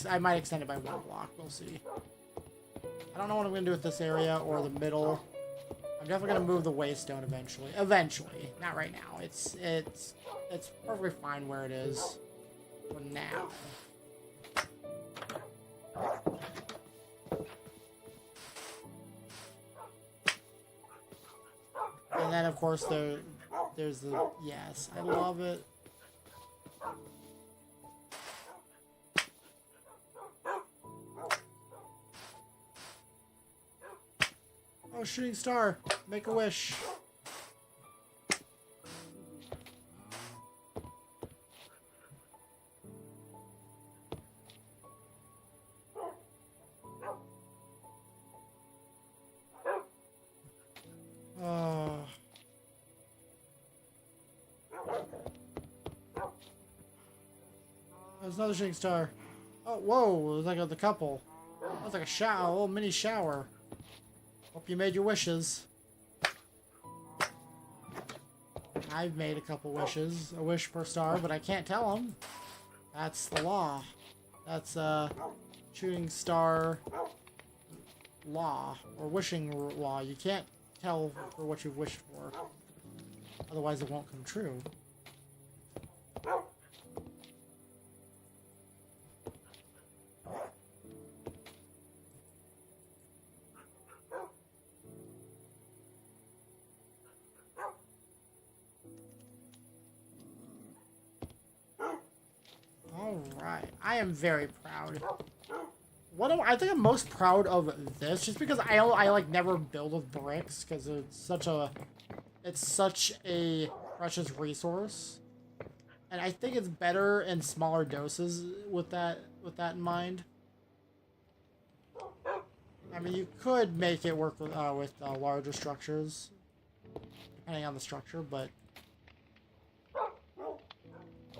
I might extend it by 1 block. We'll see. I don't know what I'm gonna do with this area or the middle. I'm definitely gonna move the waystone eventually. Eventually, not right now. It's perfectly fine where it is for now. And then of course there's the yes, I love it. Oh, shooting star, make a wish. Oh. There's another shooting star. Oh, whoa, it was like the couple. That was like a shower, a little mini shower. Hope you made your wishes. I've made a couple wishes. A wish per star, but I can't tell them. That's the law. That's shooting star law, or wishing law. You can't tell for what you've wished for. Otherwise it won't come true. Alright, I am very proud. I think I'm most proud of this, just because I like never build with bricks, because it's such a precious resource. And I think it's better in smaller doses with that in mind. I mean, you could make it work with larger structures, depending on the structure, but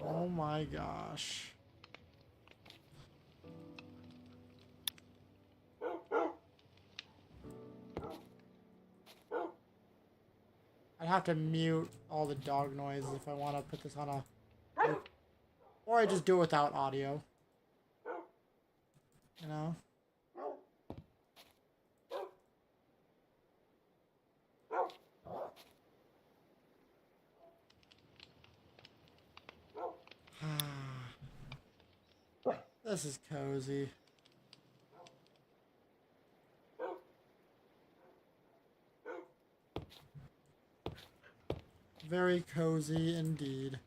oh my gosh. I'd have to mute all the dog noises if I want to put this on a... Or I just do it without audio. You know? This is cozy. Very cozy indeed.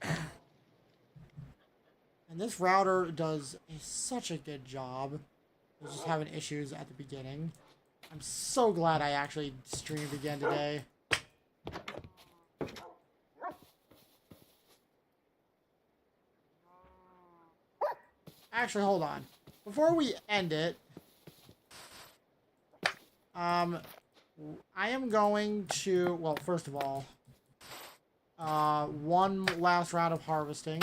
And this router does such a good job. I was just having issues at the beginning. I'm so glad I actually streamed again today. Actually, hold on. Before we end it, I am going to, well, first of all, one last round of harvesting.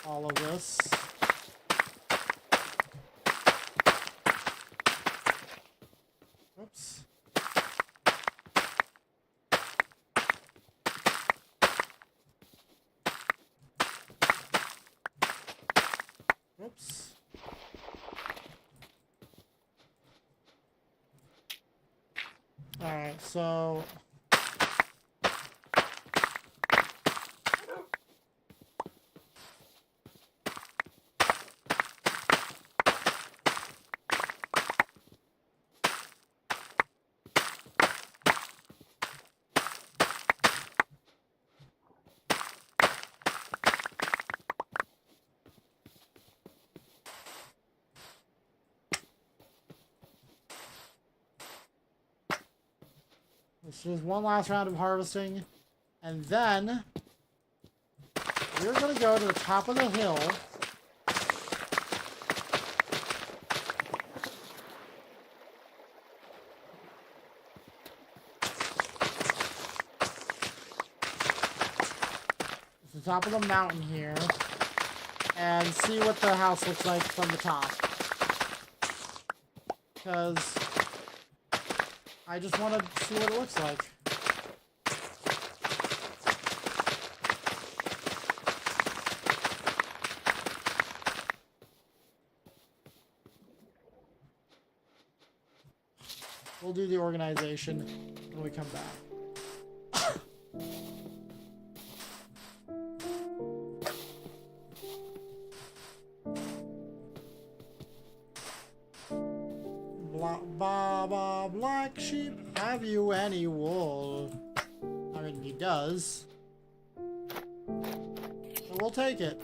All of this. Oops. Oops. Alright, so... This is one last round of harvesting, and then we're going to go to the top of the hill. top of the mountain here and see what the house looks like from the top. Because I just want to see what it looks like. We'll do the organization when we come back. Baba, black sheep, have you any wool? I mean, he does. So we'll take it.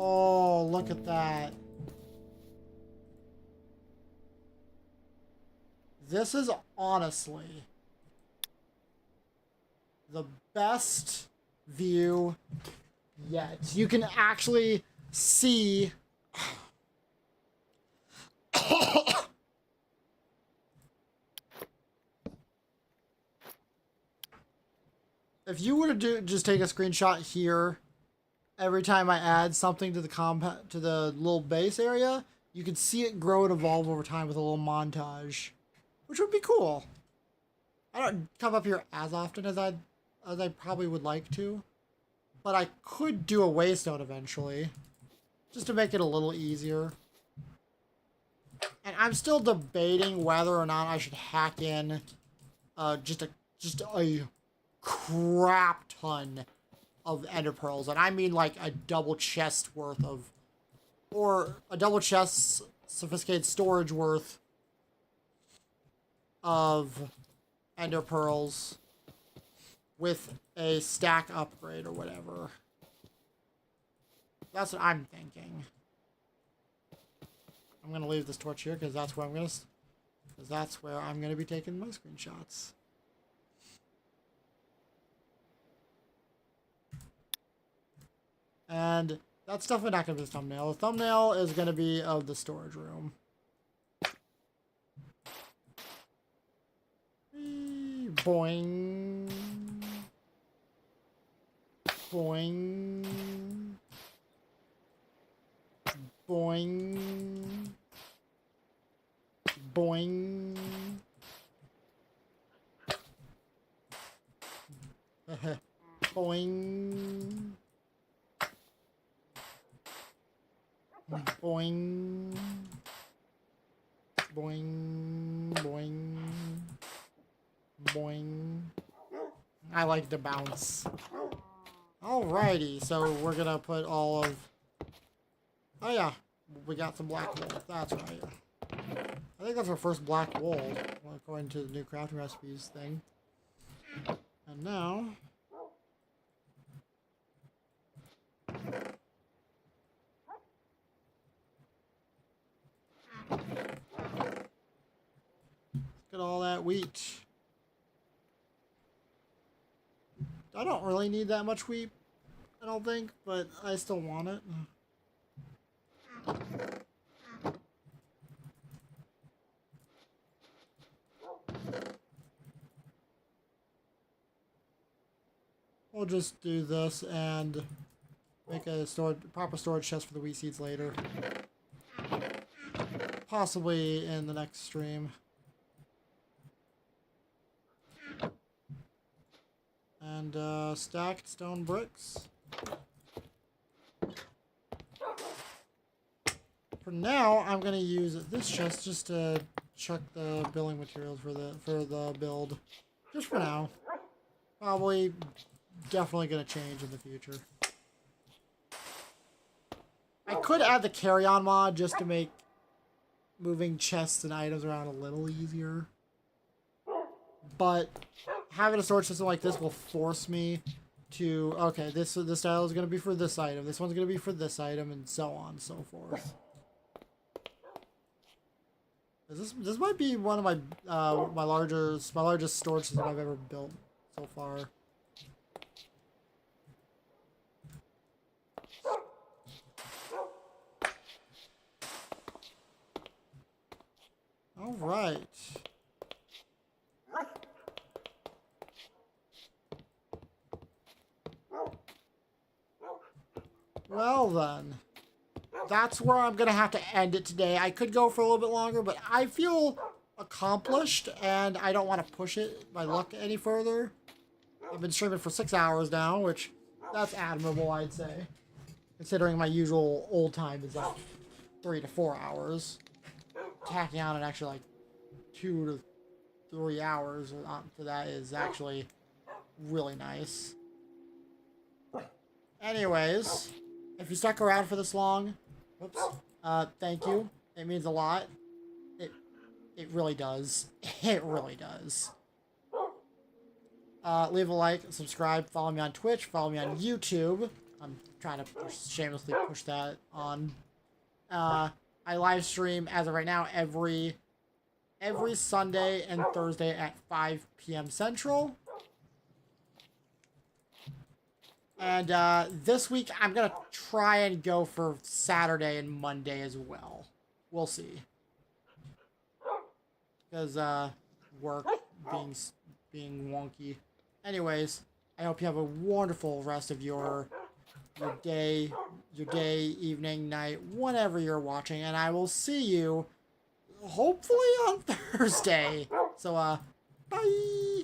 Oh, look at that. This is honestly the best view yet. You can actually see if you were to just take a screenshot here every time I add something to the little base area, you can see it grow and evolve over time with a little montage, which would be cool. I don't come up here as often as I probably would like to, but I could do a waystone eventually, just to make it a little easier. And I'm still debating whether or not I should hack in just a crap ton of ender pearls, and I mean like a double chest worth of, or a double chest sophisticated storage worth of ender pearls with a stack upgrade or whatever. That's what I'm thinking. I'm gonna leave this torch here because that's where I'm gonna be taking my screenshots. And that's definitely not going to be the thumbnail. The thumbnail is going to be of the storage room. Boing. Boing. Boing. Boing. Boing. Boing. Boing. Boing. Boing. I like to bounce. Alrighty, so we're gonna put all of... Oh yeah, we got some black wool. That's right. I think that's our first black wool, according to the new crafting recipes thing. And now... Look at all that wheat. I don't really need that much wheat, I don't think, but I still want it. We'll just do this and make a proper storage chest for the wheat seeds later. Possibly in the next stream. And stacked stone bricks. For now, I'm gonna use this chest just to chuck the building materials for the build. Just for now. Probably, definitely gonna change in the future. I could add the carry-on mod just to make moving chests and items around a little easier. But having a storage system like this will force me to, okay, this tile is going to be for this item, this one's going to be for this item, and so on and so forth. This might be one of my my largest storage system I've ever built so far. All right. Well then, that's where I'm gonna have to end it today. I could go for a little bit longer, but I feel accomplished, and I don't want to push it my luck any further. I've been streaming for 6 hours now, which that's admirable, I'd say, considering my usual old time is like 3 to 4 hours. Tacking on an extra like 2 to 3 hours for that is actually really nice. Anyways, if you stuck around for this long, whoops, thank you. It means a lot. It really does. It really does. Leave a like, subscribe, follow me on Twitch, follow me on YouTube. I'm trying to shamelessly push that on. I live stream as of right now every Sunday and Thursday at 5 p.m. Central. And this week I'm gonna try and go for Saturday and Monday as well. We'll see. Because work being wonky. Anyways, I hope you have a wonderful rest of your day, evening, night, whenever you're watching, and I will see you hopefully on Thursday. So bye.